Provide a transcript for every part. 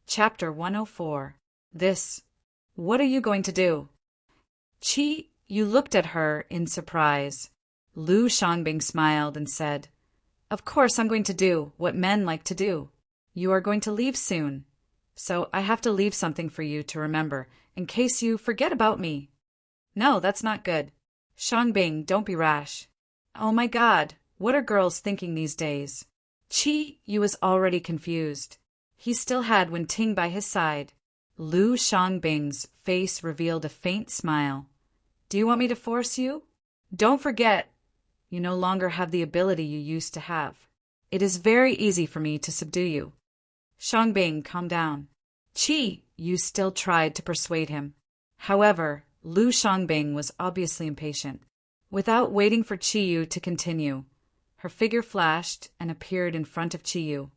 Chapter 104. This. What are you going to do? You looked at her in surprise. Lu Xiangbing smiled and said, Of course I'm going to do what men like to do. You are going to leave soon, so I have to leave something for you to remember, in case you forget about me. No, that's not good. Xiangbing, don't be rash. Oh my God, what are girls thinking these days? Yu was already confused. He still had Wen Ting by his side. Lu Xiangbing's face revealed a faint smile. Do you want me to force you? Don't forget, you no longer have the ability you used to have. It is very easy for me to subdue you. Xiangbing, calm down. You still tried to persuade him. However, Lu Xiangbing was obviously impatient. Without waiting for Yu to continue, her figure flashed and appeared in front of Yu.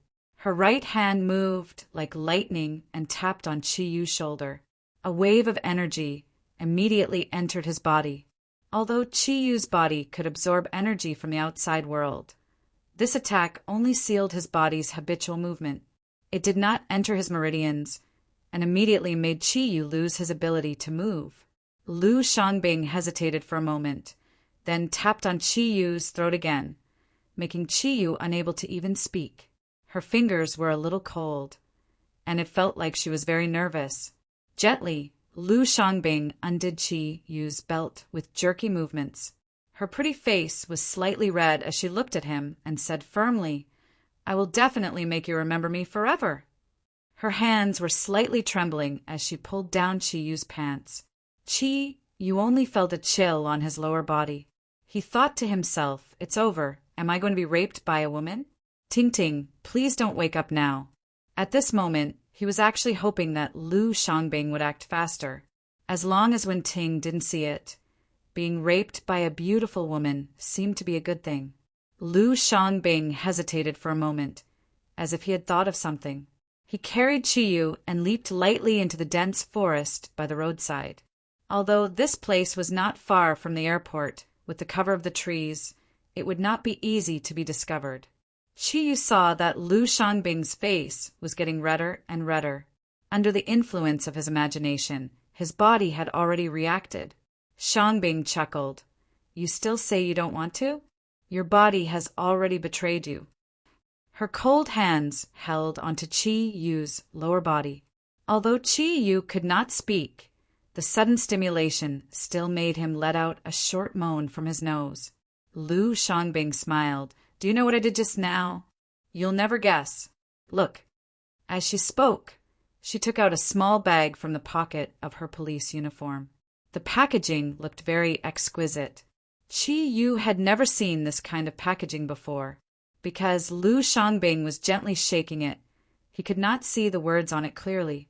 Her right hand moved like lightning and tapped on Yu's shoulder. A wave of energy immediately entered his body. Although Yu's body could absorb energy from the outside world, this attack only sealed his body's habitual movement. It did not enter his meridians and immediately made Yu lose his ability to move. Lu Xiangbing hesitated for a moment, then tapped on Yu's throat again, making Yu unable to even speak. Her fingers were a little cold, and it felt like she was very nervous. Gently, Lu Xiangbing undid Yu's belt with jerky movements. Her pretty face was slightly red as she looked at him and said firmly, I will definitely make you remember me forever. Her hands were slightly trembling as she pulled down Yu's pants. You only felt a chill on his lower body. He thought to himself, it's over. Am I going to be raped by a woman? Ting, please don't wake up now. At this moment, he was actually hoping that Lu Xiangbing would act faster. As long as Wen Ting didn't see it, being raped by a beautiful woman seemed to be a good thing. Lu Xiangbing hesitated for a moment, as if he had thought of something. He carried Yu and leaped lightly into the dense forest by the roadside. Although this place was not far from the airport, with the cover of the trees, it would not be easy to be discovered. Yu saw that Lu Xiangbing's face was getting redder and redder. Under the influence of his imagination, his body had already reacted. Xiangbing chuckled. You still say you don't want to? Your body has already betrayed you. Her cold hands held onto Yu's lower body. Although Yu could not speak, the sudden stimulation still made him let out a short moan from his nose. Lu Xiangbing smiled. Do you know what I did just now? You'll never guess. Look. As she spoke, she took out a small bag from the pocket of her police uniform. The packaging looked very exquisite. Yu had never seen this kind of packaging before. Because Lu Xiangbing was gently shaking it, he could not see the words on it clearly.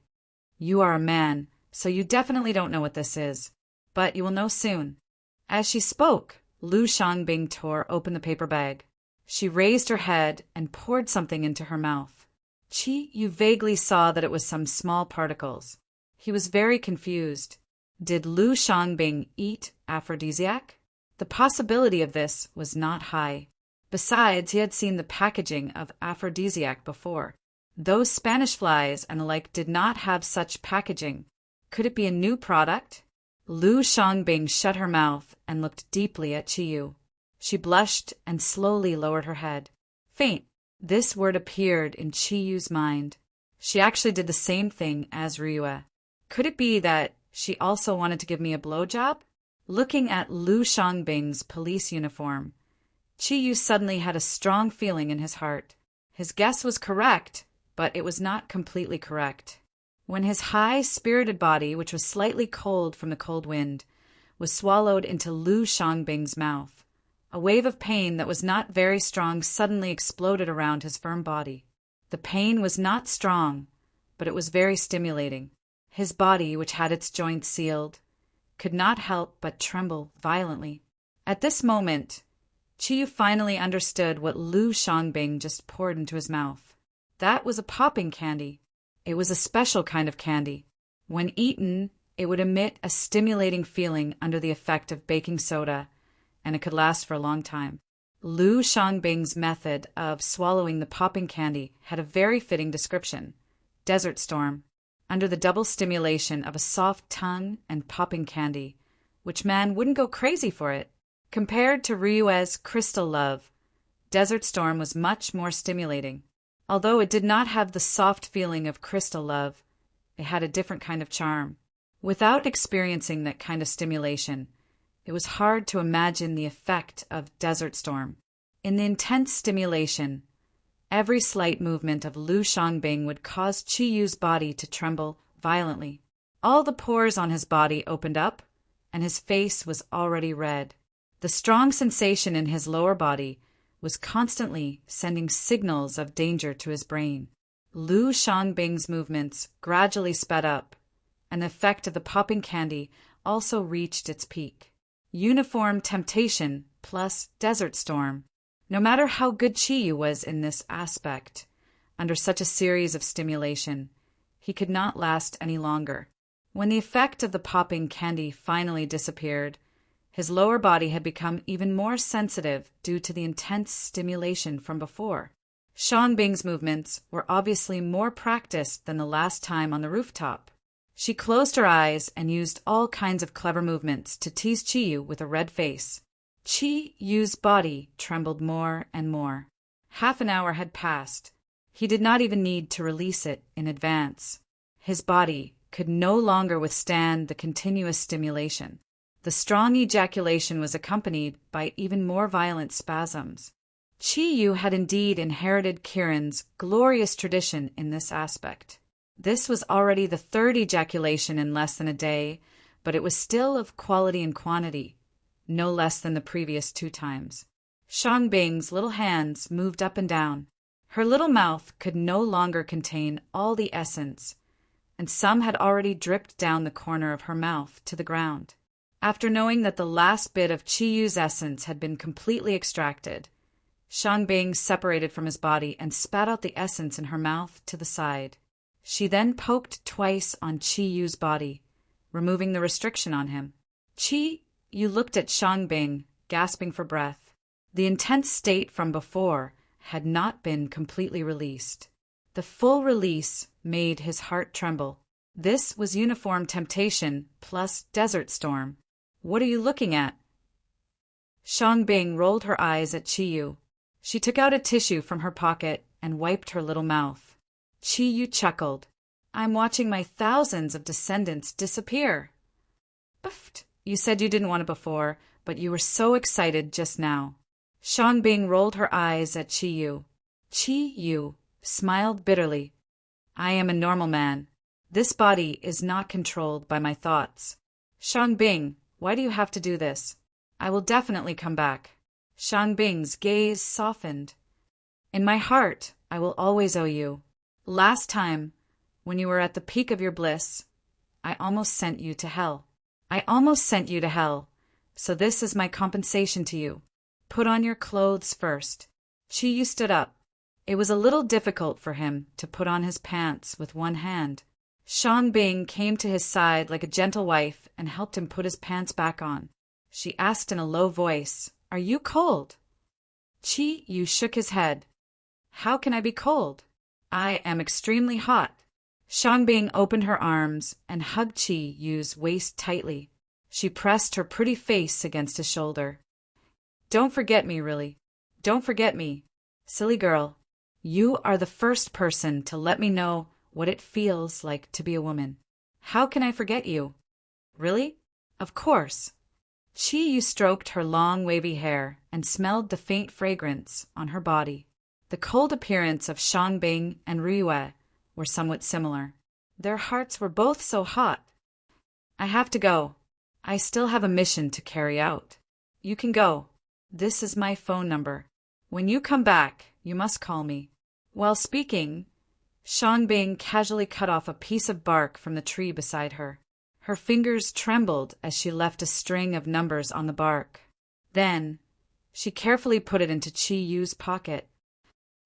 You are a man, so you definitely don't know what this is. But you will know soon. As she spoke, Lu Xiangbing tore open the paper bag. She raised her head and poured something into her mouth. Yu vaguely saw that it was some small particles. He was very confused. Did Lu Xiangbing eat aphrodisiac? The possibility of this was not high. Besides, he had seen the packaging of aphrodisiac before. Those Spanish flies and the like did not have such packaging. Could it be a new product? Lu Xiangbing shut her mouth and looked deeply at Yu. She blushed and slowly lowered her head. Faint. This word appeared in Yu's mind. She actually did the same thing as Ryue. Could it be that she also wanted to give me a blowjob? Looking at Lu Xiangbing's police uniform, Yu suddenly had a strong feeling in his heart. His guess was correct, but it was not completely correct. When his high-spirited body, which was slightly cold from the cold wind, was swallowed into Lu Xiangbing's mouth, a wave of pain that was not very strong suddenly exploded around his firm body. The pain was not strong, but it was very stimulating. His body, which had its joints sealed, could not help but tremble violently. At this moment, Yu finally understood what Lu Xiangbing just poured into his mouth. That was a popping candy. It was a special kind of candy. When eaten, it would emit a stimulating feeling under the effect of baking soda, and it could last for a long time. Lu Xiangbing's method of swallowing the popping candy had a very fitting description. Desert Storm, under the double stimulation of a soft tongue and popping candy, which man wouldn't go crazy for it. Compared to Ryue's Crystal Love, Desert Storm was much more stimulating. Although it did not have the soft feeling of Crystal Love, it had a different kind of charm. Without experiencing that kind of stimulation, it was hard to imagine the effect of Desert Storm. In the intense stimulation, every slight movement of Lu Xiangbing would cause Qiyu's body to tremble violently. All the pores on his body opened up, and his face was already red. The strong sensation in his lower body was constantly sending signals of danger to his brain. Lu Xiangbing's movements gradually sped up, and the effect of the popping candy also reached its peak. Uniform temptation plus Desert Storm. No matter how good Qiyu was in this aspect, under such a series of stimulation, he could not last any longer. When the effect of the popping candy finally disappeared, his lower body had become even more sensitive due to the intense stimulation from before. Xiangbing's movements were obviously more practiced than the last time on the rooftop. She closed her eyes and used all kinds of clever movements to tease Qiyu with a red face. Qiyu's body trembled more and more. Half an hour had passed. He did not even need to release it in advance. His body could no longer withstand the continuous stimulation. The strong ejaculation was accompanied by even more violent spasms. Qiyu had indeed inherited Kirin's glorious tradition in this aspect. This was already the third ejaculation in less than a day, but it was still of quality and quantity, no less than the previous 2 times. Xiangbing's little hands moved up and down. Her little mouth could no longer contain all the essence, and some had already dripped down the corner of her mouth to the ground. After knowing that the last bit of Qiyu's essence had been completely extracted, Xiangbing separated from his body and spat out the essence in her mouth to the side. She then poked twice on Qiyu's body, removing the restriction on him. Qiyu looked at Xiangbing, gasping for breath. The intense state from before had not been completely released. The full release made his heart tremble. This was uniform temptation plus Desert Storm. What are you looking at? Xiangbing rolled her eyes at Qiyu. She took out a tissue from her pocket and wiped her little mouth. Qiyu chuckled. I'm watching my thousands of descendants disappear. Buffed. You said you didn't want it before, but you were so excited just now. Xiangbing rolled her eyes at Qiyu. Qiyu smiled bitterly. I am a normal man. This body is not controlled by my thoughts. Xiangbing, why do you have to do this? I will definitely come back. Xiangbing's gaze softened. In my heart, I will always owe you. Last time, when you were at the peak of your bliss, I almost sent you to hell. So this is my compensation to you. Put on your clothes first. Qiyu stood up. It was a little difficult for him to put on his pants with one hand. Xiangbing came to his side like a gentle wife and helped him put his pants back on. She asked in a low voice, Are you cold? Qiyu shook his head. How can I be cold? I am extremely hot. Xiangbing opened her arms and hugged Qiyu's waist tightly. She pressed her pretty face against his shoulder. Don't forget me, really. Don't forget me. Silly girl. You are the first person to let me know what it feels like to be a woman. How can I forget you? Really? Of course. Qiyu stroked her long wavy hair and smelled the faint fragrance on her body. The cold appearance of Xiangbing and Ryue were somewhat similar. Their hearts were both so hot. I have to go. I still have a mission to carry out. You can go. This is my phone number. When you come back, you must call me. While speaking, Xiangbing casually cut off a piece of bark from the tree beside her. Her fingers trembled as she left a string of numbers on the bark. Then, she carefully put it into Qiyu's pocket.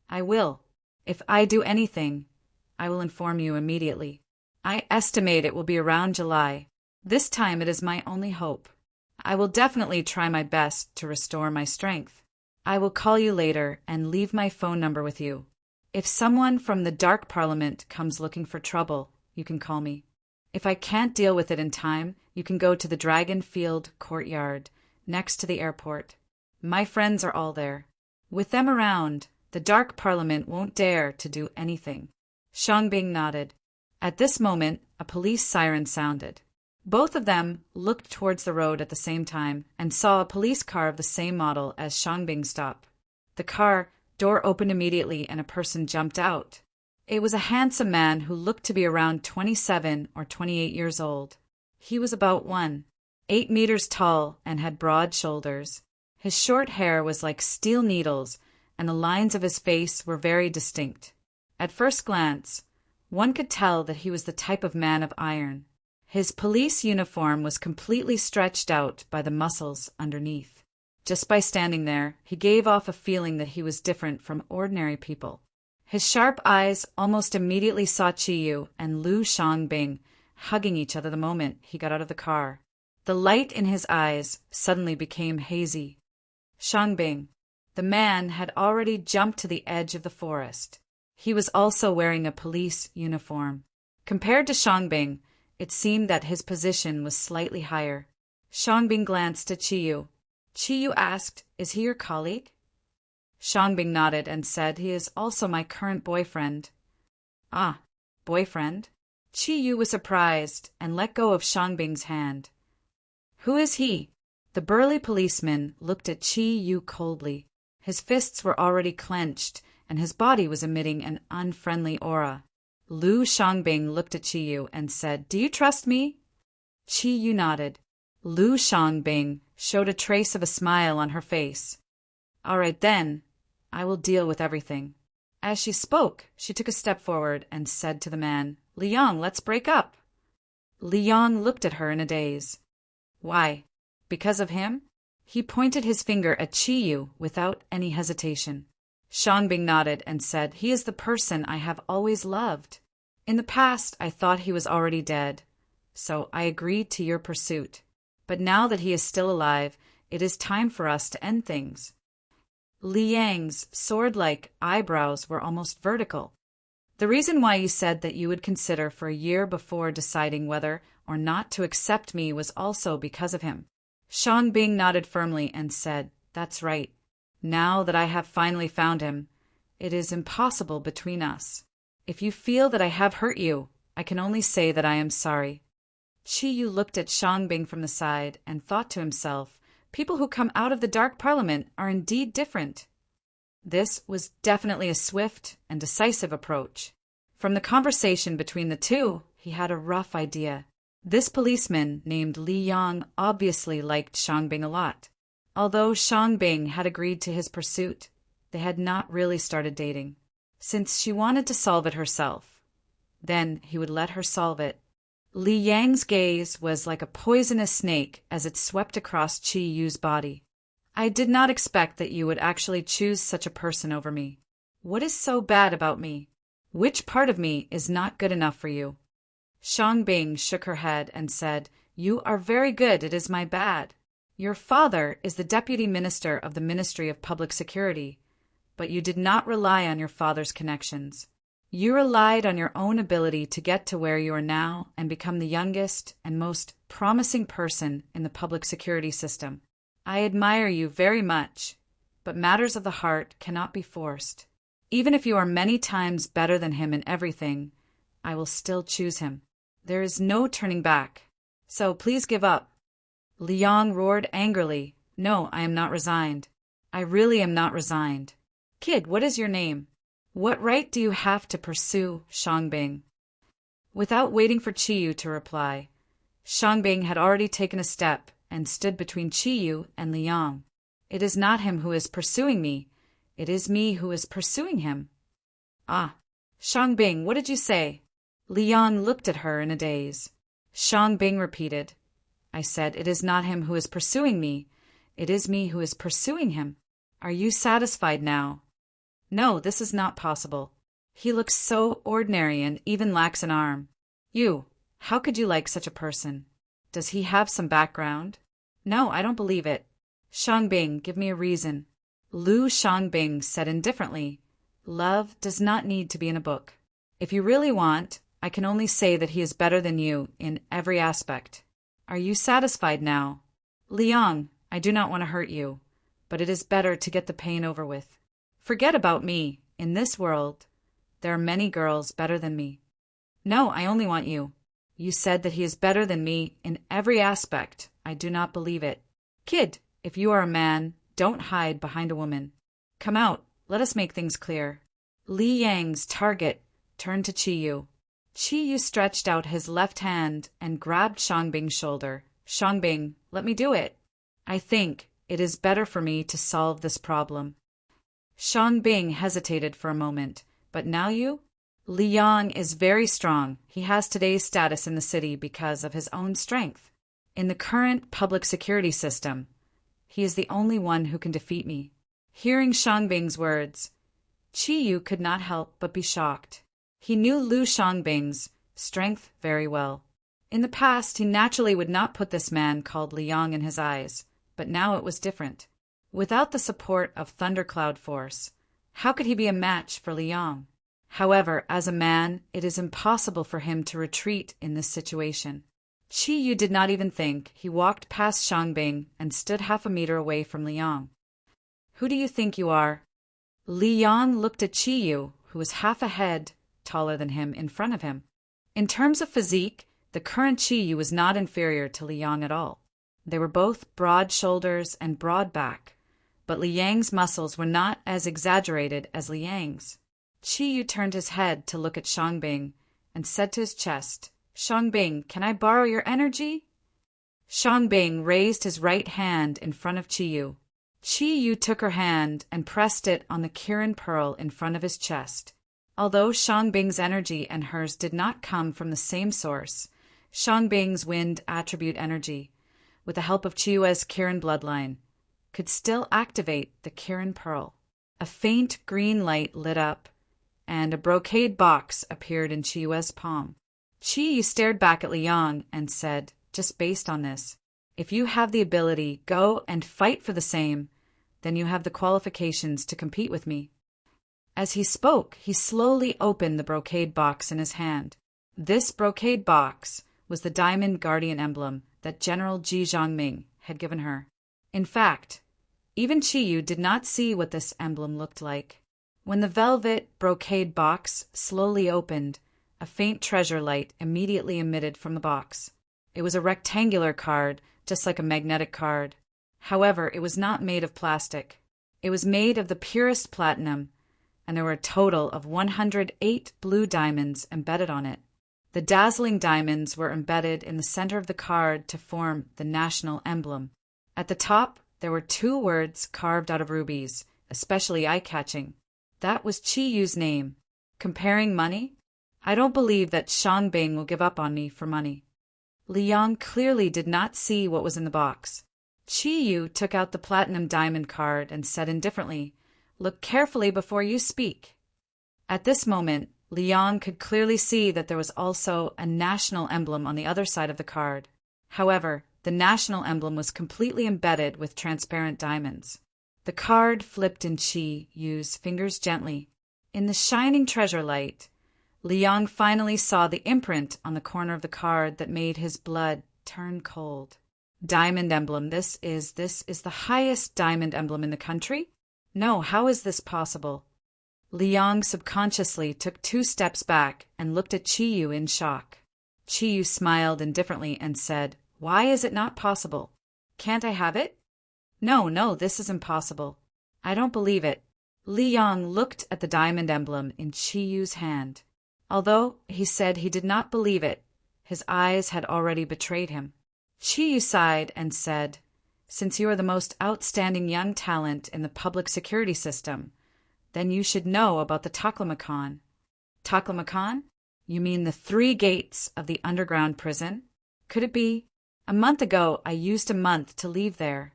I will. If I do anything, I will inform you immediately. I estimate it will be around July. This time it is my only hope. I will definitely try my best to restore my strength. I will call you later and leave my phone number with you. If someone from the Dark Parliament comes looking for trouble, you can call me. If I can't deal with it in time, you can go to the Dragon Field courtyard, next to the airport. My friends are all there. With them around, the Dark Parliament won't dare to do anything. Shangbing nodded. At this moment, a police siren sounded. Both of them looked towards the road at the same time and saw a police car of the same model as Shangbing stop. The car door opened immediately and a person jumped out. It was a handsome man who looked to be around 27 or 28 years old. He was about 1.8 meters tall and had broad shoulders. His short hair was like steel needles, and the lines of his face were very distinct. At first glance, one could tell that he was the type of man of iron. His police uniform was completely stretched out by the muscles underneath. Just by standing there, he gave off a feeling that he was different from ordinary people. His sharp eyes almost immediately saw Qiyu and Lu Shangbing hugging each other the moment he got out of the car. The light in his eyes suddenly became hazy. Shangbing. The man had already jumped to the edge of the forest. He was also wearing a police uniform. Compared to Shangbing, it seemed that his position was slightly higher. Shangbing glanced at Qiyu. Qiyu asked, "Is he your colleague?" Shangbing nodded and said, "He is also my current boyfriend." "Ah, boyfriend?" Qiyu was surprised and let go of Shangbing's hand. "Who is he?" The burly policeman looked at Qiyu coldly. His fists were already clenched, and his body was emitting an unfriendly aura. Lu Shangbing looked at Qiyu and said, "Do you trust me?" Qiyu nodded. Lu Shangbing showed a trace of a smile on her face. "All right then, I will deal with everything." As she spoke, she took a step forward and said to the man, "Liang, let's break up." Liang looked at her in a daze. "Why? Because of him?" He pointed his finger at Qiyu without any hesitation. Shangbing nodded and said, "He is the person I have always loved. In the past, I thought he was already dead, so I agreed to your pursuit. But now that he is still alive, it is time for us to end things." Liang's sword-like eyebrows were almost vertical. "The reason why you said that you would consider for a year before deciding whether or not to accept me was also because of him." Shangbing nodded firmly and said, "That's right. Now that I have finally found him, it is impossible between us. If you feel that I have hurt you, I can only say that I am sorry." Qiyu looked at Shangbing from the side and thought to himself, people who come out of the Dark Parliament are indeed different. This was definitely a swift and decisive approach. From the conversation between the two, he had a rough idea. This policeman named Li Yang obviously liked Shangbing a lot. Although Shangbing had agreed to his pursuit, they had not really started dating, since she wanted to solve it herself. Then he would let her solve it. Li Yang's gaze was like a poisonous snake as it swept across Qiyu's body. "I did not expect that you would actually choose such a person over me. What is so bad about me? Which part of me is not good enough for you?" Shangbing shook her head and said, "You are very good, it is my bad. Your father is the deputy minister of the Ministry of Public Security, but you did not rely on your father's connections. You relied on your own ability to get to where you are now and become the youngest and most promising person in the public security system. I admire you very much, but matters of the heart cannot be forced. Even if you are many times better than him in everything, I will still choose him. There is no turning back. So please give up." Liang roared angrily, "No, I am not resigned. I really am not resigned. Kid, what is your name? What right do you have to pursue Shangbing?" Without waiting for Qiyu to reply, Shangbing had already taken a step and stood between Qiyu and Liang. "It is not him who is pursuing me. It is me who is pursuing him." "Ah, Shangbing, what did you say?" Liang looked at her in a daze. Shangbing repeated, "I said, it is not him who is pursuing me. It is me who is pursuing him. Are you satisfied now?" "No, this is not possible. He looks so ordinary and even lacks an arm. You, how could you like such a person? Does he have some background?" "No, I don't believe it." "Shangbing, give me a reason." Lu Shangbing said indifferently, Love does not need to be in a book. If you really want, I can only say that he is better than you in every aspect. Are you satisfied now? Liang, I do not want to hurt you, but it is better to get the pain over with. Forget about me. In this world, there are many girls better than me. No, I only want you. You said that he is better than me in every aspect. I do not believe it. Kid, if you are a man, don't hide behind a woman. Come out, let us make things clear. Li Yang's target turned to Qiyu. Qiyu stretched out his left hand and grabbed Shangbing's shoulder. Shangbing, let me do it. I think it is better for me to solve this problem. Shangbing hesitated for a moment, but now you? Liang is very strong. He has today's status in the city because of his own strength. In the current public security system, he is the only one who can defeat me. Hearing Shangbing's words, Qiyu could not help but be shocked. He knew Lu Shangbing's strength very well. In the past, he naturally would not put this man called Liang in his eyes, but now it was different. Without the support of Thundercloud Force, how could he be a match for Liang? However, as a man, it is impossible for him to retreat in this situation. Qiyu did not even think. He walked past Shangbing and stood half a meter away from Liang. Who do you think you are? Liang looked at Qiyu, who was half a head taller than him, in front of him. In terms of physique, the current Qiyu was not inferior to Liang at all. They were both broad shoulders and broad back, but Liang's muscles were not as exaggerated as Liang's. Qiyu turned his head to look at Shangbing and said to his chest, Shangbing, can I borrow your energy? Shangbing raised his right hand in front of Qiyu. Qiyu took her hand and pressed it on the Kirin pearl in front of his chest. Although Shangbing's energy and hers did not come from the same source, Shangbing's wind attribute energy, with the help of Qiyue's Kirin bloodline, could still activate the Kirin pearl. A faint green light lit up, and a brocade box appeared in Qiyue's palm. Qiyu stared back at Liang and said, just based on this, if you have the ability, go and fight for the same, then you have the qualifications to compete with me. As he spoke, he slowly opened the brocade box in his hand. This brocade box was the Diamond Guardian emblem that General Ji Zhongming had given her. In fact, even Qiyu did not see what this emblem looked like. When the velvet brocade box slowly opened, a faint treasure light immediately emitted from the box. It was a rectangular card, just like a magnetic card. However, it was not made of plastic. It was made of the purest platinum, and there were a total of 108 blue diamonds embedded on it. The dazzling diamonds were embedded in the center of the card to form the national emblem. At the top, there were 2 words carved out of rubies, especially eye-catching. That was Qiyu's name. Comparing money? I don't believe that Shangbing will give up on me for money. Liang clearly did not see what was in the box. Qiyu took out the platinum diamond card and said indifferently, Look carefully before you speak. At this moment, Liang could clearly see that there was also a national emblem on the other side of the card. However, the national emblem was completely embedded with transparent diamonds. The card flipped in Qiyu's fingers gently. In the shining treasure light, Liang finally saw the imprint on the corner of the card that made his blood turn cold. Diamond emblem. This is the highest diamond emblem in the country? No, how is this possible? Liang subconsciously took 2 steps back and looked at Qiyu in shock. Qiyu smiled indifferently and said, Why is it not possible? Can't I have it? No, this is impossible. I don't believe it. Liang looked at the diamond emblem in Qiyu's hand. Although he said he did not believe it, his eyes had already betrayed him. Qiyu sighed and said, Since you are the most outstanding young talent in the public security system, then you should know about the Taklamakan. Taklamakan? You mean the 3 gates of the underground prison? Could it be? A month ago, I used a month to leave there.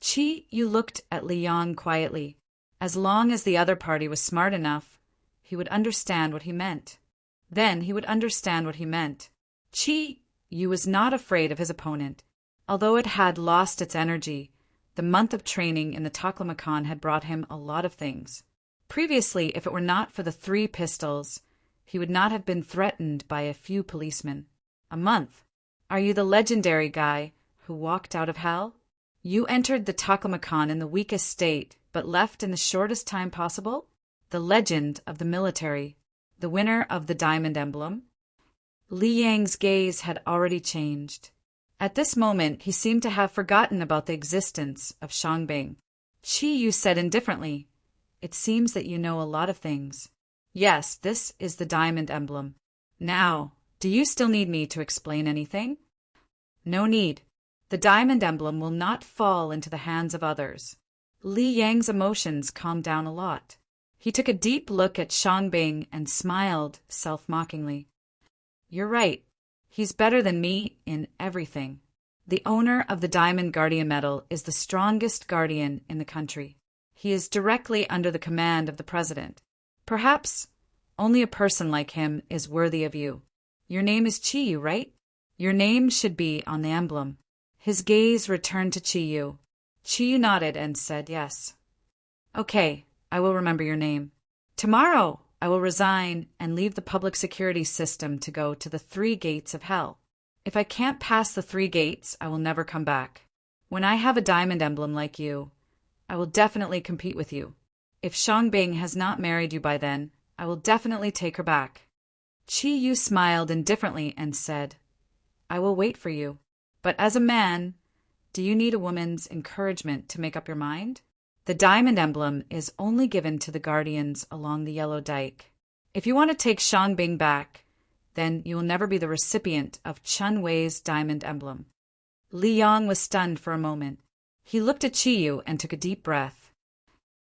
Qiyu looked at Liang quietly. As long as the other party was smart enough, he would understand what he meant. Then he would understand what he meant. Qiyu was not afraid of his opponent. Although it had lost its energy, the month of training in the Taklamakan had brought him a lot of things. Previously, if it were not for the 3 pistols, he would not have been threatened by a few policemen. A month. Are you the legendary guy who walked out of hell? You entered the Taklamakan in the weakest state, but left in the shortest time possible? The legend of the military, the winner of the diamond emblem? Li Yang's gaze had already changed. At this moment, he seemed to have forgotten about the existence of Shangbing. Qi Yu said indifferently, "It seems that you know a lot of things." "Yes, this is the diamond emblem. Now, do you still need me to explain anything?" "No need. The diamond emblem will not fall into the hands of others." Li Yang's emotions calmed down a lot. He took a deep look at Shangbing and smiled self-mockingly. "You're right. He's better than me in everything. The owner of the Diamond Guardian Medal is the strongest guardian in the country. He is directly under the command of the president. Perhaps only a person like him is worthy of you. Your name is Qi Yu, right? Your name should be on the emblem." His gaze returned to Qi Yu. Qi Yu nodded and said yes. "Okay, I will remember your name. Tomorrow I will resign and leave the public security system to go to the 3 gates of hell. If I can't pass the 3 gates, I will never come back. When I have a diamond emblem like you, I will definitely compete with you. If Shangbing has not married you by then, I will definitely take her back." Qi Yu smiled indifferently and said, "I will wait for you. But as a man, do you need a woman's encouragement to make up your mind? The diamond emblem is only given to the guardians along the yellow dike. If you want to take Shangbing back, then you will never be the recipient of Chun Wei's diamond emblem." Li Yang was stunned for a moment. He looked at Qi Yu and took a deep breath.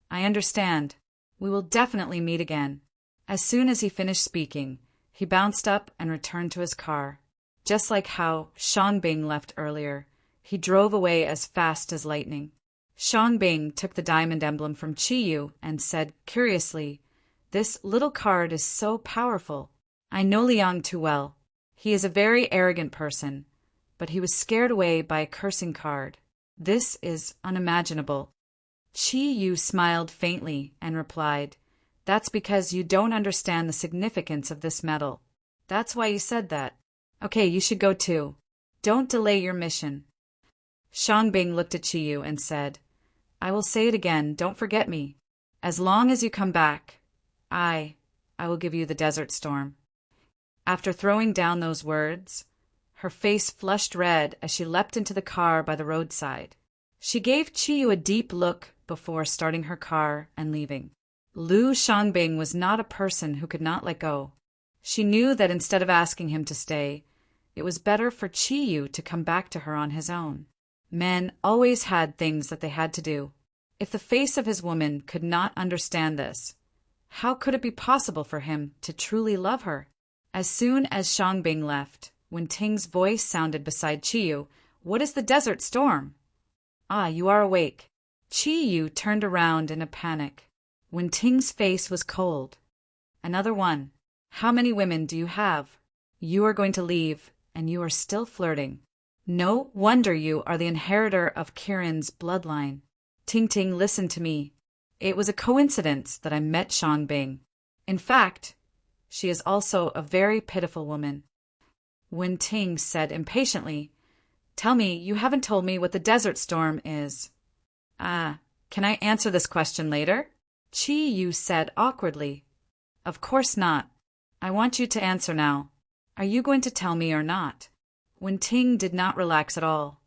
"I understand. We will definitely meet again." As soon as he finished speaking, he bounced up and returned to his car. Just like how Shangbing left earlier, he drove away as fast as lightning. Shangbing took the diamond emblem from Qi Yu and said curiously, "This little card is so powerful. I know Liang too well. He is a very arrogant person, but he was scared away by a cursing card. This is unimaginable." Qi Yu smiled faintly and replied, "That's because you don't understand the significance of this medal. That's why you said that. Okay, you should go too. Don't delay your mission." Shangbing looked at Qi Yu and said, "I will say it again, don't forget me. As long as you come back, I will give you the Desert Storm." After throwing down those words, her face flushed red as she leapt into the car by the roadside. She gave Qi Yu a deep look before starting her car and leaving. Lu Shangbing was not a person who could not let go. She knew that instead of asking him to stay, it was better for Qi Yu to come back to her on his own. Men always had things that they had to do. If the face of his woman could not understand this, how could it be possible for him to truly love her? As soon as Shangbing left, Wen Ting's voice sounded beside Qi Yu, "What is the Desert Storm?" "Ah, you are awake." Qi Yu turned around in a panic. Wen Ting's face was cold. "Another one. How many women do you have? You are going to leave, and you are still flirting. No wonder you are the inheritor of Kirin's bloodline. Ting Ting, listen to me. It was a coincidence that I met Shangbing. In fact, she is also a very pitiful woman." Wen Ting said impatiently, "Tell me, you haven't told me what the Desert Storm is." Can I answer this question later?" Qi Yu said awkwardly. "Of course not. I want you to answer now. Are you going to tell me or not?" Wen Ting did not relax at all.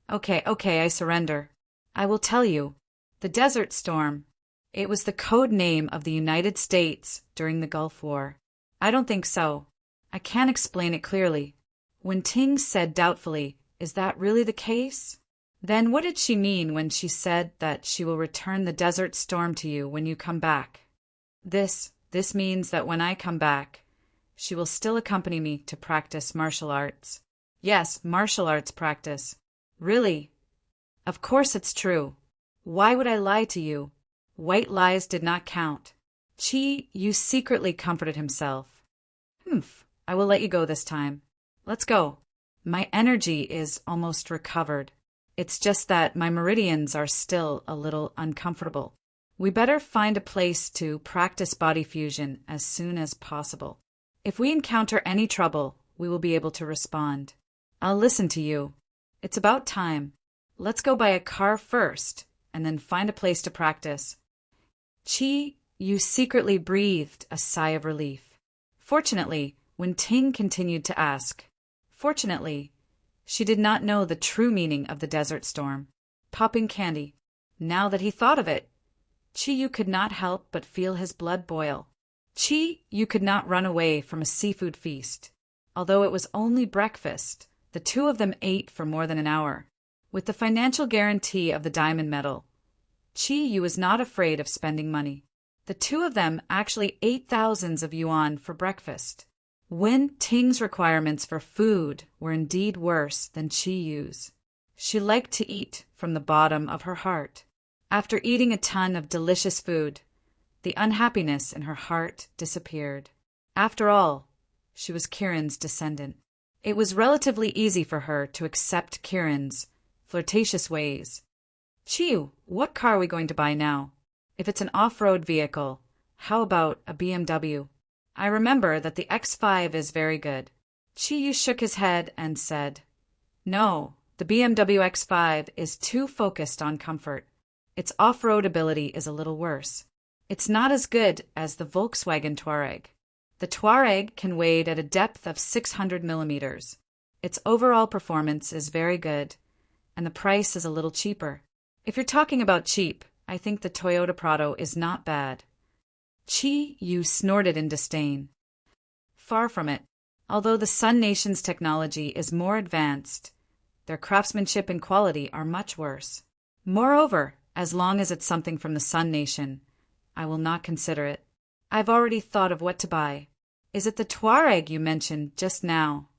Okay, I surrender. I will tell you. The Desert Storm. It was the code name of the United States during the Gulf War. I don't think so. I can't explain it clearly. Wen Ting said doubtfully, "Is that really the case?" Then what did she mean when she said that she will return the Desert Storm to you when you come back? This means that when I come back, she will still accompany me to practice martial arts. Yes, martial arts practice. Really? Of course it's true. Why would I lie to you? White lies did not count. Qi Yu secretly comforted himself. I will let you go this time. Let's go. My energy is almost recovered. It's just that my meridians are still a little uncomfortable. We better find a place to practice body fusion as soon as possible. If we encounter any trouble, we will be able to respond. I'll listen to you. It's about time. Let's go buy a car first, and then find a place to practice. Chi Yu secretly breathed a sigh of relief. Fortunately, when Ting continued to ask, fortunately, she did not know the true meaning of the desert storm. Popping candy. Now that he thought of it, Chi Yu could not help but feel his blood boil. Chi Yu could not run away from a seafood feast. Although it was only breakfast, the two of them ate for more than an hour. With the financial guarantee of the diamond medal, Chi Yu was not afraid of spending money. The two of them actually ate thousands of yuan for breakfast. Wen Ting's requirements for food were indeed worse than Chi Yu's. She liked to eat from the bottom of her heart. After eating a ton of delicious food, the unhappiness in her heart disappeared. After all, she was Kiran's descendant. It was relatively easy for her to accept Kiran's flirtatious ways. Chi, what car are we going to buy now? If it's an off-road vehicle, how about a BMW? I remember that the X5 is very good. Chi shook his head and said, No, the BMW X5 is too focused on comfort. Its off-road ability is a little worse. It's not as good as the Volkswagen Touareg. The Touareg can wade at a depth of 600 millimeters. Its overall performance is very good, and the price is a little cheaper. If you're talking about cheap, I think the Toyota Prado is not bad. Chi Yu snorted in disdain. Far from it. Although the Sun Nation's technology is more advanced, their craftsmanship and quality are much worse. Moreover, as long as it's something from the Sun Nation, I will not consider it. I've already thought of what to buy. Is it the Touareg you mentioned just now?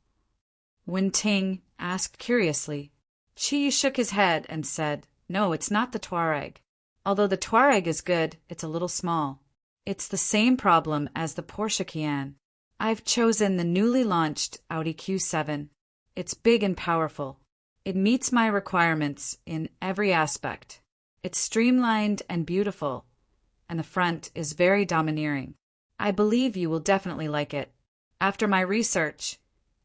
Wen Ting asked curiously. Chi Yu shook his head and said, No, it's not the Touareg. Although the Touareg is good, it's a little small. It's the same problem as the Porsche Cayenne. I've chosen the newly launched Audi Q7. It's big and powerful. It meets my requirements in every aspect. It's streamlined and beautiful, and the front is very domineering. I believe you will definitely like it. After my research,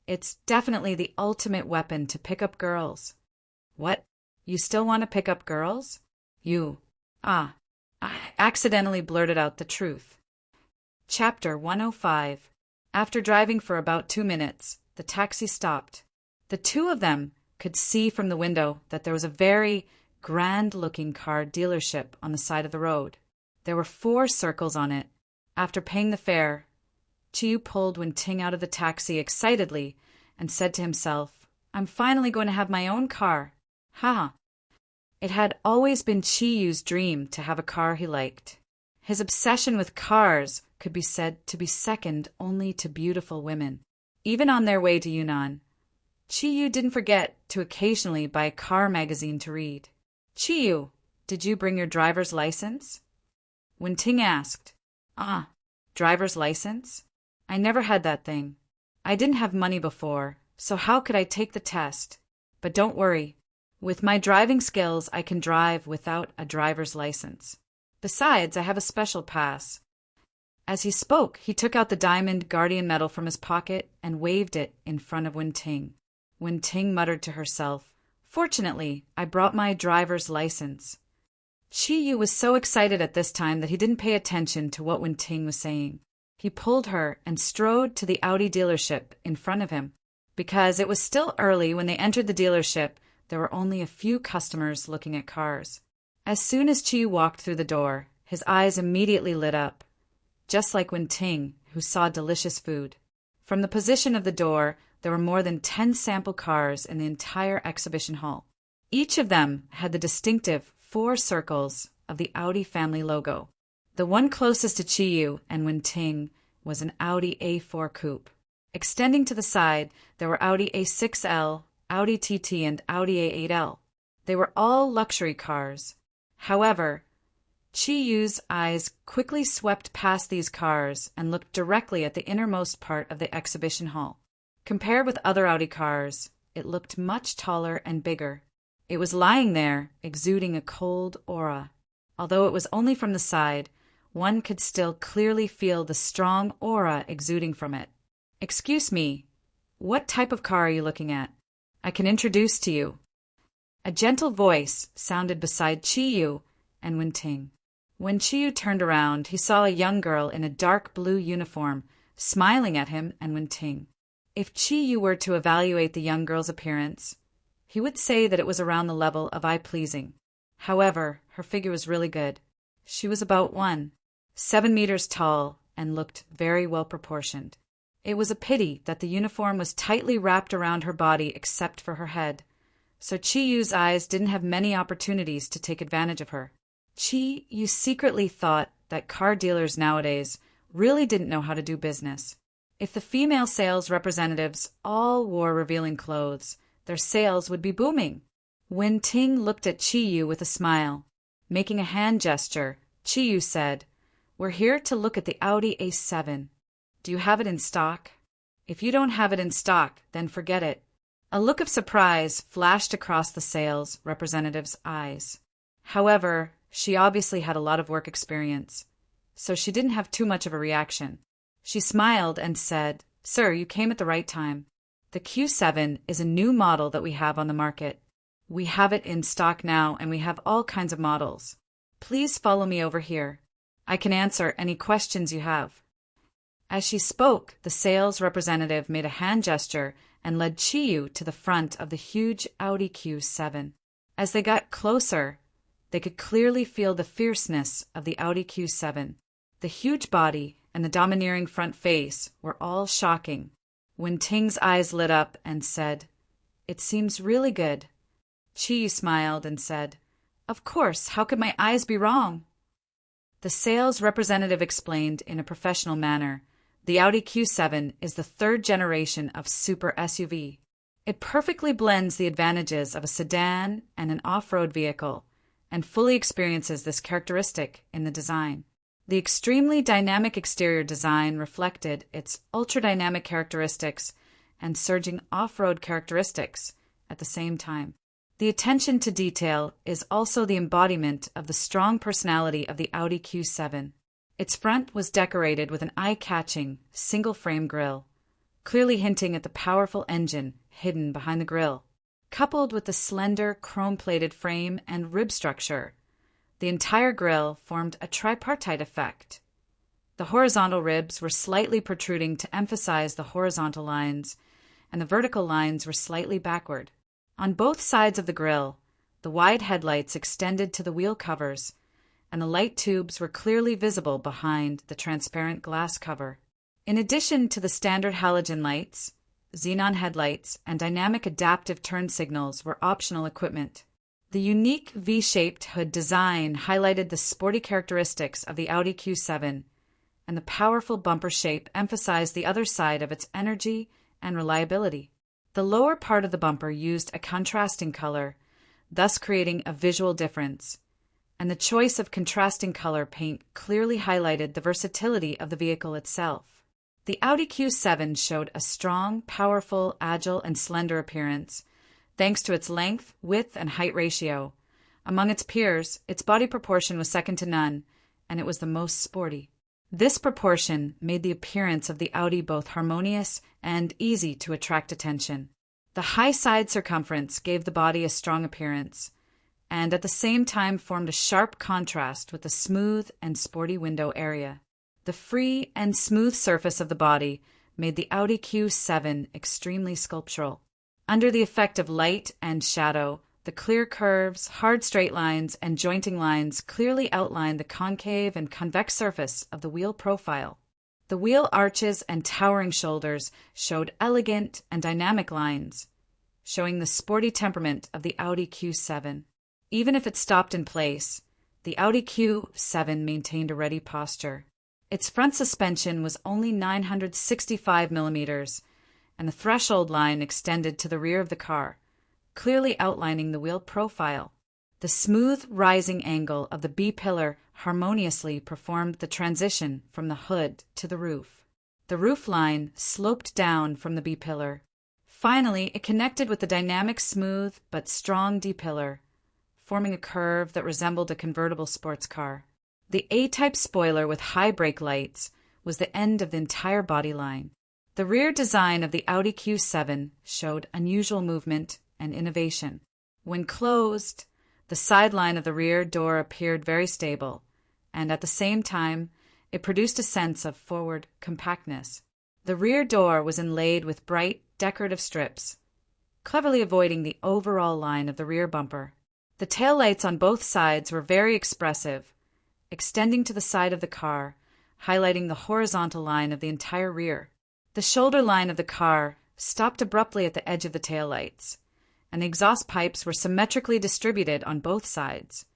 it's definitely the ultimate weapon to pick up girls. What? You still want to pick up girls? I accidentally blurted out the truth. Chapter 105. After driving for about 2 minutes, the taxi stopped. The two of them could see from the window that there was a very grand-looking car dealership on the side of the road. There were 4 circles on it. After paying the fare, Chi Yu pulled Wen Ting out of the taxi excitedly and said to himself, I'm finally going to have my own car. Ha! It had always been Chi Yu's dream to have a car he liked. His obsession with cars could be said to be second only to beautiful women. Even on their way to Yunnan, Chi Yu didn't forget to occasionally buy a car magazine to read. Chi Yu, did you bring your driver's license? Wen Ting asked. Driver's license? I never had that thing. I didn't have money before, so how could I take the test? But don't worry. With my driving skills, I can drive without a driver's license. Besides, I have a special pass. As he spoke, he took out the diamond guardian medal from his pocket and waved it in front of Wen Ting. Wen Ting muttered to herself, Fortunately, I brought my driver's license. Chi Yu was so excited at this time that he didn't pay attention to what Wen Ting was saying. He pulled her and strode to the Audi dealership in front of him. Because it was still early when they entered the dealership, there were only a few customers looking at cars. As soon as Chi Yu walked through the door, his eyes immediately lit up, just like Wen Ting, who saw delicious food. From the position of the door, there were more than 10 sample cars in the entire exhibition hall. Each of them had the distinctive 4 circles of the Audi family logo. The one closest to Chi Yu and Wen Ting was an Audi A4 coupe. Extending to the side, there were Audi A6L, Audi TT, and Audi A8L. They were all luxury cars. However, Chi Yu's eyes quickly swept past these cars and looked directly at the innermost part of the exhibition hall. Compared with other Audi cars, it looked much taller and bigger. It was lying there, exuding a cold aura. Although it was only from the side, one could still clearly feel the strong aura exuding from it. "Excuse me, what type of car are you looking at? I can introduce to you." A gentle voice sounded beside Chiyu and Wenting. When Chiyu turned around, he saw a young girl in a dark blue uniform smiling at him and Wenting. If Chiyu were to evaluate the young girl's appearance, he would say that it was around the level of eye-pleasing. However, her figure was really good. She was about 7 meters tall and looked very well proportioned. It was a pity that the uniform was tightly wrapped around her body except for her head, so Chiyu's eyes didn't have many opportunities to take advantage of her. Chiyu secretly thought that car dealers nowadays really didn't know how to do business. If the female sales representatives all wore revealing clothes, their sales would be booming. When Ting looked at Chiyu with a smile, making a hand gesture, Chiyu said, "We're here to look at the Audi A7. Do you have it in stock? If you don't have it in stock, then forget it." A look of surprise flashed across the sales representative's eyes. However, she obviously had a lot of work experience, so she didn't have too much of a reaction. She smiled and said, "Sir, you came at the right time. The Q7 is a new model that we have on the market. We have it in stock now, and we have all kinds of models. Please follow me over here. I can answer any questions you have." As she spoke, the sales representative made a hand gesture and led Chiyu to the front of the huge Audi Q7. As they got closer, they could clearly feel the fierceness of the Audi Q7. The huge body and the domineering front face were all shocking. When Ting's eyes lit up and said, "It seems really good," Chiyu smiled and said, "Of course, how could my eyes be wrong?" The sales representative explained in a professional manner, the Audi Q7 is the third generation of super SUV. It perfectly blends the advantages of a sedan and an off-road vehicle, and fully experiences this characteristic in the design. The extremely dynamic exterior design reflected its ultra-dynamic characteristics and surging off-road characteristics at the same time. The attention to detail is also the embodiment of the strong personality of the Audi Q7. Its front was decorated with an eye-catching, single-frame grille, clearly hinting at the powerful engine hidden behind the grille. Coupled with the slender, chrome-plated frame and rib structure, the entire grille formed a tripartite effect. The horizontal ribs were slightly protruding to emphasize the horizontal lines, and the vertical lines were slightly backward. On both sides of the grille, the wide headlights extended to the wheel covers, and the light tubes were clearly visible behind the transparent glass cover. In addition to the standard halogen lights, xenon headlights, and dynamic adaptive turn signals were optional equipment. The unique V-shaped hood design highlighted the sporty characteristics of the Audi Q7, and the powerful bumper shape emphasized the other side of its energy and reliability. The lower part of the bumper used a contrasting color, thus creating a visual difference, and the choice of contrasting color paint clearly highlighted the versatility of the vehicle itself. The Audi Q7 showed a strong, powerful, agile, and slender appearance, thanks to its length, width, and height ratio. Among its peers, its body proportion was second to none, and it was the most sporty. This proportion made the appearance of the Audi both harmonious and easy to attract attention. The high side circumference gave the body a strong appearance, and at the same time formed a sharp contrast with the smooth and sporty window area. The free and smooth surface of the body made the Audi Q7 extremely sculptural. Under the effect of light and shadow, the clear curves, hard straight lines, and jointing lines clearly outlined the concave and convex surface of the wheel profile. The wheel arches and towering shoulders showed elegant and dynamic lines, showing the sporty temperament of the Audi Q7. Even if it stopped in place, the Audi Q7 maintained a ready posture. Its front suspension was only 965 millimeters, and the threshold line extended to the rear of the car, clearly outlining the wheel profile. The smooth rising angle of the B-pillar harmoniously performed the transition from the hood to the roof. The roof line sloped down from the B-pillar. Finally, it connected with the dynamic, smooth, but strong D-pillar, forming a curve that resembled a convertible sports car. The A-type spoiler with high brake lights was the end of the entire body line. The rear design of the Audi Q7 showed unusual movement and innovation. When closed, the sideline of the rear door appeared very stable, and at the same time, it produced a sense of forward compactness. The rear door was inlaid with bright, decorative strips, cleverly avoiding the overall line of the rear bumper. The taillights on both sides were very expressive, extending to the side of the car, highlighting the horizontal line of the entire rear. The shoulder line of the car stopped abruptly at the edge of the taillights, and the exhaust pipes were symmetrically distributed on both sides.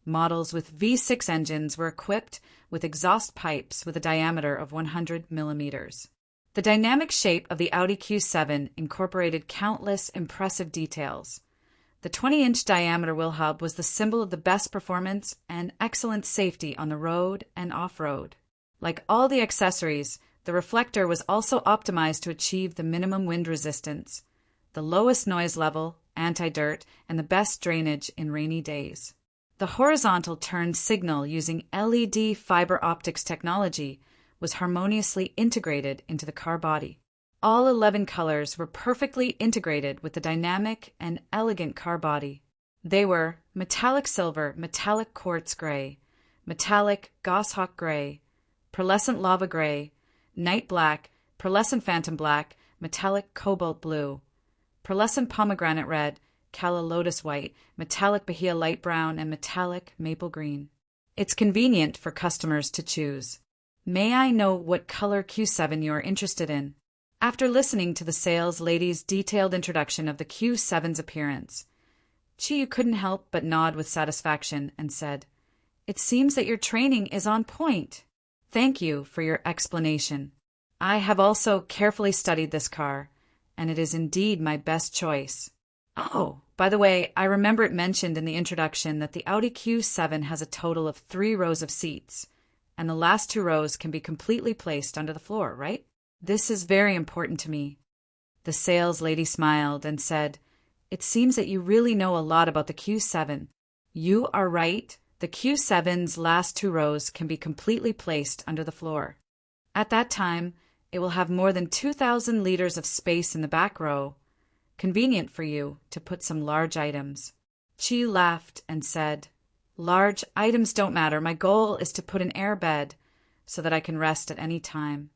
Models with V6 engines were equipped with exhaust pipes with a diameter of 100 millimeters. The dynamic shape of the Audi Q7 incorporated countless impressive details. The 20-inch diameter wheel hub was the symbol of the best performance and excellent safety on the road and off-road. Like all the accessories, the reflector was also optimized to achieve the minimum wind resistance, the lowest noise level, anti-dirt, and the best drainage in rainy days. The horizontal turn signal using LED fiber optics technology was harmoniously integrated into the car body. All 11 colors were perfectly integrated with the dynamic and elegant car body. They were metallic silver, metallic quartz gray, metallic goshawk gray, pearlescent lava gray, night black, pearlescent phantom black, metallic cobalt blue, pearlescent pomegranate red, calla lotus white, metallic bahia light brown, and metallic maple green. It's convenient for customers to choose. May I know what color Q7 you are interested in? After listening to the sales lady's detailed introduction of the Q7's appearance, Chiyu couldn't help but nod with satisfaction and said, "It seems that your training is on point. Thank you for your explanation. I have also carefully studied this car, and it is indeed my best choice. Oh, by the way, I remember it mentioned in the introduction that the Audi Q7 has a total of 3 rows of seats, and the last 2 rows can be completely placed under the floor, right? This is very important to me." The sales lady smiled and said, "It seems that you really know a lot about the Q7. You are right. The Q7's last 2 rows can be completely placed under the floor. At that time, it will have more than 2,000 liters of space in the back row, convenient for you to put some large items." Chi laughed and said, "Large items don't matter. My goal is to put an air bed so that I can rest at any time."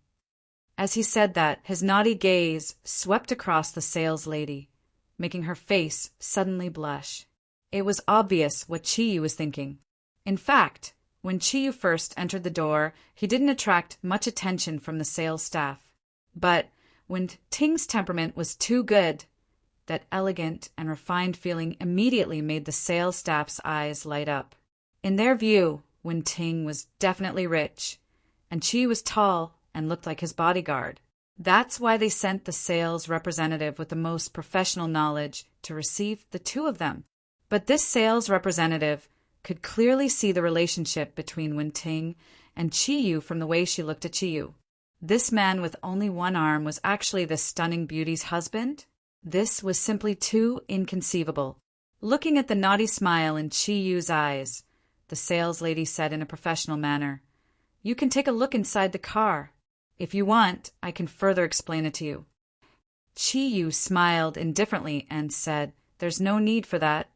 As he said that, his naughty gaze swept across the sales lady, making her face suddenly blush. It was obvious what Chiyu was thinking. In fact, when Chiyu first entered the door, he didn't attract much attention from the sales staff. But when Ting's temperament was too good, that elegant and refined feeling immediately made the sales staff's eyes light up. In their view, Wen Ting was definitely rich, and Chi was tall and looked like his bodyguard. That's why they sent the sales representative with the most professional knowledge to receive the 2 of them. But this sales representative could clearly see the relationship between Wen Ting and Chiyu from the way she looked at Chiyu. This man with only 1 arm was actually the stunning beauty's husband? This was simply too inconceivable. Looking at the naughty smile in Chiyu's eyes, the sales lady said in a professional manner, "You can take a look inside the car. If you want, I can further explain it to you." Chiyu smiled indifferently and said, "There's no need for that.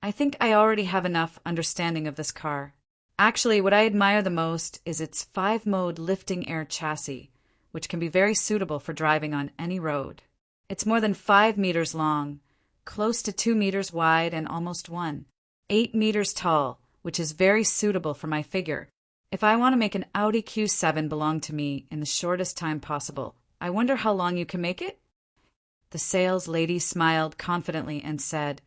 I think I already have enough understanding of this car. Actually, what I admire the most is its 5-mode lifting air chassis, which can be very suitable for driving on any road. It's more than 5 meters long, close to 2 meters wide and almost 8 meters tall, which is very suitable for my figure. If I want to make an Audi Q7 belong to me in the shortest time possible, I wonder how long you can make it?" The sales lady smiled confidently and said,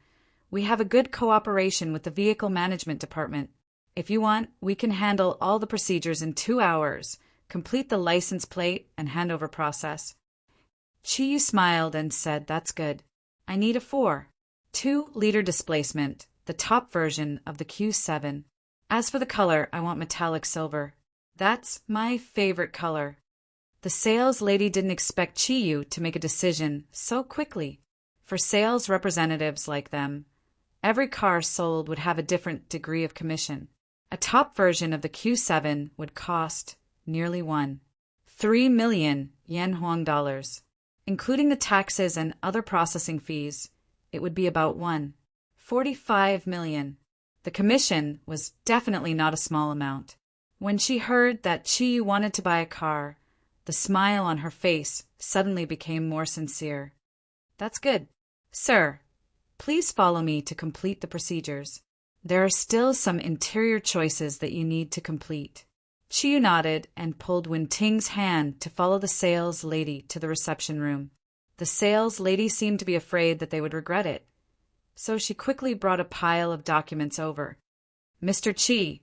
"We have a good cooperation with the vehicle management department. If you want, we can handle all the procedures in 2 hours, complete the license plate and handover process." Chiyu smiled and said, "That's good. I need a 4.2-liter displacement, the top version of the Q7. As for the color, I want metallic silver. That's my favorite color." The sales lady didn't expect Chiyu to make a decision so quickly. For sales representatives like them, Every car sold would have a different degree of commission. A top version of the Q7 would cost nearly 3 million yen Huang dollars. Including the taxes and other processing fees, it would be about 45 million. The commission was definitely not a small amount. When she heard that Chi wanted to buy a car, the smile on her face suddenly became more sincere. That's good. Sir, please follow me to complete the procedures. There are still some interior choices that you need to complete. Chi nodded and pulled Wen Ting's hand to follow the sales lady to the reception room. The sales lady seemed to be afraid that they would regret it, so she quickly brought a pile of documents over. Mr. Chi,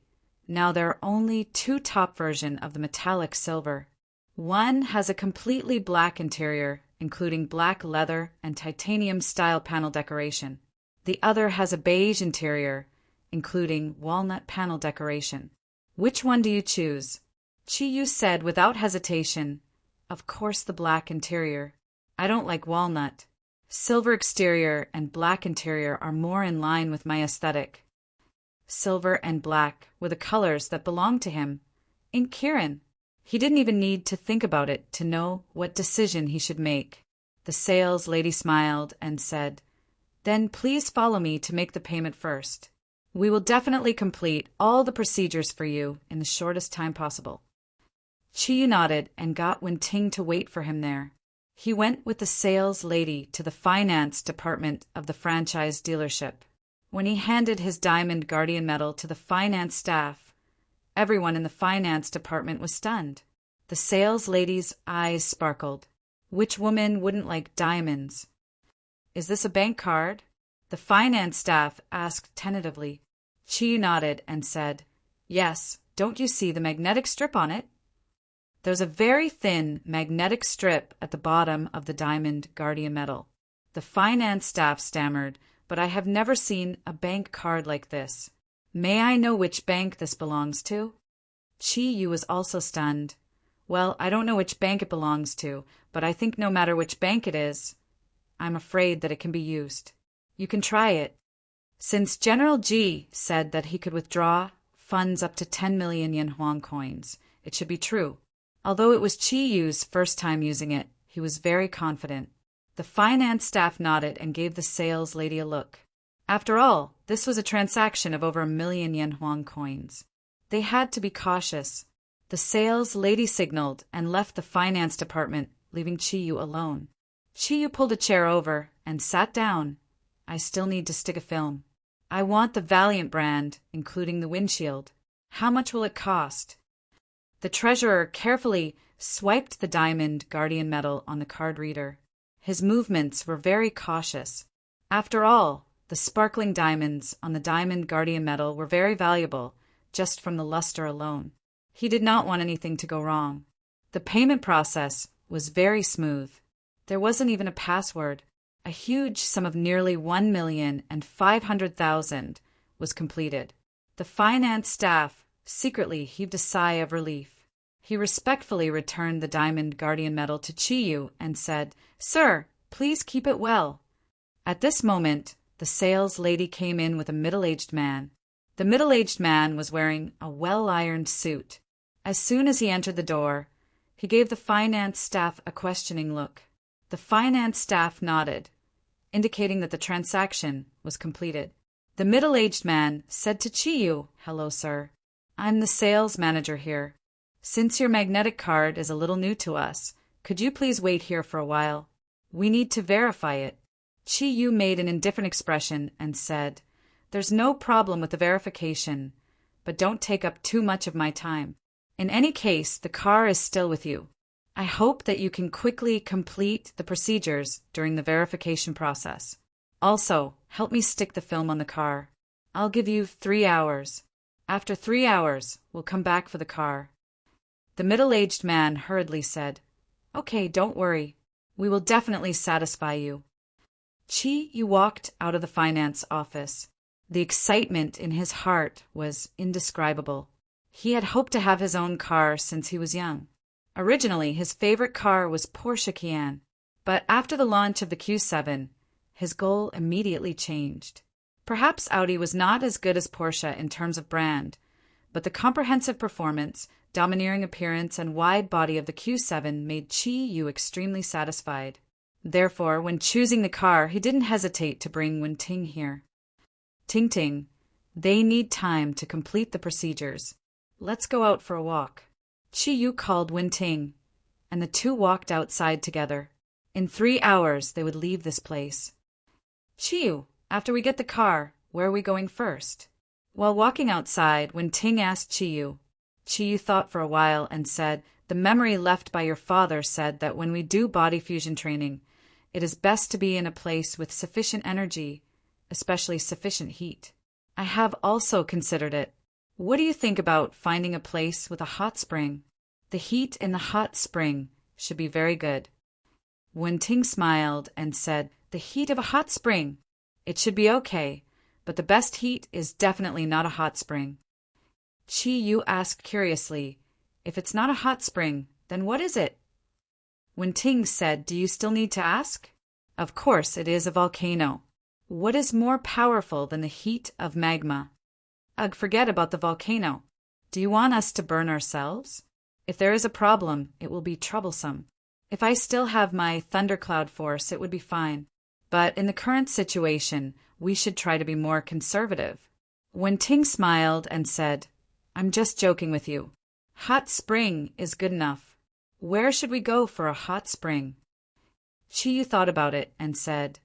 now there are only 2 top versions of the metallic silver. One has a completely black interior, including black leather and titanium-style panel decoration. The other has a beige interior, including walnut panel decoration. Which one do you choose? Chi Yu said without hesitation, of course the black interior. I don't like walnut. Silver exterior and black interior are more in line with my aesthetic. Silver and black were the colors that belonged to him. In Kirin, he didn't even need to think about it to know what decision he should make. The sales lady smiled and said, "Then please follow me to make the payment first. We will definitely complete all the procedures for you in the shortest time possible." Chi nodded and got Wen Ting to wait for him there. He went with the sales lady to the finance department of the franchise dealership. When he handed his diamond guardian medal to the finance staff, everyone in the finance department was stunned. The sales lady's eyes sparkled. Which woman wouldn't like diamonds? "Is this a bank card?" the finance staff asked tentatively. Chi nodded and said, "Yes, don't you see the magnetic strip on it?" There's a very thin magnetic strip at the bottom of the diamond guardian medal. The finance staff stammered, "But I have never seen a bank card like this. May I know which bank this belongs to?" Chi Yu was also stunned. "Well, I don't know which bank it belongs to, but I think no matter which bank it is, I'm afraid that it can be used. You can try it." Since General Ji said that he could withdraw funds up to 10 million yen Huang coins, it should be true. Although it was Chi Yu's first time using it, he was very confident. The finance staff nodded and gave the sales lady a look. After all, this was a transaction of over 1 million yen Huang coins. They had to be cautious. The sales lady signaled and left the finance department, leaving Chi Yu alone. Chi Yu pulled a chair over and sat down. "I still need to stick a film. I want the Valiant brand, including the windshield. How much will it cost?" The treasurer carefully swiped the diamond guardian medal on the card reader. His movements were very cautious. After all, the sparkling diamonds on the diamond guardian medal were very valuable, just from the luster alone. He did not want anything to go wrong. The payment process was very smooth. There wasn't even a password. A huge sum of nearly 1,500,000 was completed. The finance staff secretly heaved a sigh of relief. He respectfully returned the diamond guardian medal to Chi Yu and said, "Sir, please keep it well." At this moment, the sales lady came in with a middle-aged man. The middle-aged man was wearing a well-ironed suit. As soon as he entered the door, he gave the finance staff a questioning look. The finance staff nodded, indicating that the transaction was completed. The middle-aged man said to Chi Yu, "Hello, sir. I'm the sales manager here. Since your magnetic card is a little new to us, could you please wait here for a while? We need to verify it." Chi Yu made an indifferent expression and said, "There's no problem with the verification, but don't take up too much of my time. In any case, the car is still with you. I hope that you can quickly complete the procedures during the verification process. Also, help me stick the film on the car. I'll give you 3 hours. After 3 hours, we'll come back for the car." The middle-aged man hurriedly said, "Okay, don't worry. We will definitely satisfy you." Chi Yu walked out of the finance office. The excitement in his heart was indescribable. He had hoped to have his own car since he was young. Originally, his favorite car was Porsche Cayenne, but after the launch of the Q7, his goal immediately changed. Perhaps Audi was not as good as Porsche in terms of brand, but the comprehensive performance, domineering appearance, and wide body of the Q7 made Chi Yu extremely satisfied. Therefore, when choosing the car, he didn't hesitate to bring Wen Ting here. Ting Ting, they need time to complete the procedures. Let's go out for a walk. Chi Yu called Wen Ting, and the two walked outside together. In 3 hours, they would leave this place. Chi Yu, after we get the car, where are we going first? While walking outside, Wen Ting asked Chi Yu. Chi Yu thought for a while and said, the memory left by your father said that when we do body fusion training, it is best to be in a place with sufficient energy, especially sufficient heat. I have also considered it. What do you think about finding a place with a hot spring? The heat in the hot spring should be very good. Wen Ting smiled and said, the heat of a hot spring. It should be okay, but the best heat is definitely not a hot spring. Chi Yu asked curiously, if it's not a hot spring, then what is it? Wen Ting said, do you still need to ask? Of course, it is a volcano. What is more powerful than the heat of magma? Ugh, forget about the volcano. Do you want us to burn ourselves? If there is a problem, it will be troublesome. If I still have my thundercloud force, it would be fine. But in the current situation, we should try to be more conservative. Wen Ting smiled and said, I'm just joking with you. Hot spring is good enough. Where should we go for a hot spring? Chi Yu thought about it and said,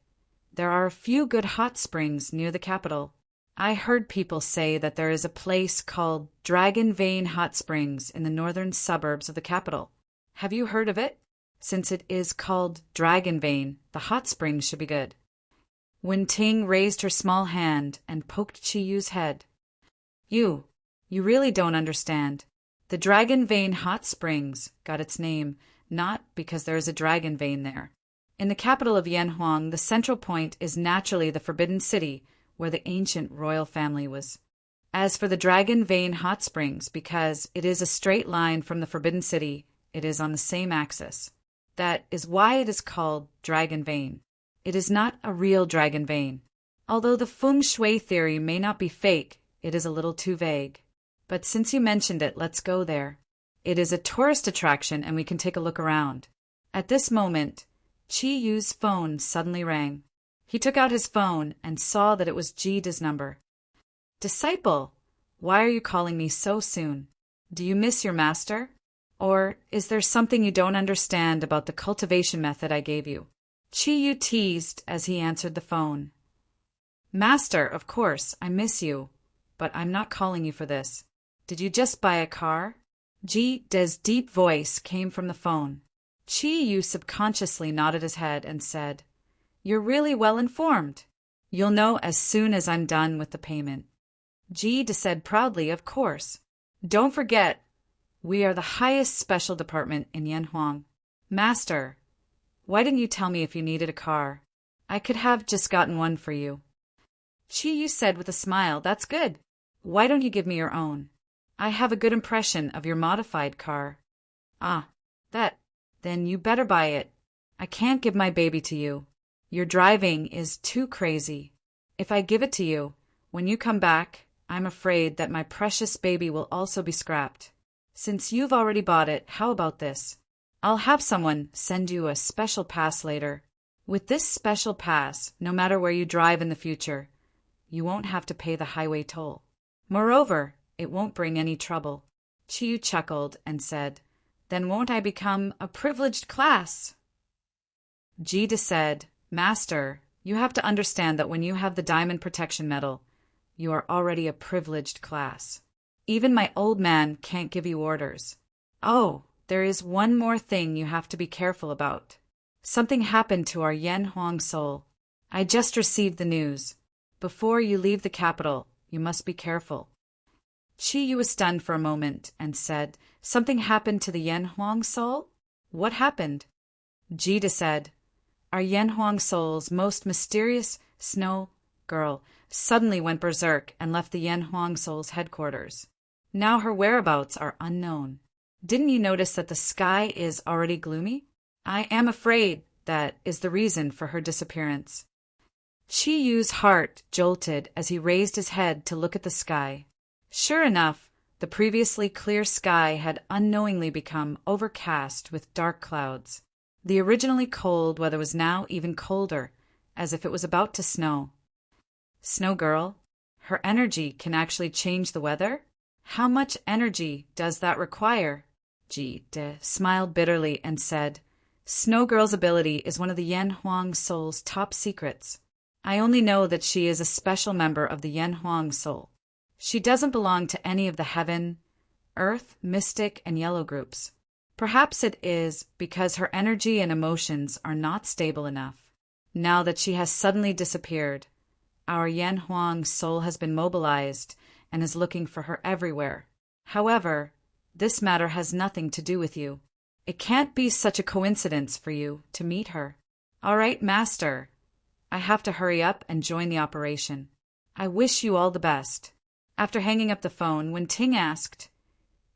there are a few good hot springs near the capital. I heard people say that there is a place called Dragon Vein Hot Springs in the northern suburbs of the capital. Have you heard of it? Since it is called Dragon Vein, the hot springs should be good. Wen Ting raised her small hand and poked Chi Yu's head. You really don't understand. The Dragon Vein Hot Springs got its name not because there is a dragon vein there. In the capital of Yanhuang, the central point is naturally the Forbidden City, where the ancient royal family was. As for the Dragon Vein Hot Springs, because it is a straight line from the Forbidden City, it is on the same axis. That is why it is called Dragon Vein. It is not a real dragon vein. Although the feng shui theory may not be fake, it is a little too vague. But since you mentioned it, let's go there. It is a tourist attraction and we can take a look around. At this moment, Chi Yu's phone suddenly rang. He took out his phone and saw that it was Jida's number. Disciple, why are you calling me so soon? Do you miss your master? Or is there something you don't understand about the cultivation method I gave you? Chi Yu teased as he answered the phone. Master, of course, I miss you, but I'm not calling you for this. Did you just buy a car? Jida's deep voice came from the phone. Chi Yu subconsciously nodded his head and said, You're really well informed. You'll know as soon as I'm done with the payment. Jida said proudly, Of course. Don't forget, we are the highest special department in Yanhuang. Master, why didn't you tell me if you needed a car? I could have just gotten one for you. Chi Yu said with a smile, That's good. Why don't you give me your own? I have a good impression of your modified car. Then you better buy it. I can't give my baby to you. Your driving is too crazy. If I give it to you, when you come back, I'm afraid that my precious baby will also be scrapped. Since you've already bought it, how about this? I'll have someone send you a special pass later. With this special pass, no matter where you drive in the future, you won't have to pay the highway toll. Moreover, it won't bring any trouble. Chi Yu chuckled and said, Then won't I become a privileged class? Jida said, Master, you have to understand that when you have the diamond protection medal, you are already a privileged class. Even my old man can't give you orders. Oh, there is one more thing you have to be careful about. Something happened to our Yanhuang soul. I just received the news. Before you leave the capital, you must be careful. Chi Yu was stunned for a moment and said, Something happened to the Yanhuang soul? What happened? Jida said, Our Yanhuang soul's most mysterious snow girl suddenly went berserk and left the Yanhuang soul's headquarters. Now her whereabouts are unknown. Didn't you notice that the sky is already gloomy? I am afraid that is the reason for her disappearance. Chi Yu's heart jolted as he raised his head to look at the sky. Sure enough, the previously clear sky had unknowingly become overcast with dark clouds. The originally cold weather was now even colder, as if it was about to snow. Snow Girl, her energy can actually change the weather? How much energy does that require? Ji De smiled bitterly and said, Snow Girl's ability is one of the Yen Huang Soul's top secrets. I only know that she is a special member of the Yen Huang Soul. She doesn't belong to any of the Heaven, Earth, Mystic, and Yellow groups. Perhaps it is because her energy and emotions are not stable enough. Now that she has suddenly disappeared, our Yen Huang Soul has been mobilized and is looking for her everywhere. However, this matter has nothing to do with you. It can't be such a coincidence for you to meet her. All right, Master. I have to hurry up and join the operation. I wish you all the best. After hanging up the phone, Wen Ting asked,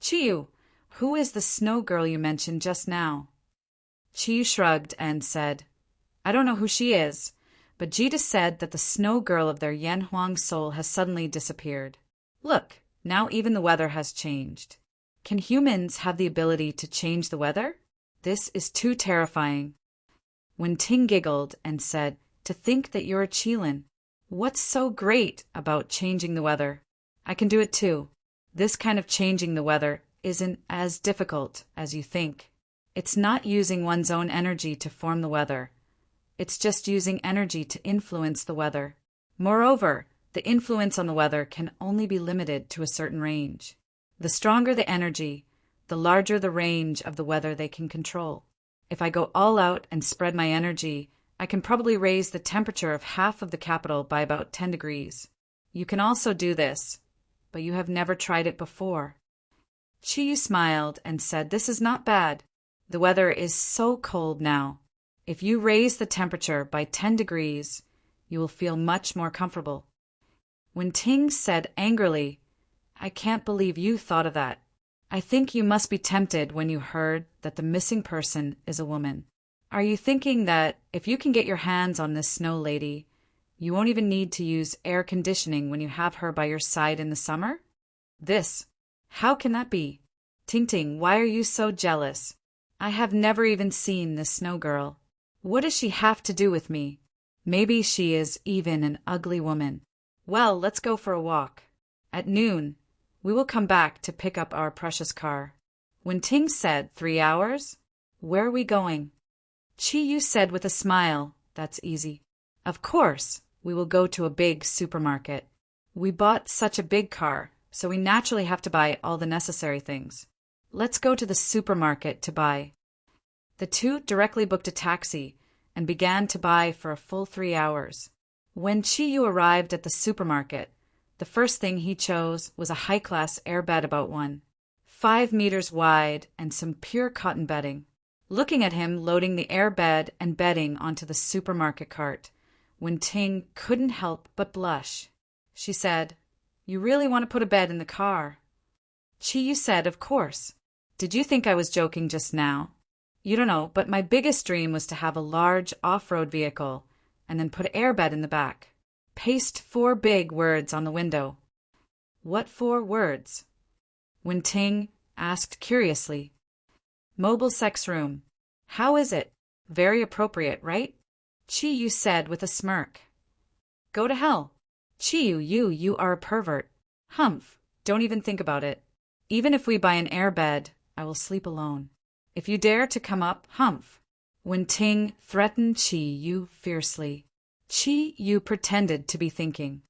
Chiyu, who is the Snow Girl you mentioned just now? Chiyu shrugged and said, I don't know who she is, but Jita said that the Snow Girl of their Yen Huang Soul has suddenly disappeared. Look, now even the weather has changed. Can humans have the ability to change the weather? This is too terrifying. Wen Ting giggled and said, To think that you're a Qilin. What's so great about changing the weather? I can do it too. This kind of changing the weather isn't as difficult as you think. It's not using one's own energy to form the weather. It's just using energy to influence the weather. Moreover, the influence on the weather can only be limited to a certain range. The stronger the energy, the larger the range of the weather they can control. If I go all out and spread my energy, I can probably raise the temperature of half of the capital by about 10 degrees. You can also do this, but you have never tried it before. Chiyu smiled and said, This is not bad. The weather is so cold now. If you raise the temperature by 10 degrees, you will feel much more comfortable. When Ting said angrily, I can't believe you thought of that. I think you must be tempted when you heard that the missing person is a woman. Are you thinking that if you can get your hands on this snow lady, you won't even need to use air conditioning when you have her by your side in the summer? How can that be? Ting Ting, why are you so jealous? I have never even seen this Snow Girl. What does she have to do with me? Maybe she is even an ugly woman. Well, let's go for a walk. At noon, we will come back to pick up our precious car. When Ting said 3 hours, where are we going? Chi Yu said with a smile, That's easy. Of course, we will go to a big supermarket. We bought such a big car, so we naturally have to buy all the necessary things. Let's go to the supermarket to buy. The two directly booked a taxi and began to buy for a full 3 hours. When Chi Yu arrived at the supermarket, the first thing he chose was a high-class air bed about 5 meters wide and some pure cotton bedding. Looking at him loading the air bed and bedding onto the supermarket cart, Wen Ting couldn't help but blush. She said, You really want to put a bed in the car? Chi Yu said, Of course. Did you think I was joking just now? You don't know, but my biggest dream was to have a large off-road vehicle and then put an airbed in the back. Paste 4 big words on the window. What 4 words? Wen Ting asked curiously. Mobile sex room. How is it? Very appropriate, right? Chi Yu said with a smirk. Go to hell. Chi Yu, you are a pervert. Humph, don't even think about it. Even if we buy an airbed, I will sleep alone. If you dare to come up, humph. Wen Ting threatened Chi Yu fiercely. Chi Yu pretended to be thinking.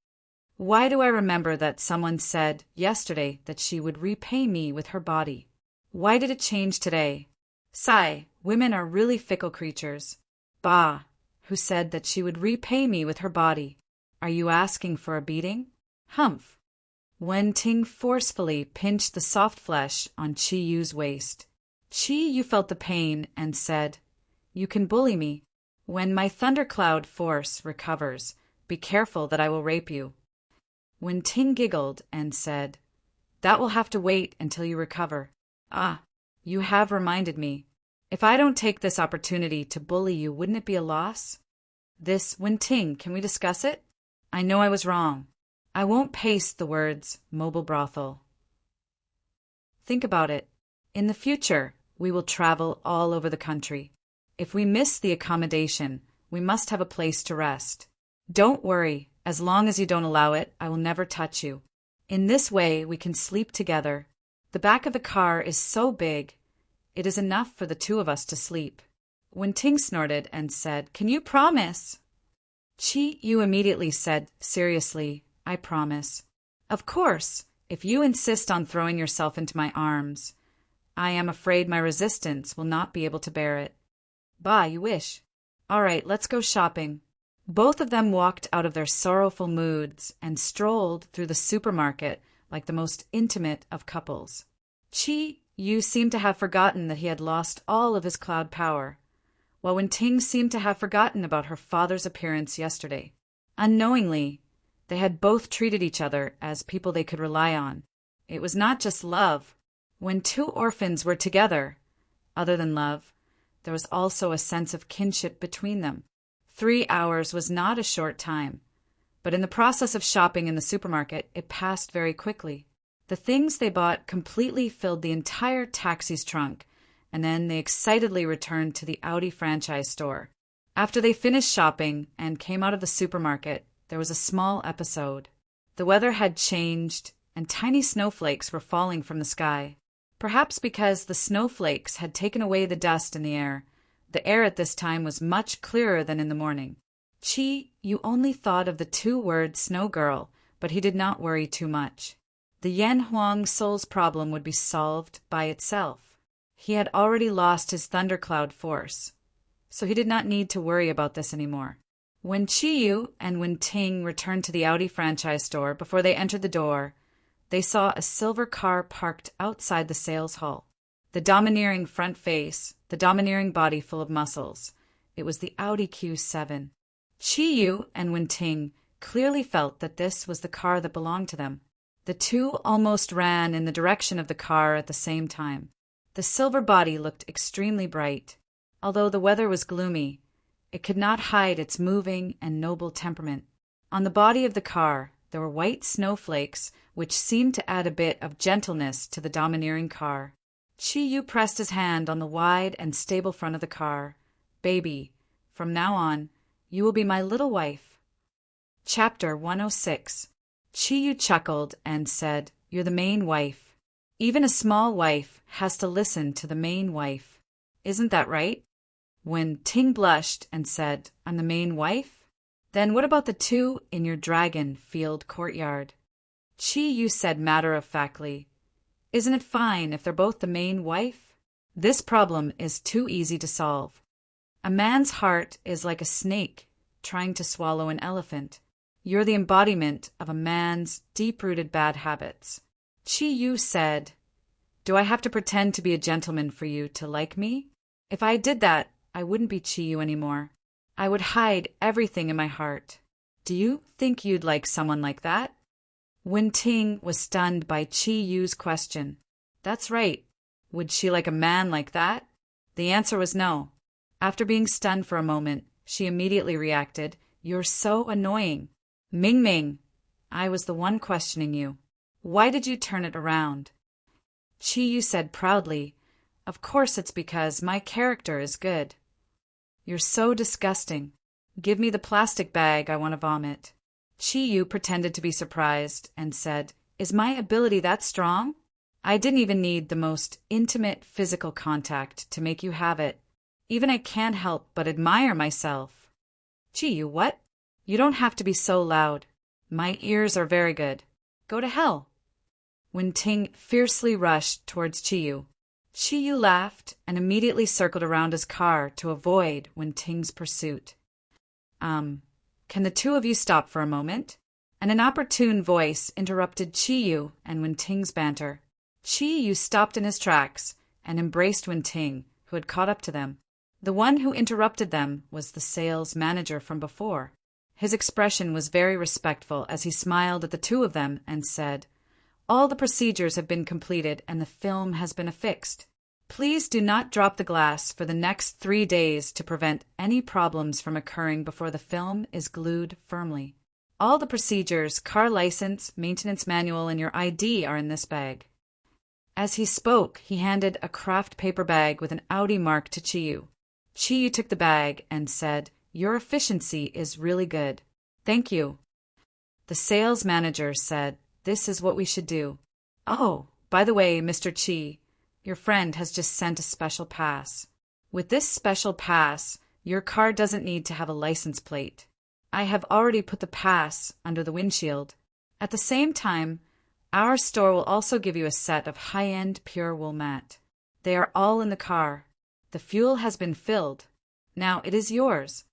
Why do I remember that someone said yesterday that she would repay me with her body? Why did it change today? Sigh, women are really fickle creatures. Bah, who said that she would repay me with her body? Are you asking for a beating? Humph. Wen Ting forcefully pinched the soft flesh on Chi Yu's waist. Chi Yu felt the pain and said, You can bully me. When my thundercloud force recovers, be careful that I will rape you. Wen Ting giggled and said, That will have to wait until you recover. Ah, you have reminded me. If I don't take this opportunity to bully you, wouldn't it be a loss? This Wen-Ting, can we discuss it? I know I was wrong. I won't paste the words mobile brothel. Think about it. In the future, we will travel all over the country. If we miss the accommodation, we must have a place to rest. Don't worry, as long as you don't allow it, I will never touch you. In this way, we can sleep together. The back of the car is so big, it is enough for the two of us to sleep. Wen-Ting snorted and said, Can you promise? Chi-Yu immediately said, seriously, I promise. Of course, if you insist on throwing yourself into my arms, I am afraid my resistance will not be able to bear it. Bah, you wish. All right, let's go shopping. Both of them walked out of their sorrowful moods and strolled through the supermarket like the most intimate of couples. Chi-Yu seemed to have forgotten that he had lost all of his cloud power, while Wen-Ting seemed to have forgotten about her father's appearance yesterday. Unknowingly, they had both treated each other as people they could rely on. It was not just love. When two orphans were together, other than love, there was also a sense of kinship between them. 3 hours was not a short time, but in the process of shopping in the supermarket, it passed very quickly. The things they bought completely filled the entire taxi's trunk, and then they excitedly returned to the Audi franchise store. After they finished shopping and came out of the supermarket, there was a small episode. The weather had changed, and tiny snowflakes were falling from the sky. Perhaps because the snowflakes had taken away the dust in the air at this time was much clearer than in the morning. Chi-Yu only thought of the 2 words snow girl, but he did not worry too much. The Yan Huang soul's problem would be solved by itself. He had already lost his thundercloud force, so he did not need to worry about this anymore. When Chi-Yu and Wen-Ting returned to the Audi franchise store, before they entered the door, they saw a silver car parked outside the sales hall. The domineering front face, the domineering body full of muscles. It was the Audi Q7. Chi-Yu and Wen-Ting clearly felt that this was the car that belonged to them. The two almost ran in the direction of the car at the same time. The silver body looked extremely bright. Although the weather was gloomy, it could not hide its moving and noble temperament. On the body of the car, there were white snowflakes, which seemed to add a bit of gentleness to the domineering car. Chi-Yu pressed his hand on the wide and stable front of the car. Baby, from now on, you will be my little wife. Chapter 106. Chi-Yu chuckled and said, You're the main wife. Even a small wife has to listen to the main wife. Isn't that right? Wen-Ting blushed and said, I'm the main wife? Then what about the 2 in your dragon field courtyard? Chi-Yu said matter-of-factly, Isn't it fine if they're both the main wife? This problem is too easy to solve. A man's heart is like a snake trying to swallow an elephant. You're the embodiment of a man's deep-rooted bad habits. Chi-Yu said, Do I have to pretend to be a gentleman for you to like me? If I did that, I wouldn't be Chi-Yu anymore. I would hide everything in my heart. Do you think you'd like someone like that? Wen-Ting was stunned by Chi-Yu's question. That's right. Would she like a man like that? The answer was no. After being stunned for a moment, she immediately reacted, You're so annoying. Ming Ming, I was the one questioning you. Why did you turn it around? Chi-Yu said proudly, Of course it's because my character is good. You're so disgusting. Give me the plastic bag, I want to vomit. Chi-Yu pretended to be surprised and said, Is my ability that strong? I didn't even need the most intimate physical contact to make you have it. Even I can't help but admire myself. Chi-Yu, what? You don't have to be so loud. My ears are very good. Go to hell. Wen-Ting fiercely rushed towards Chi-Yu. Chi-Yu laughed and immediately circled around his car to avoid Wen-Ting's pursuit. Can the 2 of you stop for a moment? An inopportune voice interrupted Chi-Yu and Wen-Ting's banter. Chi-Yu stopped in his tracks and embraced Wen-Ting, who had caught up to them. The one who interrupted them was the sales manager from before. His expression was very respectful as he smiled at the 2 of them and said, All the procedures have been completed and the film has been affixed. Please do not drop the glass for the next 3 days to prevent any problems from occurring before the film is glued firmly. All the procedures, car license, maintenance manual, and your ID are in this bag. As he spoke, he handed a craft paper bag with an Audi mark to Chiyu. Chiyu took the bag and said, "Your efficiency is really good. Thank you." The sales manager said, "This is what we should do. Oh, by the way, Mr. Chi, your friend has just sent a special pass. With this special pass, your car doesn't need to have a license plate. I have already put the pass under the windshield. At the same time, our store will also give you a set of high-end pure wool mat. They are all in the car. The fuel has been filled. Now it is yours."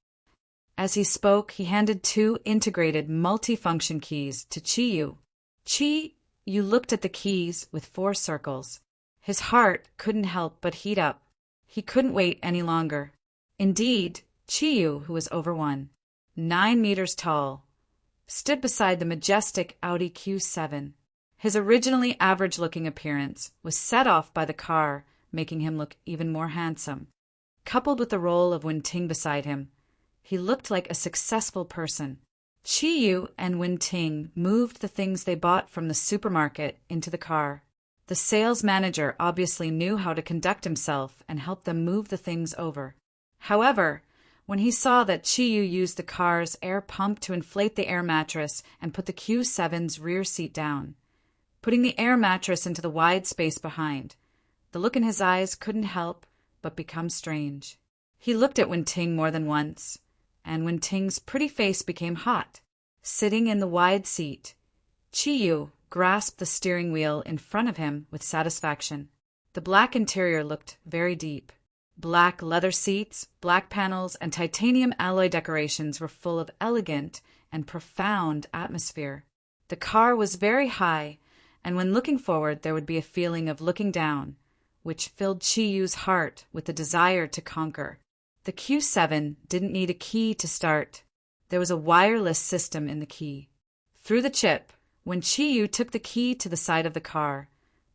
As he spoke, he handed 2 integrated multifunction keys to Chiyu. Chiyu looked at the keys with 4 circles. His heart couldn't help but heat up. He couldn't wait any longer. Indeed, Chiyu, who was over 9 meters tall, stood beside the majestic Audi Q7. His originally average-looking appearance was set off by the car, making him look even more handsome. Coupled with the role of Wen-Ting beside him, he looked like a successful person. Chiyu and Wen-Ting moved the things they bought from the supermarket into the car. The sales manager obviously knew how to conduct himself and helped them move the things over. However, when he saw that Chiyu used the car's air pump to inflate the air mattress and put the Q7's rear seat down, putting the air mattress into the wide space behind, the look in his eyes couldn't help but become strange. He looked at Wen-Ting more than once, and Wen-Ting's pretty face became hot. Sitting in the wide seat, Chiyu grasped the steering wheel in front of him with satisfaction. The black interior looked very deep. Black leather seats, black panels, and titanium alloy decorations were full of elegant and profound atmosphere. The car was very high, and when looking forward there would be a feeling of looking down, which filled Chiyu's heart with the desire to conquer. The Q7 didn't need a key to start. There was a wireless system in the key. Through the chip, when Chiyu took the key to the side of the car,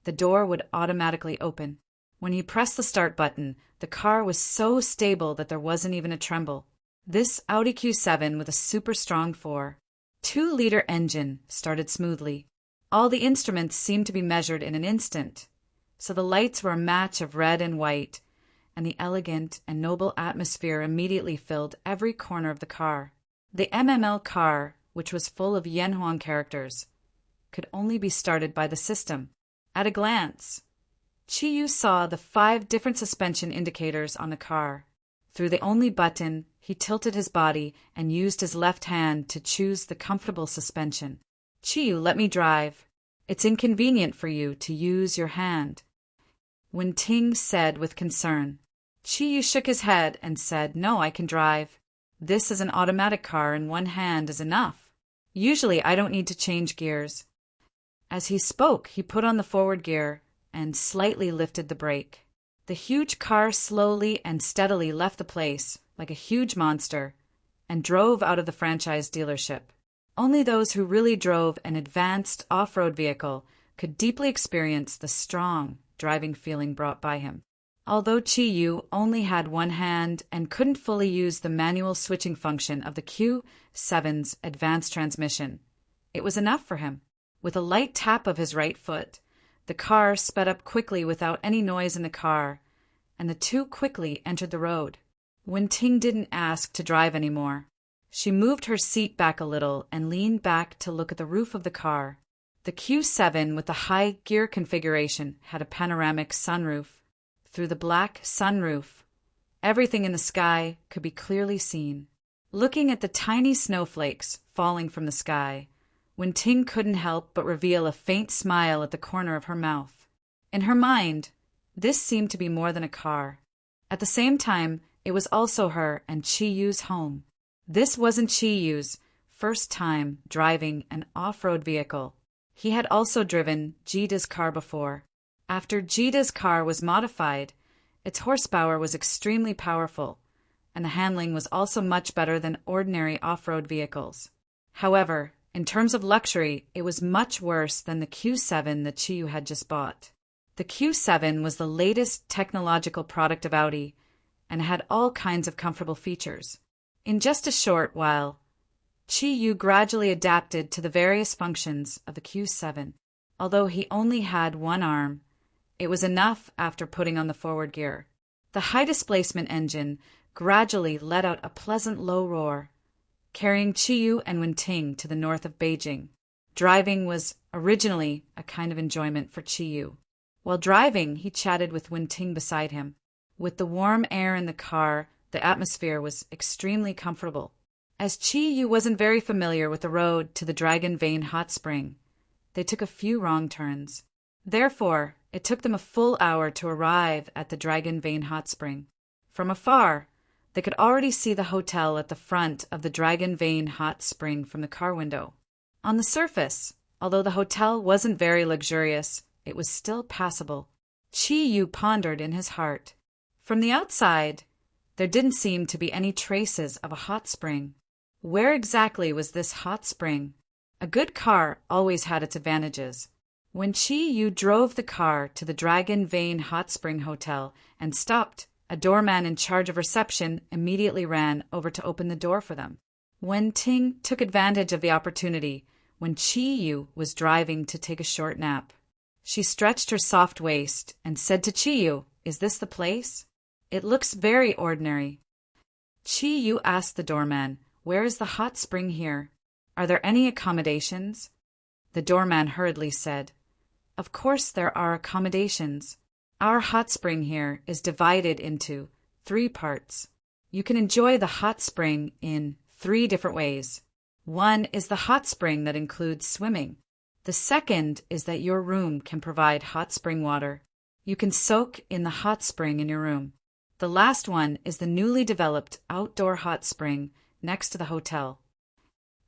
the door would automatically open. When he pressed the start button, the car was so stable that there wasn't even a tremble. This Audi Q7 with a super strong 4.2-liter engine started smoothly. All the instruments seemed to be measured in an instant, so the lights were a match of red and white, and the elegant and noble atmosphere immediately filled every corner of the car. The MML car, which was full of Yanhuang characters, could only be started by the system. At a glance, Chiyu saw the 5 different suspension indicators on the car. Through the only button, he tilted his body and used his left hand to choose the comfortable suspension. "Chiyu, let me drive. It's inconvenient for you to use your hand," Wen-Ting said with concern. Chiyu shook his head and said, "No, I can drive. This is an automatic car and one hand is enough. Usually I don't need to change gears." As he spoke, he put on the forward gear and slightly lifted the brake. The huge car slowly and steadily left the place, like a huge monster, and drove out of the franchise dealership. Only those who really drove an advanced off-road vehicle could deeply experience the strong driving feeling brought by him. Although Chiyu only had one hand and couldn't fully use the manual switching function of the Q7's advanced transmission, it was enough for him. With a light tap of his right foot, the car sped up quickly without any noise in the car, and the two quickly entered the road. Wen-Ting didn't ask to drive anymore. She moved her seat back a little and leaned back to look at the roof of the car. The Q7 with the high gear configuration had a panoramic sunroof. Through the black sunroof, everything in the sky could be clearly seen. Looking at the tiny snowflakes falling from the sky, Wen-Ting couldn't help but reveal a faint smile at the corner of her mouth. In her mind, this seemed to be more than a car. At the same time, it was also her and Chiyu's home. This wasn't Chiyu's first time driving an off-road vehicle. He had also driven Jida's car before. After Jida's car was modified, its horsepower was extremely powerful, and the handling was also much better than ordinary off-road vehicles. However, in terms of luxury, it was much worse than the Q7 that Chiyu had just bought. The Q7 was the latest technological product of Audi and had all kinds of comfortable features. In just a short while, Chi-Yu gradually adapted to the various functions of the Q7. Although he only had one arm, it was enough after putting on the forward gear. The high-displacement engine gradually let out a pleasant low roar, carrying Chi-Yu and Wen-Ting to the north of Beijing. Driving was originally a kind of enjoyment for Chi-Yu. While driving, he chatted with Wen-Ting beside him. With the warm air in the car, the atmosphere was extremely comfortable. As Chi-Yu wasn't very familiar with the road to the Dragon Vein hot spring, they took a few wrong turns. Therefore, it took them a full hour to arrive at the Dragon Vein hot spring. From afar, they could already see the hotel at the front of the Dragon Vein hot spring from the car window. On the surface, although the hotel wasn't very luxurious, it was still passable. Chi-Yu pondered in his heart. From the outside, there didn't seem to be any traces of a hot spring. Where exactly was this hot spring? A good car always had its advantages. When Chi-Yu drove the car to the Dragon Vein hot spring hotel and stopped, a doorman in charge of reception immediately ran over to open the door for them. Wen-Ting took advantage of the opportunity when Chi-Yu was driving to take a short nap. She stretched her soft waist and said to Chi-Yu, "Is this the place? It looks very ordinary." Chi-Yu asked the doorman, "Where is the hot spring here? Are there any accommodations?" The doorman hurriedly said, "Of course there are accommodations. Our hot spring here is divided into 3 parts. You can enjoy the hot spring in 3 different ways. One is the hot spring that includes swimming. The second is that your room can provide hot spring water. You can soak in the hot spring in your room. The last one is the newly developed outdoor hot spring next to the hotel."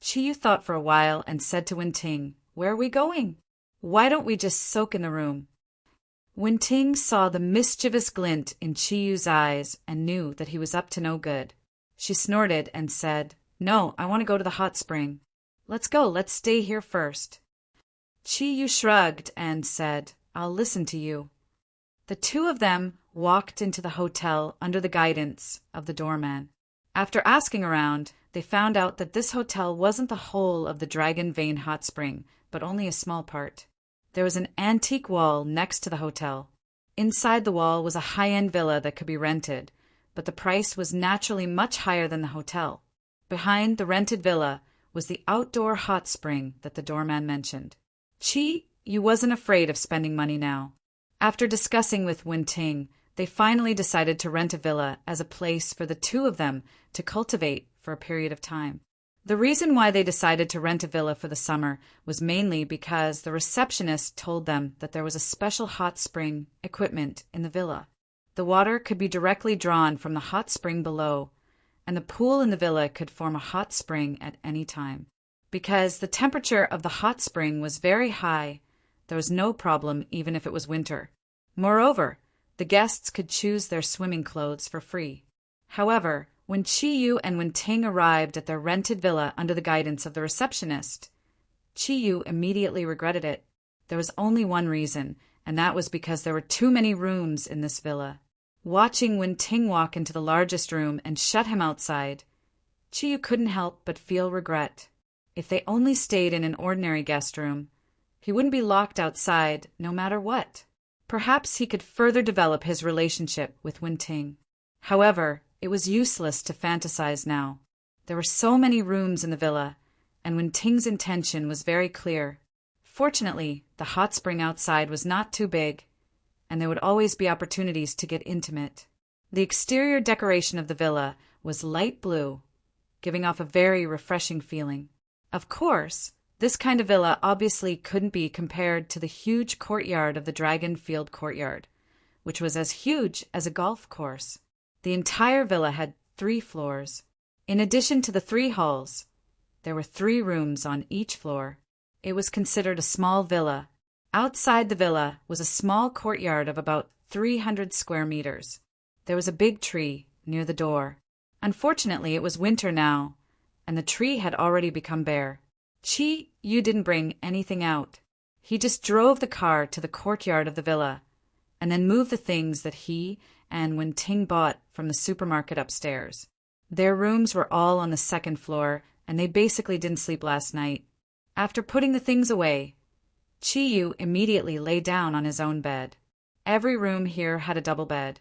Chi-Yu thought for a while and said to Wen-Ting, "Where are we going? Why don't we just soak in the room?" Wen-Ting saw the mischievous glint in Chi-Yu's eyes and knew that he was up to no good. She snorted and said, "No, I want to go to the hot spring." "Let's go, let's stay here first." Chi-Yu shrugged and said, "I'll listen to you." The two of them walked into the hotel under the guidance of the doorman. After asking around, they found out that this hotel wasn't the whole of the Dragon Vein hot spring, but only a small part. There was an antique wall next to the hotel. Inside the wall was a high-end villa that could be rented, but the price was naturally much higher than the hotel. Behind the rented villa was the outdoor hot spring that the doorman mentioned. Chi-Yu wasn't afraid of spending money now. After discussing with Wen-Ting, they finally decided to rent a villa as a place for the two of them to cultivate for a period of time. The reason why they decided to rent a villa for the summer was mainly because the receptionist told them that there was a special hot spring equipment in the villa. The water could be directly drawn from the hot spring below, and the pool in the villa could form a hot spring at any time. Because the temperature of the hot spring was very high, there was no problem even if it was winter. Moreover, the guests could choose their swimming clothes for free. However, when Chi-Yu and Wen-Ting arrived at their rented villa under the guidance of the receptionist, Chi-Yu immediately regretted it. There was only one reason, and that was because there were too many rooms in this villa. Watching Wen-Ting walk into the largest room and shut him outside, Chi-Yu couldn't help but feel regret. If they only stayed in an ordinary guest room, he wouldn't be locked outside no matter what. Perhaps he could further develop his relationship with Wen-Ting. However, it was useless to fantasize now. There were so many rooms in the villa, and Wen-Ting's intention was very clear. Fortunately, the hot spring outside was not too big, and there would always be opportunities to get intimate. The exterior decoration of the villa was light blue, giving off a very refreshing feeling. Of course, this kind of villa obviously couldn't be compared to the huge courtyard of the Dragon Field courtyard, which was as huge as a golf course. The entire villa had 3 floors. In addition to the 3 halls, there were 3 rooms on each floor. It was considered a small villa. Outside the villa was a small courtyard of about 300 square meters. There was a big tree near the door. Unfortunately, it was winter now, and the tree had already become bare. Chi-Yu didn't bring anything out. He just drove the car to the courtyard of the villa and then move the things that he and Wen-Ting bought from the supermarket upstairs. Their rooms were all on the second floor, and they basically didn't sleep last night. After putting the things away, Chi-Yu immediately lay down on his own bed. Every room here had a double bed,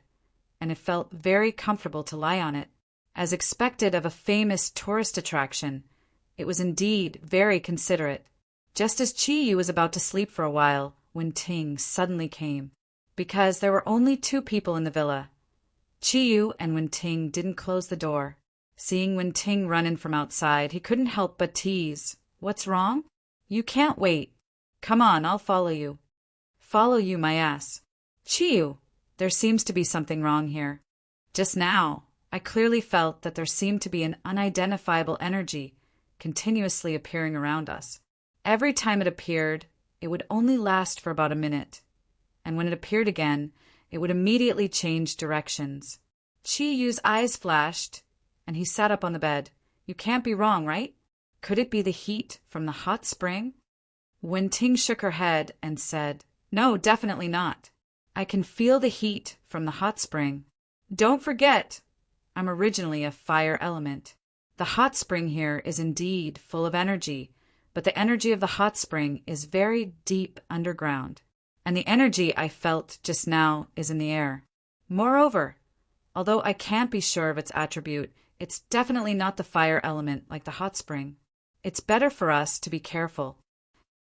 and it felt very comfortable to lie on it. As expected of a famous tourist attraction, it was indeed very considerate. Just as Chi-Yu was about to sleep for a while, Wen-Ting suddenly came. Because there were only 2 people in the villa, Chi-Yu and Wen-Ting didn't close the door. Seeing Wen-Ting run in from outside, he couldn't help but tease. "What's wrong? You can't wait. Come on, I'll follow you." "Follow you, my ass." "Chi-Yu, there seems to be something wrong here. Just now, I clearly felt that there seemed to be an unidentifiable energy continuously appearing around us. Every time it appeared, it would only last for about a minute, and when it appeared again, it would immediately change directions." Chi-Yu's eyes flashed, and he sat up on the bed. "You can't be wrong, right? Could it be the heat from the hot spring?" Wen-Ting shook her head and said, "No, definitely not. I can feel the heat from the hot spring. Don't forget, I'm originally a fire element. The hot spring here is indeed full of energy, but the energy of the hot spring is very deep underground, and the energy I felt just now is in the air. Moreover, although I can't be sure of its attribute, it's definitely not the fire element like the hot spring. It's better for us to be careful."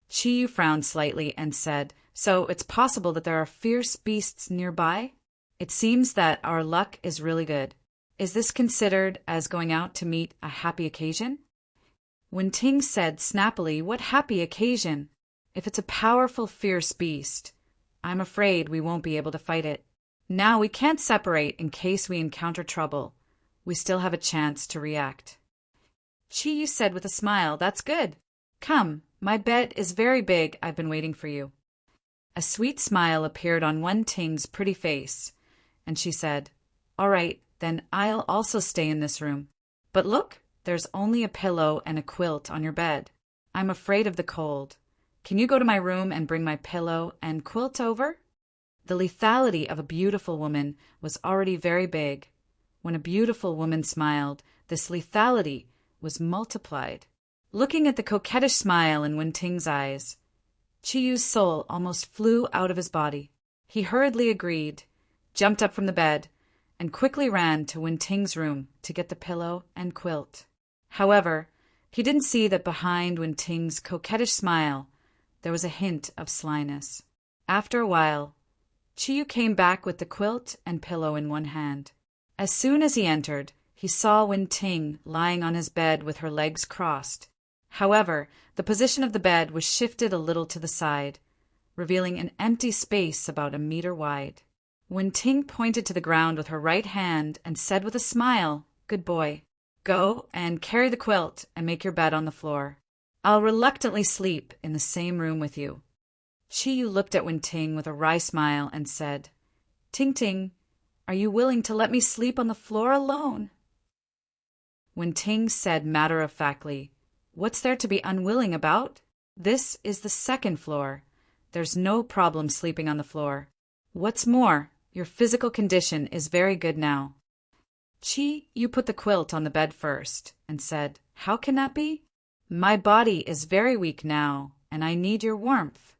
Chi-Yu frowned slightly and said, "So it's possible that there are fierce beasts nearby? It seems that our luck is really good. Is this considered as going out to meet a happy occasion?" Wen-Ting said snappily, "What happy occasion? If it's a powerful, fierce beast, I'm afraid we won't be able to fight it. Now we can't separate in case we encounter trouble. We still have a chance to react." Chi-Yu said with a smile, "That's good. Come, my bed is very big. I've been waiting for you." A sweet smile appeared on Wen-Ting's pretty face, and she said, "All right, then I'll also stay in this room. But look, there's only a pillow and a quilt on your bed. I'm afraid of the cold. Can you go to my room and bring my pillow and quilt over?" The lethality of a beautiful woman was already very big. When a beautiful woman smiled, this lethality was multiplied. Looking at the coquettish smile in Wen-Ting's eyes, Chi-Yu's soul almost flew out of his body. He hurriedly agreed, jumped up from the bed, and quickly ran to Wen-Ting's room to get the pillow and quilt. However, he didn't see that behind Wen-Ting's coquettish smile there was a hint of slyness. After a while, Chi-Yu came back with the quilt and pillow in one hand. As soon as he entered, he saw Wen-Ting lying on his bed with her legs crossed. However, the position of the bed was shifted a little to the side, revealing an empty space about a meter wide. Wen-Ting pointed to the ground with her right hand and said with a smile, "Good boy. Go and carry the quilt and make your bed on the floor. I'll reluctantly sleep in the same room with you." Chi-Yu looked at Wen-Ting with a wry smile and said, "Ting-Ting, are you willing to let me sleep on the floor alone?" Wen-Ting said matter-of-factly, "What's there to be unwilling about? This is the second floor. There's no problem sleeping on the floor. What's more, your physical condition is very good now." Chi-Yu put the quilt on the bed first and said, "How can that be? My body is very weak now, and I need your warmth."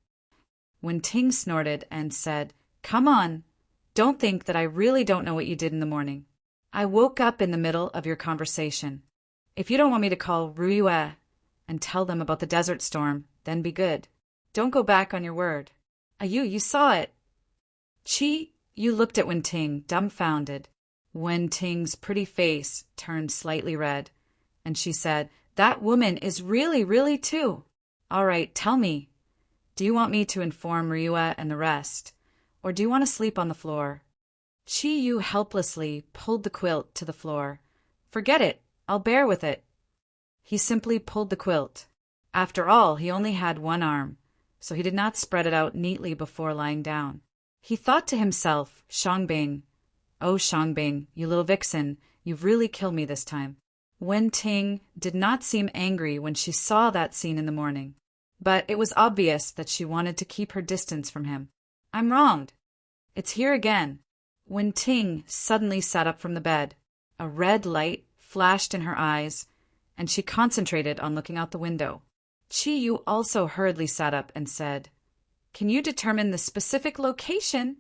Wen-Ting snorted and said, "Come on. Don't think that I really don't know what you did in the morning. I woke up in the middle of your conversation. If you don't want me to call Ruyue and tell them about the desert storm, then be good. Don't go back on your word. You saw it." Chi-Yu looked at Wen-Ting, dumbfounded. Wen-Ting's pretty face turned slightly red, and she said, "That woman is really too. All right, tell me. Do you want me to inform Ruyue and the rest, or do you want to sleep on the floor?" Chi-Yu helplessly pulled the quilt to the floor. "Forget it. I'll bear with it." He simply pulled the quilt. After all, he only had one arm, so he did not spread it out neatly before lying down. He thought to himself, "Shangbing, oh Shangbing, you little vixen, you've really killed me this time." Wen-Ting did not seem angry when she saw that scene in the morning, but it was obvious that she wanted to keep her distance from him. "I'm wronged. It's here again. Wen Ting suddenly sat up from the bed. A red light flashed in her eyes, and she concentrated on looking out the window. Chi Yu also hurriedly sat up and said, "Can you determine the specific location?"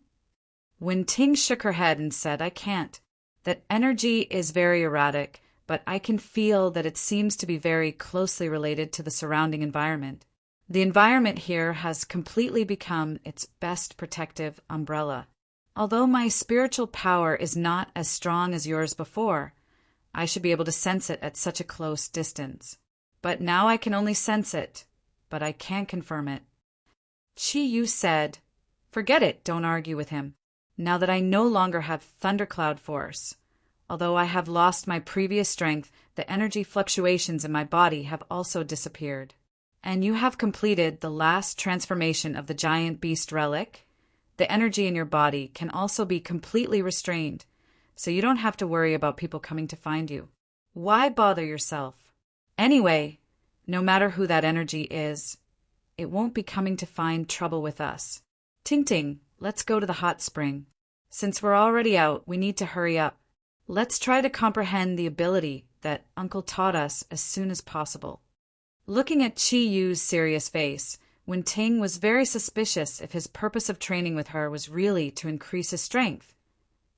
Wen Ting shook her head and said, "I can't. That energy is very erratic, but I can feel that it seems to be very closely related to the surrounding environment. The environment here has completely become its best protective umbrella. Although my spiritual power is not as strong as yours before, I should be able to sense it at such a close distance. But now I can only sense it, but I can't confirm it." Chi Yu said, "Forget it, don't argue with him. Now that I no longer have thundercloud force, although I have lost my previous strength, the energy fluctuations in my body have also disappeared. And you have completed the last transformation of the giant beast relic. The energy in your body can also be completely restrained, so you don't have to worry about people coming to find you. Why bother yourself? Anyway, no matter who that energy is, it won't be coming to find trouble with us. Ting Ting, let's go to the hot spring. Since we're already out, we need to hurry up. Let's try to comprehend the ability that Uncle taught us as soon as possible." Looking at Chi Yu's serious face, Wen Ting was very suspicious if his purpose of training with her was really to increase his strength.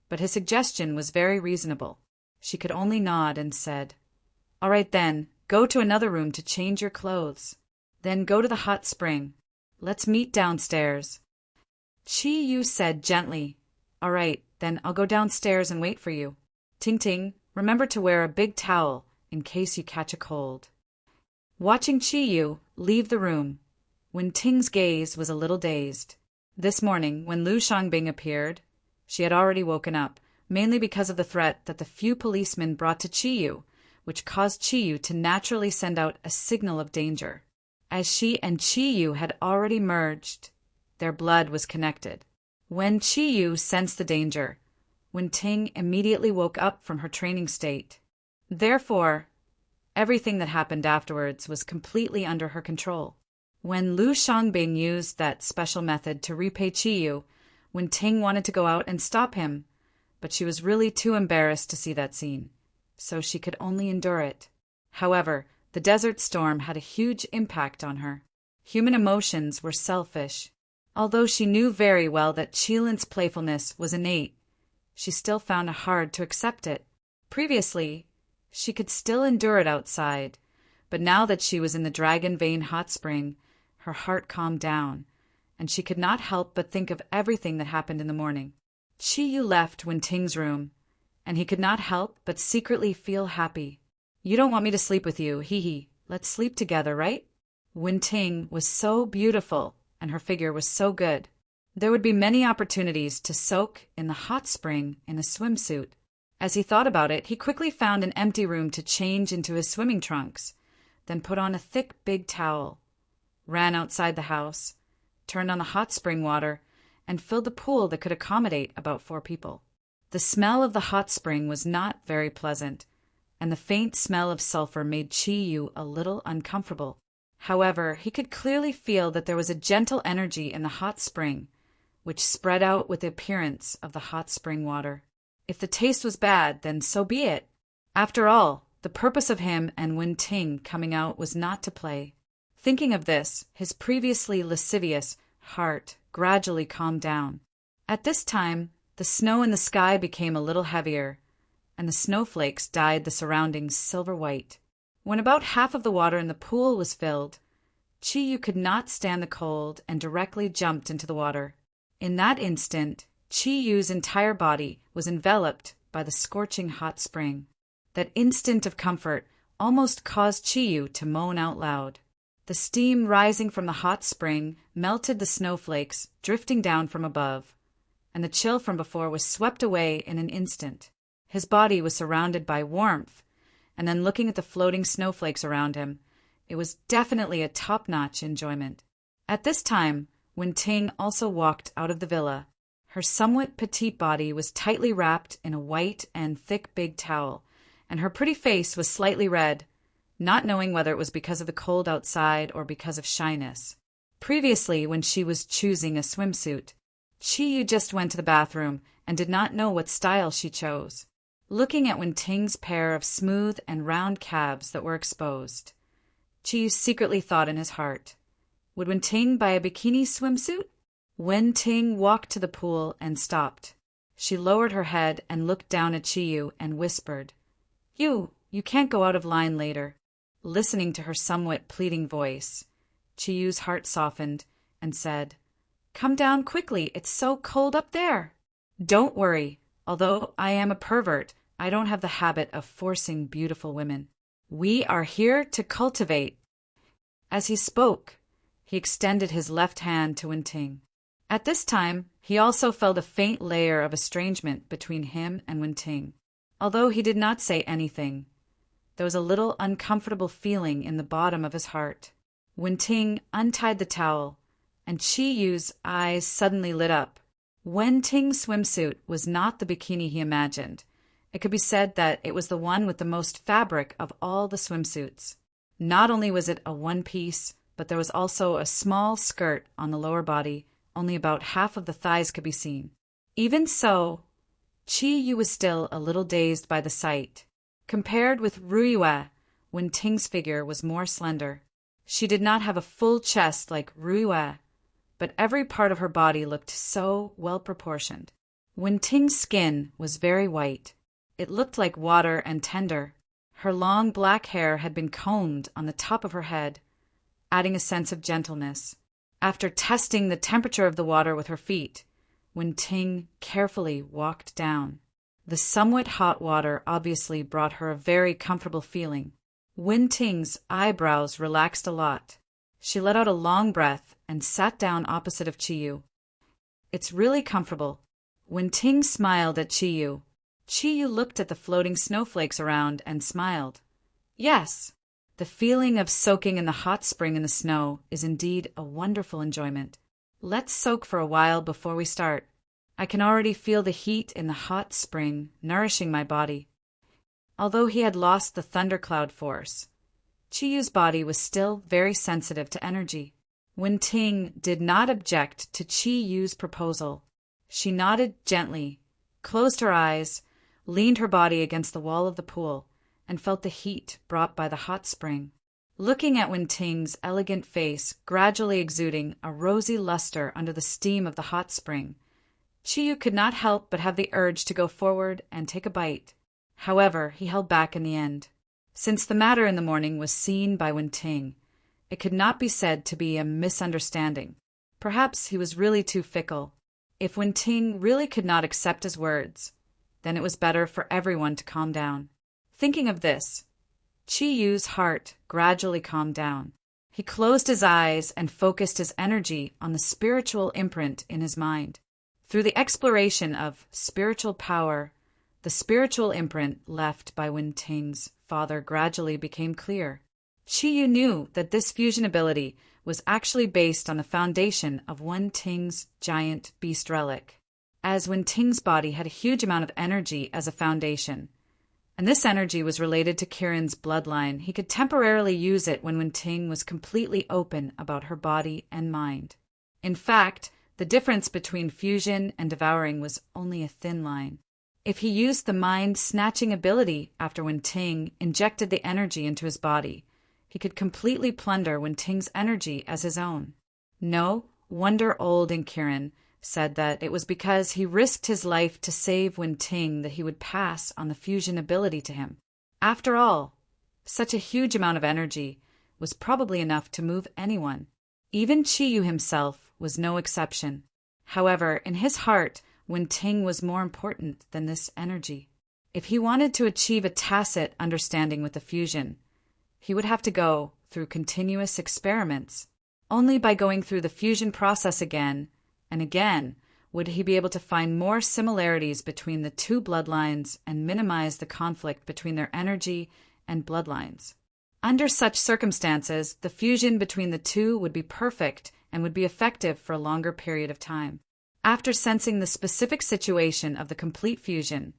But his suggestion was very reasonable. She could only nod and said, "All right then, go to another room to change your clothes. Then go to the hot spring. Let's meet downstairs." Chi Yu said gently, "All right, then I'll go downstairs and wait for you. Ting Ting, remember to wear a big towel in case you catch a cold." Watching Chi Yu leave the room, Wen Ting's gaze was a little dazed. This morning, when Lu Xiangbing appeared, she had already woken up, mainly because of the threat that the few policemen brought to Chi Yu, which caused Chi Yu to naturally send out a signal of danger. As she and Chi Yu had already merged, their blood was connected. When Chi Yu sensed the danger, Wen Ting immediately woke up from her training state. Therefore, everything that happened afterwards was completely under her control. When Lu Xiangbing used that special method to repay Chi Yu, Wen Ting wanted to go out and stop him, but she was really too embarrassed to see that scene, so she could only endure it. However, the desert storm had a huge impact on her. Human emotions were selfish. Although she knew very well that Qilin's playfulness was innate, she still found it hard to accept it. Previously, she could still endure it outside, but now that she was in the Dragon Vein hot spring, her heart calmed down, and she could not help but think of everything that happened in the morning. Chi Yu left Wen Ting's room, and he could not help but secretly feel happy. "You don't want me to sleep with you, hee. Let's sleep together, right?" Wen Ting was so beautiful, and her figure was so good. There would be many opportunities to soak in the hot spring in a swimsuit. As he thought about it, he quickly found an empty room to change into his swimming trunks, then put on a thick big towel, ran outside the house, turned on the hot spring water, and filled the pool that could accommodate about 4 people. The smell of the hot spring was not very pleasant, and the faint smell of sulfur made Chi Yu a little uncomfortable. However, he could clearly feel that there was a gentle energy in the hot spring, which spread out with the appearance of the hot spring water. If the taste was bad, then so be it. After all, the purpose of him and Wen Ting coming out was not to play. Thinking of this, his previously lascivious heart gradually calmed down. At this time, the snow in the sky became a little heavier, and the snowflakes dyed the surroundings silver white. When about half of the water in the pool was filled, Chi Yu could not stand the cold and directly jumped into the water. In that instant, Chi Yu's entire body was enveloped by the scorching hot spring. That instant of comfort almost caused Chi Yu to moan out loud. The steam rising from the hot spring melted the snowflakes drifting down from above, and the chill from before was swept away in an instant. His body was surrounded by warmth, and then looking at the floating snowflakes around him, it was definitely a top-notch enjoyment. At this time, Wen Ting also walked out of the villa. Her somewhat petite body was tightly wrapped in a white and thick big towel, and her pretty face was slightly red, not knowing whether it was because of the cold outside or because of shyness. Previously, when she was choosing a swimsuit, Chi-yu just went to the bathroom and did not know what style she chose. Looking at Wen-Ting's pair of smooth and round calves that were exposed, Chi-yu secretly thought in his heart, would Wen-Ting buy a bikini swimsuit? Wen-Ting walked to the pool and stopped. She lowered her head and looked down at Chi-yu and whispered, You can't go out of line later." Listening to her somewhat pleading voice, Chi-yu's heart softened and said, "Come down quickly, it's so cold up there." "Don't worry, although I am a pervert, I don't have the habit of forcing beautiful women. We are here to cultivate." As he spoke, he extended his left hand to Wen-Ting. At this time, he also felt a faint layer of estrangement between him and Wen-Ting. Although he did not say anything, there was a little uncomfortable feeling in the bottom of his heart. Wen-Ting untied the towel, and Chi-yu's eyes suddenly lit up. Wen-Ting's swimsuit was not the bikini he imagined. It could be said that it was the one with the most fabric of all the swimsuits. Not only was it a one-piece, but there was also a small skirt on the lower body. Only about half of the thighs could be seen. Even so, Chi-yu was still a little dazed by the sight. Compared with Ruiyue, Wen-Ting's figure was more slender. She did not have a full chest like Ruiyue, but every part of her body looked so well proportioned. Wen-Ting's skin was very white. It looked like water and tender. Her long black hair had been combed on the top of her head, adding a sense of gentleness. After testing the temperature of the water with her feet, Wen-Ting carefully walked down. The somewhat hot water obviously brought her a very comfortable feeling. Wen-Ting's eyebrows relaxed a lot. She let out a long breath and sat down opposite of Chi-yu. "It's really comfortable." Wen-Ting smiled at Chi-yu. Chi-yu looked at the floating snowflakes around and smiled. "Yes, the feeling of soaking in the hot spring in the snow is indeed a wonderful enjoyment. Let's soak for a while before we start. I can already feel the heat in the hot spring nourishing my body." Although he had lost the thundercloud force, Chi-yu's body was still very sensitive to energy. Wen-Ting did not object to Chi-yu's proposal. She nodded gently, closed her eyes, leaned her body against the wall of the pool, and felt the heat brought by the hot spring. Looking at Wen-Ting's elegant face gradually exuding a rosy luster under the steam of the hot spring, Chi-yu could not help but have the urge to go forward and take a bite. However, he held back in the end. Since the matter in the morning was seen by Wen-Ting, it could not be said to be a misunderstanding. Perhaps he was really too fickle. If Wen-Ting really could not accept his words, then it was better for everyone to calm down. Thinking of this, Chi-yu's heart gradually calmed down. He closed his eyes and focused his energy on the spiritual imprint in his mind. Through the exploration of spiritual power, the spiritual imprint left by Wen-Ting's father gradually became clear. Chi-yu knew that this fusion ability was actually based on the foundation of Wen-Ting's giant beast relic. As Wen-Ting's body had a huge amount of energy as a foundation, and this energy was related to Kirin's bloodline, he could temporarily use it when Wen-Ting was completely open about her body and mind. In fact, the difference between fusion and devouring was only a thin line. If he used the mind-snatching ability after Wen-Ting injected the energy into his body, he could completely plunder Wen-Ting's energy as his own. No wonder Old and Kirin said that it was because he risked his life to save Wen-Ting that he would pass on the fusion ability to him. After all, such a huge amount of energy was probably enough to move anyone. Even Chi-yu himself was no exception. However, in his heart, Wen-Ting was more important than this energy. If he wanted to achieve a tacit understanding with the fusion, he would have to go through continuous experiments. Only by going through the fusion process again and again would he be able to find more similarities between the two bloodlines and minimize the conflict between their energy and bloodlines. Under such circumstances, the fusion between the two would be perfect and would be effective for a longer period of time. After sensing the specific situation of the complete fusion,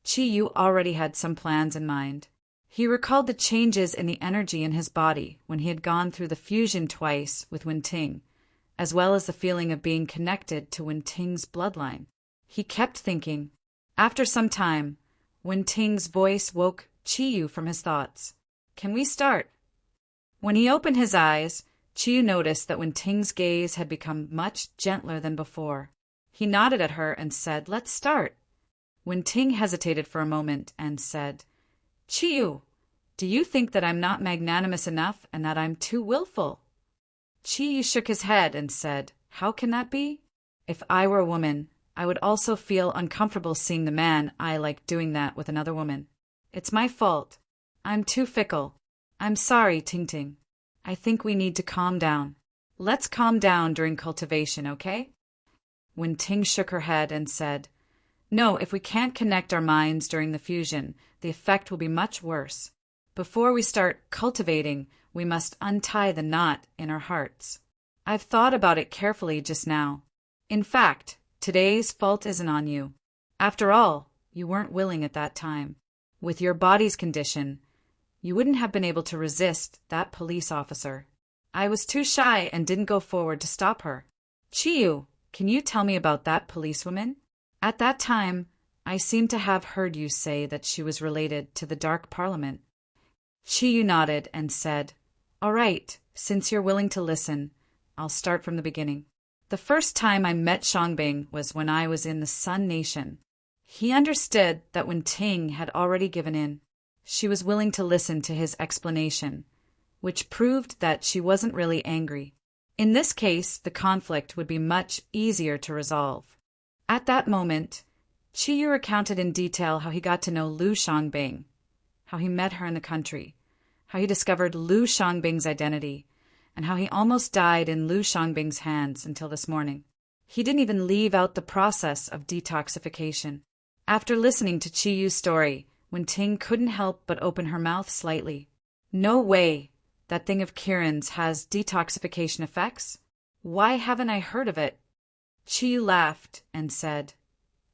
Chi-yu already had some plans in mind. He recalled the changes in the energy in his body when he had gone through the fusion twice with Wen-Ting, as well as the feeling of being connected to Wen-Ting's bloodline. He kept thinking. After some time, Wen-Ting's voice woke Chi-Yu from his thoughts. "Can we start?" When he opened his eyes, Chi-Yu noticed that Wen-Ting's gaze had become much gentler than before. He nodded at her and said, "Let's start." Wen-Ting hesitated for a moment and said, "Chi-Yu, do you think that I'm not magnanimous enough and that I'm too willful?" Chi-Yu shook his head and said, "How can that be? If I were a woman, I would also feel uncomfortable seeing the man I like doing that with another woman. It's my fault. I'm too fickle. I'm sorry, Ting-Ting. I think we need to calm down. Let's calm down during cultivation, okay?" Wen-Ting shook her head and said, "No, if we can't connect our minds during the fusion, the effect will be much worse. Before we start cultivating, we must untie the knot in our hearts. I've thought about it carefully just now. In fact, today's fault isn't on you. After all, you weren't willing at that time. With your body's condition, you wouldn't have been able to resist that police officer. I was too shy and didn't go forward to stop her. Chi-Yu, can you tell me about that policewoman? At that time, I seem to have heard you say that she was related to the Dark Parliament." Chi-Yu nodded and said, "All right, since you're willing to listen, I'll start from the beginning. The first time I met Shangbing was when I was in the Sun Nation. He understood that Wen-Ting had already given in. She was willing to listen to his explanation, which proved that she wasn't really angry. In this case, the conflict would be much easier to resolve. At that moment, Chi-Yu recounted in detail how he got to know Lu Shangbing, how he met her in the country, how he discovered Lu Shangbing's identity, and how he almost died in Lu Shangbing's hands until this morning. He didn't even leave out the process of detoxification. After listening to Chi-Yu's story, Wen-Ting couldn't help but open her mouth slightly. "No way! That thing of Kiran's has detoxification effects? Why haven't I heard of it?" Chi-Yu laughed and said,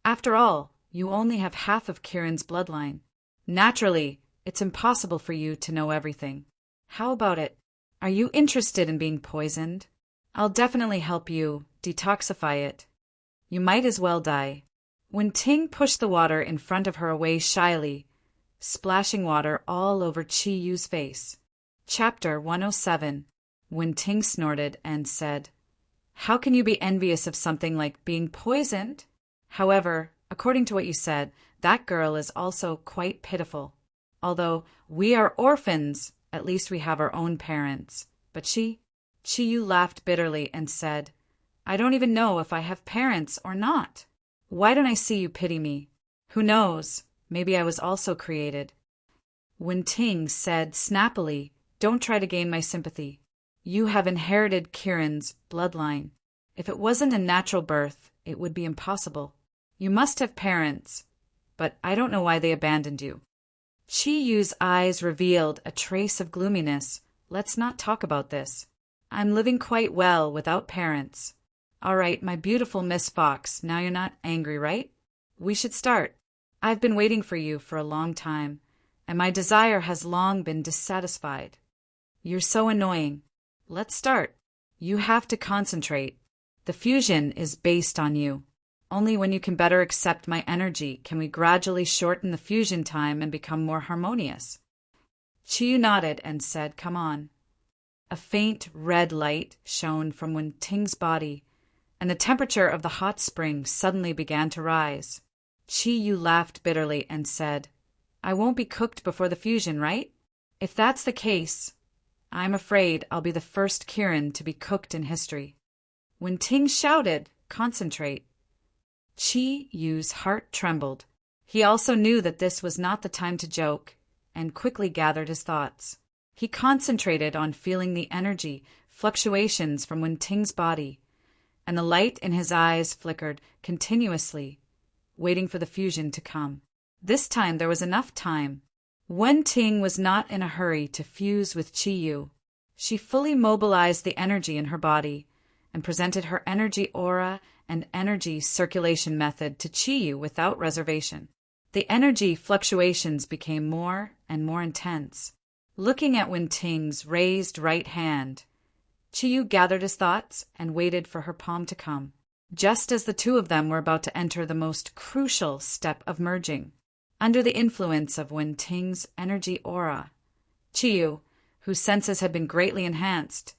"After all, you only have half of Kiran's bloodline. Naturally, it's impossible for you to know everything. How about it? Are you interested in being poisoned? I'll definitely help you detoxify it. You might as well die." Wen-Ting pushed the water in front of her away shyly, splashing water all over Chi-Yu's face. Chapter 107. Wen-Ting snorted and said, "How can you be envious of something like being poisoned? However, according to what you said, that girl is also quite pitiful. Although we are orphans, at least we have our own parents. But Chi-Yu laughed bitterly and said, "I don't even know if I have parents or not. Why don't I see you pity me? Who knows, maybe I was also created." Wen-Ting said snappily, "Don't try to gain my sympathy. You have inherited Kiran's bloodline. If it wasn't a natural birth, it would be impossible. You must have parents, but I don't know why they abandoned you." Chi-Yu's eyes revealed a trace of gloominess. "Let's not talk about this. I'm living quite well without parents. All right, my beautiful Miss Fox, now you're not angry, right? We should start. I've been waiting for you for a long time, and my desire has long been dissatisfied. You're so annoying. Let's start. You have to concentrate. The fusion is based on you. Only when you can better accept my energy can we gradually shorten the fusion time and become more harmonious." Chi-Yu nodded and said, "Come on." A faint red light shone from Wen-Ting's body, and the temperature of the hot spring suddenly began to rise. Chi-Yu laughed bitterly and said, "I won't be cooked before the fusion, right? If that's the case, I'm afraid I'll be the first Kiran to be cooked in history." Wen-Ting shouted, "Concentrate." Chi-Yu's heart trembled. He also knew that this was not the time to joke, and quickly gathered his thoughts. He concentrated on feeling the energy fluctuations from Wen-Ting's body, and the light in his eyes flickered continuously, waiting for the fusion to come. This time there was enough time. Wen-Ting was not in a hurry to fuse with Chi-Yu. She fully mobilized the energy in her body and presented her energy aura and energy circulation method to Chi-Yu without reservation. The energy fluctuations became more and more intense. Looking at Wen-Ting's raised right hand, Yu gathered his thoughts and waited for her palm to come, just as the two of them were about to enter the most crucial step of merging. Under the influence of Wen-Ting's energy aura, Yu, whose senses had been greatly enhanced,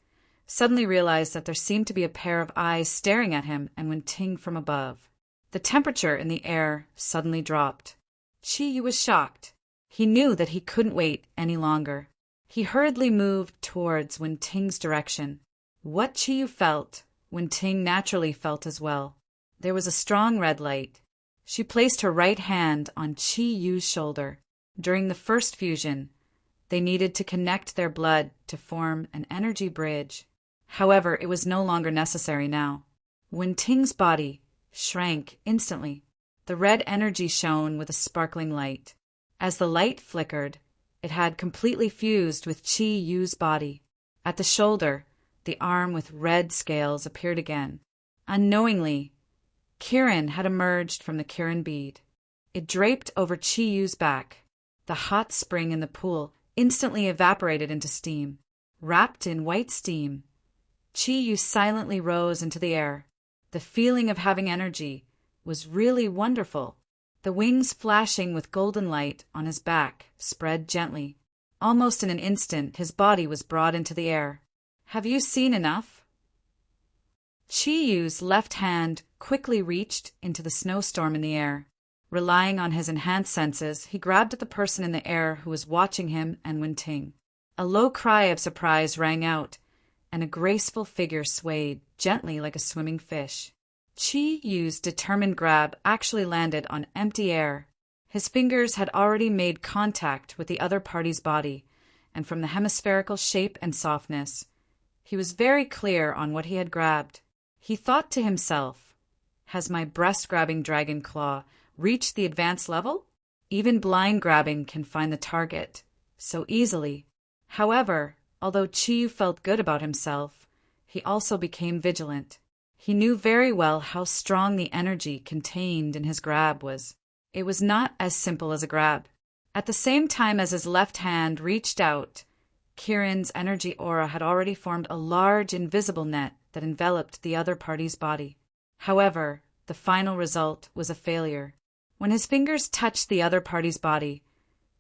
suddenly realized that there seemed to be a pair of eyes staring at him and Wen-Ting from above. The temperature in the air suddenly dropped. Yu was shocked. He knew that he couldn't wait any longer. He hurriedly moved towards Wen-Ting's direction. What Yu felt, Wen-Ting naturally felt as well. There was a strong red light. She placed her right hand on Yu's shoulder. During the first fusion, they needed to connect their blood to form an energy bridge. However, it was no longer necessary now. Wen-Ting's body shrank instantly. The red energy shone with a sparkling light. As the light flickered, it had completely fused with Yu's body. At the shoulder, the arm with red scales appeared again. Unknowingly, Kirin had emerged from the Kirin bead. It draped over Yu's back. The hot spring in the pool instantly evaporated into steam. Wrapped in white steam, Yu silently rose into the air. The feeling of having energy was really wonderful. The wings flashing with golden light on his back spread gently. Almost in an instant, his body was brought into the air. Have you seen enough? Yu's left hand quickly reached into the snowstorm in the air. Relying on his enhanced senses, he grabbed at the person in the air who was watching him and Wen-Ting. A low cry of surprise rang out, and a graceful figure swayed gently like a swimming fish. Yu's determined grab actually landed on empty air. His fingers had already made contact with the other party's body, and from the hemispherical shape and softness, he was very clear on what he had grabbed. He thought to himself, has my breast-grabbing dragon claw reached the advanced level? Even blind grabbing can find the target so easily. However, although Yu felt good about himself, he also became vigilant. He knew very well how strong the energy contained in his grab was. It was not as simple as a grab. At the same time as his left hand reached out, Kirin's energy aura had already formed a large invisible net that enveloped the other party's body. However, the final result was a failure. When his fingers touched the other party's body,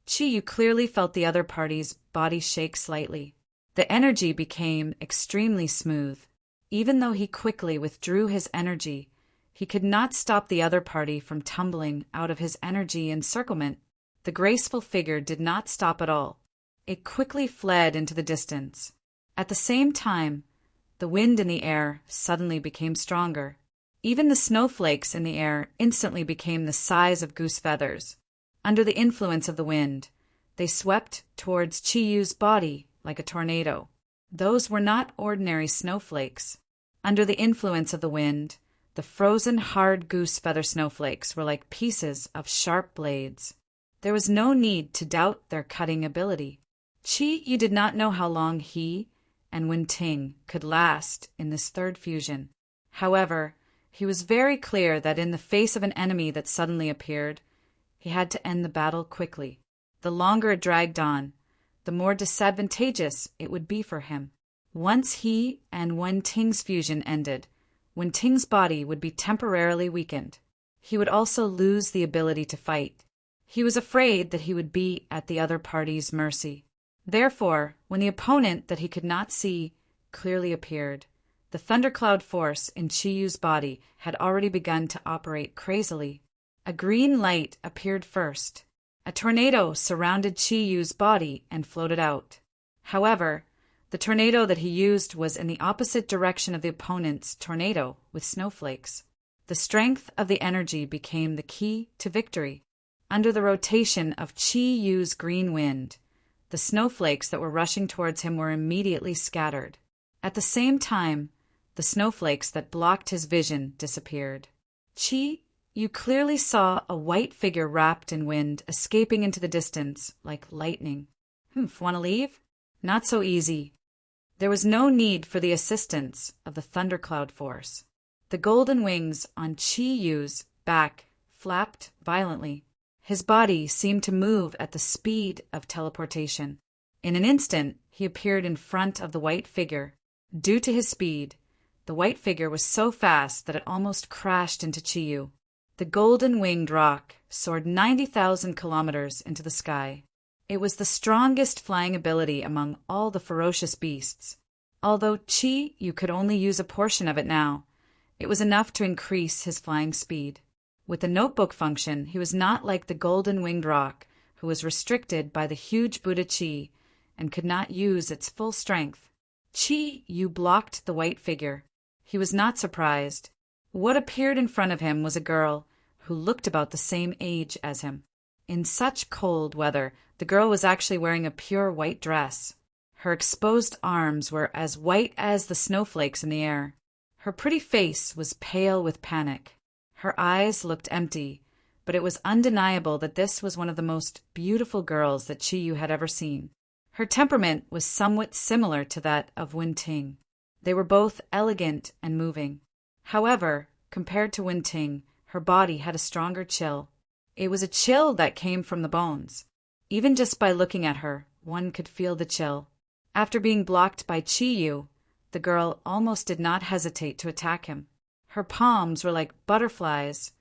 Yu clearly felt the other party's body shake slightly. The energy became extremely smooth. Even though he quickly withdrew his energy, he could not stop the other party from tumbling out of his energy encirclement. The graceful figure did not stop at all. It quickly fled into the distance. At the same time, the wind in the air suddenly became stronger. Even the snowflakes in the air instantly became the size of goose feathers. Under the influence of the wind, they swept towards Yu's body like a tornado. Those were not ordinary snowflakes. Under the influence of the wind, the frozen hard goose feather snowflakes were like pieces of sharp blades. There was no need to doubt their cutting ability. Yu did not know how long he and Wen-Ting could last in this third fusion. However, he was very clear that in the face of an enemy that suddenly appeared, he had to end the battle quickly. The longer it dragged on, the more disadvantageous it would be for him. Once he and Wen-Ting's fusion ended, Wen-Ting's body would be temporarily weakened. He would also lose the ability to fight. He was afraid that he would be at the other party's mercy. Therefore, when the opponent that he could not see clearly appeared, the thundercloud force in Yu's body had already begun to operate crazily. A green light appeared first. A tornado surrounded Yu's body and floated out. However, the tornado that he used was in the opposite direction of the opponent's tornado with snowflakes. The strength of the energy became the key to victory. Under the rotation of Yu's green wind, the snowflakes that were rushing towards him were immediately scattered. At the same time, the snowflakes that blocked his vision disappeared. You clearly saw a white figure wrapped in wind escaping into the distance like lightning. Want to leave? Not so easy. There was no need for the assistance of the thundercloud force. The golden wings on Yu's back flapped violently. His body seemed to move at the speed of teleportation. In an instant, he appeared in front of the white figure. Due to his speed, the white figure was so fast that it almost crashed into Chiyu. The golden winged rock soared 90,000 kilometers into the sky. It was the strongest flying ability among all the ferocious beasts. Although Chiyu could only use a portion of it now, it was enough to increase his flying speed. With the notebook function, he was not like the golden winged rock, who was restricted by the huge Buddha Chi and could not use its full strength. Chiyu blocked the white figure. He was not surprised. What appeared in front of him was a girl who looked about the same age as him. In such cold weather, the girl was actually wearing a pure white dress. Her exposed arms were as white as the snowflakes in the air. Her pretty face was pale with panic. Her eyes looked empty, but it was undeniable that this was one of the most beautiful girls that Chiyu had ever seen. Her temperament was somewhat similar to that of Wen-Ting. They were both elegant and moving. However, compared to Wen-Ting, her body had a stronger chill. It was a chill that came from the bones. Even just by looking at her, one could feel the chill. After being blocked by Chiyu, the girl almost did not hesitate to attack him. Her palms were like butterflies,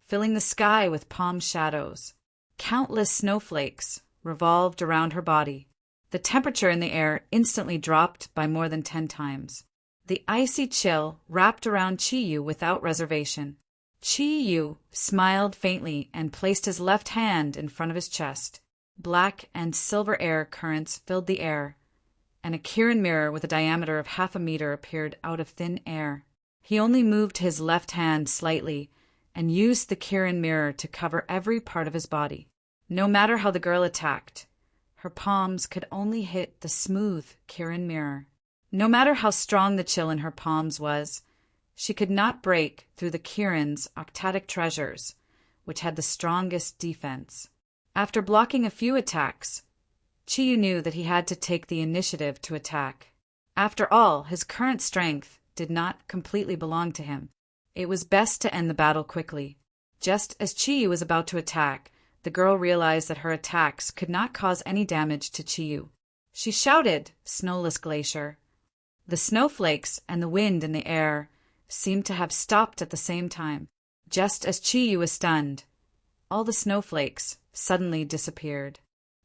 filling the sky with palm shadows. Countless snowflakes revolved around her body. The temperature in the air instantly dropped by more than 10 times. The icy chill wrapped around Chiyu without reservation. Chiyu smiled faintly and placed his left hand in front of his chest. Black and silver air currents filled the air, and a Kirin mirror with a diameter of 0.5 meter appeared out of thin air. He only moved his left hand slightly and used the Kirin mirror to cover every part of his body. No matter how the girl attacked, her palms could only hit the smooth Kirin mirror. No matter how strong the chill in her palms was, she could not break through the Kirin's octatic treasures, which had the strongest defense. After blocking a few attacks, Chiyu knew that he had to take the initiative to attack. After all, his current strength did not completely belong to him. It was best to end the battle quickly. Just as Chiyu was about to attack, the girl realized that her attacks could not cause any damage to Chiyu. She shouted, "Snowless glacier." The snowflakes and the wind in the air seemed to have stopped at the same time. Just as Chiyu was stunned, all the snowflakes suddenly disappeared.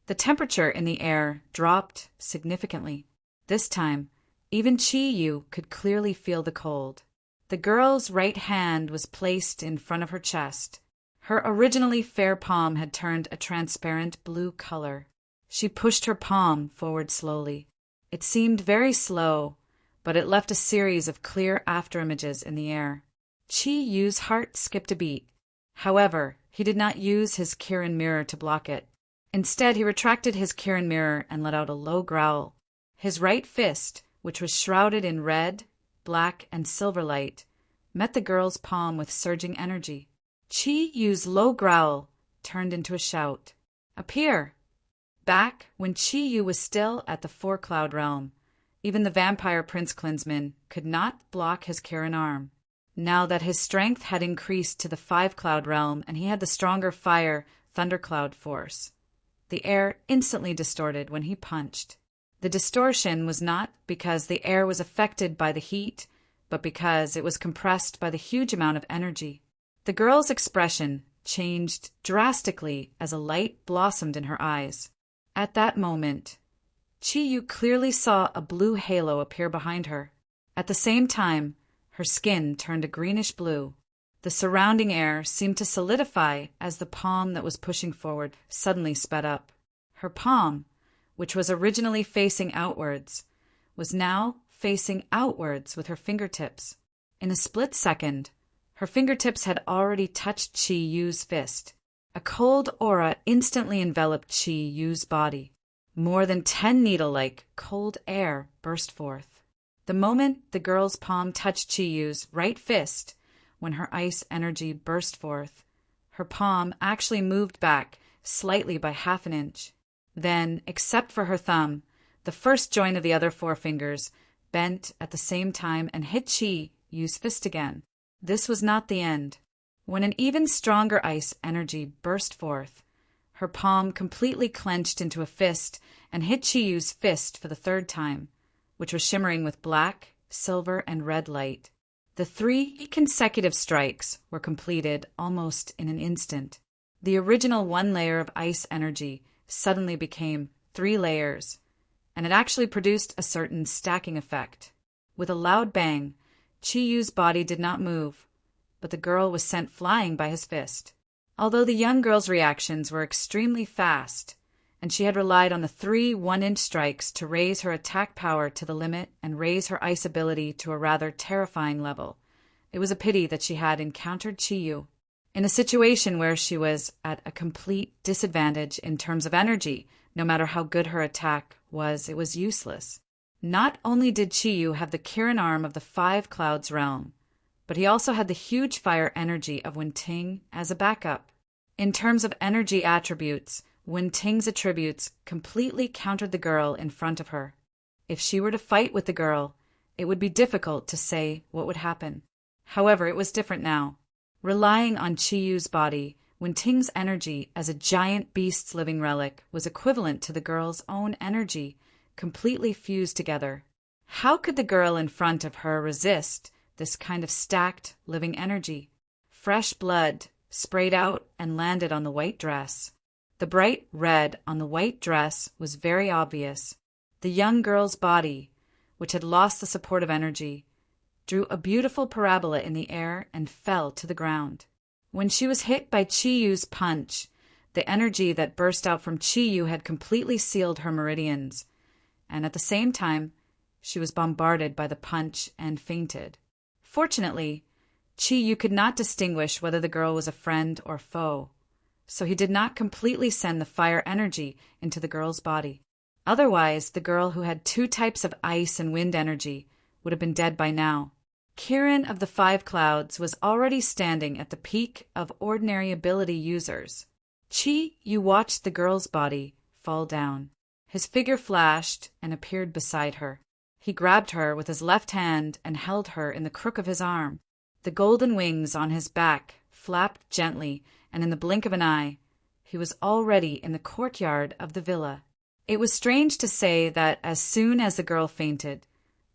The temperature in the air dropped significantly. This time, even Chiyu could clearly feel the cold. The girl's right hand was placed in front of her chest. Her originally fair palm had turned a transparent blue color. She pushed her palm forward slowly. It seemed very slow, but it left a series of clear afterimages in the air. Chiyu's heart skipped a beat. However, he did not use his Kirin mirror to block it. Instead, he retracted his Kirin mirror and let out a low growl. His right fist, which was shrouded in red, black, and silver light, met the girl's palm with surging energy. Chiyu's low growl turned into a shout. "Appear!" Back when Chiyu was still at the Four-Cloud Realm, even the vampire Prince Klinsman could not block his Kirin arm. Now that his strength had increased to the Five-Cloud Realm and he had the stronger fire Thundercloud force, the air instantly distorted when he punched. The distortion was not because the air was affected by the heat, but because it was compressed by the huge amount of energy. The girl's expression changed drastically as a light blossomed in her eyes. At that moment, Chiyu clearly saw a blue halo appear behind her. At the same time, her skin turned a greenish blue. The surrounding air seemed to solidify as the palm that was pushing forward suddenly sped up. Her palm, which was originally facing outwards, was now facing outwards with her fingertips. In a split second, her fingertips had already touched Chiyu's fist. A cold aura instantly enveloped Chiyu's body. More than 10 needle-like cold air burst forth. The moment the girl's palm touched Chiyu's right fist, when her ice energy burst forth, her palm actually moved back slightly by 1/2 inch. Then, except for her thumb, the first joint of the other 4 fingers bent at the same time and hit Chiyu's fist again. This was not the end. When an even stronger ice energy burst forth, her palm completely clenched into a fist and hit Chiyu's fist for the 3rd time, which was shimmering with black silver, and red light. The 3 consecutive strikes were completed almost in an instant. The original 1 layer of ice energy suddenly became 3 layers, and it actually produced a certain stacking effect. With a loud bang, Chi-Yu's body did not move, but the girl was sent flying by his fist. Although the young girl's reactions were extremely fast, and she had relied on the 3 one-inch strikes to raise her attack power to the limit and raise her ice ability to a rather terrifying level, it was a pity that she had encountered Chi-Yu in a situation where she was at a complete disadvantage in terms of energy. No matter how good her attack was, it was useless. Not only did Chi-Yu have the Kirin arm of the 5 Clouds realm, but he also had the huge fire energy of Wen-Ting as a backup. In terms of energy attributes, Wen-Ting's attributes completely countered the girl in front of her. If she were to fight with the girl, it would be difficult to say what would happen. However, it was different now. Relying on Chi-Yu's body, Wen-Ting's energy as a giant beast's living relic was equivalent to the girl's own energy, completely fused together. How could the girl in front of her resist this kind of stacked living energy? Fresh blood sprayed out and landed on the white dress. The bright red on the white dress was very obvious. The young girl's body, which had lost the support of energy, drew a beautiful parabola in the air and fell to the ground. When she was hit by Chi-Yu's punch, the energy that burst out from Chi-Yu had completely sealed her meridians, and at the same time, she was bombarded by the punch and fainted. Fortunately, Chi-Yu could not distinguish whether the girl was a friend or foe, so he did not completely send the fire energy into the girl's body. Otherwise, the girl who had 2 types of ice and wind energy would have been dead by now. Kirin of the 5 Clouds was already standing at the peak of ordinary ability users. Chi-Yu watched the girl's body fall down. His figure flashed and appeared beside her. He grabbed her with his left hand and held her in the crook of his arm. The golden wings on his back flapped gently, and in the blink of an eye, he was already in the courtyard of the villa. It was strange to say that as soon as the girl fainted,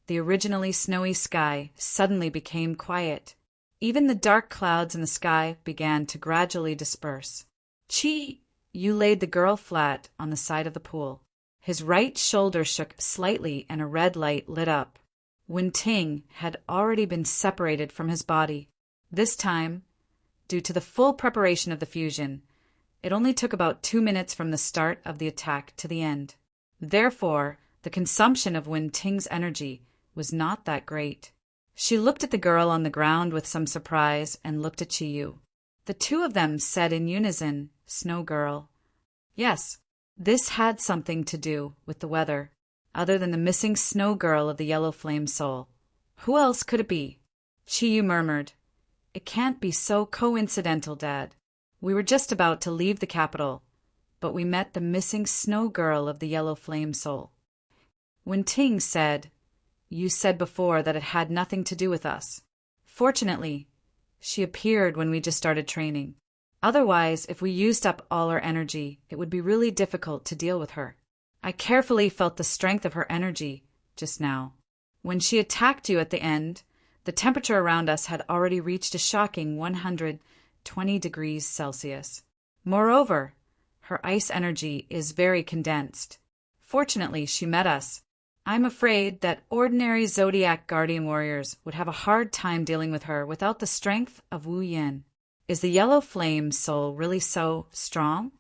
the originally snowy sky suddenly became quiet. Even the dark clouds in the sky began to gradually disperse. Chi-Yu laid the girl flat on the side of the pool. His right shoulder shook slightly and a red light lit up. Wen-Ting had already been separated from his body. This time, due to the full preparation of the fusion, it only took about 2 minutes from the start of the attack to the end. Therefore, the consumption of Wen-Ting's energy was not that great. She looked at the girl on the ground with some surprise and looked at Chi-Yu. The 2 of them said in unison, "Snow Girl." Yes, this had something to do with the weather, other than the missing Snow Girl of the Yellow Flame Soul. Who else could it be? Chi-Yu murmured, "It can't be so coincidental, Dad. We were just about to leave the capital, but we met the missing Snow Girl of the Yellow Flame Soul." Wen-Ting said, "You said before that it had nothing to do with us. Fortunately, she appeared when we just started training. Otherwise, if we used up all our energy, it would be really difficult to deal with her. I carefully felt the strength of her energy just now. When she attacked you at the end, the temperature around us had already reached a shocking 120 degrees Celsius. Moreover, her ice energy is very condensed. Fortunately, she met us. I'm afraid that ordinary Zodiac Guardian warriors would have a hard time dealing with her without the strength of Wu Yin. Is the Yellow Flame Soul really so strong?"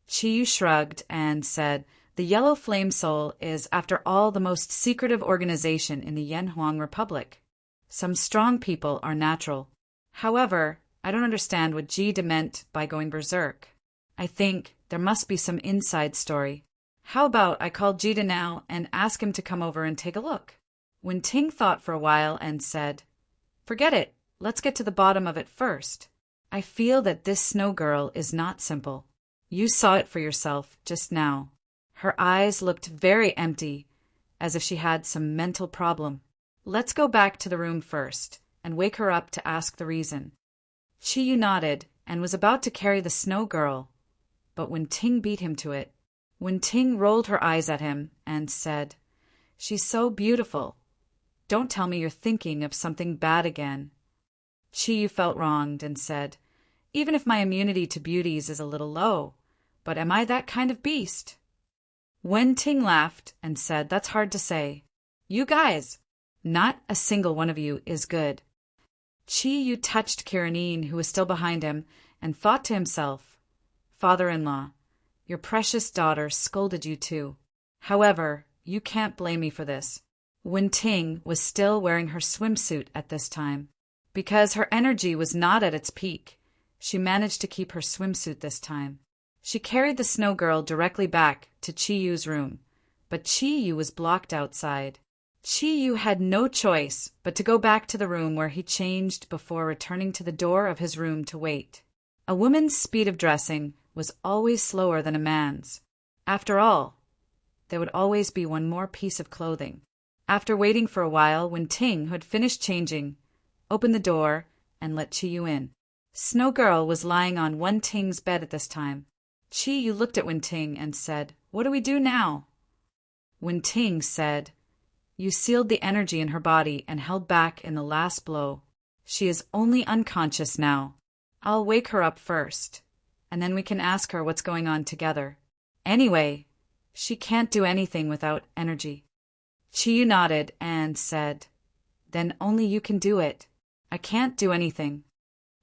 Chi-Yu shrugged and said, "The Yellow Flame Soul is, after all, the most secretive organization in the Yanhuang Republic. Some strong people are natural. However, I don't understand what Jide meant by going berserk. I think there must be some inside story. How about I call Jide now and ask him to come over and take a look?" Wen-Ting thought for a while and said, "Forget it. Let's get to the bottom of it first. I feel that this Snow Girl is not simple. You saw it for yourself just now. Her eyes looked very empty, as if she had some mental problem. Let's go back to the room first and wake her up to ask the reason." Chi-Yu nodded and was about to carry the Snow Girl, but Wen-Ting beat him to it. Wen-Ting rolled her eyes at him and said, "She's so beautiful, Don't tell me you're thinking of something bad again. Chi felt wronged and said, even if my immunity to beauties is a little low, but am I that kind of beast? Wen-Ting laughed and said, that's hard to say. You guys, not a single one of you is good. Chi touched Kiranine, who was still behind him, and thought to himself, Father-in-law, your precious daughter scolded you too. However, you can't blame me for this. Wen-Ting was still wearing her swimsuit at this time. Because her energy was not at its peak, she managed to keep her swimsuit this time. She carried the snow girl directly back to Chi-Yu's room, but Chi-Yu was blocked outside. Chi-Yu had no choice but to go back to the room where he changed before returning to the door of his room to wait. A woman's speed of dressing was always slower than a man's. After all, there would always be one more piece of clothing. After waiting for a while, Wen-Ting, who had finished changing, opened the door and let Chi-Yu in. Snow Girl was lying on Wen-Ting's bed at this time. Chi-Yu looked at Wen-Ting and said, what do we do now? Wen-Ting said, you sealed the energy in her body and held back in the last blow. She is only unconscious now. I'll wake her up first, and then we can ask her what's going on together. Anyway, she can't do anything without energy. Chi-Yu nodded and said, then only you can do it. I can't do anything.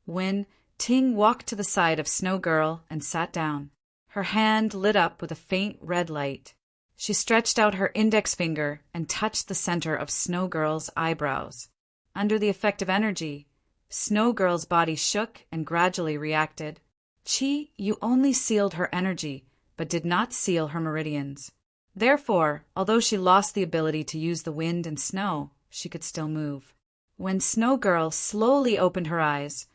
Wen-Ting walked to the side of Snow Girl and sat down. Her hand lit up with a faint red light. She stretched out her index finger and touched the center of Snow Girl's eyebrows. Under the effect of energy, Snow Girl's body shook and gradually reacted. Chi-Yu only sealed her energy, but did not seal her meridians. Therefore, although she lost the ability to use the wind and snow, she could still move. When Snow Girl slowly opened her eyes,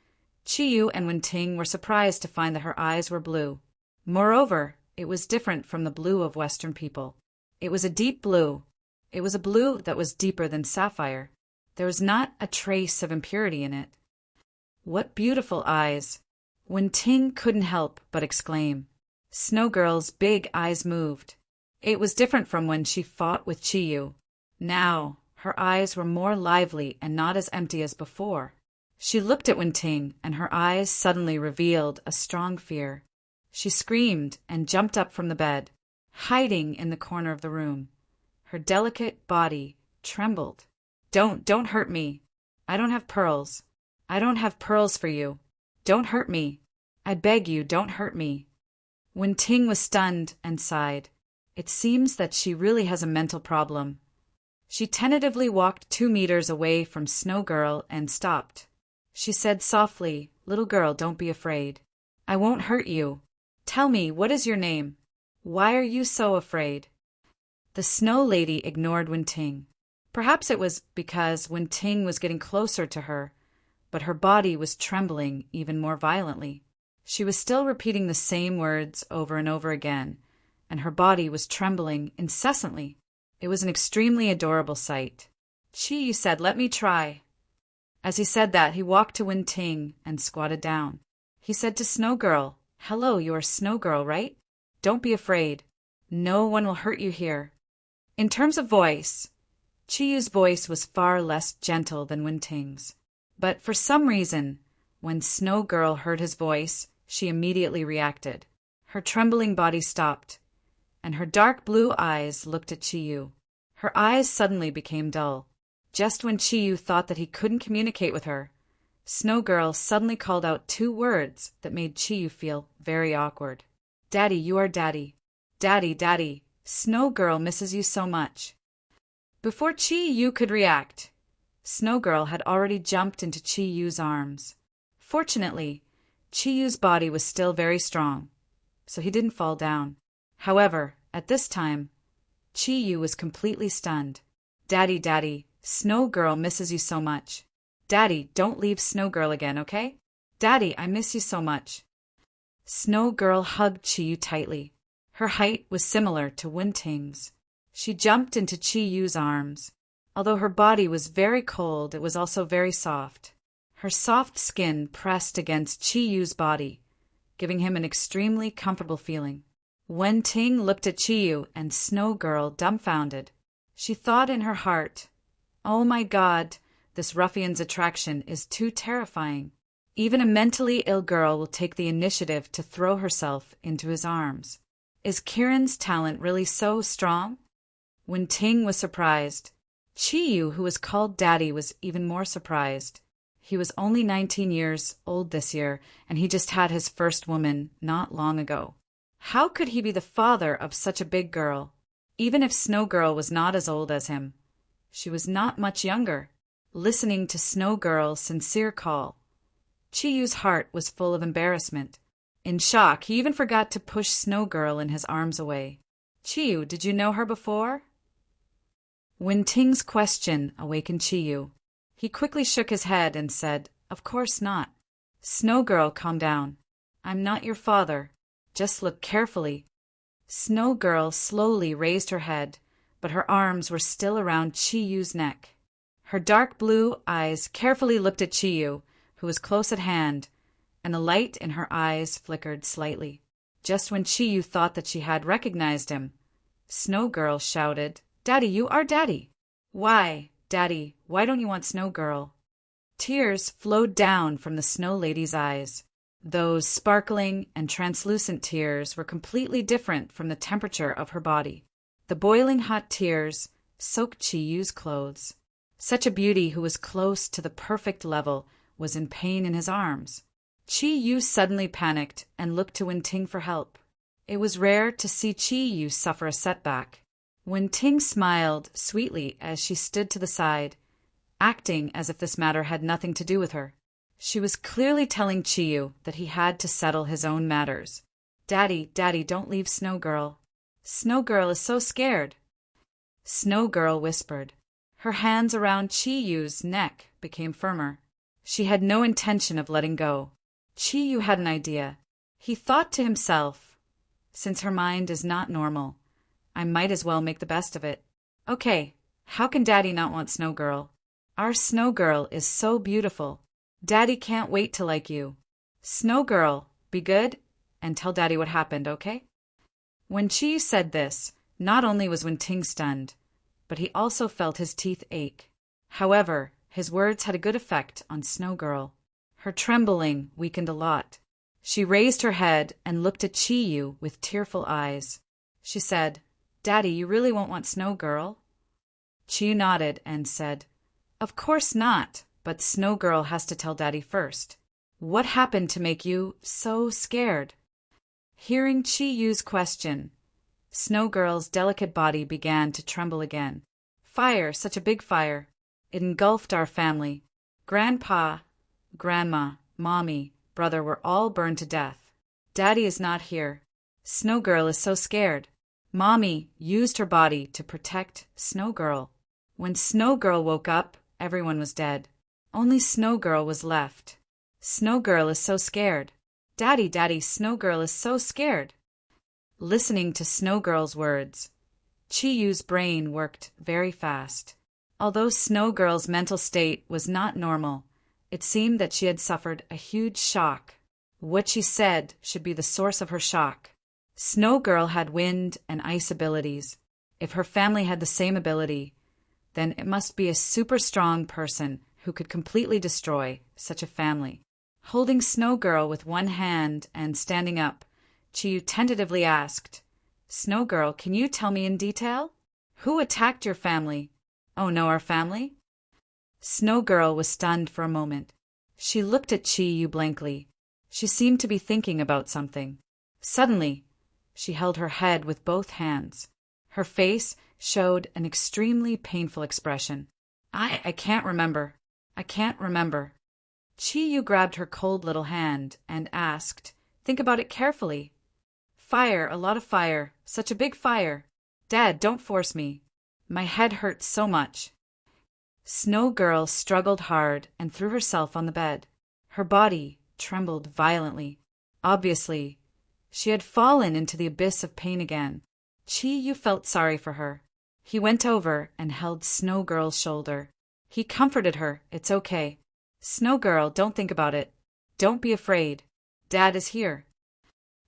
Chi-Yu and Wen-Ting were surprised to find that her eyes were blue. Moreover, it was different from the blue of Western people. It was a deep blue. It was a blue that was deeper than sapphire. There was not a trace of impurity in it. What beautiful eyes! Wen-Ting couldn't help but exclaim. Snow Girl's big eyes moved. It was different from when she fought with Chi-Yu. Now, her eyes were more lively and not as empty as before. She looked at Wen-Ting, and her eyes suddenly revealed a strong fear. She screamed and jumped up from the bed, hiding in the corner of the room. Her delicate body trembled. Don't hurt me. I don't have pearls. I don't have pearls for you. Don't hurt me. I beg you, don't hurt me. Wen-Ting was stunned and sighed. It seems that she really has a mental problem. She tentatively walked 2 meters away from Snow Girl and stopped. She said softly, little girl, don't be afraid. I won't hurt you. Tell me, what is your name? Why are you so afraid? The Snow Lady ignored Wen-Ting. Perhaps it was because Wen-Ting was getting closer to her, but her body was trembling even more violently. She was still repeating the same words over and over again, and her body was trembling incessantly. It was an extremely adorable sight. Chi said, let me try. As he said that, he walked to Wen-Ting and squatted down. He said to Snow Girl, hello, you are Snow Girl, right? Don't be afraid. No one will hurt you here. In terms of voice, Chi-Yu's voice was far less gentle than Wen-Ting's. But for some reason, when Snow Girl heard his voice, she immediately reacted. Her trembling body stopped, and her dark blue eyes looked at Chi-Yu. Her eyes suddenly became dull. Just when Chi-Yu thought that he couldn't communicate with her, Snow Girl suddenly called out 2 words that made Chi-Yu feel very awkward. Daddy, you are Daddy. Daddy, Daddy, Snow Girl misses you so much. Before Chi-Yu could react, Snow Girl had already jumped into Chi-Yu's arms. Fortunately, Chi-Yu's body was still very strong, so he didn't fall down. However, at this time, Chi-Yu was completely stunned. Daddy, Daddy, Snow Girl misses you so much. Daddy, don't leave Snow Girl again, okay? Daddy, I miss you so much. Snow Girl hugged Chi-Yu tightly. Her height was similar to Wen-Ting's. She jumped into Chi-Yu's arms. Although her body was very cold, it was also very soft. Her soft skin pressed against Chi-Yu's body, giving him an extremely comfortable feeling. Wen-Ting looked at Chi-Yu and Snow Girl dumbfounded. She thought in her heart, Oh my God, this ruffian's attraction is too terrifying. Even a mentally ill girl will take the initiative to throw herself into his arms. Is Kieran's talent really so strong? Wen Ting was surprised. Chiyu, who was called Daddy, was even more surprised. He was only 19 years old this year, and he just had his first woman not long ago. How could he be the father of such a big girl? Even if Snow Girl was not as old as him, she was not much younger. Listening to Snow Girl's sincere call, Chiyu's heart was full of embarrassment. In shock, he even forgot to push Snow Girl in his arms away. Chiyu, did you know her before? Wen Ting's question awakened Chiyu. He quickly shook his head and said, Of course not. Snow Girl, calm down. I'm not your father. Just look carefully. Snow Girl slowly raised her head, but her arms were still around Chiyu's neck. Her dark blue eyes carefully looked at Chiyu, who was close at hand, and the light in her eyes flickered slightly. Just when Chiyu thought that she had recognized him, Snow Girl shouted, Daddy, you are Daddy. Why, Daddy, why don't you want Snow Girl? Tears flowed down from the Snow Lady's eyes. Those sparkling and translucent tears were completely different from the temperature of her body. The boiling hot tears soaked Chiyu's clothes. Such a beauty who was close to the perfect level was in pain in his arms. Chiyu suddenly panicked and looked to Wen Ting for help. It was rare to see Chiyu suffer a setback. Wen Ting smiled sweetly as she stood to the side, acting as if this matter had nothing to do with her. She was clearly telling Chiyu that he had to settle his own matters. Daddy, Daddy, don't leave Snow Girl. Snow Girl is so scared. Snow Girl whispered. Her hands around Chiyu's neck became firmer. She had no intention of letting go. Chiyu had an idea. He thought to himself, since her mind is not normal, I might as well make the best of it. Okay, how can Daddy not want Snow Girl? Our Snow Girl is so beautiful. Daddy can't wait to like you. Snow Girl, be good and tell Daddy what happened, okay? When Chiyu said this, not only was Wen Ting stunned, but he also felt his teeth ache. However, his words had a good effect on Snow Girl. Her trembling weakened a lot. She raised her head and looked at Chiyu with tearful eyes. She said, Daddy, you really won't want Snow Girl? Chiyu nodded and said, Of course not, but Snow Girl has to tell Daddy first. What happened to make you so scared? Hearing Chiyu's question, Snow Girl's delicate body began to tremble again. Fire, such a big fire. It engulfed our family. Grandpa, Grandma, Mommy, brother were all burned to death. Daddy is not here. Snow Girl is so scared. Mommy used her body to protect Snow Girl. When Snow Girl woke up, everyone was dead. Only Snow Girl was left. Snow Girl is so scared. Daddy, Daddy, Snow Girl is so scared. Listening to Snow Girl's words, Chiyu's brain worked very fast. Although Snow Girl's mental state was not normal, it seemed that she had suffered a huge shock. What she said should be the source of her shock. Snow Girl had wind and ice abilities. If her family had the same ability, then it must be a super strong person who could completely destroy such a family. Holding Snow Girl with one hand and standing up, Chiyu tentatively asked, Snow Girl, can you tell me in detail? Who attacked your family? Oh no, our family? Snow Girl was stunned for a moment. She looked at Chiyu blankly. She seemed to be thinking about something. Suddenly, she held her head with both hands. Her face showed an extremely painful expression. I can't remember. I can't remember. Chiyu grabbed her cold little hand and asked, Think about it carefully. Fire, a lot of fire, such a big fire. Dad, don't force me. My head hurts so much. Snow Girl struggled hard and threw herself on the bed. Her body trembled violently. Obviously, she had fallen into the abyss of pain again. Chiyu felt sorry for her. He went over and held Snow Girl's shoulder. He comforted her. It's okay. Snow Girl, don't think about it. Don't be afraid. Dad is here.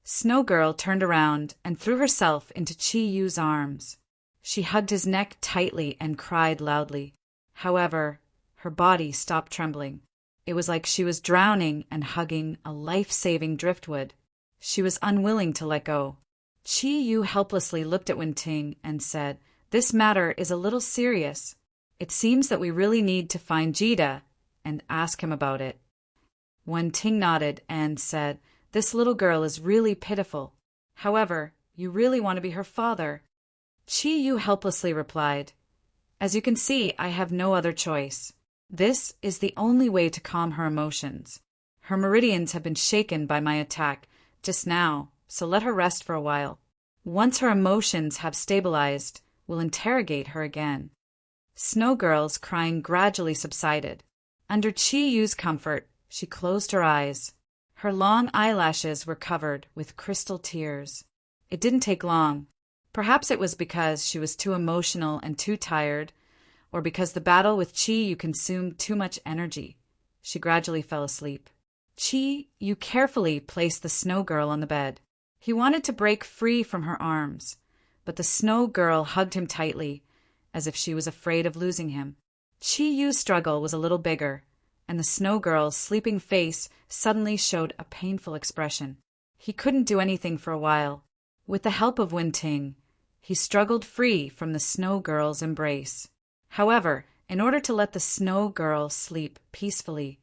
Snow Girl turned around and threw herself into Chiyu's arms. She hugged his neck tightly and cried loudly. However, her body stopped trembling. It was like she was drowning and hugging a life-saving driftwood. She was unwilling to let go. Chi Yu helplessly looked at Wen-Ting and said, "This matter is a little serious. It seems that we really need to find Jida and ask him about it." Wen-Ting nodded and said, "This little girl is really pitiful. However, you really want to be her father." Chi Yu helplessly replied, "As you can see, I have no other choice. This is the only way to calm her emotions. Her meridians have been shaken by my attack just now, so let her rest for a while. Once her emotions have stabilized, we'll interrogate her again." Snow Girl's crying gradually subsided. Under Chi Yu's comfort, she closed her eyes. Her long eyelashes were covered with crystal tears. It didn't take long. Perhaps it was because she was too emotional and too tired, or because the battle with Chi Yu consumed too much energy. She gradually fell asleep. Chi Yu carefully placed the Snow Girl on the bed. He wanted to break free from her arms, but the Snow Girl hugged him tightly, as if she was afraid of losing him. Chi Yu's struggle was a little bigger, and the Snow Girl's sleeping face suddenly showed a painful expression. He couldn't do anything for a while. With the help of Wen-Ting, he struggled free from the Snow Girl's embrace. However, in order to let the Snow Girl sleep peacefully,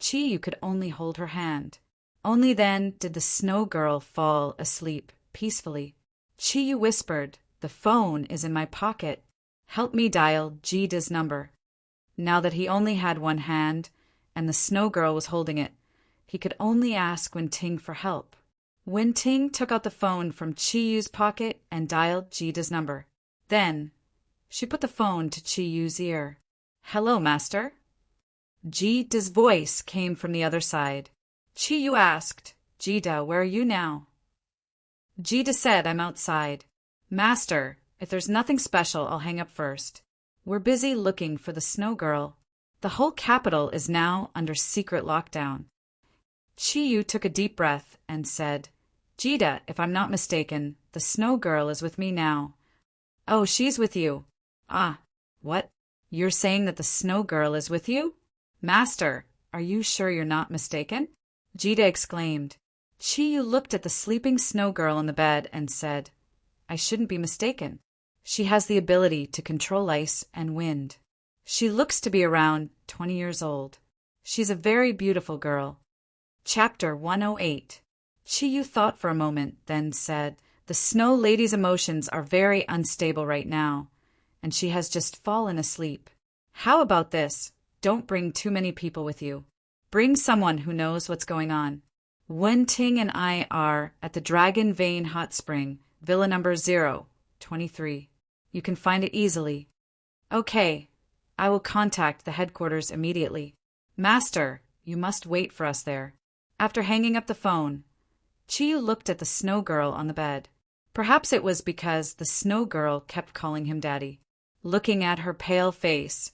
Chi Yu could only hold her hand. Only then did the Snow Girl fall asleep peacefully. Chi Yu whispered, "The phone is in my pocket. Help me dial Jida's number." Now that he only had one hand, and the Snow Girl was holding it, he could only ask Wen-Ting for help. Wen-Ting took out the phone from Chi Yu's pocket and dialed Jida's number. Then, she put the phone to Chi Yu's ear. "Hello, Master." Jida's voice came from the other side. Chi Yu asked, "Jida, where are you now?" Jida said, "I'm outside." "Master, if there's nothing special, I'll hang up first. We're busy looking for the Snow Girl. The whole capital is now under secret lockdown." Chi Yu took a deep breath and said, "Jida, if I'm not mistaken, the Snow Girl is with me now." "Oh, she's with you. Ah, what? You're saying that the Snow Girl is with you? Master, are you sure you're not mistaken?" Jida exclaimed. Chi Yu looked at the sleeping Snow Girl on the bed and said, "I shouldn't be mistaken. She has the ability to control ice and wind. She looks to be around 20 years old. She's a very beautiful girl." Chapter 108. Chi Yu thought for a moment, then said, "The Snow Lady's emotions are very unstable right now, and she has just fallen asleep. How about this? Don't bring too many people with you. Bring someone who knows what's going on. Wen-Ting and I are at the Dragon Vein Hot Spring, Villa number 023. You can find it easily." "Okay, I will contact the headquarters immediately." "Master, you must wait for us there." After hanging up the phone, Chi Yu looked at the Snow Girl on the bed. Perhaps it was because the Snow Girl kept calling him Daddy. Looking at her pale face,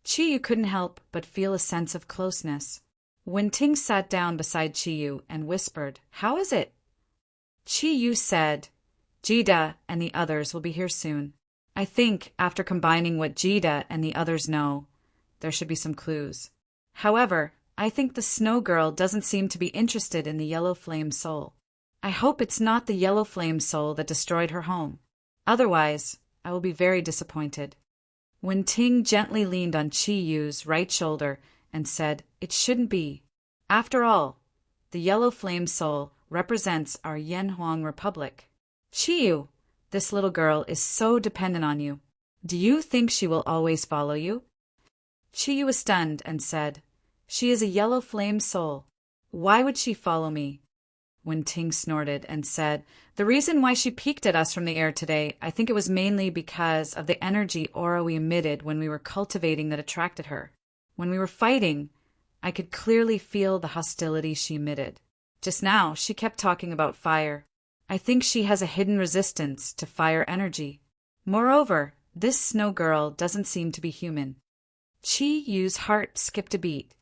Chi Yu couldn't help but feel a sense of closeness. Wen-Ting sat down beside Chi Yu and whispered, "How is it?" Chi Yu said, "Jida and the others will be here soon. I think, after combining what Jida and the others know, there should be some clues. However, I think the Snow Girl doesn't seem to be interested in the Yellow Flame Soul. I hope it's not the Yellow Flame Soul that destroyed her home. Otherwise, I will be very disappointed." Wen-Ting gently leaned on Chi Yu's right shoulder and said, "It shouldn't be. After all, the Yellow Flame Soul represents our Yanhuang Republic. Chi Yu, this little girl is so dependent on you. Do you think she will always follow you?" Chi Yu was stunned and said, "She is a Yellow Flame Soul. Why would she follow me?" Wen-Ting snorted and said, "The reason why she peeked at us from the air today, I think it was mainly because of the energy aura we emitted when we were cultivating that attracted her. When we were fighting, I could clearly feel the hostility she emitted. Just now, she kept talking about fire. I think she has a hidden resistance to fire energy. Moreover, this Snow Girl doesn't seem to be human." Chi Yu's heart skipped a beat.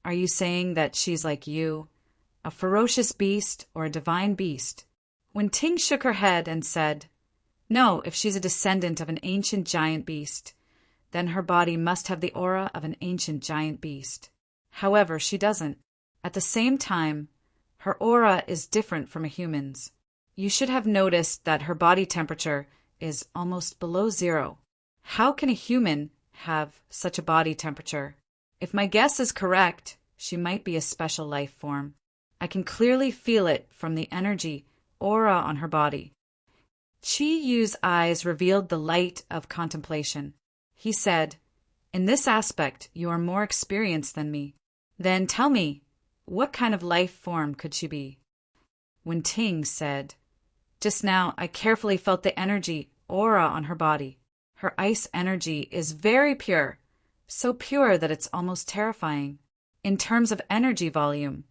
"Are you saying that she's like you? A ferocious beast or a divine beast?" Wen-Ting shook her head and said, "No, if she's a descendant of an ancient giant beast. then her body must have the aura of an ancient giant beast. However, she doesn't. At the same time, her aura is different from a human's. You should have noticed that her body temperature is almost below zero. How can a human have such a body temperature? If my guess is correct, she might be a special life form. I can clearly feel it from the energy aura on her body. Qi Yu's eyes revealed the light of contemplation. He said, "In this aspect, you are more experienced than me. Then tell me, what kind of life form could she be?" Wen Ting said, "Just now, I carefully felt the energy aura on her body. Her ice energy is very pure, so pure that it's almost terrifying. In terms of energy volume,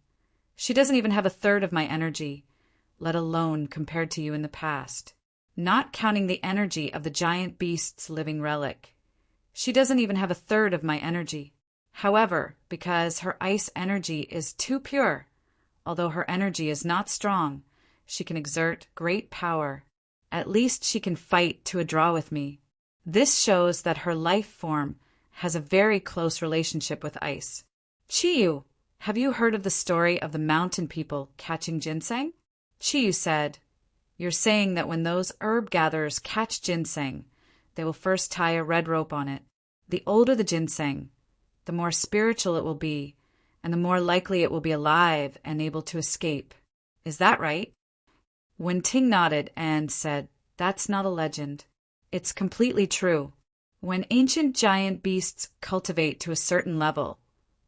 she doesn't even have a third of my energy, let alone compared to you in the past. Not counting the energy of the giant beast's living relic. She doesn't even have a third of my energy. However, because her ice energy is too pure, although her energy is not strong, she can exert great power. At least she can fight to a draw with me. This shows that her life form has a very close relationship with ice. Qi Yu, have you heard of the story of the mountain people catching ginseng?" Qi Yu said, "You're saying that when those herb gatherers catch ginseng, they will first tie a red rope on it. The older the ginseng, the more spiritual it will be, and the more likely it will be alive and able to escape. Is that right?" Wen Ting nodded and said, "That's not a legend. It's completely true. When ancient giant beasts cultivate to a certain level,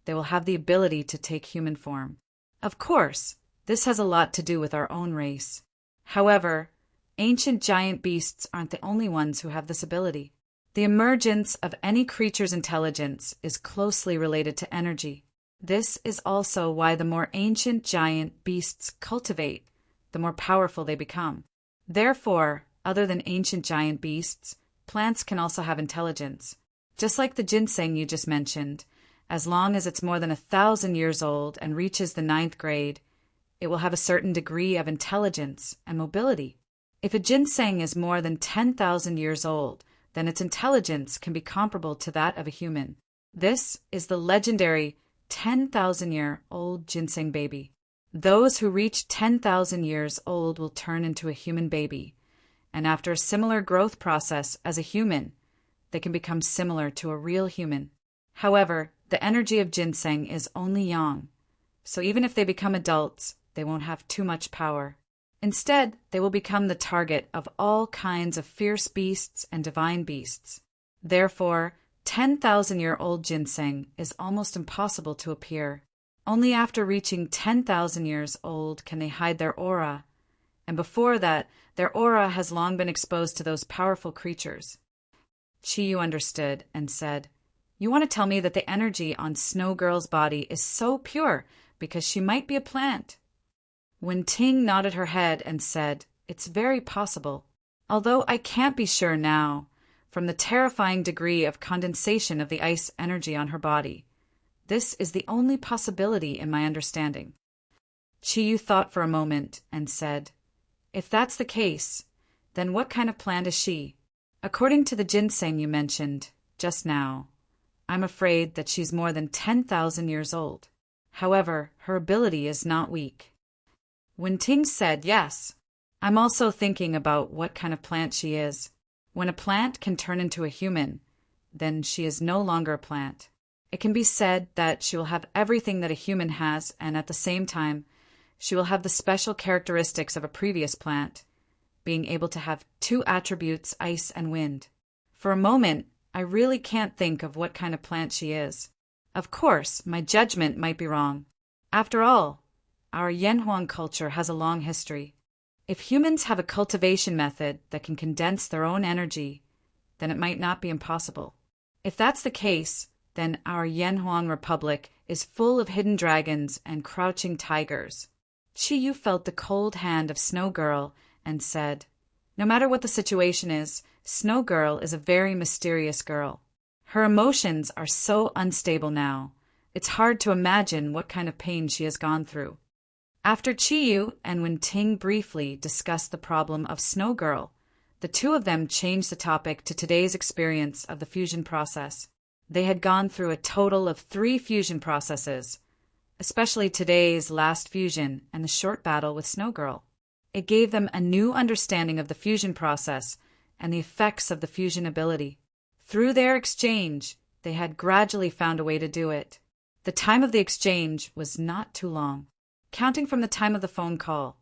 they will have the ability to take human form. Of course, this has a lot to do with our own race. However, ancient giant beasts aren't the only ones who have this ability. The emergence of any creature's intelligence is closely related to energy. This is also why the more ancient giant beasts cultivate, the more powerful they become. Therefore, other than ancient giant beasts, plants can also have intelligence. Just like the ginseng you just mentioned, as long as it's more than 1,000 years old and reaches the 9th grade, it will have a certain degree of intelligence and mobility. If a ginseng is more than 10,000 years old, then its intelligence can be comparable to that of a human. This is the legendary 10,000-year-old ginseng baby. Those who reach 10,000 years old will turn into a human baby, and after a similar growth process as a human, they can become similar to a real human. However, the energy of ginseng is only yang, so even if they become adults, they won't have too much power. Instead, they will become the target of all kinds of fierce beasts and divine beasts. Therefore, 10,000-year-old ginseng is almost impossible to appear. Only after reaching 10,000 years old can they hide their aura, and before that, their aura has long been exposed to those powerful creatures." Qi Yu understood and said, "You want to tell me that the energy on Snow Girl's body is so pure because she might be a plant?" Wen Ting nodded her head and said, "It's very possible, although I can't be sure now, from the terrifying degree of condensation of the ice energy on her body. This is the only possibility in my understanding." Qi Yu thought for a moment and said, "If that's the case, then what kind of plant is she? According to the ginseng you mentioned just now, I'm afraid that she's more than 10,000 years old. However, her ability is not weak." Wen Ting said, "Yes. I'm also thinking about what kind of plant she is. When a plant can turn into a human, then she is no longer a plant. It can be said that she will have everything that a human has, and at the same time, she will have the special characteristics of a previous plant, being able to have 2 attributes, ice and wind. For a moment, I really can't think of what kind of plant she is. Of course, my judgment might be wrong. After all, our Yanhuang culture has a long history. If humans have a cultivation method that can condense their own energy, then it might not be impossible. If that's the case, then our Yanhuang Republic is full of hidden dragons and crouching tigers." Qi Yu felt the cold hand of Snow Girl and said, "No matter what the situation is, Snow Girl is a very mysterious girl. Her emotions are so unstable now. It's hard to imagine what kind of pain she has gone through." After Qi Yu and Wen Ting briefly discussed the problem of Snow Girl, The two of them changed the topic to today's experience of the fusion process. They had gone through a total of 3 fusion processes, especially today's last fusion and the short battle with Snow Girl. It gave them a new understanding of the fusion process and the effects of the fusion ability. Through their exchange, they had gradually found a way to do it. The time of the exchange was not too long. Counting from the time of the phone call,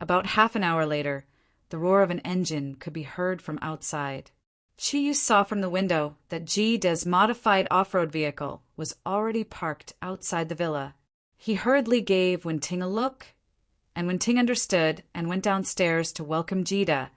about half an hour later, the roar of an engine could be heard from outside. Chiyu saw from the window that Jide's modified off-road vehicle was already parked outside the villa. He hurriedly gave Wenting a look, and Wenting understood and went downstairs to welcome Jide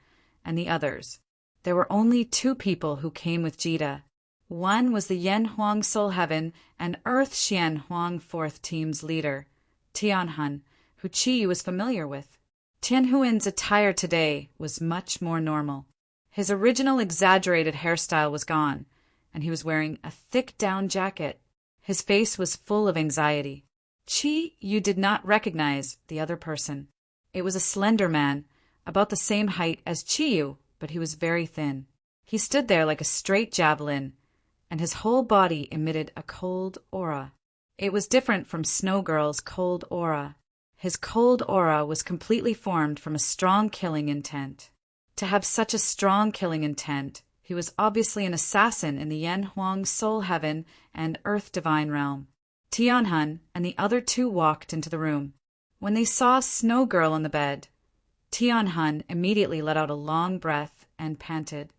and the others. There were only 2 people who came with Jide. One was the Yen Huang Soul Heaven and Earth Xian Huang 4th Team's leader, Tianhun, who Chiyu was familiar with. Tianhuan's attire today was much more normal. His original exaggerated hairstyle was gone, and he was wearing a thick down jacket. His face was full of anxiety. Chiyu did not recognize the other person. It was a slender man, about the same height as Chiyu, but he was very thin. He stood there like a straight javelin, and his whole body emitted a cold aura. It was different from Snow Girl's cold aura. His cold aura was completely formed from a strong killing intent. To have such a strong killing intent, he was obviously an assassin in the Yen Huang Soul Heaven and Earth Divine Realm. Tianhun and the other 2 walked into the room. When they saw Snow Girl on the bed, Tianhun immediately let out a long breath and panted.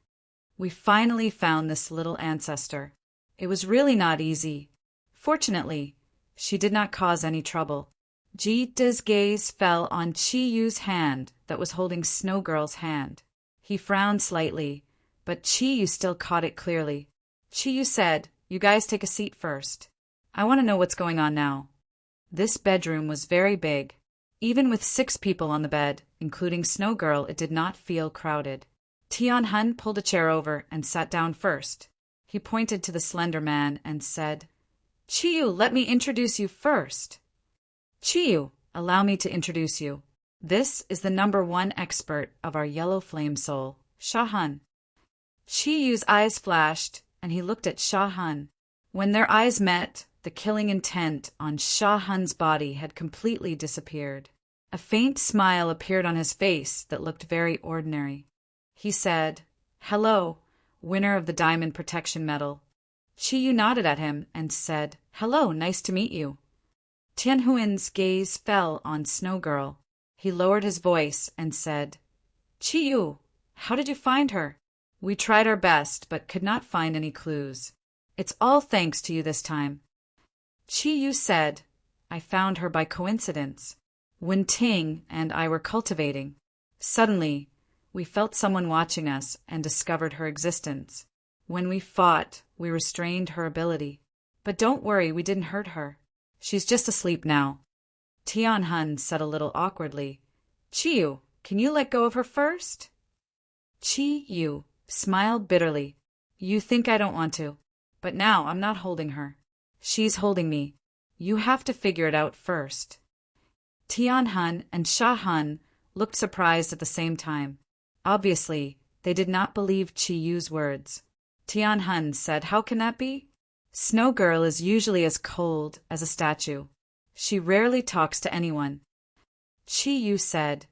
We finally found this little ancestor. It was really not easy. Fortunately, she did not cause any trouble. Jide's gaze fell on Chiyu's hand that was holding Snow Girl's hand. He frowned slightly, but Chiyu still caught it clearly. Chiyu said, "You guys take a seat first. I want to know what's going on now." This bedroom was very big. Even with 6 people on the bed, including Snow Girl, it did not feel crowded. Tianhun pulled a chair over and sat down first. He pointed to the slender man and said, "Chiyu, let me introduce you first." "Chiyu, allow me to introduce you. This is the #1 expert of our Yellow Flame Soul, Shahan." Chiyu's eyes flashed, and he looked at Shahan. When their eyes met, the killing intent on Shahan's body had completely disappeared. A faint smile appeared on his face that looked very ordinary. He said, "Hello, winner of the Diamond Protection Medal." Chiyu nodded at him and said, "Hello, nice to meet you." Tianhuan's gaze fell on Snow Girl. He lowered his voice and said, "Chiyu, how did you find her? We tried our best, but could not find any clues. It's all thanks to you this time." Chiyu said, "I found her by coincidence. When Ting and I were cultivating, suddenly we felt someone watching us and discovered her existence. When we fought, we restrained her ability. But don't worry, we didn't hurt her. She's just asleep now." Tianhun said a little awkwardly, "Chiyu, can you let go of her first?" Chiyu smiled bitterly. "You think I don't want to, but now I'm not holding her. She's holding me. You have to figure it out first." Tianhun and Shahan looked surprised at the same time. Obviously, they did not believe Chiyu's words. Tianhun said, "How can that be? Snow Girl is usually as cold as a statue. She rarely talks to anyone." Chiyu said,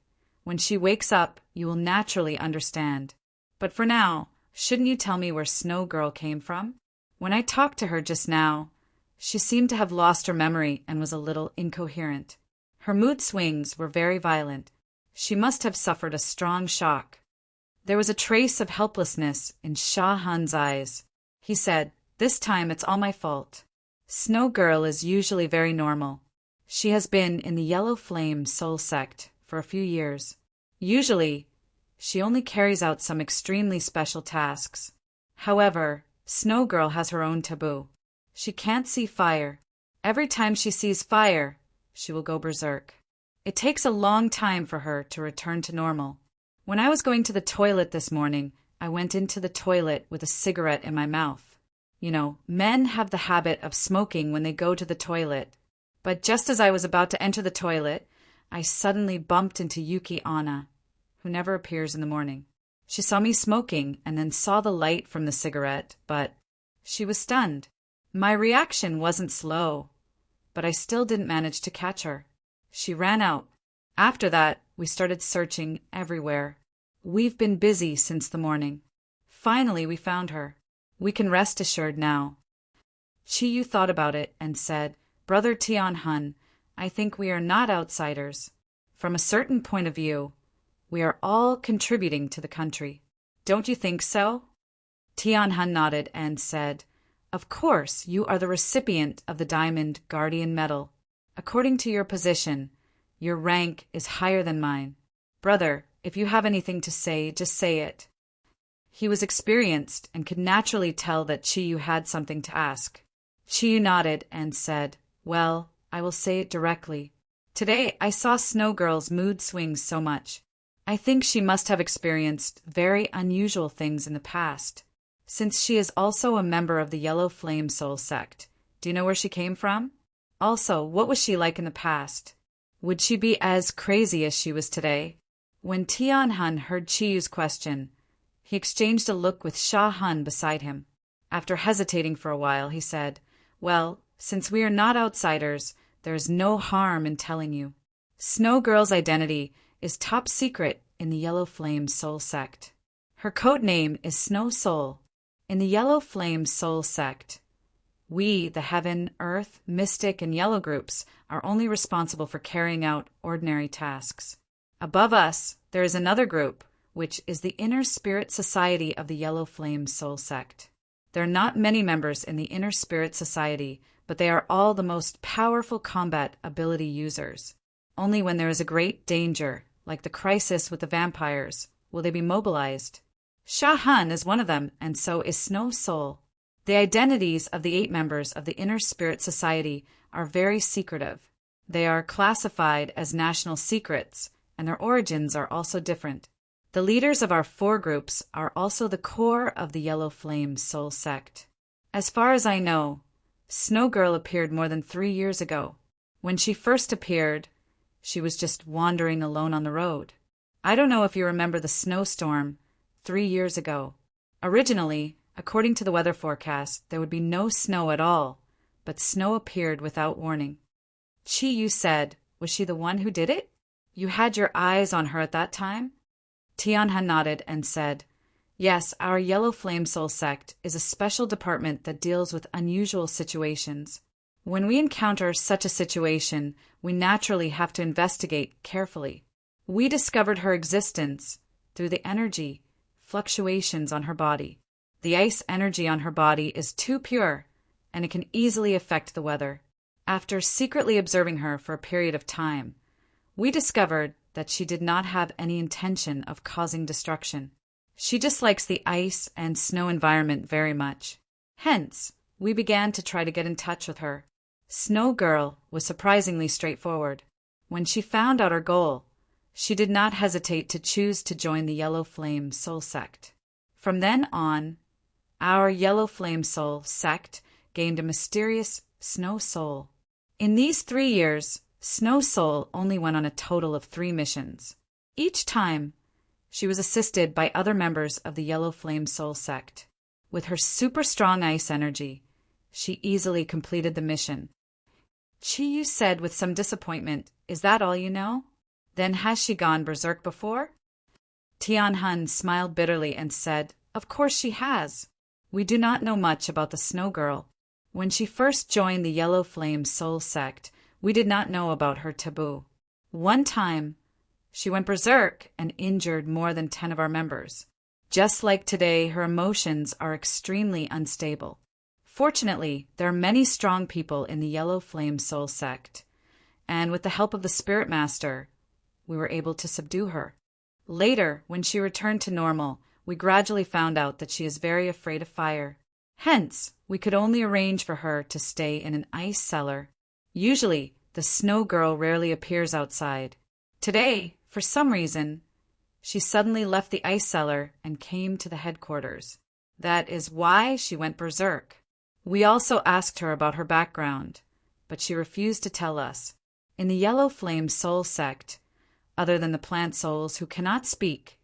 "When she wakes up, you will naturally understand. But for now, shouldn't you tell me where Snow Girl came from? When I talked to her just now, she seemed to have lost her memory and was a little incoherent. Her mood swings were very violent. She must have suffered a strong shock." There was a trace of helplessness in Shahan's eyes. He said, "This time it's all my fault. Snow Girl is usually very normal. She has been in the Yellow Flame Soul Sect for a few years. Usually, she only carries out some extremely special tasks. However, Snow Girl has her own taboo. She can't see fire. Every time she sees fire, she will go berserk. It takes a long time for her to return to normal. When I was going to the toilet this morning, I went into the toilet with a cigarette in my mouth. You know, men have the habit of smoking when they go to the toilet. But just as I was about to enter the toilet, I suddenly bumped into Yuki Anna, who never appears in the morning. She saw me smoking and then saw the light from the cigarette, but she was stunned. My reaction wasn't slow, but I still didn't manage to catch her. She ran out. After that, we started searching everywhere. We've been busy since the morning. Finally, we found her. We can rest assured now. Chi-Yu thought about it and said, Brother Tian-hun, I think we are not outsiders. From a certain point of view, we are all contributing to the country. Don't you think so? Tian-hun nodded and said, Of course, you are the recipient of the Diamond Guardian Medal. According to your position, your rank is higher than mine. Brother, if you have anything to say, just say it. He was experienced and could naturally tell that Chi-Yu had something to ask. Chi-Yu nodded and said, Well, I will say it directly. Today I saw Snow Girl's mood swing so much. I think she must have experienced very unusual things in the past. Since she is also a member of the Yellow Flame Soul sect, do you know where she came from? Also, what was she like in the past? Would she be as crazy as she was today? When Tian-hun heard Chi-Yu's question, he exchanged a look with Sha-hun beside him. After hesitating for a while, he said, Well, since we are not outsiders, there is no harm in telling you. Snow Girl's identity is top secret in the Yellow Flame Soul sect. Her code name is Snow Soul. In the Yellow Flame Soul sect, we, the Heaven, Earth, Mystic, and Yellow groups, are only responsible for carrying out ordinary tasks. Above us, there is another group, which is the Inner Spirit Society of the Yellow Flame Soul sect. There are not many members in the Inner Spirit Society, but they are all the most powerful combat ability users. Only when there is a great danger, like the crisis with the vampires, will they be mobilized. Sha-hun is one of them, and so is Snow Soul. The identities of the 8 members of the Inner Spirit Society are very secretive. They are classified as national secrets, and their origins are also different. The leaders of our 4 groups are also the core of the Yellow Flame Soul sect. As far as I know, Snow Girl appeared more than 3 years ago. When she first appeared, she was just wandering alone on the road. I don't know if you remember the snowstorm 3 years ago. Originally, according to the weather forecast, there would be no snow at all, but snow appeared without warning. Chi-Yu said, Was she the one who did it? You had your eyes on her at that time? Tian-hun nodded and said, Yes, our Yellow Flame Soul sect is a special department that deals with unusual situations. When we encounter such a situation, we naturally have to investigate carefully. We discovered her existence through the energy fluctuations on her body. The ice energy on her body is too pure, and it can easily affect the weather. After secretly observing her for a period of time, we discovered that she did not have any intention of causing destruction. She dislikes the ice and snow environment very much. Hence, we began to try to get in touch with her. Snow Girl was surprisingly straightforward. When she found out her goal, she did not hesitate to choose to join the Yellow Flame Soul sect. From then on, our Yellow Flame Soul sect gained a mysterious Snow Soul. In these 3 years, Snow Soul only went on a total of 3 missions. Each time, she was assisted by other members of the Yellow Flame Soul sect. With her super strong ice energy, she easily completed the mission. Chi-Yu said with some disappointment, Is that all you know? Then has she gone berserk before? Tian-hun smiled bitterly and said, Of course she has. We do not know much about the Snow Girl. When she first joined the Yellow Flame Soul sect, we did not know about her taboo. One time, she went berserk and injured more than 10 of our members. Just like today, her emotions are extremely unstable. Fortunately, there are many strong people in the Yellow Flame Soul sect, and with the help of the Spirit Master, we were able to subdue her. Later, when she returned to normal, we gradually found out that she is very afraid of fire. Hence, we could only arrange for her to stay in an ice cellar. Usually, the Snow Girl rarely appears outside. Today, for some reason, she suddenly left the ice cellar and came to the headquarters. That is why she went berserk. We also asked her about her background, but she refused to tell us. In the Yellow Flame Soul sect, other than the plant souls who cannot speak,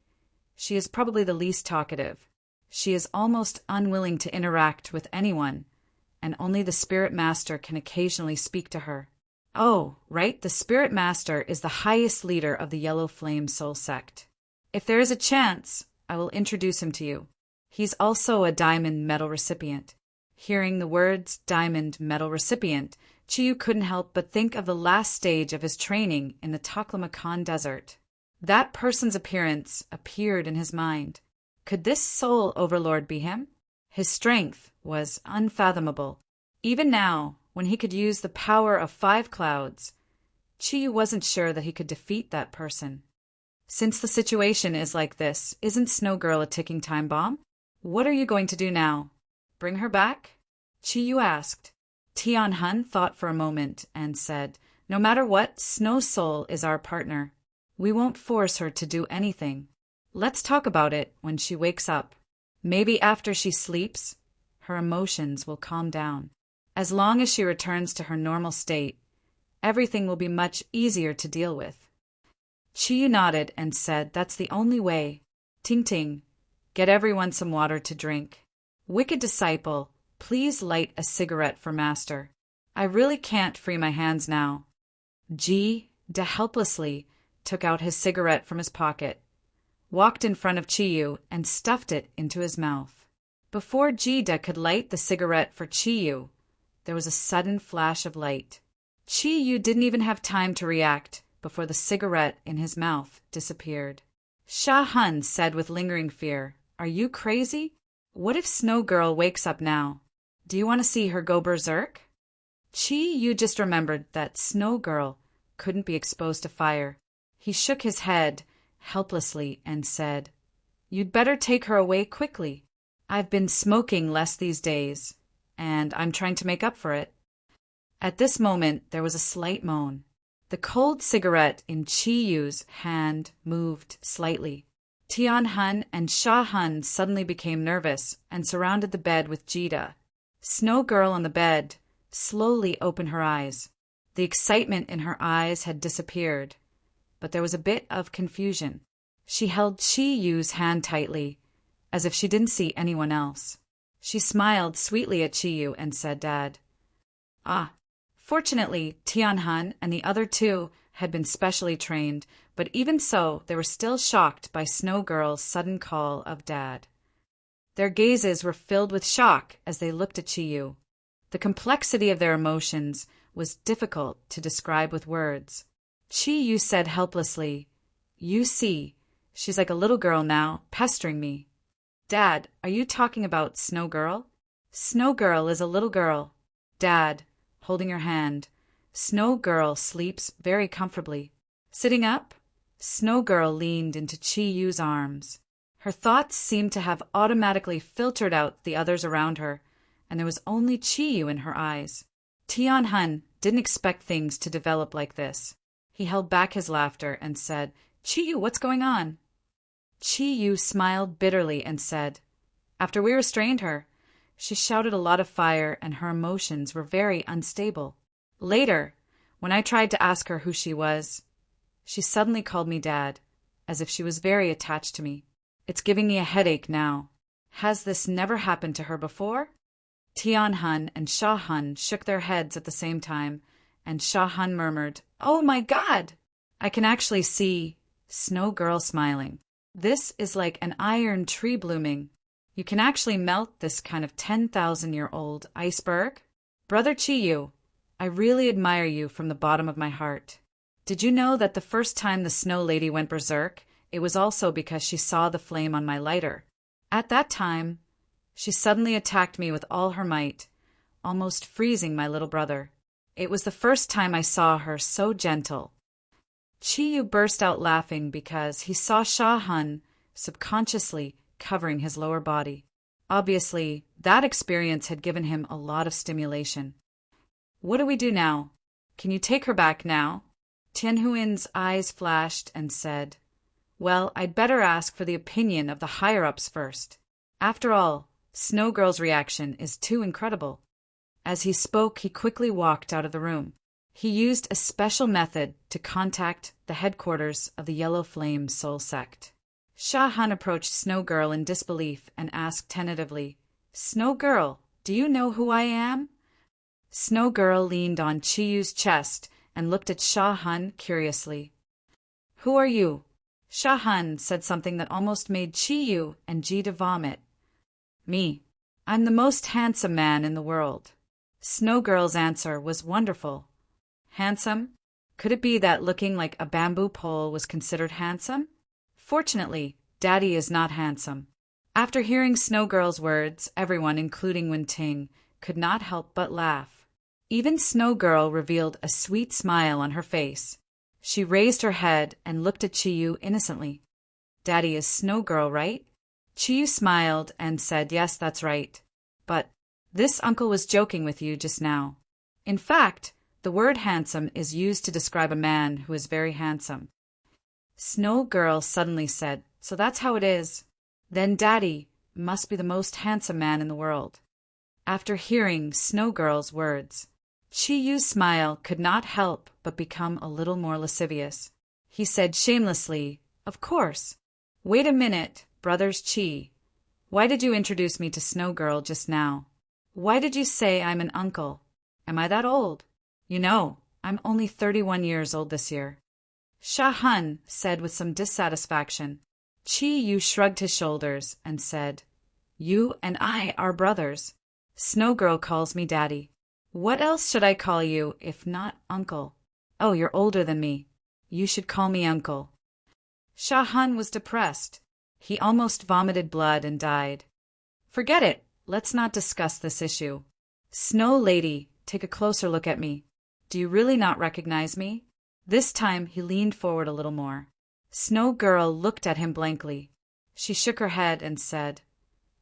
She is probably the least talkative. She is almost unwilling to interact with anyone, and only the Spirit Master can occasionally speak to her. Oh, right, the Spirit Master is the highest leader of the Yellow Flame Soul Sect. If there is a chance, I will introduce him to you. He's also a diamond medal recipient. Hearing the words diamond medal recipient, Chiyu couldn't help but think of the last stage of his training in the Taklamakan Desert. That person's appearance appeared in his mind. Could this soul overlord be him? His strength was unfathomable. Even now, when he could use the power of 5 clouds, Chiyu wasn't sure that he could defeat that person. Since the situation is like this, isn't Snow Girl a ticking time bomb? What are you going to do now? Bring her back? Chiyu asked. Tian Hun thought for a moment and said, no matter what, Snow Soul is our partner. We won't force her to do anything. Let's talk about it when she wakes up. Maybe after she sleeps, her emotions will calm down. As long as she returns to her normal state, everything will be much easier to deal with. Chiyu nodded and said, that's the only way. Ting Ting, get everyone some water to drink. Wicked disciple, please light a cigarette for Master. I really can't free my hands now. Ji Da helplessly took out his cigarette from his pocket, walked in front of Chiyu, and stuffed it into his mouth. Before Jida could light the cigarette for Chiyu, there was a sudden flash of light. Chiyu didn't even have time to react before the cigarette in his mouth disappeared. Sha Hun said with lingering fear, are you crazy? What if Snow Girl wakes up now? Do you want to see her go berserk? Chiyu just remembered that Snow Girl couldn't be exposed to fire. He shook his head helplessly and said, you'd better take her away quickly. I've been smoking less these days, and I'm trying to make up for it. At this moment, there was a slight moan. The cold cigarette in Chiyu's hand moved slightly. Tian Hun and Sha Hun suddenly became nervous and surrounded the bed with Jida. Snow Girl on the bed slowly opened her eyes. The excitement in her eyes had disappeared, but there was a bit of confusion. She held Chiyu's hand tightly, as if she didn't see anyone else. She smiled sweetly at Chiyu and said, Dad. Ah. Fortunately, Tian Hun and the other 2 had been specially trained, but even so, they were still shocked by Snow Girl's sudden call of Dad. Their gazes were filled with shock as they looked at Chiyu. The complexity of their emotions was difficult to describe with words. Chiyu said helplessly, you see, she's like a little girl now, pestering me. Dad, are you talking about Snow Girl? Snow Girl is a little girl. Dad, holding her hand, Snow Girl sleeps very comfortably. Sitting up, Snow Girl leaned into Chiyu's arms. Her thoughts seemed to have automatically filtered out the others around her, and there was only Chiyu in her eyes. Tian Hun didn't expect things to develop like this. He held back his laughter and said, Chiyu, what's going on? Chiyu smiled bitterly and said, after we restrained her, she shouted a lot of fire and her emotions were very unstable. Later, when I tried to ask her who she was, she suddenly called me Dad, as if she was very attached to me. It's giving me a headache now. Has this never happened to her before? Tian Hun and Sha Hun shook their heads at the same time, and Sha Hun murmured, Oh my God! I can actually see Snow Girl smiling. This is like an iron tree blooming. You can actually melt this kind of 10,000-year-old iceberg? Brother Chiyu, I really admire you from the bottom of my heart. Did you know that the first time the Snow Lady went berserk, it was also because she saw the flame on my lighter? At that time, she suddenly attacked me with all her might, almost freezing my little brother. It was the first time I saw her so gentle. Chiyu burst out laughing because he saw Sha Hun subconsciously covering his lower body. Obviously, that experience had given him a lot of stimulation. What do we do now? Can you take her back now? Tianhuin's eyes flashed and said, Well, I'd better ask for the opinion of the higher-ups first. After all, Snow Girl's reaction is too incredible. As he spoke, he quickly walked out of the room. He used a special method to contact the headquarters of the Yellow Flame Soul Sect. Sha Han approached Snow Girl in disbelief and asked tentatively, Snow Girl, do you know who I am? Snow Girl leaned on Chi Yu's chest and looked at Sha Han curiously. Who are you? Sha Han said something that almost made Chi Yu and Ji vomit. Me. I'm the most handsome man in the world. Snow Girl's answer was wonderful. Handsome? Could it be that looking like a bamboo pole was considered handsome? Fortunately, Daddy is not handsome. After hearing Snow Girl's words, everyone, including Wen-Ting, could not help but laugh. Even Snow Girl revealed a sweet smile on her face. She raised her head and looked at Chi Yu innocently. Daddy is Snow Girl, right? Chi Yu smiled and said, yes, that's right. But this uncle was joking with you just now. In fact, the word handsome is used to describe a man who is very handsome. Snow Girl suddenly said, so that's how it is. Then Daddy must be the most handsome man in the world. After hearing Snow Girl's words, Chi Yu's smile could not help but become a little more lascivious. He said shamelessly, of course. Wait a minute, brothers Chi. Why did you introduce me to Snow Girl just now? Why did you say I'm an uncle? Am I that old? You know, I'm only 31 years old this year. Sha Han said with some dissatisfaction. Chi Yu shrugged his shoulders and said, you and I are brothers. Snow Girl calls me Daddy. What else should I call you if not Uncle? Oh, you're older than me. You should call me Uncle. Sha Han was depressed. He almost vomited blood and died. Forget it. Let's not discuss this issue. Snow Lady, take a closer look at me. Do you really not recognize me? This time he leaned forward a little more. Snow Girl looked at him blankly. She shook her head and said,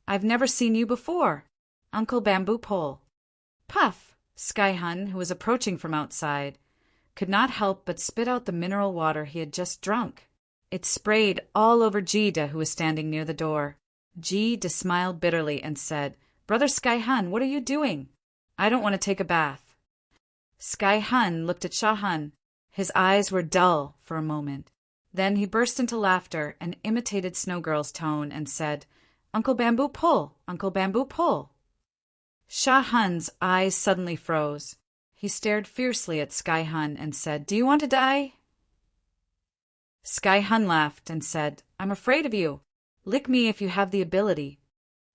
I've never seen you before. Uncle Bamboo Pole. Puff! Sky Han, who was approaching from outside, could not help but spit out the mineral water he had just drunk. It sprayed all over Jida, who was standing near the door. Jida smiled bitterly and said, Brother Sky Han, what are you doing? I don't want to take a bath. Sky Han looked at Sha Han. His eyes were dull for a moment. Then he burst into laughter and imitated Snow Girl's tone and said, Uncle Bamboo Pole, Uncle Bamboo Pole. Sha Han's eyes suddenly froze. He stared fiercely at Sky Han and said, Do you want to die? Sky Han laughed and said, I'm afraid of you. Lick me if you have the ability.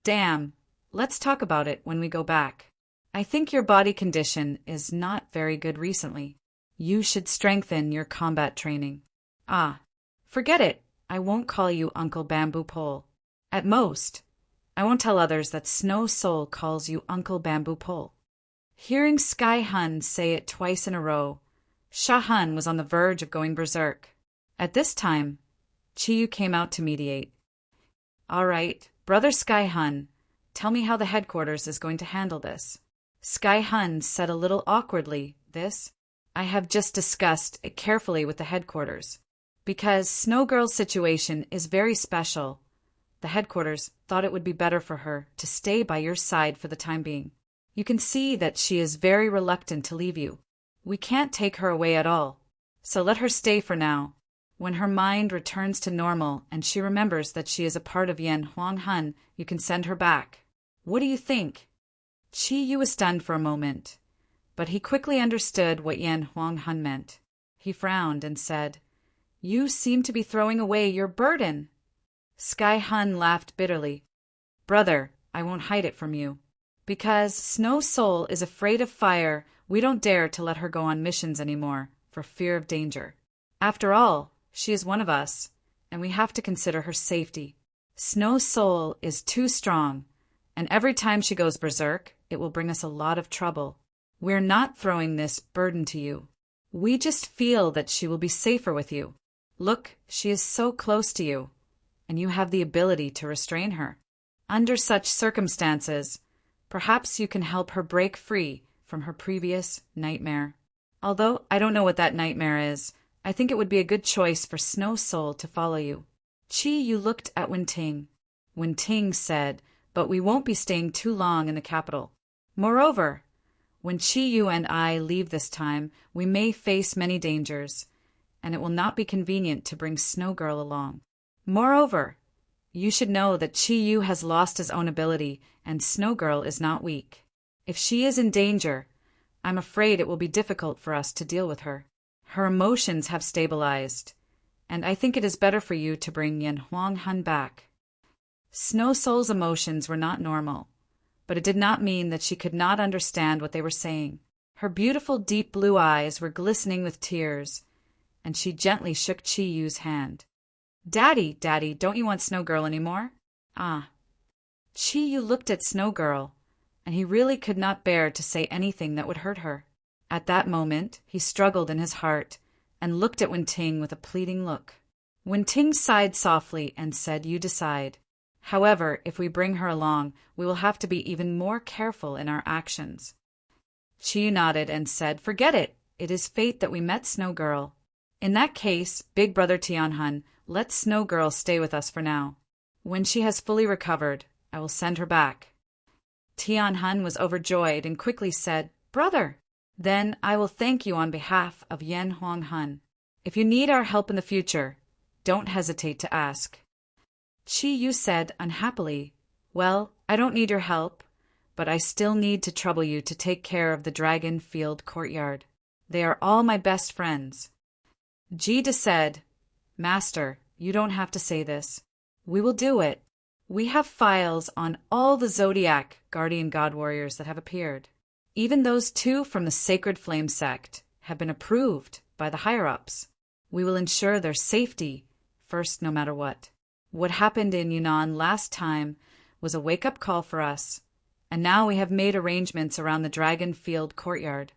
Damn, let's talk about it when we go back. I think your body condition is not very good recently. You should strengthen your combat training. Ah, forget it. I won't call you Uncle Bamboo Pole. At most, I won't tell others that Snow Soul calls you Uncle Bamboo Pole. Hearing Sky Han say it twice in a row, Sha Han was on the verge of going berserk. At this time, Chi Yu came out to mediate. All right, Brother Sky Han, tell me how the headquarters is going to handle this. Sky Han said a little awkwardly, I have just discussed it carefully with the headquarters. Because Snow Girl's situation is very special, the headquarters thought it would be better for her to stay by your side for the time being. You can see that she is very reluctant to leave you. We can't take her away at all, so let her stay for now. When her mind returns to normal and she remembers that she is a part of Yan Huanghan, you can send her back. What do you think? Chi Yu was stunned for a moment, but he quickly understood what Yan Huanghan meant. He frowned and said, You seem to be throwing away your burden. Sky Han laughed bitterly. Brother, I won't hide it from you. Because Snow Soul is afraid of fire, we don't dare to let her go on missions anymore, for fear of danger. After all, she is one of us, and we have to consider her safety. Snow Soul is too strong, and every time she goes berserk, it will bring us a lot of trouble. We're not throwing this burden to you. We just feel that she will be safer with you. Look, she is so close to you, and you have the ability to restrain her. Under such circumstances, perhaps you can help her break free from her previous nightmare. Although I don't know what that nightmare is, I think it would be a good choice for Snow Soul to follow you. Chi Yu looked at Wen-Ting. Wen-Ting said, But we won't be staying too long in the capital. Moreover, when Chi Yu and I leave this time, we may face many dangers, and it will not be convenient to bring Snow Girl along. Moreover, you should know that Chi-Yu has lost his own ability, and Snow Girl is not weak. If she is in danger, I'm afraid it will be difficult for us to deal with her. Her emotions have stabilized, and I think it is better for you to bring Yan Huang-hun back. Snow Soul's emotions were not normal, but it did not mean that she could not understand what they were saying. Her beautiful deep blue eyes were glistening with tears, and she gently shook Chi-Yu's hand. Daddy, don't you want Snow Girl anymore? Ah. Chi-Yu looked at Snow Girl, and he really could not bear to say anything that would hurt her. At that moment, he struggled in his heart and looked at Wen-Ting with a pleading look. Wen-Ting sighed softly and said, You decide. However, if we bring her along, we will have to be even more careful in our actions. Chi-Yu nodded and said, Forget it. It is fate that we met Snow Girl. In that case, Big Brother Tianhun, let Snow Girl stay with us for now. When she has fully recovered, I will send her back. Tianhun was overjoyed and quickly said, Brother! Then I will thank you on behalf of Yan Huang-hun. If you need our help in the future, don't hesitate to ask. Chi-Yu said unhappily, Well, I don't need your help, but I still need to trouble you to take care of the Dragon Field courtyard. They are all my best friends. Jida said, Master, you don't have to say this. We will do it. We have files on all the Zodiac guardian god warriors that have appeared. Even those 2 from the Sacred Flame sect have been approved by the higher-ups. We will ensure their safety first no matter what. What happened in Yunnan last time was a wake-up call for us, and now we have made arrangements around the Dragon Field courtyard.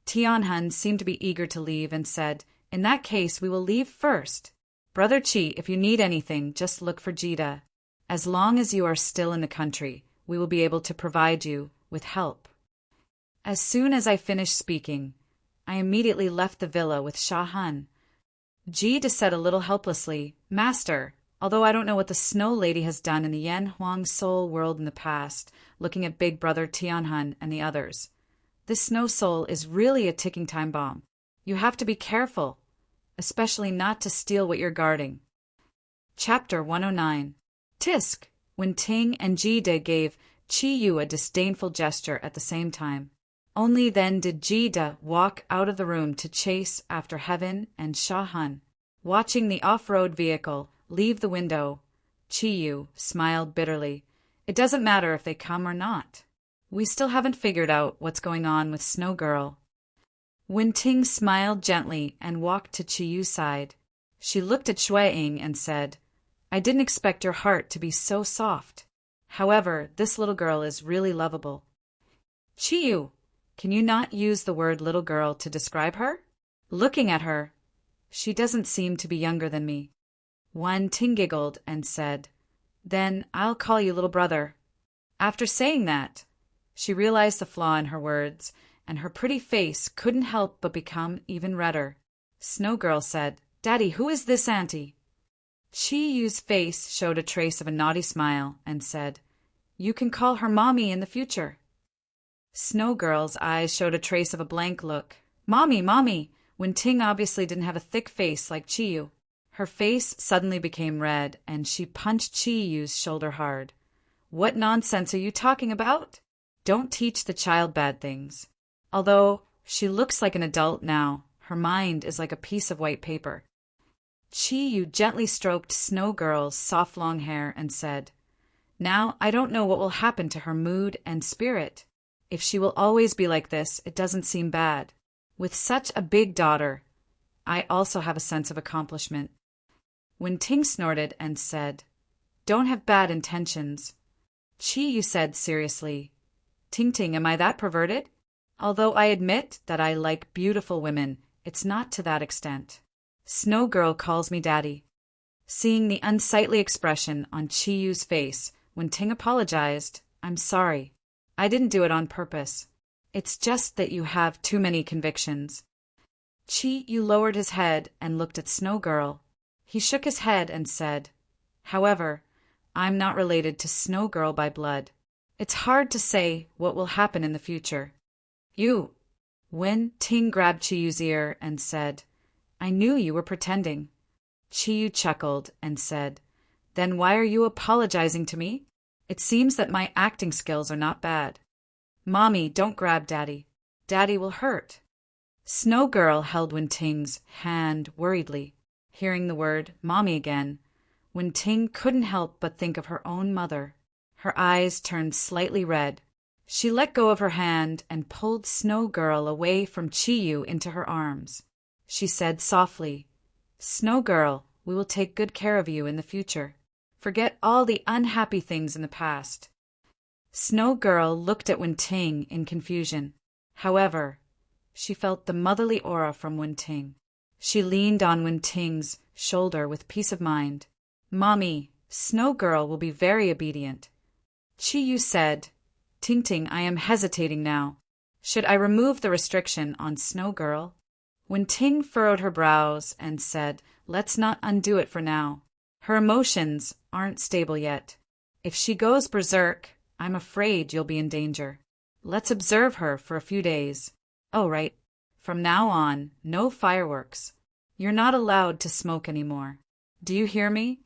Tianhun seemed to be eager to leave and said, In that case, we will leave first. Brother Chi, if you need anything, just look for Jida. As long as you are still in the country, we will be able to provide you with help. As soon as I finished speaking, I immediately left the villa with Sha Han. Jida said a little helplessly, Master, although I don't know what the Snow Lady has done in the Yan Huang Soul world in the past, looking at Big Brother Tianhun and the others, this Snow Soul is really a ticking time bomb. You have to be careful, especially not to steal what you're guarding. Chapter 109. Tisk! Wen-Ting and Jida gave Chi-Yu a disdainful gesture at the same time. Only then did Jida walk out of the room to chase after Heaven and Sha Han. Watching the off-road vehicle leave the window, Chi-Yu smiled bitterly. It doesn't matter if they come or not. We still haven't figured out what's going on with Snow Girl. Wen-Ting smiled gently and walked to Chi-Yu's side. She looked at Shui-Ing and said, I didn't expect your heart to be so soft. However, this little girl is really lovable. Chi-Yu, can you not use the word little girl to describe her? Looking at her, she doesn't seem to be younger than me. Wen-Ting giggled and said, Then I'll call you little brother. After saying that, she realized the flaw in her words, and her pretty face couldn't help but become even redder. Snow Girl said, Daddy, who is this auntie? Chi-Yu's face showed a trace of a naughty smile and said, You can call her Mommy in the future. Snow Girl's eyes showed a trace of a blank look. Mommy! Wen-Ting obviously didn't have a thick face like Chi-Yu. Her face suddenly became red, and she punched Chi-Yu's shoulder hard. What nonsense are you talking about? Don't teach the child bad things. Although she looks like an adult now, her mind is like a piece of white paper. Chi-Yu gently stroked Snow Girl's soft long hair and said, Now I don't know what will happen to her mood and spirit. If she will always be like this, it doesn't seem bad. With such a big daughter, I also have a sense of accomplishment. Wen-Ting snorted and said, Don't have bad intentions. Chi-Yu said seriously, Ting, am I that perverted? Although I admit that I like beautiful women, it's not to that extent. Snow Girl calls me Daddy. Seeing the unsightly expression on Chi-Yu's face, Wen-Ting apologized, I'm sorry. I didn't do it on purpose. It's just that you have too many convictions. Chi-Yu lowered his head and looked at Snow Girl. He shook his head and said, However, I'm not related to Snow Girl by blood. It's hard to say what will happen in the future. Wen-Ting grabbed Chi-Yu's ear and said, I knew you were pretending. Chi-yu chuckled and said, "Then why are you apologizing to me? It seems that my acting skills are not bad." "Mommy, don't grab Daddy. Daddy will hurt." Snow Girl held Wen-ting's hand worriedly. Hearing the word "mommy" again, Wen-ting couldn't help but think of her own mother. Her eyes turned slightly red. She let go of her hand and pulled Snow Girl away from Chi-yu into her arms. She said softly, "Snow Girl, we will take good care of you in the future. Forget all the unhappy things in the past." Snow Girl looked at Wen-ting in confusion. However, she felt the motherly aura from Wen-ting. She leaned on Wen-ting's shoulder with peace of mind. "Mommy, Snow Girl will be very obedient." Chi-yu said, "Ting-ting, I am hesitating now. Should I remove the restriction on Snow Girl?" Wen-ting furrowed her brows and said, "Let's not undo it for now. Her emotions aren't stable yet. If she goes berserk, I'm afraid you'll be in danger. Let's observe her for a few days. Oh, right. From now on, no fireworks. You're not allowed to smoke anymore. Do you hear me?"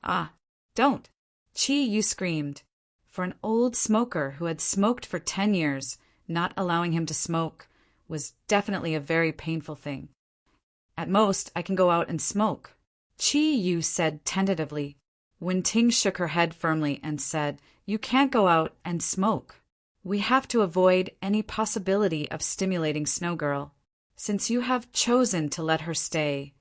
"Ah, don't!" Chi-yu screamed. For an old smoker who had smoked for 10 years, not allowing him to smoke was definitely a very painful thing. "At most, I can go out and smoke," Chi-yu said tentatively. Wen-ting shook her head firmly and said, "You can't go out and smoke. We have to avoid any possibility of stimulating Snow Girl. Since you have chosen to let her stay,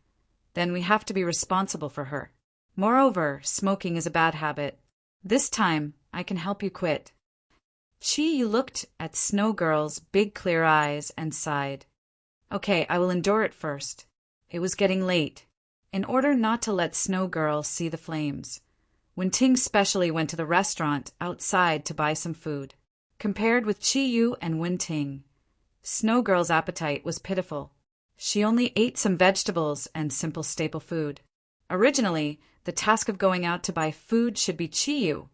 then we have to be responsible for her. Moreover, smoking is a bad habit. This time, I can help you quit." Chi looked at Snow Girl's big clear eyes and sighed. "Okay, I will endure it first." It was getting late. In order not to let Snow Girl see the flames, Wen-ting specially went to the restaurant outside to buy some food. Compared with Chi-yu and Wen-ting, Snow Girl's appetite was pitiful. She only ate some vegetables and simple staple food. Originally, the task of going out to buy food should be Chi-yu,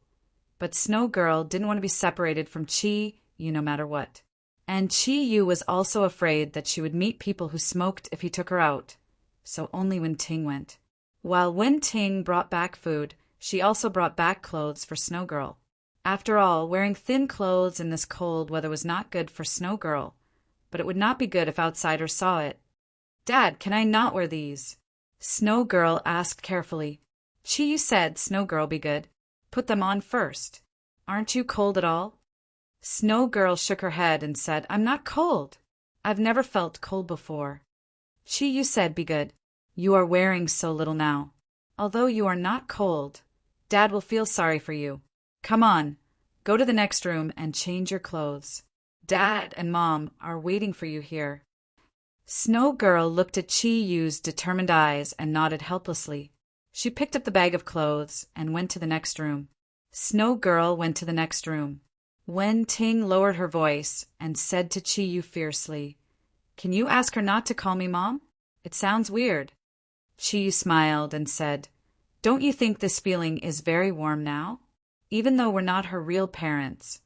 but Snow Girl didn't want to be separated from Chi-yu no matter what. And Chi-yu was also afraid that she would meet people who smoked if he took her out, so only Wen-ting went. While Wen-ting brought back food, she also brought back clothes for Snow Girl. After all, wearing thin clothes in this cold weather was not good for Snow Girl, but it would not be good if outsiders saw it. "Dad, can I not wear these?" Snow Girl asked carefully. "Chi-yu said Snow Girl be good. Put them on first. Aren't you cold at all?" Snow Girl shook her head and said, "I'm not cold. I've never felt cold before." Chi-yu said, "Be good. You are wearing so little now. Although you are not cold, Dad will feel sorry for you. Come on, go to the next room and change your clothes. Dad and Mom are waiting for you here." Snow Girl looked at Chi-yu's determined eyes and nodded helplessly. She picked up the bag of clothes and went to the next room. Snow Girl went to the next room. Wen-ting lowered her voice and said to Chi-yu fiercely, "Can you ask her not to call me Mom? It sounds weird." Chi-yu smiled and said, "Don't you think this feeling is very warm now? Even though we're not her real parents,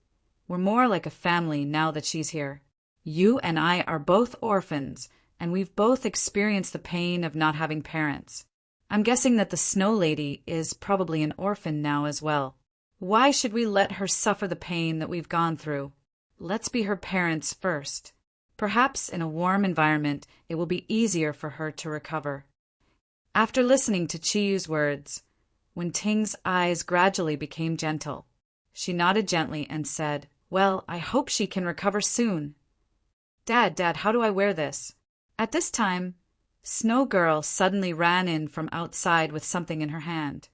we're more like a family now that she's here. You and I are both orphans, and we've both experienced the pain of not having parents. I'm guessing that the Snow Lady is probably an orphan now as well. Why should we let her suffer the pain that we've gone through? Let's be her parents first. Perhaps in a warm environment it will be easier for her to recover." After listening to Chi-yu's words, Wen-ting's eyes gradually became gentle. She nodded gently and said, "Well, I hope she can recover soon." Dad, how do I wear this?" At this time, Snow Girl suddenly ran in from outside with something in her hand.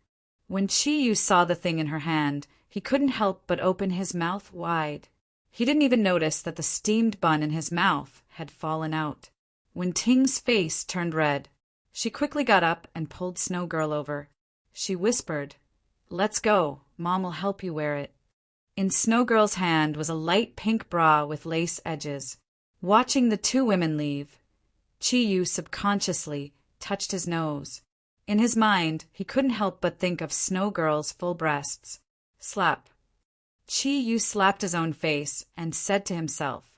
When Chi-yu saw the thing in her hand, he couldn't help but open his mouth wide. He didn't even notice that the steamed bun in his mouth had fallen out. Wen-ting's face turned red. She quickly got up and pulled Snow Girl over. She whispered, "Let's go. Mom will help you wear it." In Snow Girl's hand was a light pink bra with lace edges. Watching the two women leave, Chi-yu subconsciously touched his nose. In his mind, he couldn't help but think of Snow Girl's full breasts. Slap. Chi-yu slapped his own face and said to himself,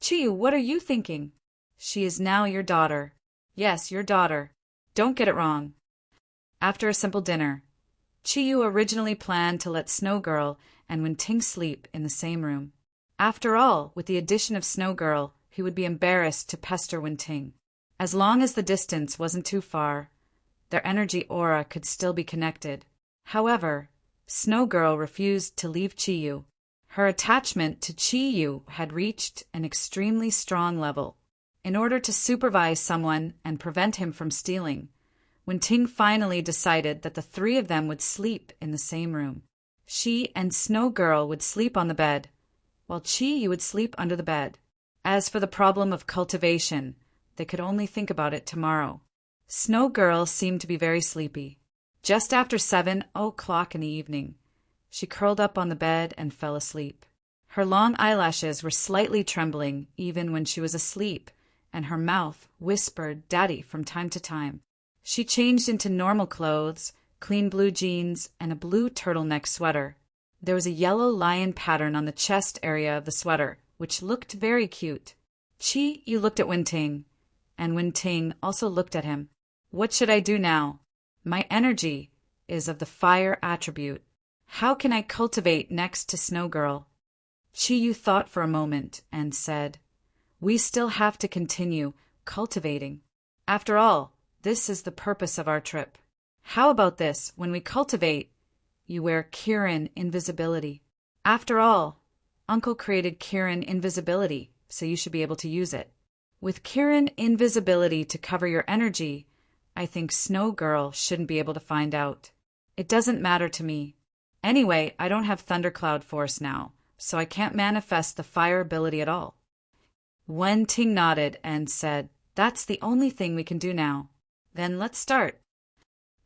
"Chi-yu, what are you thinking? She is now your daughter. Yes, your daughter. Don't get it wrong. After a simple dinner, Chiyu originally planned to let Snow Girl and Wen-Ting sleep in the same room. After all, with the addition of Snow Girl, he would be embarrassed to pester Wen-Ting. As long as the distance wasn't too far, their energy aura could still be connected. However, Snow Girl refused to leave Chiyu. Her attachment to Chiyu had reached an extremely strong level. In order to supervise someone and prevent him from stealing, Wen-Ting finally decided that the three of them would sleep in the same room. She and Snow Girl would sleep on the bed, while Chiyu would sleep under the bed. As for the problem of cultivation, they could only think about it tomorrow. Snow Girl seemed to be very sleepy. Just after 7 o'clock in the evening, she curled up on the bed and fell asleep. Her long eyelashes were slightly trembling even when she was asleep, and her mouth whispered "Daddy" from time to time. She changed into normal clothes, clean blue jeans, and a blue turtleneck sweater. There was a yellow lion pattern on the chest area of the sweater, which looked very cute. Chiyu looked at Wen-Ting, and Wen-Ting also looked at him. What should I do now? My energy is of the fire attribute. How can I cultivate next to Snow Girl? Chiyu thought for a moment and said, We still have to continue cultivating. After all, this is the purpose of our trip. How about this? When we cultivate, you wear Kirin invisibility. After all, Uncle created Kirin invisibility, so you should be able to use it. With Kirin invisibility to cover your energy, I think Snow Girl shouldn't be able to find out. It doesn't matter to me. Anyway, I don't have Thundercloud Force now, so I can't manifest the fire ability at all. Wen-Ting nodded and said, That's the only thing we can do now. Then let's start.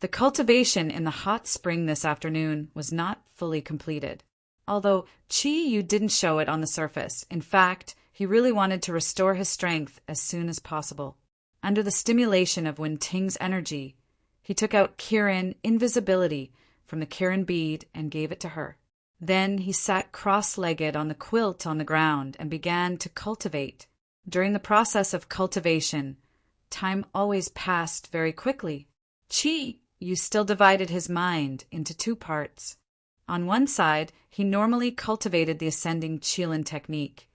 The cultivation in the hot spring this afternoon was not fully completed. Although Chiyu didn't show it on the surface. In fact, he really wanted to restore his strength as soon as possible. Under the stimulation of Wen-Ting's energy, he took out Kirin invisibility from the Kirin bead and gave it to her. Then he sat cross-legged on the quilt on the ground and began to cultivate. During the process of cultivation, time always passed very quickly. Chiyu still divided his mind into two parts. On one side, he normally cultivated the ascending Qilin technique,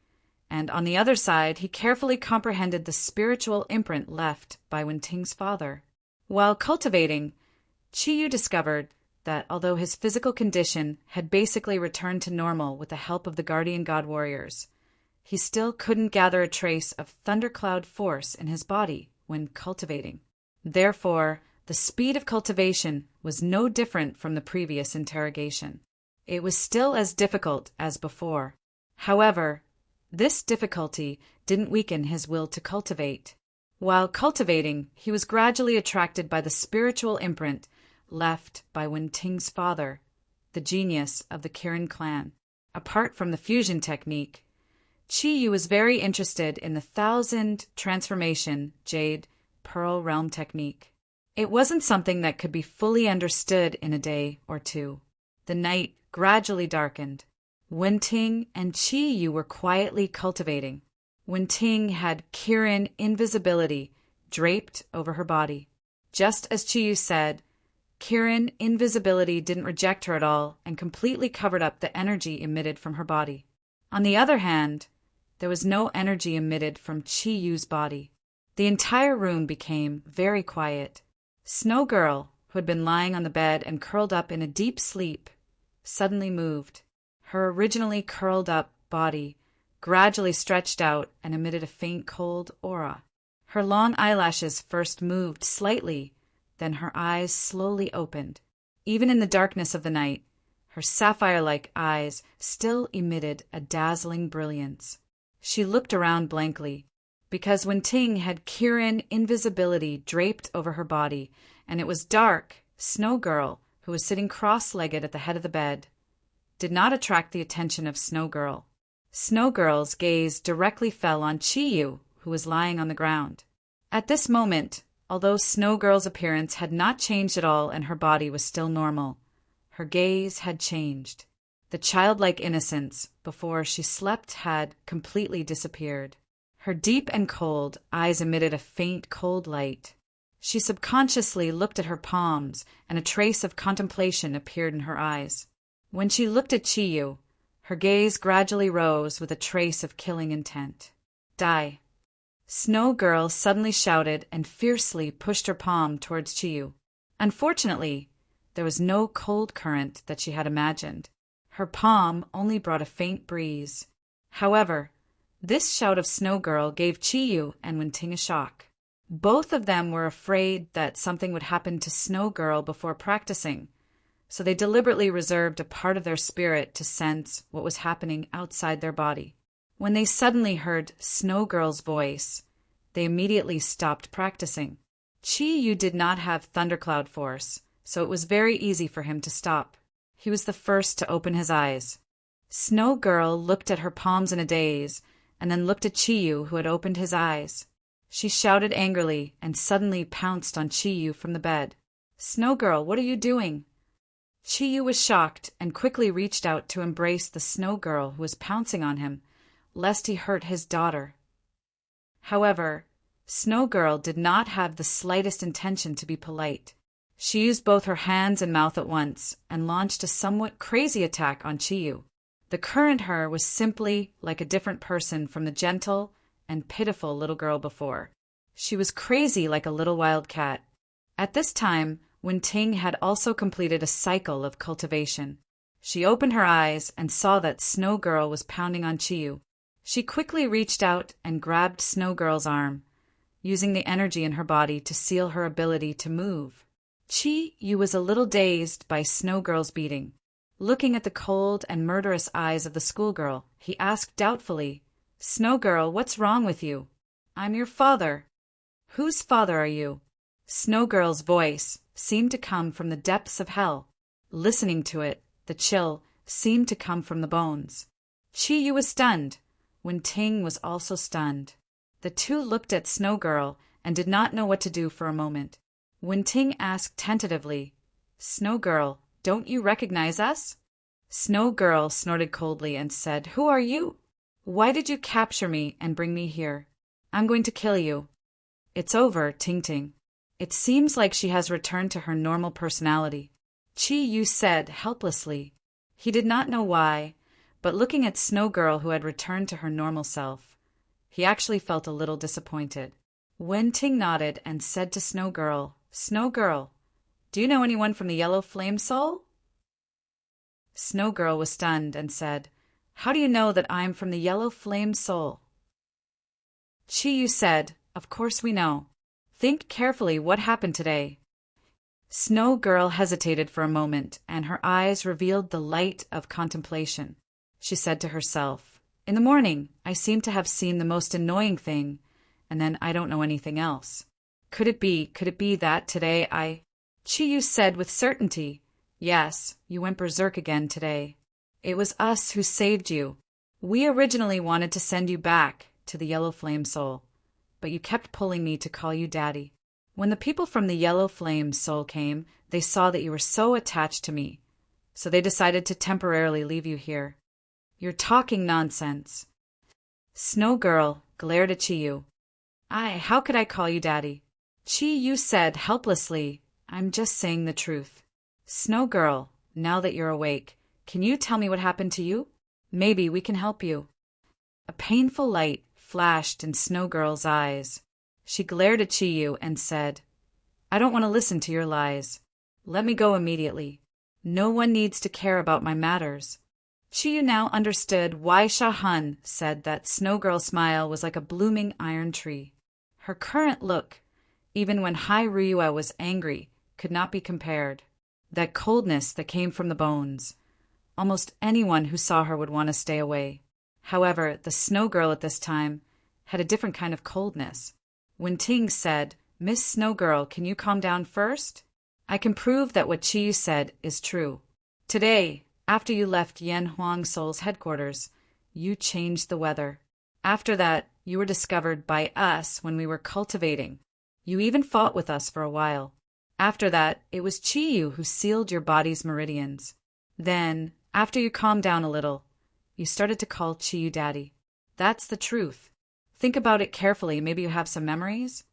and on the other side, he carefully comprehended the spiritual imprint left by Wen-Ting's father. While cultivating, Chiyu discovered that although his physical condition had basically returned to normal with the help of the guardian god warriors, he still couldn't gather a trace of Thundercloud Force in his body when cultivating. Therefore, the speed of cultivation was no different from the previous interrogation. It was still as difficult as before. However, this difficulty didn't weaken his will to cultivate. While cultivating, he was gradually attracted by the spiritual imprint left by Wen-Ting's father, the genius of the Kirin clan. Apart from the fusion technique, Chiyu was very interested in the 1,000 transformation Jade Pearl Realm technique. It wasn't something that could be fully understood in a day or two. The night gradually darkened. Wen-Ting and Chiyu were quietly cultivating. Wen-Ting had Kirin invisibility draped over her body. Just as Chiyu said, Kirin invisibility didn't reject her at all and completely covered up the energy emitted from her body. On the other hand, there was no energy emitted from Chiyu's body. The entire room became very quiet. Snow Girl, who had been lying on the bed and curled up in a deep sleep, suddenly moved. Her originally curled up body gradually stretched out and emitted a faint cold aura. Her long eyelashes first moved slightly, then her eyes slowly opened. Even in the darkness of the night, her sapphire-like eyes still emitted a dazzling brilliance. She looked around blankly. Because Wen-Ting had Kirin invisibility draped over her body, and it was dark, Snow Girl, who was sitting cross-legged at the head of the bed, did not attract the attention of Snow Girl. Snow Girl's gaze directly fell on Chiyu, who was lying on the ground. At this moment, although Snow Girl's appearance had not changed at all and her body was still normal, her gaze had changed. The childlike innocence before she slept had completely disappeared. Her deep and cold eyes emitted a faint cold light. She subconsciously looked at her palms, and a trace of contemplation appeared in her eyes. When she looked at Chiyu, her gaze gradually rose with a trace of killing intent. Die! Snow Girl suddenly shouted and fiercely pushed her palm towards Chiyu. Unfortunately, there was no cold current that she had imagined. Her palm only brought a faint breeze. However, this shout of Snow Girl gave Chiyu and Wenting a shock. Both of them were afraid that something would happen to Snow Girl before practicing, so they deliberately reserved a part of their spirit to sense what was happening outside their body. When they suddenly heard Snow Girl's voice, they immediately stopped practicing. Chiyu did not have thundercloud force, so it was very easy for him to stop. He was the first to open his eyes. Snow Girl looked at her palms in a daze, and then looked at Chiyu, who had opened his eyes. She shouted angrily and suddenly pounced on Chiyu from the bed. Snow Girl, what are you doing? Chiyu was shocked and quickly reached out to embrace the Snow Girl who was pouncing on him, lest he hurt his daughter. However, Snow Girl did not have the slightest intention to be polite. She used both her hands and mouth at once and launched a somewhat crazy attack on Chiyu. The current her was simply like a different person from the gentle and pitiful little girl before. She was crazy like a little wild cat. At this time, Wenting had also completed a cycle of cultivation. She opened her eyes and saw that Snow Girl was pounding on Chiyu. She quickly reached out and grabbed Snow Girl's arm, using the energy in her body to seal her ability to move. Chiyu was a little dazed by Snow Girl's beating. Looking at the cold and murderous eyes of the schoolgirl, he asked doubtfully, Snow Girl, what's wrong with you? I'm your father. Whose father are you? Snow Girl's voice seemed to come from the depths of hell. Listening to it, the chill seemed to come from the bones. Chiyu was stunned. Wenting was also stunned. The two looked at Snow Girl and did not know what to do for a moment. Wenting asked tentatively, Snow Girl, don't you recognize us? Snow Girl snorted coldly and said, Who are you? Why did you capture me and bring me here? I'm going to kill you. It's over, Ting Ting. It seems like she has returned to her normal personality, Chiyu said helplessly. He did not know why, but looking at Snow Girl who had returned to her normal self, he actually felt a little disappointed. Wenting nodded and said to Snow Girl, Snow Girl, do you know anyone from the Yellow Flame Soul? Snow Girl was stunned and said, How do you know that I'm from the Yellow Flame Soul? Chiyu said, Of course we know. Think carefully what happened today. Snow Girl hesitated for a moment, and her eyes revealed the light of contemplation. She said to herself, In the morning, I seem to have seen the most annoying thing, and then I don't know anything else. Could it be that today Chiyu said with certainty, Yes, you went berserk again today. It was us who saved you. We originally wanted to send you back to the Yellow Flame Soul, but you kept pulling me to call you Daddy. When the people from the Yellow Flame Soul came, they saw that you were so attached to me, so they decided to temporarily leave you here. You're talking nonsense. Snow Girl glared at Chiyu. How could I call you Daddy? Chiyu said helplessly, I'm just saying the truth. Snow Girl, now that you're awake, can you tell me what happened to you? Maybe we can help you. A painful light flashed in Snow Girl's eyes. She glared at Chiyu and said, I don't want to listen to your lies. Let me go immediately. No one needs to care about my matters. Chiyu now understood why Shahan said that Snow Girl's smile was like a blooming iron tree. Her current look, even when Hai Ryua was angry, could not be compared. That coldness that came from the bones. Almost anyone who saw her would want to stay away. However, the Snow Girl at this time had a different kind of coldness. When Ting said, Miss Snow Girl, can you calm down first? I can prove that what Chiyu said is true. Today, after you left Yen Huang Soul's headquarters, you changed the weather. After that, you were discovered by us when we were cultivating. You even fought with us for a while. After that, it was Chiyu who sealed your body's meridians. Then, after you calmed down a little, you started to call Chiyu Daddy. That's the truth. Think about it carefully, maybe you have some memories.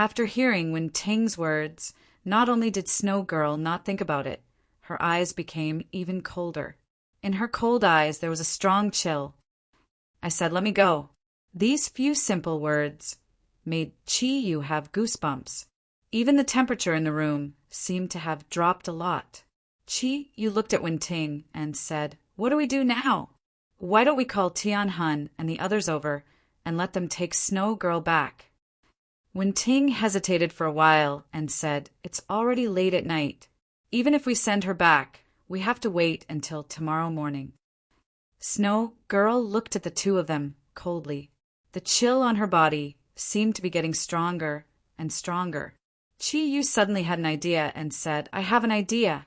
After hearing Wen Ting's words, not only did Snow Girl not think about it, her eyes became even colder. In her cold eyes there was a strong chill. I said, "Let me go." These few simple words made Chi Yu have goosebumps. Even the temperature in the room seemed to have dropped a lot. Chi Yu looked at Wen Ting and said, "What do we do now? Why don't we call Tian Hun and the others over and let them take Snow Girl back?" Wen Ting hesitated for a while and said, "It's already late at night. Even if we send her back, we have to wait until tomorrow morning." Snow Girl looked at the two of them coldly. The chill on her body seemed to be getting stronger and stronger. Chi Yu suddenly had an idea and said, "I have an idea."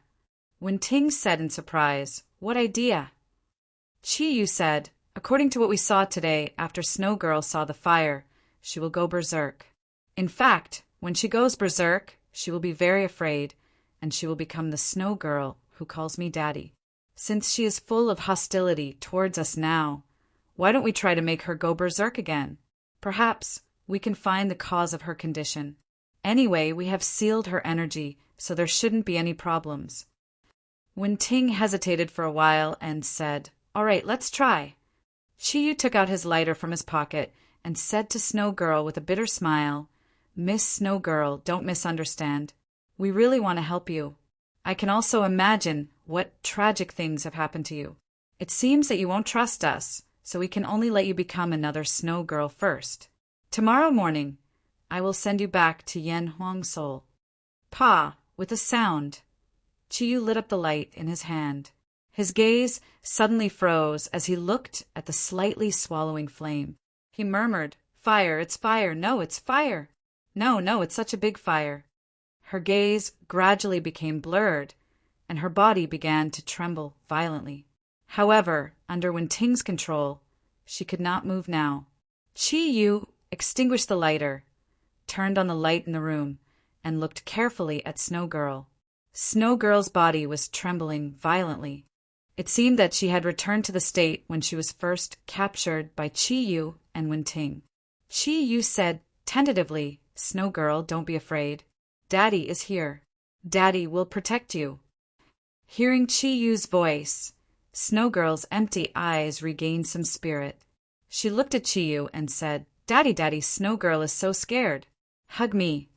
Wen Ting said in surprise, "What idea?" Chi Yu said, "According to what we saw today, after Snow Girl saw the fire, she will go berserk. In fact, when she goes berserk, she will be very afraid, and she will become the Snow Girl who calls me Daddy. Since she is full of hostility towards us now, why don't we try to make her go berserk again? Perhaps we can find the cause of her condition. Anyway, we have sealed her energy, so there shouldn't be any problems." Wen Ting hesitated for a while and said, "All right, let's try." Chi Yu took out his lighter from his pocket and said to Snow Girl with a bitter smile, "Miss Snow Girl, don't misunderstand. We really want to help you. I can also imagine what tragic things have happened to you. It seems that you won't trust us, so we can only let you become another Snow Girl first. Tomorrow morning, I will send you back to Yen Huang Sol." Pa, with a sound, Chi Yu lit up the light in his hand. His gaze suddenly froze as he looked at the slightly swallowing flame. He murmured, "Fire, it's fire, no, it's fire. No, no, it's such a big fire." Her gaze gradually became blurred, and her body began to tremble violently. However, under Wen Ting's control, she could not move now. Chi Yu extinguished the lighter, turned on the light in the room, and looked carefully at Snow Girl. Snow Girl's body was trembling violently. It seemed that she had returned to the state when she was first captured by Chi Yu and Wen Ting. Chi Yu said tentatively, "Snow Girl, don't be afraid. Daddy is here. Daddy will protect you." Hearing Chi Yu's voice, Snow Girl's empty eyes regained some spirit. She looked at Chi Yu and said, "Daddy, Daddy, Snow Girl is so scared. Hug me."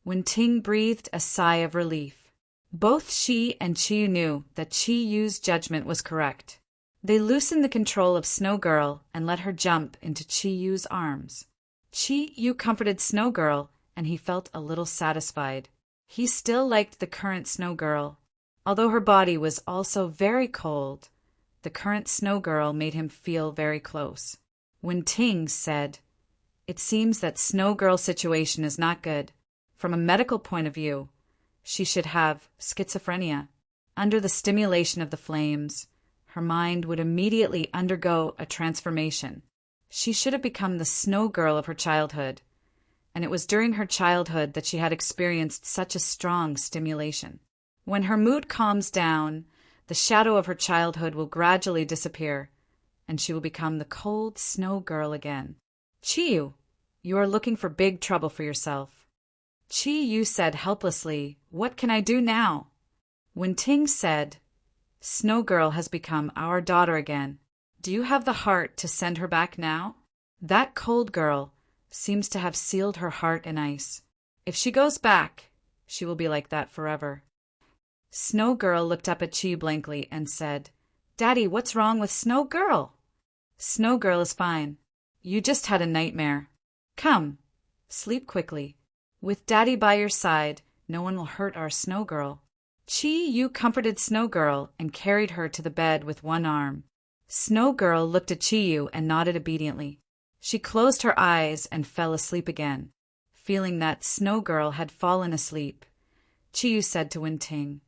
Wen Ting breathed a sigh of relief. Both she and Chi Yu knew that Chi Yu's judgment was correct. They loosened the control of Snow Girl and let her jump into Chi Yu's arms. Chi Yu comforted Snow Girl, and he felt a little satisfied. He still liked the current Snow Girl. Although her body was also very cold, the current Snow Girl made him feel very close. Wen Ting said, "It seems that Snow Girl's situation is not good. From a medical point of view, she should have schizophrenia. Under the stimulation of the flames, her mind would immediately undergo a transformation. She should have become the Snow Girl of her childhood, and it was during her childhood that she had experienced such a strong stimulation. When her mood calms down, the shadow of her childhood will gradually disappear, and she will become the cold Snow Girl again. Chi Yu, you are looking for big trouble for yourself." Chi Yu said helplessly, "What can I do now?" Wen Ting said, "Snow Girl has become our daughter again. Do you have the heart to send her back now? That cold girl seems to have sealed her heart in ice. If she goes back, she will be like that forever." Snow Girl looked up at Chi blankly and said, "Daddy, what's wrong with Snow Girl?" "Snow Girl is fine. You just had a nightmare. Come, sleep quickly. With Daddy by your side, no one will hurt our Snow Girl." Chi Yu comforted Snow Girl and carried her to the bed with one arm. Snow Girl looked at Chi Yu and nodded obediently. She closed her eyes and fell asleep again. Feeling that Snow Girl had fallen asleep, Chi Yu said to Wen Ting,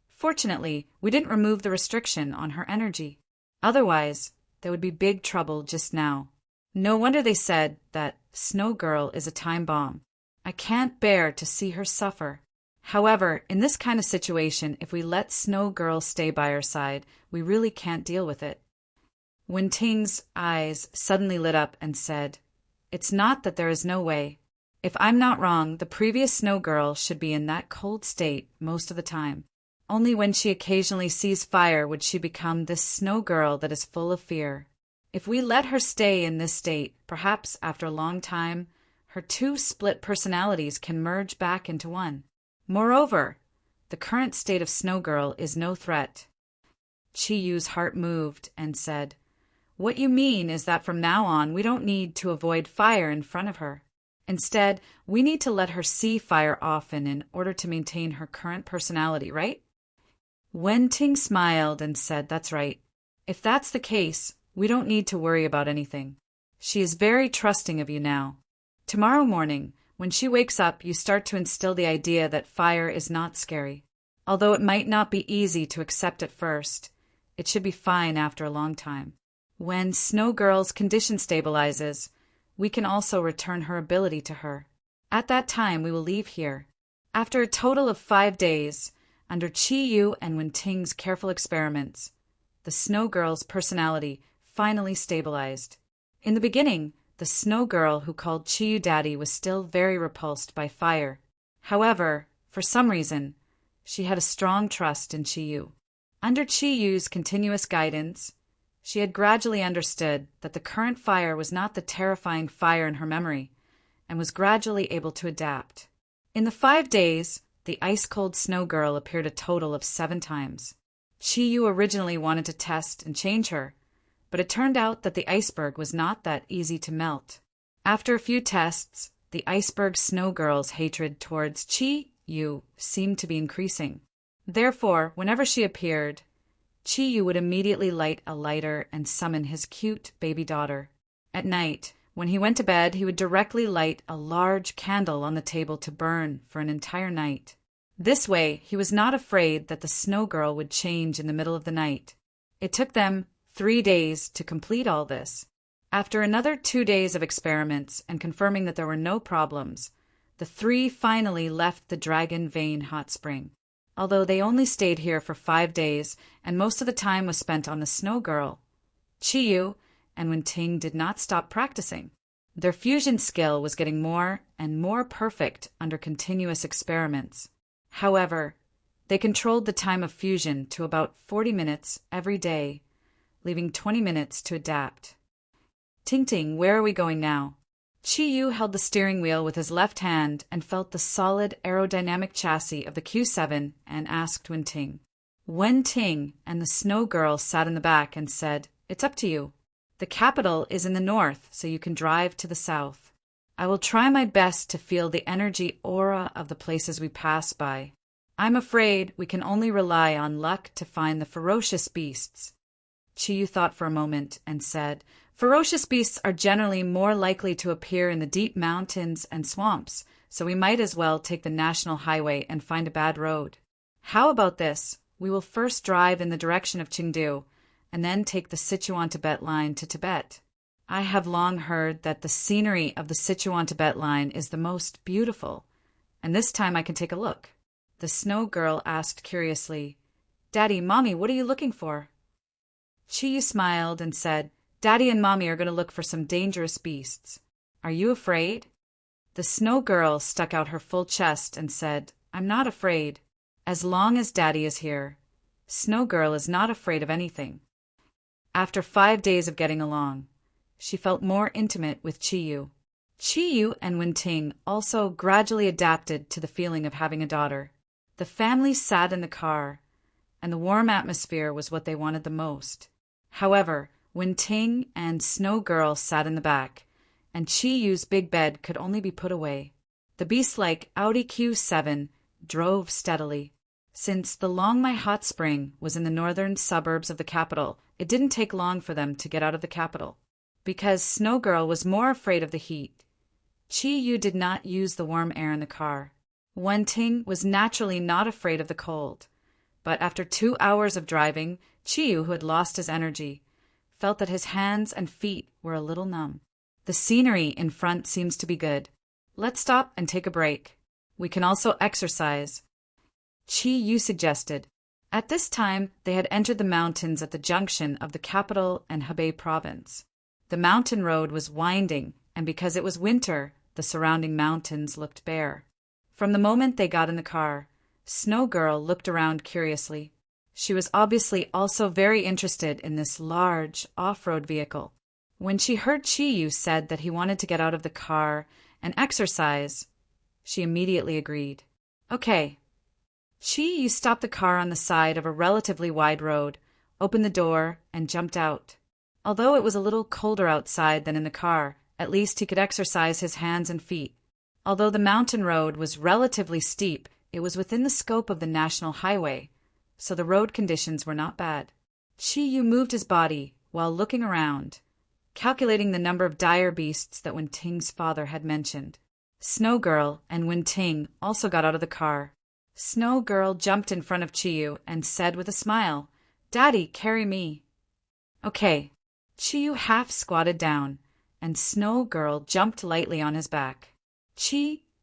"Fortunately, we didn't remove the restriction on her energy. Otherwise, there would be big trouble just now. No wonder they said that Snow Girl is a time bomb. I can't bear to see her suffer. However, in this kind of situation, if we let Snow Girl stay by our side, we really can't deal with it." Wen Ting's eyes suddenly lit up and said, "It's not that there is no way. If I'm not wrong, the previous snow girl should be in that cold state most of the time. Only when she occasionally sees fire would she become this snow girl that is full of fear. If we let her stay in this state, perhaps after a long time, her two split personalities can merge back into one. Moreover, the current state of Snow Girl is no threat. Chi-Yu's heart moved and said, "What you mean is that from now on we don't need to avoid fire in front of her. Instead, we need to let her see fire often in order to maintain her current personality, right?" Wen-Ting smiled and said, "That's right. If that's the case, we don't need to worry about anything. She is very trusting of you now. Tomorrow morning, when she wakes up, you start to instill the idea that fire is not scary. Although it might not be easy to accept at first, it should be fine after a long time. When Snow Girl's condition stabilizes, we can also return her ability to her. At that time, we will leave here. After a total of 5 days, under Chi-Yu and Wen-Ting's careful experiments, the Snow Girl's personality finally stabilized. In the beginning, the Snow Girl who called Chi-Yu Daddy was still very repulsed by fire. However, for some reason, she had a strong trust in Chi-Yu. Under Chi-Yu's continuous guidance, she had gradually understood that the current fire was not the terrifying fire in her memory, and was gradually able to adapt. In the 5 days, the ice-cold Snow Girl appeared a total of 7 times. Chi-Yu originally wanted to test and change her, but it turned out that the iceberg was not that easy to melt. After a few tests, the iceberg Snow Girl's hatred towards Chi-Yu seemed to be increasing. Therefore, whenever she appeared, Chi-Yu would immediately light a lighter and summon his cute baby daughter. At night, when he went to bed, he would directly light a large candle on the table to burn for an entire night. This way, he was not afraid that the Snow Girl would change in the middle of the night. It took them 3 days to complete all this. After another 2 days of experiments and confirming that there were no problems, the 3 finally left the Dragon Vein hot spring. Although they only stayed here for 5 days, and most of the time was spent on the Snow Girl, Chi-Yu and Wen-Ting did not stop practicing. Their fusion skill was getting more and more perfect under continuous experiments. However, they controlled the time of fusion to about 40 minutes every day, leaving 20 minutes to adapt. "Ting-Ting, where are we going now?" Chi-Yu held the steering wheel with his left hand and felt the solid aerodynamic chassis of the Q7 and asked Wen-Ting. Wen-Ting and the Snow Girl sat in the back and said, "It's up to you. The capital is in the north, so you can drive to the south. I will try my best to feel the energy aura of the places we pass by. I'm afraid we can only rely on luck to find the ferocious beasts." Chi-Yu thought for a moment and said, "Ferocious beasts are generally more likely to appear in the deep mountains and swamps, so we might as well take the national highway and find a bad road. How about this? We will first drive in the direction of Chengdu, and then take the Sichuan-Tibet line to Tibet. I have long heard that the scenery of the Sichuan-Tibet line is the most beautiful, and this time I can take a look." The Snow Girl asked curiously, "Daddy, Mommy, what are you looking for?" Chi-Yu smiled and said, "Daddy and Mommy are going to look for some dangerous beasts. Are you afraid?" The Snow Girl stuck out her full chest and said, "I'm not afraid. As long as Daddy is here, Snow Girl is not afraid of anything." After 5 days of getting along, she felt more intimate with Chi-Yu. Chi-Yu and Wen-Ting also gradually adapted to the feeling of having a daughter. The family sat in the car, and the warm atmosphere was what they wanted the most. However, Wen-Ting and Snow Girl sat in the back, and Chi-Yu's big bed could only be put away. The beast-like Audi Q7 drove steadily. Since the Longmai Hot Spring was in the northern suburbs of the capital, it didn't take long for them to get out of the capital. Because Snow Girl was more afraid of the heat, Chi-Yu did not use the warm air in the car. Wen-Ting was naturally not afraid of the cold, but after 2 hours of driving, Chi-Yu, who had lost his energy, felt that his hands and feet were a little numb. "The scenery in front seems to be good. Let's stop and take a break. We can also exercise," Chi-Yu suggested. At this time, they had entered the mountains at the junction of the capital and Hebei province. The mountain road was winding, and because it was winter, the surrounding mountains looked bare. From the moment they got in the car, Snow Girl looked around curiously. She was obviously also very interested in this large off-road vehicle. When she heard Chiyu said that he wanted to get out of the car and exercise, she immediately agreed. Okay. Chiyu stopped the car on the side of a relatively wide road, opened the door, and jumped out. Although it was a little colder outside than in the car, at least he could exercise his hands and feet. Although the mountain road was relatively steep, it was within the scope of the national highway, so the road conditions were not bad. Chiyu moved his body while looking around, calculating the number of dire beasts that Wen-Ting's father had mentioned. Snow Girl and Wen-Ting also got out of the car. Snow Girl jumped in front of Chiyu and said with a smile, "Daddy, carry me." Okay. Chiyu half squatted down, and Snow Girl jumped lightly on his back.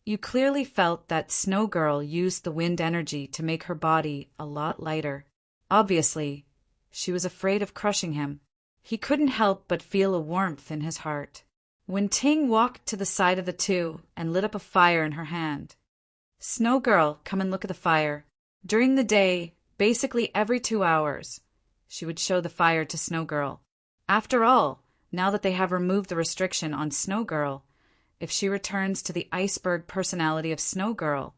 You clearly felt that Snow Girl used the wind energy to make her body a lot lighter. Obviously, she was afraid of crushing him. He couldn't help but feel a warmth in his heart. Wen-Ting walked to the side of the two and lit up a fire in her hand. Snow Girl, come and look at the fire. During the day, basically every 2 hours, she would show the fire to Snow Girl. After all, now that they have removed the restriction on Snow Girl, if she returns to the iceberg personality of Snow Girl,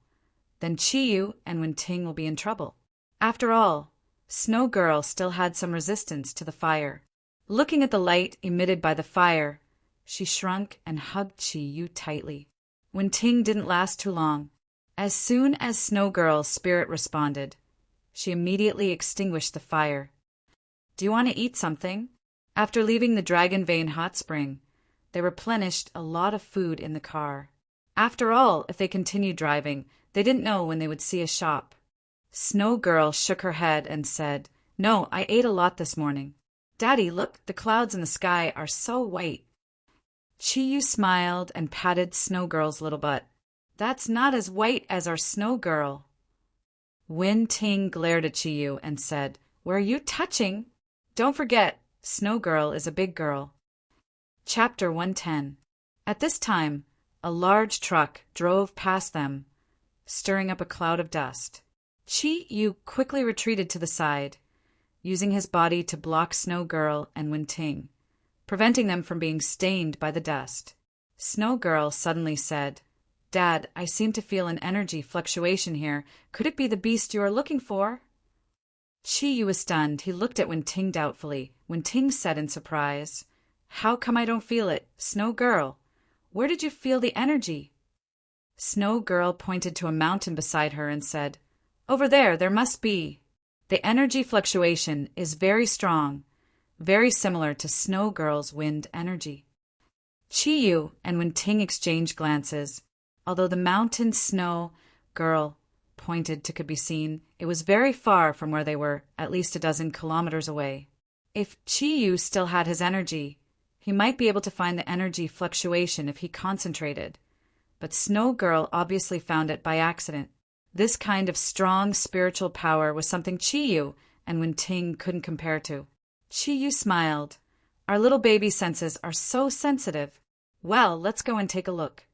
then Chiyu and Wen-Ting will be in trouble. After all, Snow Girl still had some resistance to the fire. Looking at the light emitted by the fire, she shrunk and hugged Chiyu tightly. Wen-Ting didn't last too long. As soon as Snow Girl's spirit responded, she immediately extinguished the fire. Do you want to eat something? After leaving the Dragon Vein hot spring, they replenished a lot of food in the car. After all, if they continued driving, they didn't know when they would see a shop. Snow Girl shook her head and said, "No, I ate a lot this morning." "Daddy, look, the clouds in the sky are so white." Chiyu smiled and patted Snow Girl's little butt. "That's not as white as our Snow Girl." Wen-Ting glared at Chiyu and said, "Where are you touching? Don't forget, Snow Girl is a big girl." Chapter 110. At this time, a large truck drove past them, stirring up a cloud of dust. Chiyu quickly retreated to the side, using his body to block Snow Girl and Wen-Ting, preventing them from being stained by the dust. Snow Girl suddenly said, "Dad, I seem to feel an energy fluctuation here. Could it be the beast you are looking for?" Chiyu was stunned. He looked at Wen-Ting doubtfully. Wen-Ting said in surprise, "How come I don't feel it? Snow Girl, where did you feel the energy?" Snow Girl pointed to a mountain beside her and said, "Over there must be." The energy fluctuation is very strong, very similar to Snow Girl's wind energy. Chiyu and Wen-Ting exchanged glances. Although the mountain Snow Girl pointed to could be seen, it was very far from where they were, at least a dozen kilometers away. If Chiyu still had his energy, he might be able to find the energy fluctuation if he concentrated. But Snow Girl obviously found it by accident. This kind of strong spiritual power was something Chiyu and Wen-Ting couldn't compare to. Chiyu smiled. "Our little baby senses are so sensitive. Well, let's go and take a look."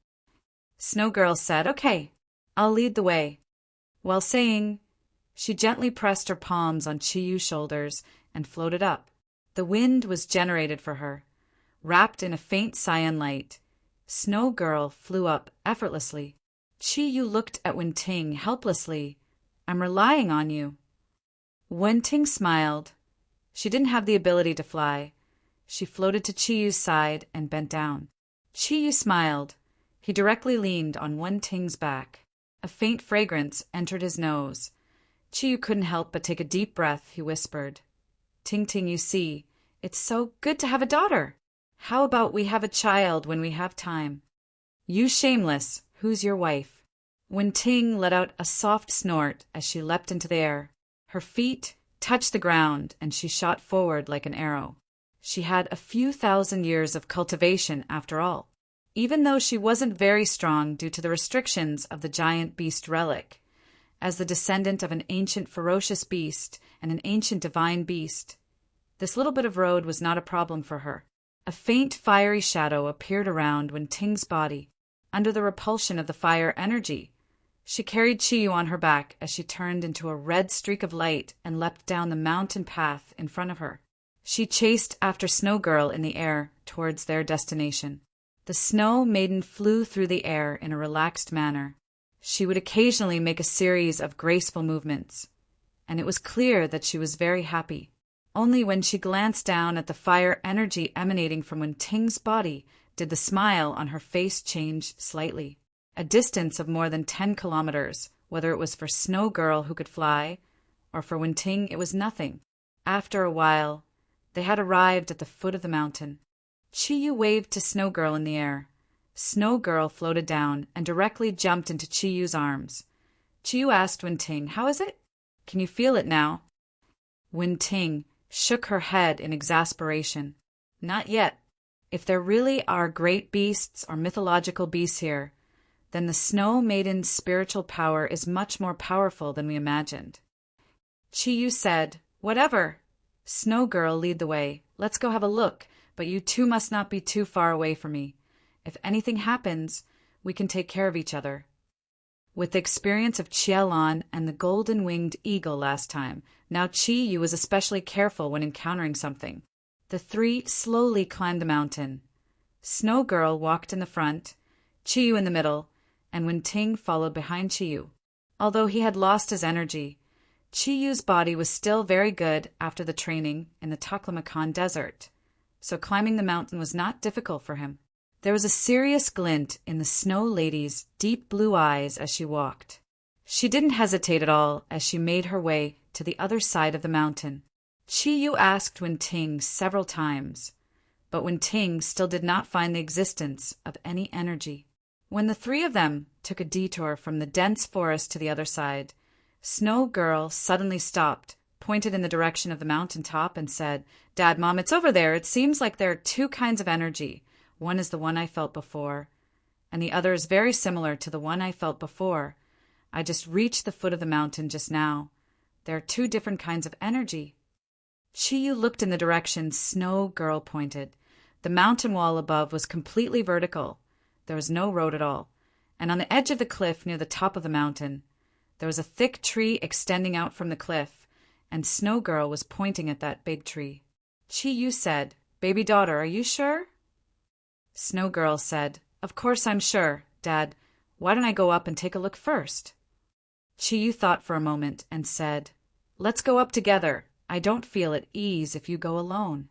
Snow Girl said, "Okay, I'll lead the way." While saying, she gently pressed her palms on Chiyu's shoulders and floated up. The wind was generated for her. Wrapped in a faint cyan light, Snow Girl flew up effortlessly. Chiyu looked at Wen-Ting helplessly. "I'm relying on you." Wen-Ting smiled. She didn't have the ability to fly. She floated to Chiyu's side and bent down. Chiyu smiled. He directly leaned on Wen-Ting's back. A faint fragrance entered his nose. Chiyu couldn't help but take a deep breath. He whispered, "Ting-Ting, you see, it's so good to have a daughter. How about we have a child when we have time? You shameless, who's your wife?" Wen-Ting let out a soft snort as she leapt into the air. Her feet touched the ground and she shot forward like an arrow. She had a few thousand years of cultivation after all. Even though she wasn't very strong due to the restrictions of the giant beast relic, as the descendant of an ancient ferocious beast and an ancient divine beast, this little bit of road was not a problem for her. A faint fiery shadow appeared around Wen-Ting's body. under the repulsion of the fire energy. She carried Chiyu on her back as she turned into a red streak of light and leapt down the mountain path in front of her. She chased after Snow Girl in the air towards their destination. The Snow Maiden flew through the air in a relaxed manner. She would occasionally make a series of graceful movements, and it was clear that she was very happy. Only when she glanced down at the fire energy emanating from Wen-Ting's body did the smile on her face change slightly. A distance of more than 10 kilometers, whether it was for Snow Girl who could fly, or for Wen-Ting it was nothing. After a while, they had arrived at the foot of the mountain. Chiyu waved to Snow Girl in the air. Snow Girl floated down and directly jumped into Chiyu's arms. Chiyu asked Wen-Ting, "How is it? Can you feel it now?" Wen-Ting shook her head in exasperation. "Not yet. If there really are great beasts or mythological beasts here, then the Snow Maiden's spiritual power is much more powerful than we imagined." Chiyu said, "Whatever. Snow Girl, lead the way. Let's go have a look, but you two must not be too far away from me. If anything happens, we can take care of each other." With the experience of Qialan and the golden-winged eagle last time, now Chiyu was especially careful when encountering something. The three slowly climbed the mountain. Snow Girl walked in the front, Chiyu in the middle, and Wen-Ting followed behind Chiyu. Although he had lost his energy, Chiyu's body was still very good after the training in the Taklamakan desert, so climbing the mountain was not difficult for him. There was a serious glint in the Snow Lady's deep blue eyes as she walked. She didn't hesitate at all as she made her way to the other side of the mountain. Chiyu asked Wen-Ting several times, but Wen-Ting still did not find the existence of any energy. When the three of them took a detour from the dense forest to the other side, Snow Girl suddenly stopped, pointed in the direction of the mountain top, and said, "Dad, Mom, it's over there. It seems like there are two kinds of energy. One is the one I felt before, and the other is very similar to the one I felt before. I just reached the foot of the mountain just now. There are two different kinds of energy." Chiyu looked in the direction Snow Girl pointed. The mountain wall above was completely vertical. There was no road at all, and on the edge of the cliff near the top of the mountain, there was a thick tree extending out from the cliff, and Snow Girl was pointing at that big tree. Chiyu said, "Baby daughter, are you sure?" Snow Girl said, "Of course I'm sure, Dad. Why don't I go up and take a look first?" Chiyu thought for a moment and said, "Let's go up together. I don't feel at ease if you go alone."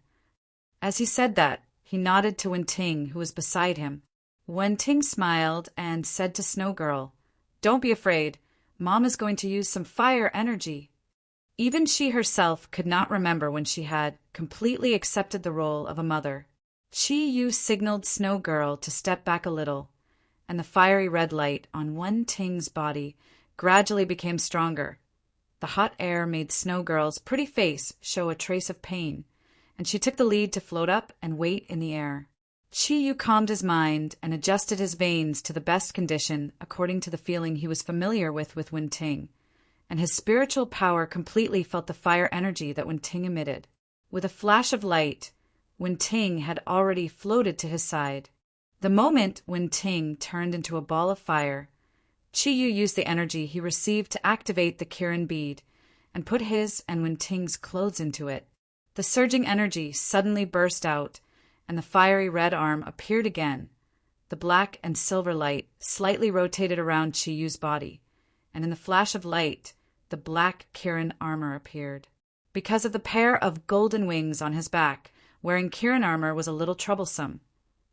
As he said that, he nodded to Wen-Ting, who was beside him. Wen-Ting smiled and said to Snow Girl, "Don't be afraid. Mom is going to use some fire energy." Even she herself could not remember when she had completely accepted the role of a mother. Chiyu signaled Snow Girl to step back a little, and the fiery red light on Wen-Ting's body gradually became stronger. The hot air made Snow Girl's pretty face show a trace of pain, and she took the lead to float up and wait in the air. Chiyu calmed his mind and adjusted his veins to the best condition according to the feeling he was familiar with Wen-Ting, and his spiritual power completely felt the fire energy that Wen-Ting emitted. With a flash of light, Wen-Ting had already floated to his side. The moment Wen-Ting turned into a ball of fire, Chiyu used the energy he received to activate the Kirin bead and put his and Wen-Ting's clothes into it. The surging energy suddenly burst out, and the fiery red arm appeared again. The black and silver light slightly rotated around Chiyu's body, and in the flash of light, the black Kirin armor appeared. Because of the pair of golden wings on his back, wearing Kirin armor was a little troublesome.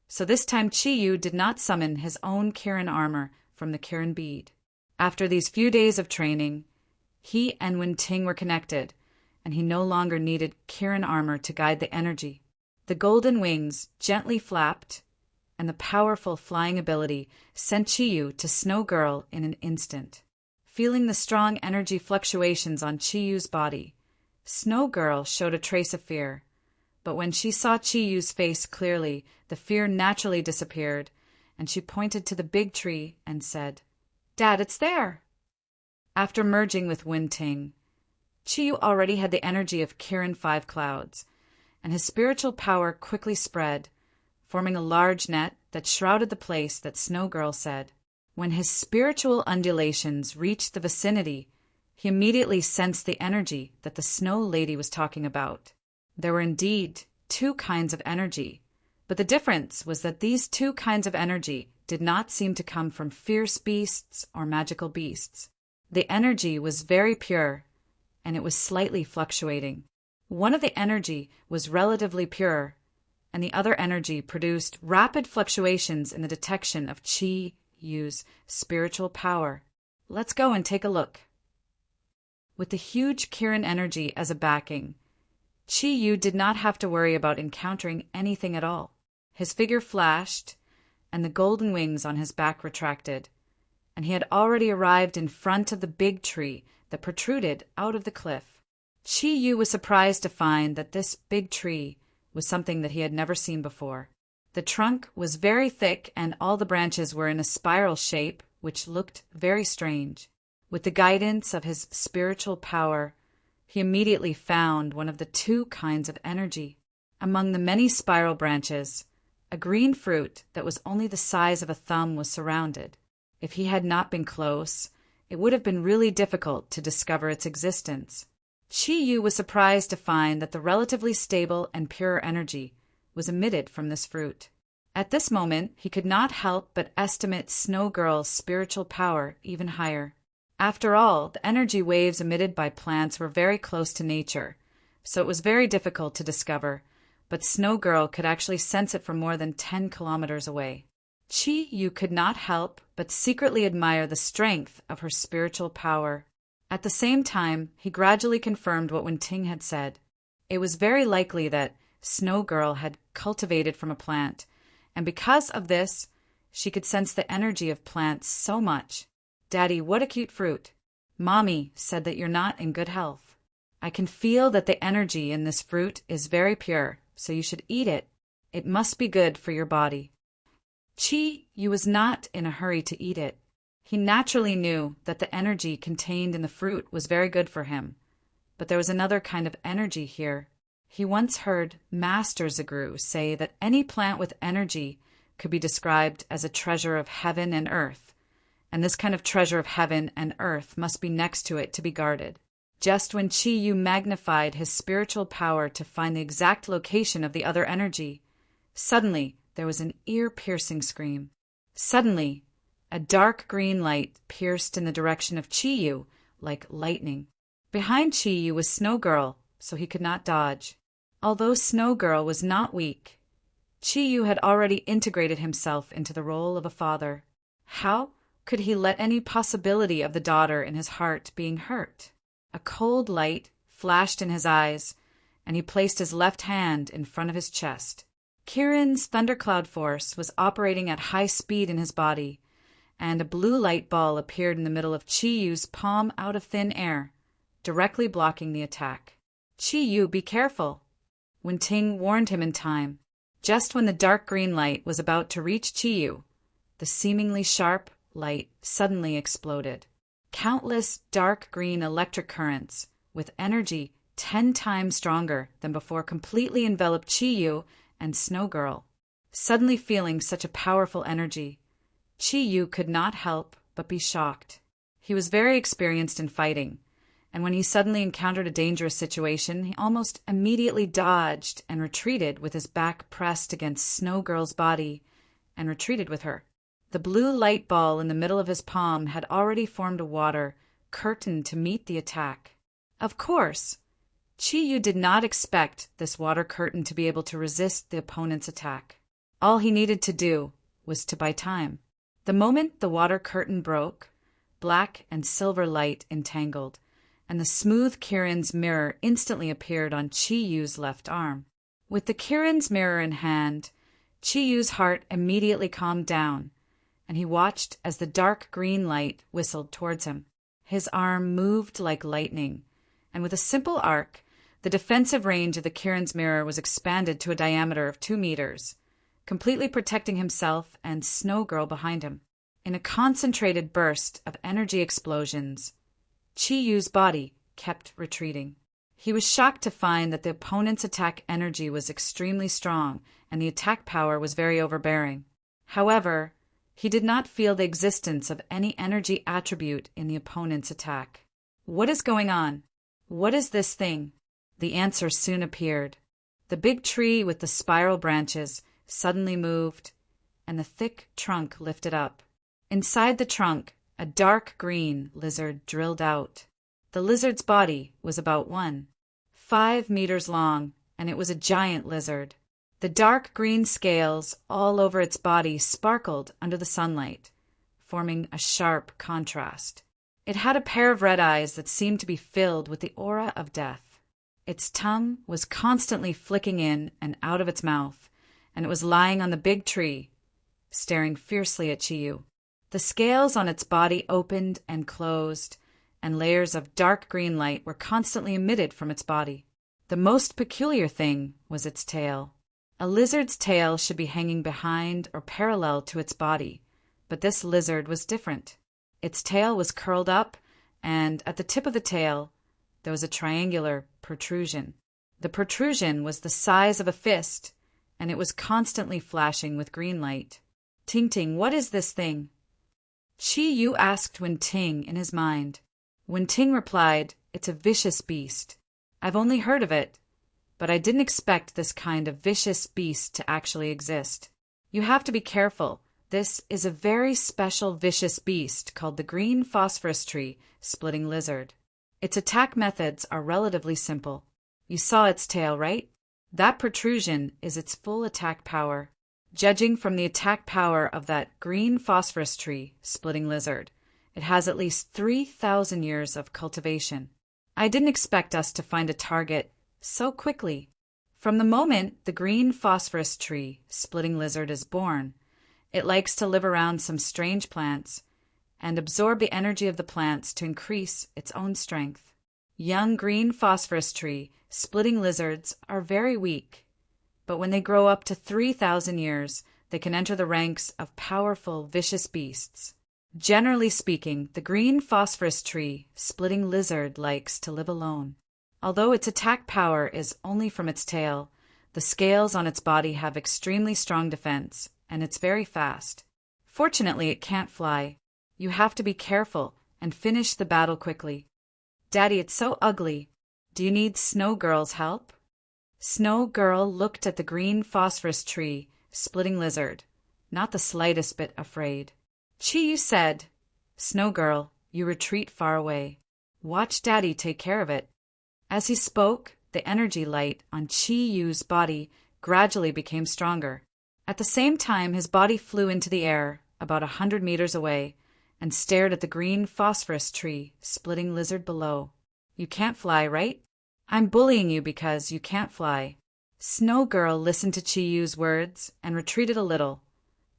So this time Chiyu did not summon his own Kirin armor from the Kirin bead. After these few days of training, he and Wen-Ting were connected, and he no longer needed Kirin armor to guide the energy. The golden wings gently flapped, and the powerful flying ability sent Chiyu to Snow Girl in an instant. Feeling the strong energy fluctuations on Chiyu's body, Snow Girl showed a trace of fear, but when she saw Chiyu's face clearly, the fear naturally disappeared, and she pointed to the big tree and said, "Dad, it's there!" After merging with Wen-Ting, Chiyu already had the energy of Kirin 5 clouds, and his spiritual power quickly spread, forming a large net that shrouded the place that Snow Girl said. When his spiritual undulations reached the vicinity, he immediately sensed the energy that the Snow Lady was talking about. There were indeed two kinds of energy, but the difference was that these two kinds of energy did not seem to come from fierce beasts or magical beasts. The energy was very pure, and it was slightly fluctuating. One of the energy was relatively pure, and the other energy produced rapid fluctuations in the detection of Chi Yu's spiritual power. Let's go and take a look. With the huge Kirin energy as a backing, Chi Yu did not have to worry about encountering anything at all. His figure flashed, and the golden wings on his back retracted, and he had already arrived in front of the big tree that protruded out of the cliff. Chi Yu was surprised to find that this big tree was something that he had never seen before. The trunk was very thick, and all the branches were in a spiral shape, which looked very strange. With the guidance of his spiritual power, he immediately found one of the two kinds of energy. Among the many spiral branches, a green fruit that was only the size of a thumb was surrounded. If he had not been close, it would have been really difficult to discover its existence. Chi Yu was surprised to find that the relatively stable and pure energy was emitted from this fruit. At this moment, he could not help but estimate Snow Girl's spiritual power even higher. After all, the energy waves emitted by plants were very close to nature, so it was very difficult to discover, but Snow Girl could actually sense it from more than 10 kilometers away. Chi Yu could not help but secretly admire the strength of her spiritual power. At the same time, he gradually confirmed what Wenting had said. It was very likely that Snow Girl had cultivated from a plant, and because of this, she could sense the energy of plants so much. Daddy, what a cute fruit. Mommy said that you're not in good health. I can feel that the energy in this fruit is very pure, so you should eat it. It must be good for your body. Chi Yu was not in a hurry to eat it. He naturally knew that the energy contained in the fruit was very good for him, but there was another kind of energy here. He once heard Master Zagru say that any plant with energy could be described as a treasure of heaven and earth, and this kind of treasure of heaven and earth must be next to it to be guarded. Just when Chi Yu magnified his spiritual power to find the exact location of the other energy, suddenly there was an ear-piercing scream. Suddenly, a dark green light pierced in the direction of Chi Yu like lightning. Behind Chi Yu was Snow Girl, so he could not dodge. Although Snow Girl was not weak, Chi Yu had already integrated himself into the role of a father. How could he let any possibility of the daughter in his heart being hurt? A cold light flashed in his eyes, and he placed his left hand in front of his chest. Kirin's thundercloud force was operating at high speed in his body, and a blue light ball appeared in the middle of Chi Yu's palm out of thin air, directly blocking the attack. Chi Yu, be careful! Wenting warned him in time. Just when the dark green light was about to reach Chi Yu, the seemingly sharp light suddenly exploded. Countless dark green electric currents, with energy 10 times stronger than before, completely enveloped Chi Yu and Snow Girl. Suddenly feeling such a powerful energy, Chi Yu could not help but be shocked. He was very experienced in fighting, and when he suddenly encountered a dangerous situation, he almost immediately dodged and retreated with his back pressed against Snow Girl's body, and retreated with her. The blue light ball in the middle of his palm had already formed a water curtain to meet the attack. Of course, Chi Yu did not expect this water curtain to be able to resist the opponent's attack. All he needed to do was to buy time. The moment the water curtain broke, black and silver light entangled, and the smooth Kirin's mirror instantly appeared on Chi Yu's left arm. With the Kirin's mirror in hand, Chi Yu's heart immediately calmed down, and he watched as the dark green light whistled towards him. His arm moved like lightning, and with a simple arc, the defensive range of the Kirin's mirror was expanded to a diameter of 2 meters, completely protecting himself and Snow Girl behind him. In a concentrated burst of energy explosions, Chi Yu's body kept retreating. He was shocked to find that the opponent's attack energy was extremely strong and the attack power was very overbearing. However, he did not feel the existence of any energy attribute in the opponent's attack. What is going on? What is this thing? The answer soon appeared. The big tree with the spiral branches suddenly moved, and the thick trunk lifted up. Inside the trunk, a dark green lizard drilled out. The lizard's body was about 5 meters long, and it was a giant lizard. The dark green scales all over its body sparkled under the sunlight, forming a sharp contrast. It had a pair of red eyes that seemed to be filled with the aura of death. Its tongue was constantly flicking in and out of its mouth, and it was lying on the big tree, staring fiercely at Chiyu. The scales on its body opened and closed, and layers of dark green light were constantly emitted from its body. The most peculiar thing was its tail. A lizard's tail should be hanging behind or parallel to its body, but this lizard was different. Its tail was curled up, and at the tip of the tail, there was a triangular protrusion. The protrusion was the size of a fist, and it was constantly flashing with green light. Ting Ting, what is this thing? Chiyu asked Wen Ting in his mind. Wen Ting replied, it's a vicious beast. I've only heard of it, but I didn't expect this kind of vicious beast to actually exist. You have to be careful. This is a very special vicious beast called the green phosphorus tree splitting lizard. Its attack methods are relatively simple. You saw its tail, right? That protrusion is its full attack power. Judging from the attack power of that green phosphorus tree splitting lizard, it has at least 3,000 years of cultivation. I didn't expect us to find a target so quickly. From the moment the green phosphorus tree splitting lizard is born, it likes to live around some strange plants and absorb the energy of the plants to increase its own strength. Young green phosphorus tree splitting lizards are very weak, but when they grow up to 3,000 years, they can enter the ranks of powerful, vicious beasts. Generally speaking, the green phosphorus tree splitting lizard likes to live alone. Although its attack power is only from its tail, the scales on its body have extremely strong defense, and it's very fast. Fortunately, it can't fly. You have to be careful and finish the battle quickly. Daddy, it's so ugly. Do you need Snow Girl's help? Snow Girl looked at the green phosphorus tree splitting lizard, not the slightest bit afraid. Chiyu said, Snow Girl, you retreat far away. Watch Daddy take care of it. As he spoke, the energy light on Chiyu's body gradually became stronger. At the same time, his body flew into the air about 100 meters away and stared at the green phosphorus tree splitting lizard below. You can't fly, right? I'm bullying you because you can't fly. Snow Girl listened to Chiyu's words and retreated a little,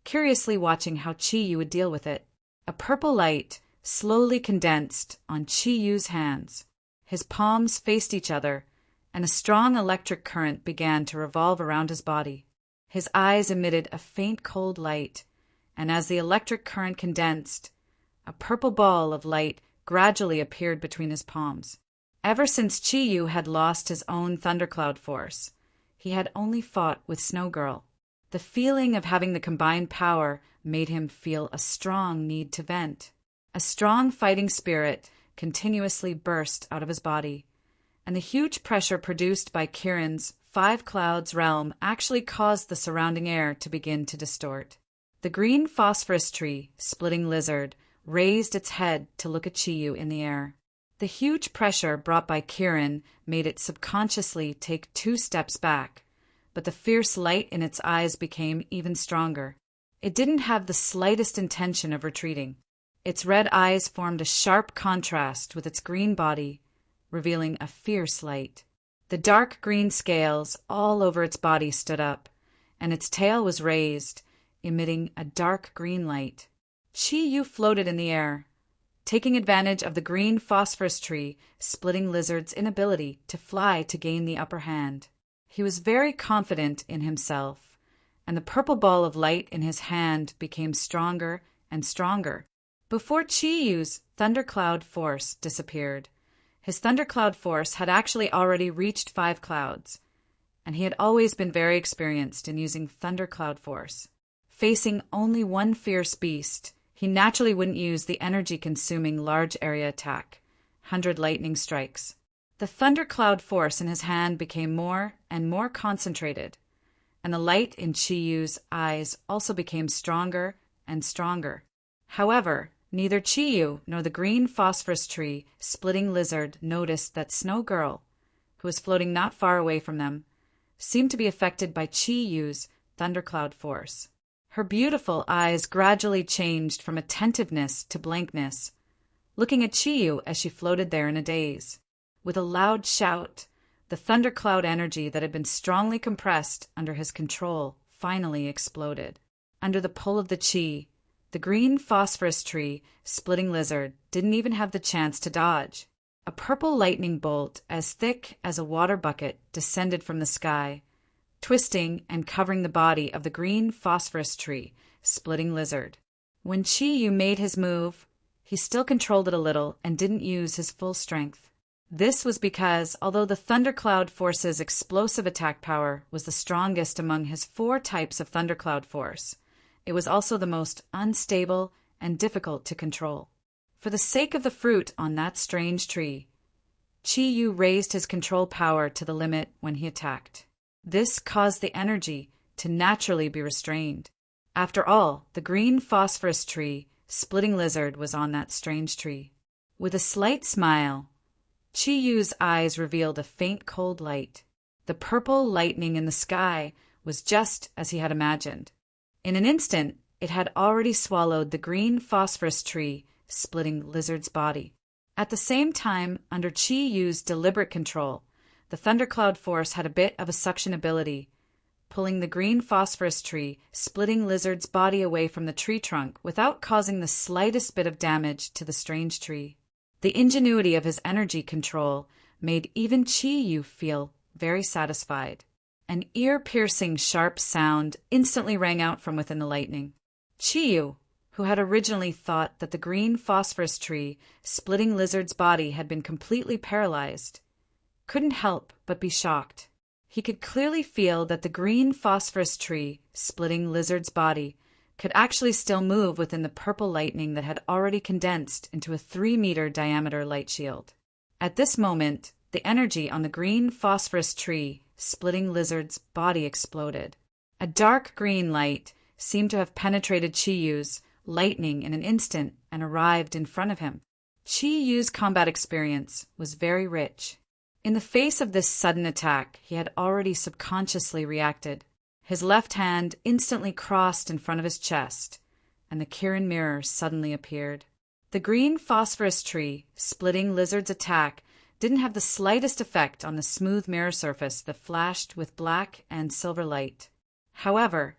curiously watching how Chiyu would deal with it. A purple light slowly condensed on Chiyu's hands. His palms faced each other, and a strong electric current began to revolve around his body. His eyes emitted a faint cold light, and as the electric current condensed, a purple ball of light gradually appeared between his palms. Ever since Chiyu had lost his own thundercloud force, he had only fought with Snow Girl. The feeling of having the combined power made him feel a strong need to vent. A strong fighting spirit continuously burst out of his body, and the huge pressure produced by Kirin's 5 clouds realm actually caused the surrounding air to begin to distort. The green phosphorus tree splitting lizard raised its head to look at Chiyu in the air. The huge pressure brought by Kirin made it subconsciously take 2 steps back, but the fierce light in its eyes became even stronger. It didn't have the slightest intention of retreating. Its red eyes formed a sharp contrast with its green body, revealing a fierce light. The dark green scales all over its body stood up, and its tail was raised, emitting a dark green light. Chiyu floated in the air, taking advantage of the green phosphorus tree splitting lizard's inability to fly to gain the upper hand. He was very confident in himself, and the purple ball of light in his hand became stronger and stronger. Before Chiyu's thundercloud force disappeared, His thundercloud force had actually already reached 5 clouds, and he had always been very experienced in using thundercloud force. Facing only one fierce beast, he naturally wouldn't use the energy-consuming large area attack, 100 lightning strikes. The thundercloud force in his hand became more and more concentrated, and the light in Chi-Yu's eyes also became stronger and stronger. However, neither Chi-Yu nor the green phosphorus tree splitting lizard noticed that Snow Girl, who was floating not far away from them, seemed to be affected by Chi-Yu's thundercloud force. Her beautiful eyes gradually changed from attentiveness to blankness, looking at Chi-Yu as she floated there in a daze. With a loud shout, the thundercloud energy that had been strongly compressed under his control finally exploded. Under the pull of the Chi, the green phosphorus tree splitting lizard didn't even have the chance to dodge. A purple lightning bolt as thick as a water bucket descended from the sky, twisting and covering the body of the green phosphorus tree splitting lizard. When Chi-Yu made his move, he still controlled it a little and didn't use his full strength. This was because, although the Thundercloud Force's explosive attack power was the strongest among his 4 types of Thundercloud Force, it was also the most unstable and difficult to control. For the sake of the fruit on that strange tree, Chi-Yu raised his control power to the limit when he attacked. This caused the energy to naturally be restrained. After all, the green phosphorus tree splitting lizard was on that strange tree. With a slight smile, Chi-Yu's eyes revealed a faint cold light. The purple lightning in the sky was just as he had imagined. In an instant, it had already swallowed the green phosphorus tree splitting lizard's body. At the same time, under Chi-Yu's deliberate control, the thundercloud force had a bit of a suction ability, pulling the green phosphorus tree splitting lizard's body away from the tree trunk without causing the slightest bit of damage to the strange tree. The ingenuity of his energy control made even Chi-Yu feel very satisfied. An ear-piercing sharp sound instantly rang out from within the lightning. Chi-Yu, who had originally thought that the green phosphorus tree splitting lizard's body had been completely paralyzed, couldn't help but be shocked. He could clearly feel that the green phosphorus tree splitting lizard's body could actually still move within the purple lightning that had already condensed into a 3-meter diameter light shield. At this moment, the energy on the green phosphorus tree splitting lizard's body exploded. A dark green light seemed to have penetrated Chi-Yu's lightning in an instant and arrived in front of him. Chi-Yu's combat experience was very rich. In the face of this sudden attack, he had already subconsciously reacted. His left hand instantly crossed in front of his chest, and the Kirin mirror suddenly appeared. The green phosphorus tree splitting lizard's attack didn't have the slightest effect on the smooth mirror surface that flashed with black and silver light. However,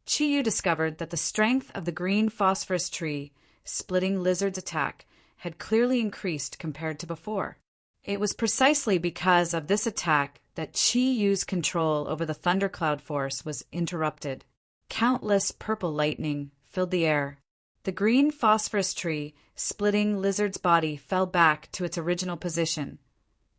Chi-Yu discovered that the strength of the green phosphorus tree splitting lizard's attack had clearly increased compared to before. It was precisely because of this attack that Chi-Yu's control over the thundercloud force was interrupted. Countless purple lightning filled the air. The green phosphorus tree splitting lizard's body fell back to its original position,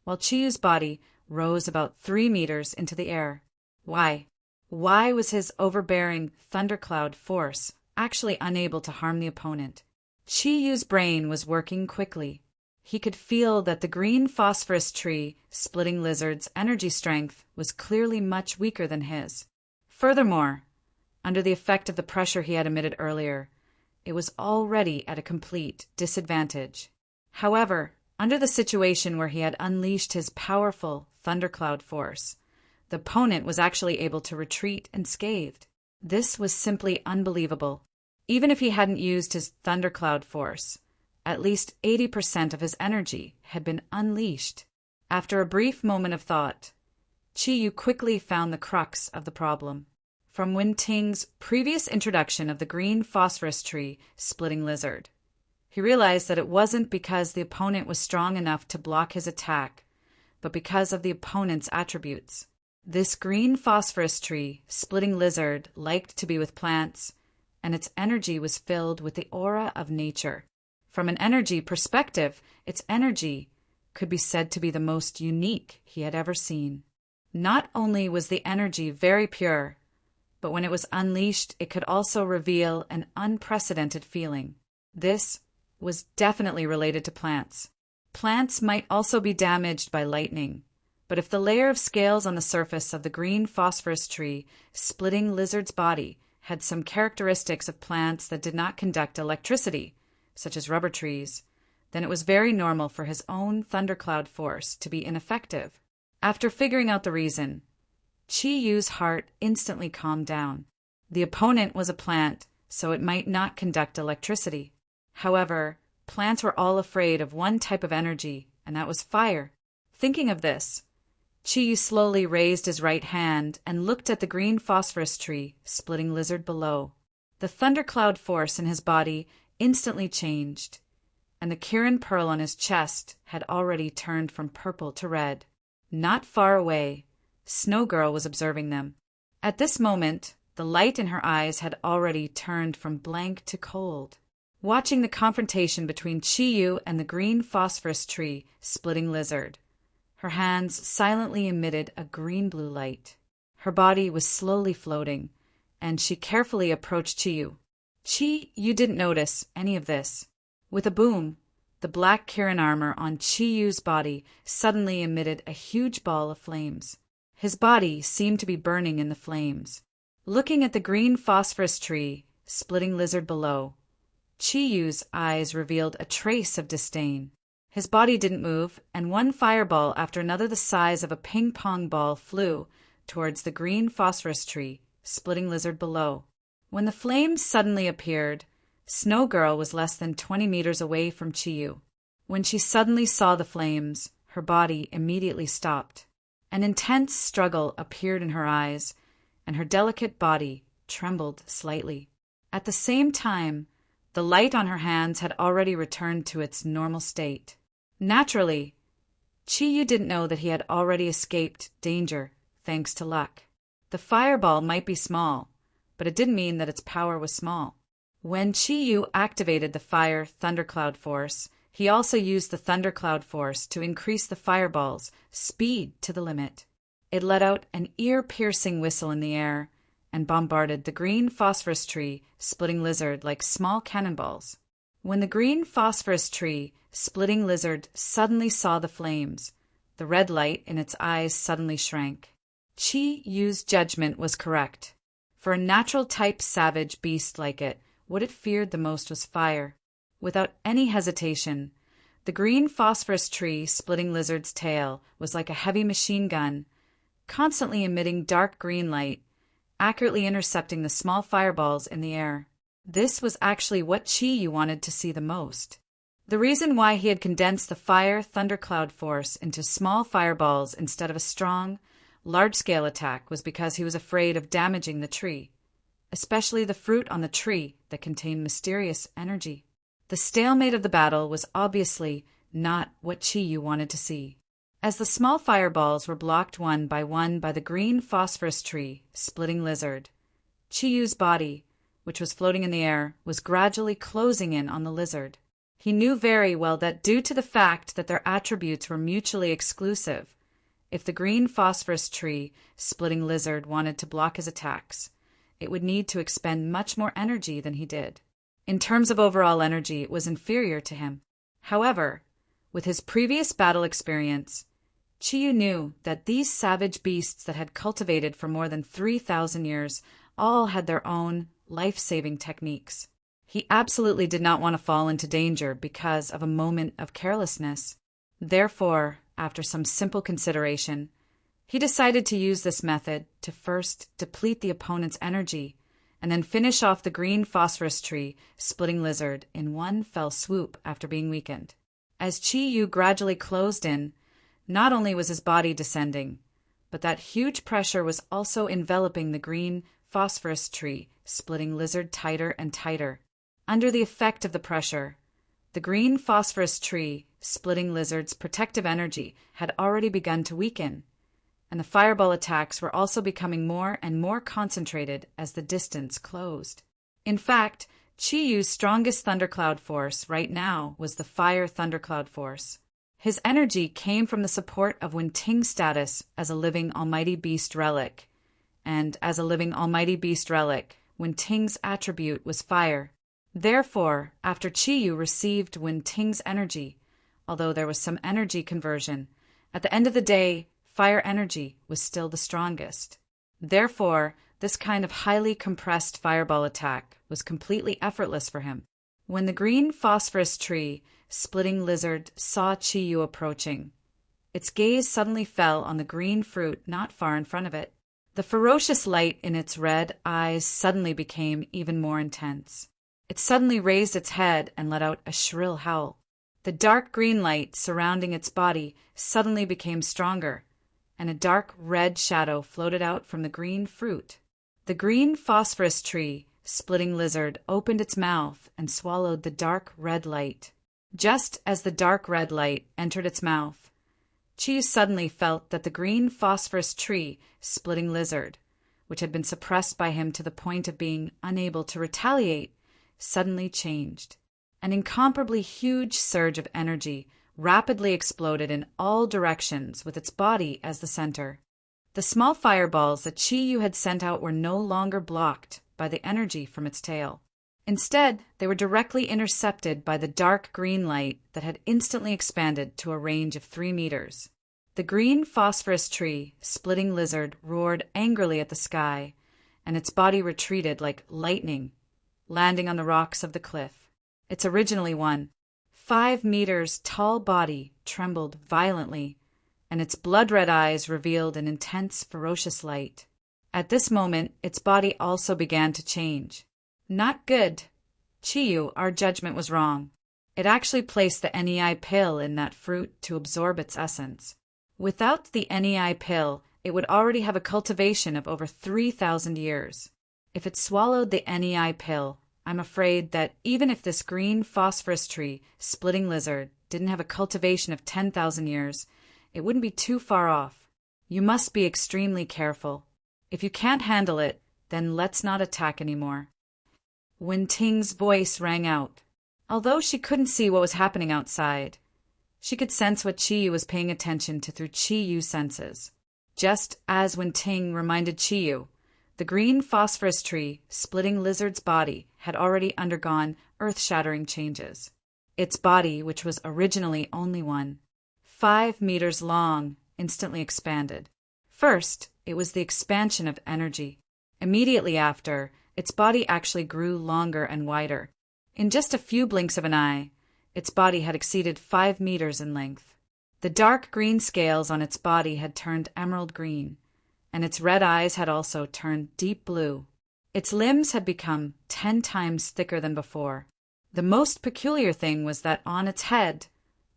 while Chi-Yu's body rose about 3 meters into the air. Why? Why was his overbearing thundercloud force actually unable to harm the opponent? Chi-Yu's brain was working quickly. He could feel that the green phosphorus tree splitting lizard's energy strength was clearly much weaker than his. Furthermore, under the effect of the pressure he had emitted earlier, it was already at a complete disadvantage. However, under the situation where he had unleashed his powerful thundercloud force, the opponent was actually able to retreat unscathed. This was simply unbelievable. Even if he hadn't used his thundercloud force, at least 80% of his energy had been unleashed. After a brief moment of thought, Chi-Yu quickly found the crux of the problem. From Wen-Ting's previous introduction of the green phosphorus tree splitting lizard, he realized that it wasn't because the opponent was strong enough to block his attack, but because of the opponent's attributes. This green phosphorus tree splitting lizard liked to be with plants, and its energy was filled with the aura of nature. From an energy perspective, its energy could be said to be the most unique he had ever seen. Not only was the energy very pure, but when it was unleashed, it could also reveal an unprecedented feeling. This was definitely related to plants. Plants might also be damaged by lightning, but if the layer of scales on the surface of the green phosphorus tree splitting lizard's body had some characteristics of plants that did not conduct electricity, such as rubber trees, then it was very normal for his own thundercloud force to be ineffective. After figuring out the reason, Chi-Yu's heart instantly calmed down. The opponent was a plant, so it might not conduct electricity. However, plants were all afraid of one type of energy, and that was fire. Thinking of this, Chi-Yu slowly raised his right hand and looked at the green phosphorus tree splitting lizard below. The thundercloud force in his body instantly changed, and the Kirin pearl on his chest had already turned from purple to red. Not far away, Snow Girl was observing them. At this moment, the light in her eyes had already turned from blank to cold. Watching the confrontation between Chi-Yu and the green phosphorus tree splitting lizard, her hands silently emitted a green-blue light. Her body was slowly floating, and she carefully approached Chi-Yu. Chi-Yu didn't notice any of this. With a boom, the black Kirin armor on Chi-Yu's body suddenly emitted a huge ball of flames. His body seemed to be burning in the flames. Looking at the green phosphorus tree splitting lizard below, Chi-Yu's eyes revealed a trace of disdain. His body didn't move, and one fireball after another the size of a ping-pong ball flew towards the green phosphorus tree splitting lizard below. When the flames suddenly appeared, Snow Girl was less than 20 meters away from Chi-Yu. When she suddenly saw the flames, her body immediately stopped. An intense struggle appeared in her eyes, and her delicate body trembled slightly. At the same time, the light on her hands had already returned to its normal state. Naturally, Chi-Yu didn't know that he had already escaped danger thanks to luck. The fireball might be small, but it didn't mean that its power was small. When Chi-Yu activated the fire thundercloud force, he also used the thundercloud force to increase the fireball's speed to the limit. It let out an ear-piercing whistle in the air and bombarded the green phosphorus tree splitting lizard like small cannonballs. When the green phosphorus tree splitting lizard suddenly saw the flames, the red light in its eyes suddenly shrank. Chi-Yu's judgment was correct. For a natural-type savage beast like it, what it feared the most was fire. Without any hesitation, the green phosphorus tree splitting lizard's tail was like a heavy machine gun, constantly emitting dark green light, accurately intercepting the small fireballs in the air. This was actually what Chi-Yu wanted to see the most. The reason why he had condensed the fire thundercloud force into small fireballs instead of a strong, large-scale attack was because he was afraid of damaging the tree, especially the fruit on the tree that contained mysterious energy. The stalemate of the battle was obviously not what Chi-Yu wanted to see. As the small fireballs were blocked one by the green phosphorus tree splitting lizard, Chi-Yu's body, which was floating in the air, was gradually closing in on the lizard. He knew very well that due to the fact that their attributes were mutually exclusive, if the green phosphorus tree splitting lizard wanted to block his attacks, it would need to expend much more energy than he did. In terms of overall energy, it was inferior to him. However, with his previous battle experience, Chi-Yu knew that these savage beasts that had cultivated for more than 3,000 years all had their own life-saving techniques. He absolutely did not want to fall into danger because of a moment of carelessness. Therefore, after some simple consideration, he decided to use this method to first deplete the opponent's energy and then finish off the green phosphorus tree splitting lizard in one fell swoop after being weakened. As Chi-Yu gradually closed in, not only was his body descending, but that huge pressure was also enveloping the green phosphorus tree splitting lizard tighter and tighter. Under the effect of the pressure, the green phosphorus tree splitting lizard's protective energy had already begun to weaken, and the fireball attacks were also becoming more and more concentrated as the distance closed. In fact, Chi-Yu's strongest thundercloud force right now was the fire thundercloud force. His energy came from the support of Wen-Ting's status as a living Almighty Beast relic. And as a living Almighty Beast relic, Wen-Ting's attribute was fire. Therefore, after Chi-Yu received Wen-Ting's energy, although there was some energy conversion, at the end of the day, fire energy was still the strongest. Therefore, this kind of highly compressed fireball attack was completely effortless for him. When the green phosphorus tree, splitting lizard, saw Chi-Yu approaching, its gaze suddenly fell on the green fruit not far in front of it. The ferocious light in its red eyes suddenly became even more intense. It suddenly raised its head and let out a shrill howl. The dark green light surrounding its body suddenly became stronger, and a dark red shadow floated out from the green fruit. The green phosphorus tree, splitting lizard, opened its mouth and swallowed the dark red light. Just as the dark red light entered its mouth, Chi suddenly felt that the green phosphorus tree, splitting lizard, which had been suppressed by him to the point of being unable to retaliate, suddenly changed. An incomparably huge surge of energy rapidly exploded in all directions with its body as the center. The small fireballs that Chi-Yu had sent out were no longer blocked by the energy from its tail. Instead, they were directly intercepted by the dark green light that had instantly expanded to a range of 3 meters. The green phosphorus tree, splitting lizard, roared angrily at the sky, and its body retreated like lightning, landing on the rocks of the cliff. Its originally 5 meters tall body trembled violently, and its blood-red eyes revealed an intense, ferocious light. At this moment, its body also began to change. Not good. Chi-Yu, our judgment was wrong. It actually placed the NEI pill in that fruit to absorb its essence. Without the NEI pill, it would already have a cultivation of over 3,000 years. If it swallowed the NEI pill, I'm afraid that even if this green phosphorus tree, splitting lizard, didn't have a cultivation of 10,000 years, it wouldn't be too far off. You must be extremely careful. If you can't handle it, then let's not attack anymore. Wen-Ting's voice rang out. Although she couldn't see what was happening outside, she could sense what Chi-Yu was paying attention to through Chi-Yu senses. Just as Wen-Ting reminded Chi-Yu, the green phosphorus tree, splitting lizard's body, had already undergone earth-shattering changes. Its body, which was originally only 5 meters long, instantly expanded. First, it was the expansion of energy. Immediately after, its body actually grew longer and wider. In just a few blinks of an eye, its body had exceeded 5 meters in length. The dark green scales on its body had turned emerald green, and its red eyes had also turned deep blue. Its limbs had become 10 times thicker than before. The most peculiar thing was that on its head,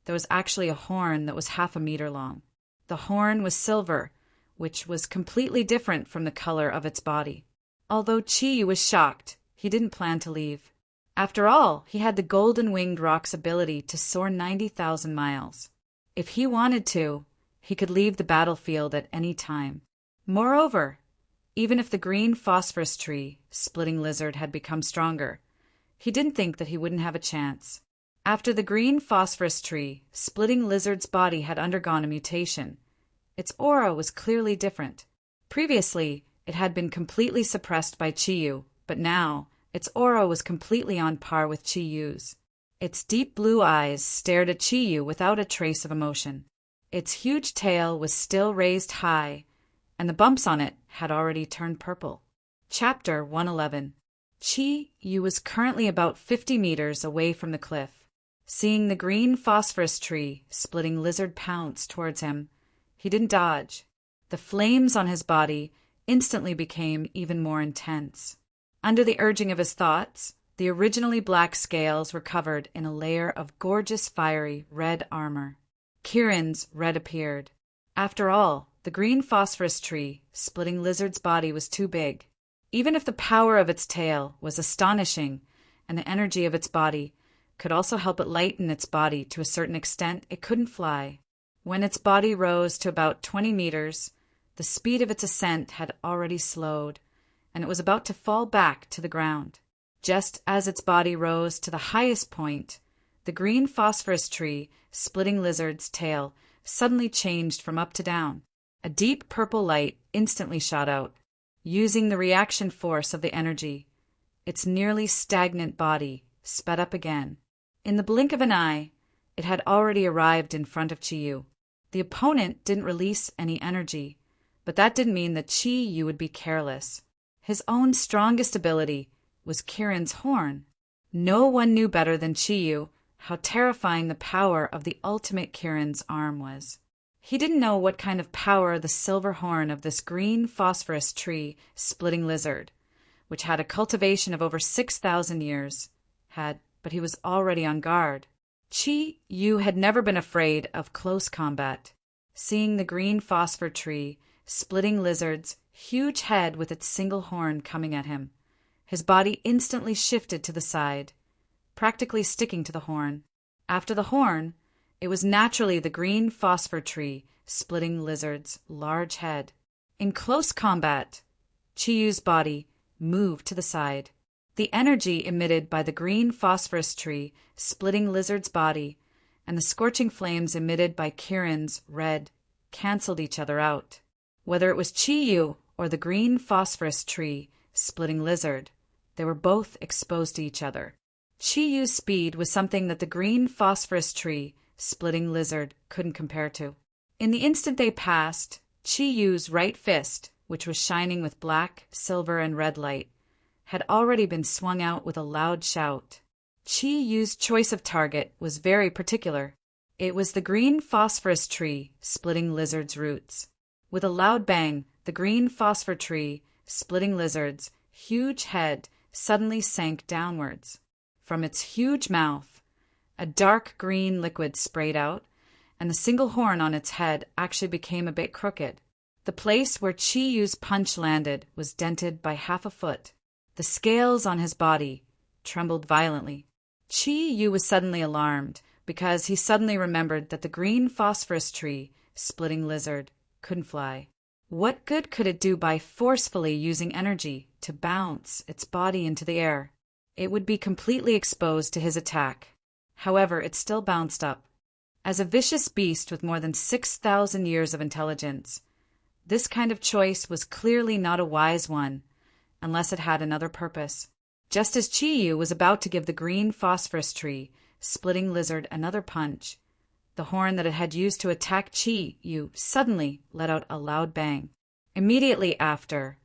there was actually a horn that was 1/2 meter long. The horn was silver, which was completely different from the color of its body. Although Chi was shocked, he didn't plan to leave. After all, he had the golden-winged rock's ability to soar 90,000 miles. If he wanted to, he could leave the battlefield at any time. Moreover, even if the green phosphorus tree, splitting lizard, had become stronger, he didn't think that he wouldn't have a chance. After the green phosphorus tree, splitting lizard's body had undergone a mutation, its aura was clearly different. Previously, it had been completely suppressed by Chi-Yu, but now its aura was completely on par with Chi-Yu's. Its deep blue eyes stared at Chi-Yu without a trace of emotion. Its huge tail was still raised high, and the bumps on it had already turned purple. Chapter 111. Chi-Yu was currently about 50 meters away from the cliff. Seeing the green phosphorus tree, splitting lizard pounce towards him, he didn't dodge. The flames on his body instantly became even more intense. Under the urging of his thoughts, the originally black scales were covered in a layer of gorgeous fiery red armor. Kirin's red appeared. After all, the green phosphorus tree, splitting lizard's body was too big. Even if the power of its tail was astonishing and the energy of its body could also help it lighten its body to a certain extent, it couldn't fly. When its body rose to about 20 meters, the speed of its ascent had already slowed, and it was about to fall back to the ground. Just as its body rose to the highest point, the the green phosphorus tree, splitting lizard's tail suddenly changed from up to down. A deep purple light instantly shot out. Using the reaction force of the energy, its nearly stagnant body sped up again. In the blink of an eye, it had already arrived in front of Chi-Yu. The opponent didn't release any energy, but that didn't mean that Chi-Yu would be careless. His own strongest ability was Kirin's horn. No one knew better than Chi-Yu how terrifying the power of the ultimate Kirin's arm was. He didn't know what kind of power the silver horn of this green phosphorus tree splitting lizard, which had a cultivation of over 6,000 years, had, but he was already on guard. Chi-Yu had never been afraid of close combat. Seeing the green phosphor tree splitting lizard's huge head with its single horn coming at him, his body instantly shifted to the side, practically sticking to the horn. After the horn, it was naturally the green phosphor tree splitting lizard's large head. In close combat, Chi-Yu's body moved to the side. The energy emitted by the green phosphorus tree splitting lizard's body and the scorching flames emitted by Kirin's red canceled each other out. Whether it was Chi-Yu or the green phosphorus tree splitting lizard, they were both exposed to each other. Chi-Yu's speed was something that the green phosphorus tree splitting lizard couldn't compare to. In the instant they passed, Chi-Yu's right fist, which was shining with black, silver, and red light, had already been swung out with a loud shout. Chi-Yu's choice of target was very particular. It was the green phosphorus tree splitting lizard's roots. With a loud bang, the green phosphor tree splitting lizard's huge head suddenly sank downwards. From its huge mouth, a dark green liquid sprayed out, and the single horn on its head actually became a bit crooked. The place where Chi-Yu's punch landed was dented by half a foot. The scales on his body trembled violently. Chi-Yu was suddenly alarmed because he suddenly remembered that the green phosphorus tree splitting lizard couldn't fly. What good could it do by forcefully using energy to bounce its body into the air? It would be completely exposed to his attack. However, it still bounced up. As a vicious beast with more than 6,000 years of intelligence, this kind of choice was clearly not a wise one, unless it had another purpose. Just as Chi-Yu was about to give the green phosphorus tree splitting lizard another punch, the horn that it had used to attack Chi-Yu suddenly let out a loud bang. Immediately after,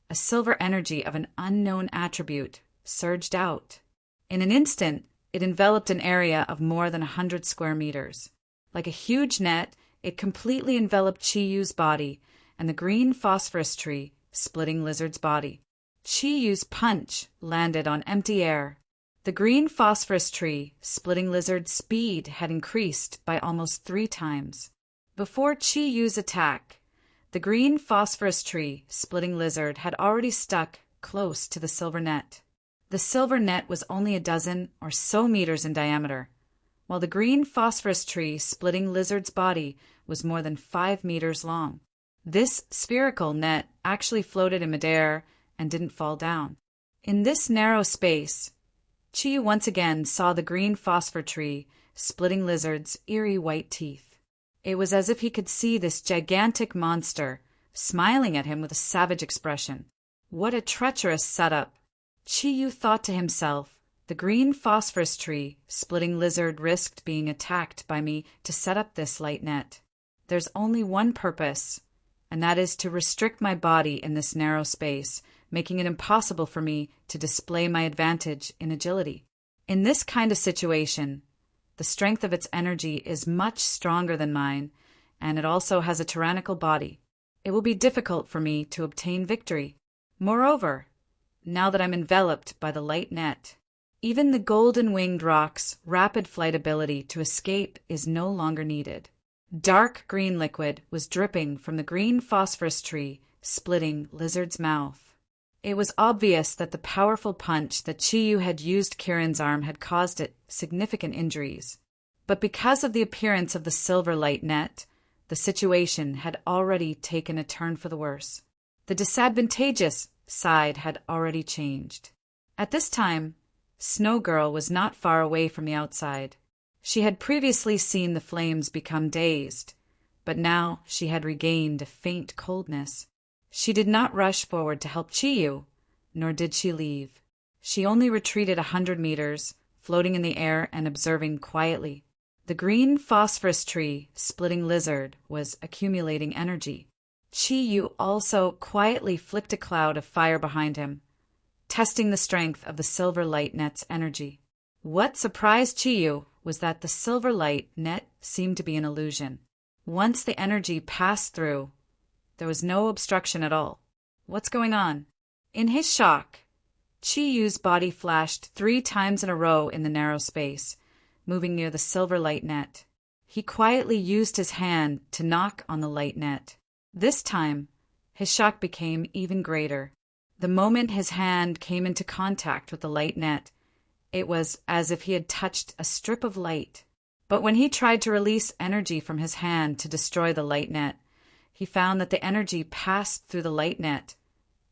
a silver energy of an unknown attribute surged out. In an instant, it enveloped an area of more than 100 square meters. Like a huge net, it completely enveloped Chi-Yu's body and the green phosphorus tree splitting lizard's body. Chi-Yu's punch landed on empty air. The green phosphorus tree splitting lizard's speed had increased by almost 3 times. Before Chi-Yu's attack, the green phosphorus tree splitting lizard had already stuck close to the silver net. The silver net was only a dozen or so meters in diameter, while the green phosphorus tree splitting lizard's body was more than 5 meters long. This spherical net actually floated in midair and didn't fall down. In this narrow space, Chi-Yu once again saw the green phosphor tree splitting lizard's eerie white teeth. It was as if he could see this gigantic monster smiling at him with a savage expression. What a treacherous setup! Chi-Yu thought to himself, the green phosphorus tree splitting lizard risked being attacked by me to set up this light net. There's only one purpose, and that is to restrict my body in this narrow space, making it impossible for me to display my advantage in agility. In this kind of situation, the strength of its energy is much stronger than mine, and it also has a tyrannical body. It will be difficult for me to obtain victory. Moreover, now that I'm enveloped by the light net, even the golden-winged rock's rapid flight ability to escape is no longer needed. Dark green liquid was dripping from the green phosphorus tree, splitting lizard's mouth. It was obvious that the powerful punch that Chi-Yu had used Kirin's arm had caused it significant injuries. But because of the appearance of the silver light net, the situation had already taken a turn for the worse. The disadvantageous side had already changed. At this time, Snow Girl was not far away from the outside. She had previously seen the flames become dazed, but now she had regained a faint coldness. She did not rush forward to help Chiyu, nor did she leave. She only retreated 100 meters, floating in the air and observing quietly. The green phosphorus tree, splitting lizard, was accumulating energy. Chiyu also quietly flicked a cloud of fire behind him, testing the strength of the silver light net's energy. What surprised Chiyu was that the silver light net seemed to be an illusion. Once the energy passed through, there was no obstruction at all. What's going on? In his shock, Chiyu's body flashed 3 times in a row in the narrow space, moving near the silver light net. He quietly used his hand to knock on the light net. This time, his shock became even greater. The moment his hand came into contact with the light net, it was as if he had touched a strip of light. But when he tried to release energy from his hand to destroy the light net, he found that the energy passed through the light net,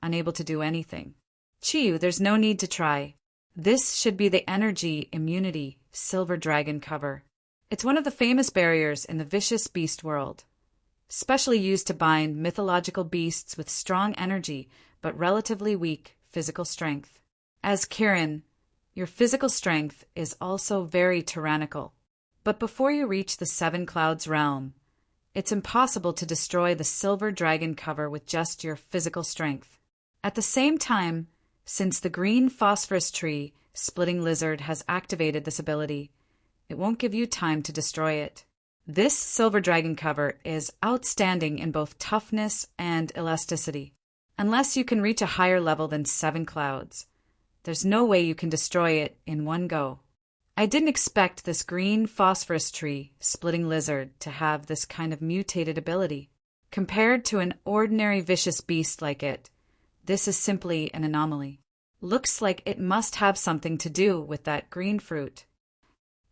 unable to do anything. Chiyu, there's no need to try. This should be the energy immunity silver dragon cover. It's one of the famous barriers in the vicious beast world, specially used to bind mythological beasts with strong energy but relatively weak physical strength. As Kirin, your physical strength is also very tyrannical. But before you reach the Seven Clouds realm, it's impossible to destroy the silver dragon cover with just your physical strength. At the same time, since the green phosphorus tree, splitting lizard, has activated this ability, it won't give you time to destroy it. This silver dragon cover is outstanding in both toughness and elasticity. Unless you can reach a higher level than 7 clouds, there's no way you can destroy it in one go. I didn't expect this green phosphorus tree, splitting lizard, to have this kind of mutated ability. Compared to an ordinary vicious beast like it, this is simply an anomaly. Looks like it must have something to do with that green fruit.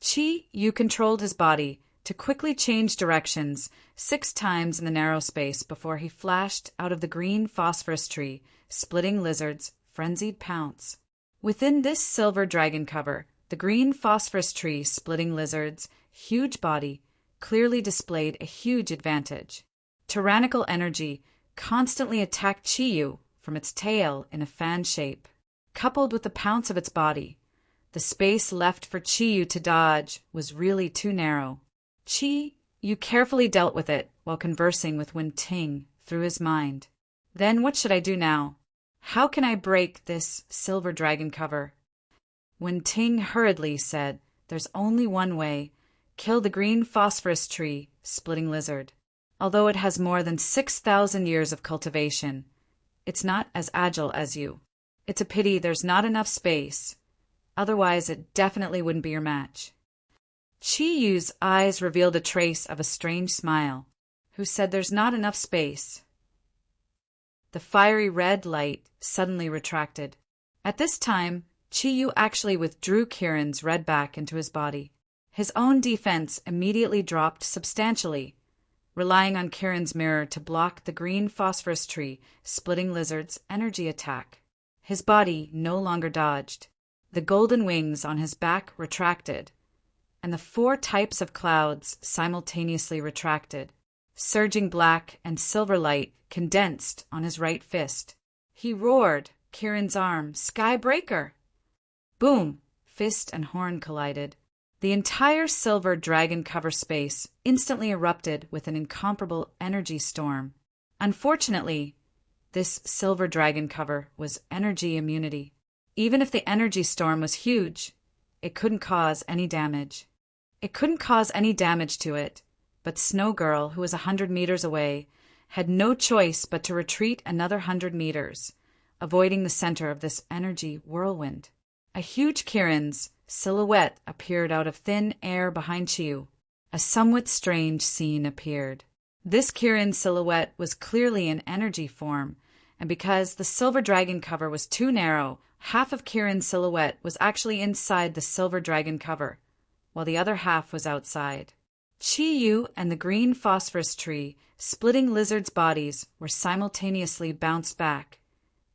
Chi-Yu controlled his body to quickly change directions 6 times in the narrow space before he flashed out of the green phosphorus tree, splitting lizard's frenzied pounce. Within this silver dragon cover, the green phosphorus tree, splitting lizard's huge body, clearly displayed a huge advantage. Tyrannical energy constantly attacked Chiyu from its tail in a fan shape. Coupled with the pounce of its body, the space left for Chiyu to dodge was really too narrow. Chiyu carefully dealt with it while conversing with Wen Ting through his mind. Then what should I do now? How can I break this silver dragon cover? Wen Ting hurriedly said, "There's only one way. Kill the green phosphorus tree, splitting lizard. Although it has more than 6,000 years of cultivation, it's not as agile as you. It's a pity there's not enough space. Otherwise, it definitely wouldn't be your match." Chiyu's eyes revealed a trace of a strange smile. Who said there's not enough space? The fiery red light suddenly retracted. At this time, Chiyu actually withdrew Kirin's red back into his body. His own defense immediately dropped substantially, relying on Kirin's mirror to block the green phosphorus tree, splitting lizard's energy attack. His body no longer dodged. The golden wings on his back retracted, and the 4 types of clouds simultaneously retracted. Surging black and silver light condensed on his right fist. He roared, Kirin's arm, "Skybreaker!" Boom! Fist and horn collided. The entire silver dragon cover space instantly erupted with an incomparable energy storm. Unfortunately, this silver dragon cover was energy immunity. Even if the energy storm was huge, it couldn't cause any damage. It couldn't cause any damage to it, but Snow Girl, who was 100 meters away, had no choice but to retreat another 100 meters, avoiding the center of this energy whirlwind. A huge Kirin's silhouette appeared out of thin air behind Chiyu. A somewhat strange scene appeared. This Kirin silhouette was clearly in energy form, and because the silver dragon cover was too narrow, half of Kirin's silhouette was actually inside the silver dragon cover, while the other half was outside. Chiyu and the green phosphorus tree, splitting lizards' bodies, were simultaneously bounced back,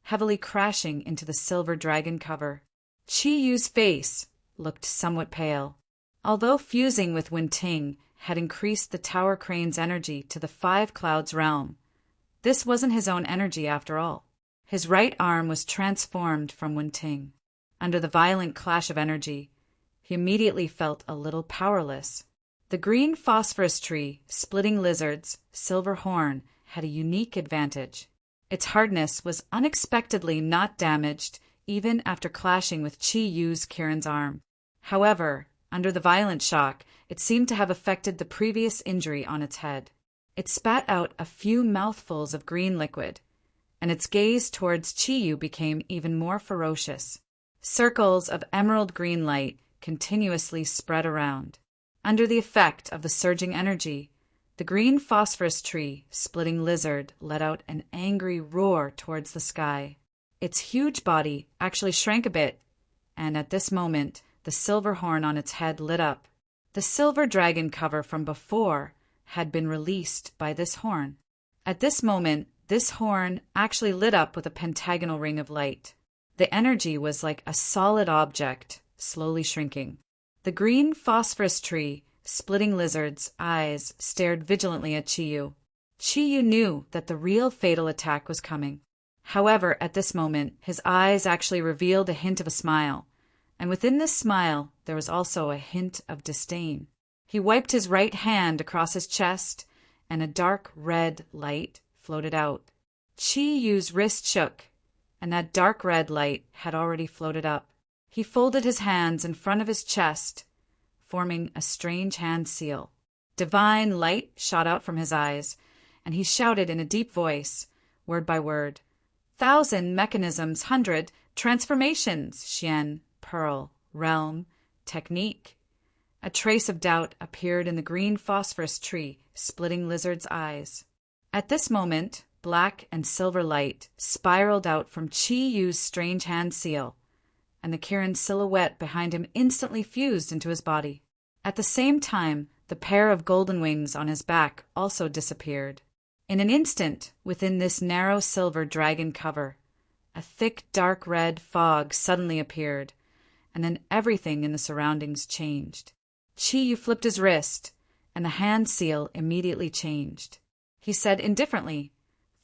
heavily crashing into the silver dragon cover. Chiyu's face looked somewhat pale. Although fusing with Wen-Ting had increased the tower crane's energy to the Five Clouds realm, this wasn't his own energy after all. His right arm was transformed from Wen-Ting. Under the violent clash of energy, he immediately felt a little powerless. The green phosphorus tree, splitting lizard's silver horn, had a unique advantage. Its hardness was unexpectedly not damaged even after clashing with Chi Yu's Kirin's arm. However, under the violent shock, it seemed to have affected the previous injury on its head. It spat out a few mouthfuls of green liquid, and its gaze towards Chi Yu became even more ferocious. Circles of emerald green light continuously spread around. Under the effect of the surging energy, the green phosphorus tree, splitting lizard, let out an angry roar towards the sky. Its huge body actually shrank a bit, and at this moment, the silver horn on its head lit up. The silver dragon cover from before had been released by this horn. At this moment, this horn actually lit up with a pentagonal ring of light. The energy was like a solid object, slowly shrinking. The green phosphorus tree, splitting lizard's eyes stared vigilantly at Chi Yu. Chi Yu knew that the real fatal attack was coming. However, at this moment, his eyes actually revealed a hint of a smile, and within this smile there was also a hint of disdain. He wiped his right hand across his chest, and a dark red light floated out. Chi Yu's wrist shook, and that dark red light had already floated up. He folded his hands in front of his chest, forming a strange hand seal. Divine light shot out from his eyes, and he shouted in a deep voice, word by word, 1,000 mechanisms, 100 transformations, Xian, Pearl, Realm, Technique. A trace of doubt appeared in the green phosphorus tree, splitting lizard's eyes. At this moment, black and silver light spiraled out from Chi Yu's strange hand seal, and the Kirin silhouette behind him instantly fused into his body. At the same time, the pair of golden wings on his back also disappeared. In an instant, within this narrow silver dragon cover, a thick dark red fog suddenly appeared, and then everything in the surroundings changed. Chi Yu flipped his wrist, and the hand seal immediately changed. He said indifferently,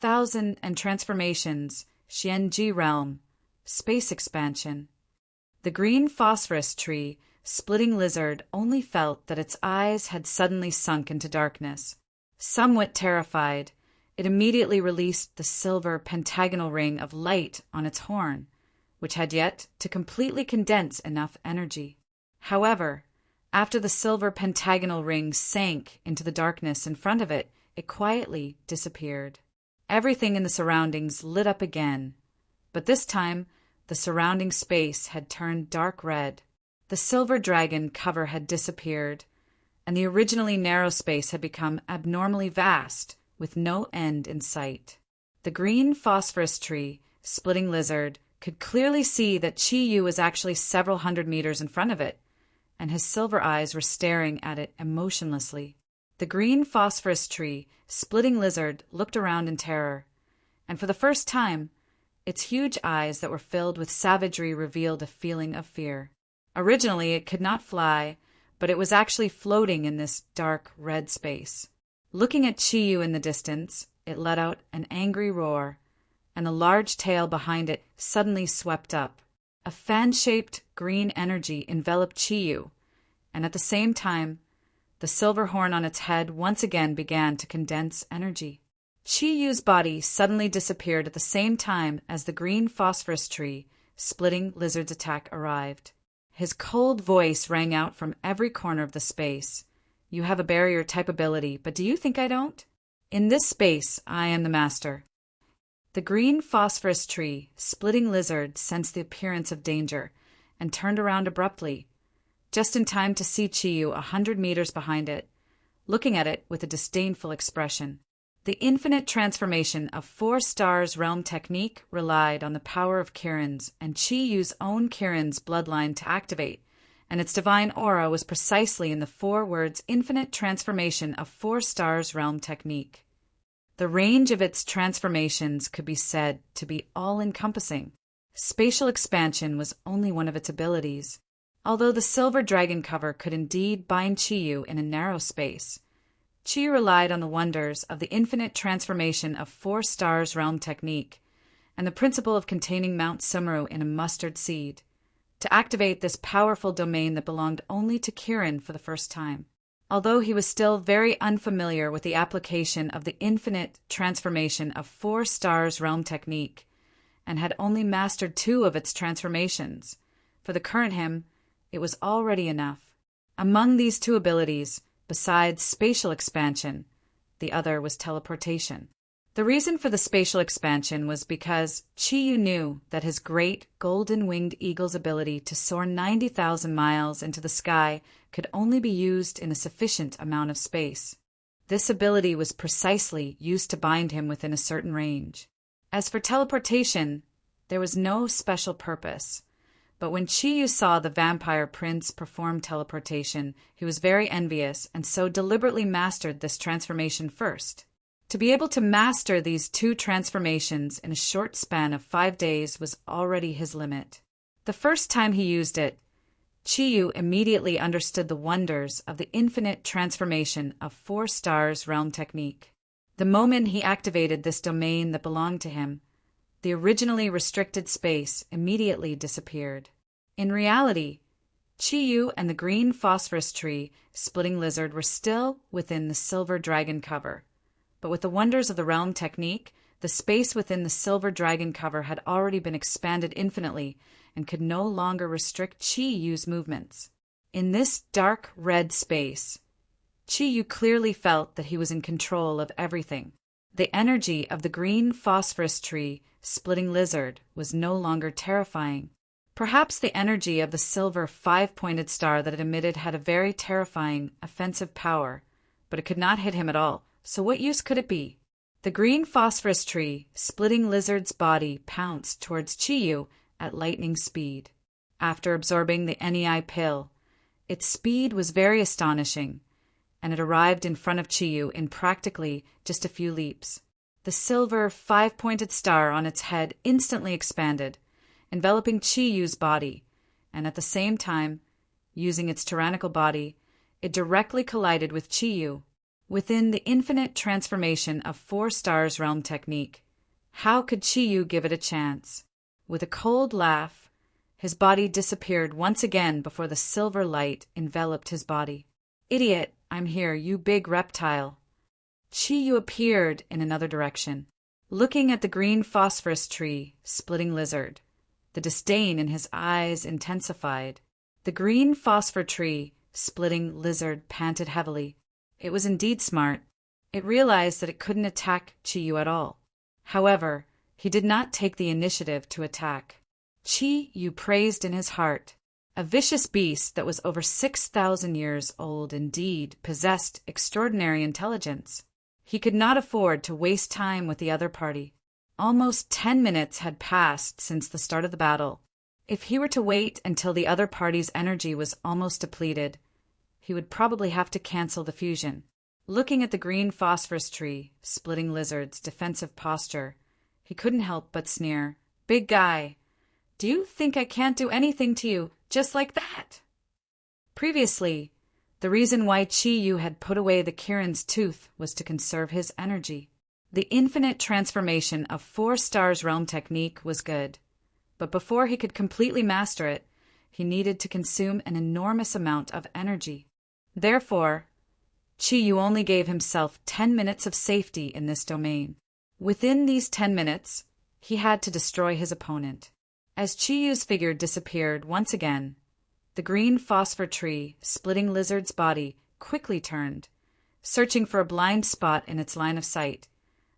1,000 and transformations, Xianji realm, space expansion. The green phosphorus tree, splitting lizard, only felt that its eyes had suddenly sunk into darkness. Somewhat terrified, it immediately released the silver pentagonal ring of light on its horn, which had yet to completely condense enough energy. However, after the silver pentagonal ring sank into the darkness in front of it, it quietly disappeared. Everything in the surroundings lit up again, but this time the surrounding space had turned dark red. The silver dragon cover had disappeared, and the originally narrow space had become abnormally vast, with no end in sight. The green phosphorus tree, splitting lizard, could clearly see that Chi Yu was actually several hundred meters in front of it, and his silver eyes were staring at it emotionlessly. The green phosphorus tree, splitting lizard, looked around in terror, and for the first time, its huge eyes that were filled with savagery revealed a feeling of fear. Originally, it could not fly, but it was actually floating in this dark red space. Looking at Chi Yu in the distance, it let out an angry roar, and the large tail behind it suddenly swept up. A fan-shaped green energy enveloped Chi Yu, and at the same time, the silver horn on its head once again began to condense energy. Chi Yu's body suddenly disappeared at the same time as the green phosphorus tree, splitting lizard's attack arrived. His cold voice rang out from every corner of the space. You have a barrier-type ability, but do you think I don't? In this space, I am the master. The green phosphorus tree, splitting lizard, sensed the appearance of danger and turned around abruptly, just in time to see Chi Yu 100 meters behind it, looking at it with a disdainful expression. The infinite transformation of 4 stars realm technique relied on the power of Kirin's and Chi Yu's own Kirin's bloodline to activate, and its divine aura was precisely in the 4 words infinite transformation of 4 stars realm technique. The range of its transformations could be said to be all-encompassing. Spatial expansion was only one of its abilities. Although the silver dragon cover could indeed bind Chiyu in a narrow space, Chiyu relied on the wonders of the infinite transformation of 4 stars realm technique and the principle of containing Mount Sumeru in a mustard seed to activate this powerful domain that belonged only to Kirin for the first time. Although he was still very unfamiliar with the application of the infinite transformation of 4 stars realm technique and had only mastered 2 of its transformations, for the current him, it was already enough. Among these 2 abilities, besides spatial expansion, the other was teleportation. The reason for the spatial expansion was because Chiyu knew that his great golden-winged eagle's ability to soar 90,000 miles into the sky could only be used in a sufficient amount of space. This ability was precisely used to bind him within a certain range. As for teleportation, there was no special purpose, but when Chiyu saw the vampire prince perform teleportation, he was very envious and so deliberately mastered this transformation first. To be able to master these 2 transformations in a short span of 5 days was already his limit. The first time he used it, Chiyu immediately understood the wonders of the infinite transformation of 4 stars realm technique. The moment he activated this domain that belonged to him, the originally restricted space immediately disappeared. In reality, Chiyu and the green phosphorus tree splitting lizard were still within the silver dragon cover. But with the wonders of the realm technique, the space within the silver dragon cover had already been expanded infinitely and could no longer restrict Chiyu's movements. In this dark red space, Chiyu clearly felt that he was in control of everything. The energy of the green phosphorus tree splitting lizard was no longer terrifying. Perhaps the energy of the silver 5-pointed star that it emitted had a very terrifying, offensive power, but it could not hit him at all. So what use could it be? The green phosphorus tree, splitting lizard's body, pounced towards Chiyu at lightning speed. After absorbing the NEI pill, its speed was very astonishing, and it arrived in front of Chiyu in practically just a few leaps. The silver 5-pointed star on its head instantly expanded, enveloping Chiyu's body, and at the same time, using its tyrannical body, it directly collided with Chiyu. Within the infinite transformation of 4 stars realm technique, how could Chiyu give it a chance? With a cold laugh, his body disappeared once again before the silver light enveloped his body. Idiot, I'm here, you big reptile. Chiyu appeared in another direction, looking at the green phosphorus tree, splitting lizard. The disdain in his eyes intensified. The green phosphor tree, splitting lizard, panted heavily. It was indeed smart. It realized that it couldn't attack Chiyu at all. However, he did not take the initiative to attack. Chiyu praised in his heart. A vicious beast that was over 6,000 years old indeed possessed extraordinary intelligence. He could not afford to waste time with the other party. Almost 10 minutes had passed since the start of the battle. If he were to wait until the other party's energy was almost depleted, he would probably have to cancel the fusion. Looking at the green phosphorus tree, splitting lizard's defensive posture, he couldn't help but sneer. Big guy, do you think I can't do anything to you just like that? Previously, the reason why Chiyu had put away the Kirin's tooth was to conserve his energy. The infinite transformation of 4 stars realm technique was good, but before he could completely master it, he needed to consume an enormous amount of energy. Therefore, Chiyu only gave himself 10 minutes of safety in this domain. Within these 10 minutes, he had to destroy his opponent. As Chiyu's figure disappeared once again, the green phosphor tree, splitting lizard's body, quickly turned, searching for a blind spot in its line of sight,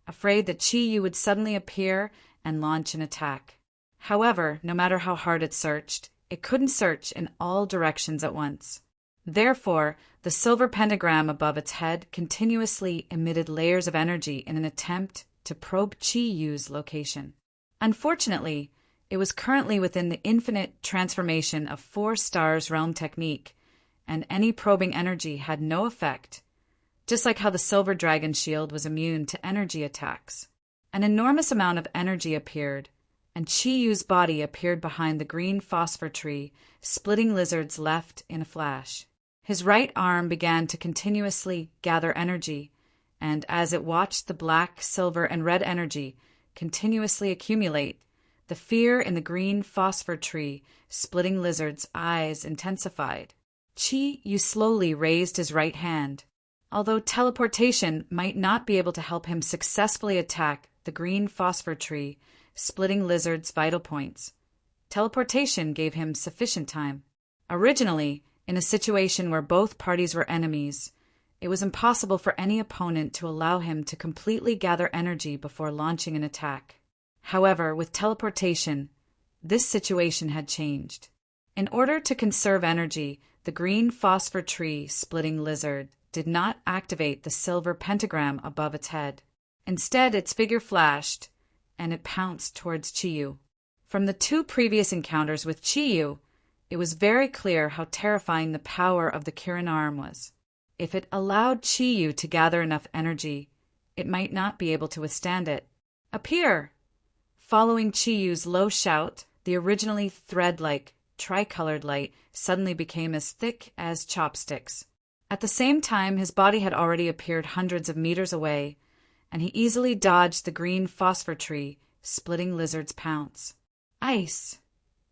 afraid that Chiyu would suddenly appear and launch an attack. However, no matter how hard it searched, it couldn't search in all directions at once. Therefore, the silver pentagram above its head continuously emitted layers of energy in an attempt to probe Chiyu's location. Unfortunately, it was currently within the infinite transformation of 4 stars realm technique, and any probing energy had no effect, just like how the silver dragon shield was immune to energy attacks. An enormous amount of energy appeared, and Chi-Yu's body appeared behind the green phosphor tree, splitting lizard's left in a flash. His right arm began to continuously gather energy, and as it watched the black, silver, and red energy continuously accumulate, the fear in the green phosphor tree, splitting lizard's eyes intensified. Chi-Yu slowly raised his right hand. Although teleportation might not be able to help him successfully attack the green phosphor tree, splitting lizard's vital points, teleportation gave him sufficient time. Originally, in a situation where both parties were enemies, it was impossible for any opponent to allow him to completely gather energy before launching an attack. However, with teleportation, this situation had changed. In order to conserve energy, the green phosphor tree splitting lizard did not activate the silver pentagram above its head. Instead, its figure flashed, and it pounced towards Chi-Yu. From the two previous encounters with Chi-Yu, it was very clear how terrifying the power of the Kirin arm was. If it allowed Chi-Yu to gather enough energy, it might not be able to withstand it. Appear! Following Chi-Yu's low shout, the originally thread-like, tricolored light suddenly became as thick as chopsticks. At the same time, his body had already appeared hundreds of meters away, and he easily dodged the green phosphor tree, splitting lizard's pounce. Ice!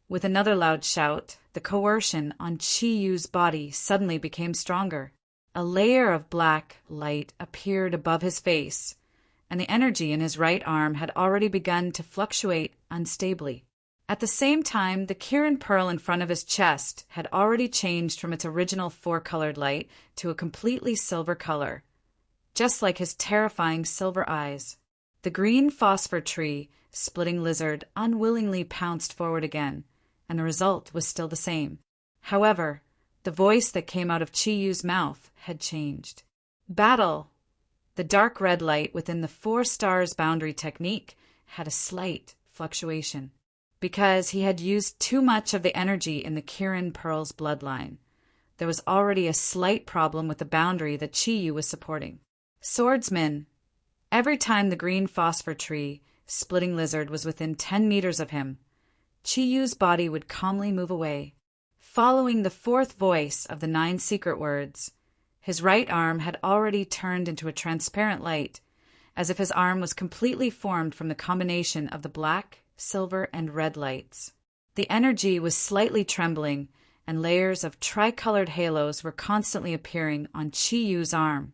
With another loud shout, the coercion on Chi-Yu's body suddenly became stronger. A layer of black light appeared above his face, and the energy in his right arm had already begun to fluctuate unstably. At the same time, the Kirin pearl in front of his chest had already changed from its original four-colored light to a completely silver color, just like his terrifying silver eyes. The green phosphor tree, splitting lizard, unwillingly pounced forward again, and the result was still the same. However, the voice that came out of Chi-Yu's mouth had changed. Battle! The dark red light within the 4 stars boundary technique had a slight fluctuation, because he had used too much of the energy in the Kirin pearl's bloodline. There was already a slight problem with the boundary that Chi-Yu was supporting. Swordsman! Every time the green phosphor tree, splitting lizard, was within 10 meters of him, Chi-Yu's body would calmly move away. Following the 4th voice of the 9 secret words, his right arm had already turned into a transparent light, as if his arm was completely formed from the combination of the black, silver, and red lights. The energy was slightly trembling, and layers of tricolored halos were constantly appearing on Chi-Yu's arm,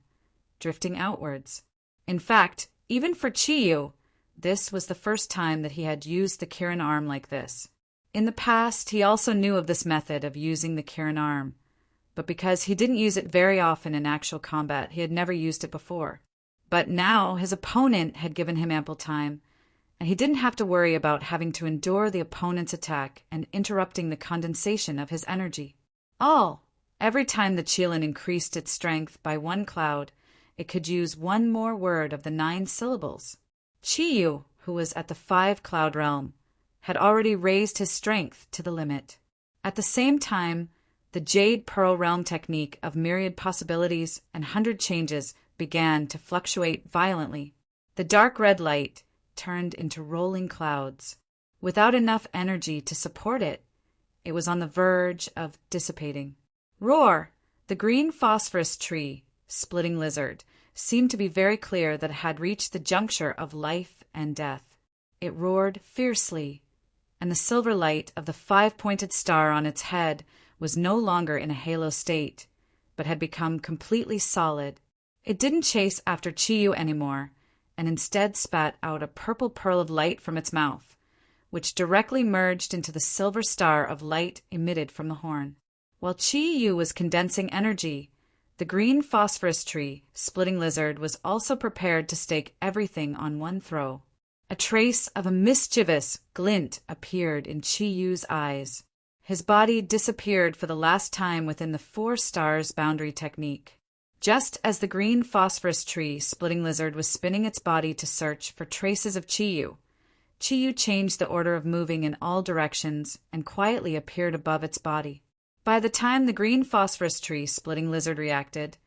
drifting outwards. In fact, even for Chi-Yu, this was the first time that he had used the Kirin arm like this. In the past, he also knew of this method of using the Kirin arm, but because he didn't use it very often in actual combat, he had never used it before. But now his opponent had given him ample time, and he didn't have to worry about having to endure the opponent's attack and interrupting the condensation of his energy. Every time the Qilin increased its strength by 1 cloud, it could use 1 more word of the 9 syllables. Chi-Yu, who was at the 5 cloud realm, had already raised his strength to the limit. At the same time, the Jade Pearl Realm technique of myriad possibilities and 100 changes began to fluctuate violently. The dark red light turned into rolling clouds. Without enough energy to support it, it was on the verge of dissipating. Roar! The green phosphorus tree, splitting lizard, seemed to be very clear that it had reached the juncture of life and death. It roared fiercely, and the silver light of the 5-pointed star on its head was no longer in a halo state, but had become completely solid. It didn't chase after Chi-Yu anymore, and instead spat out a purple pearl of light from its mouth, which directly merged into the silver star of light emitted from the horn. While Chi-Yu was condensing energy, the green phosphorus tree, splitting lizard, was also prepared to stake everything on one throw. A trace of a mischievous glint appeared in Chi-Yu's eyes. His body disappeared for the last time within the 4 stars boundary technique. Just as the green phosphorus tree, splitting lizard, was spinning its body to search for traces of Chi-Yu, Chi-Yu changed the order of moving in all directions and quietly appeared above its body. By the time the green phosphorus tree, splitting lizard, reacted,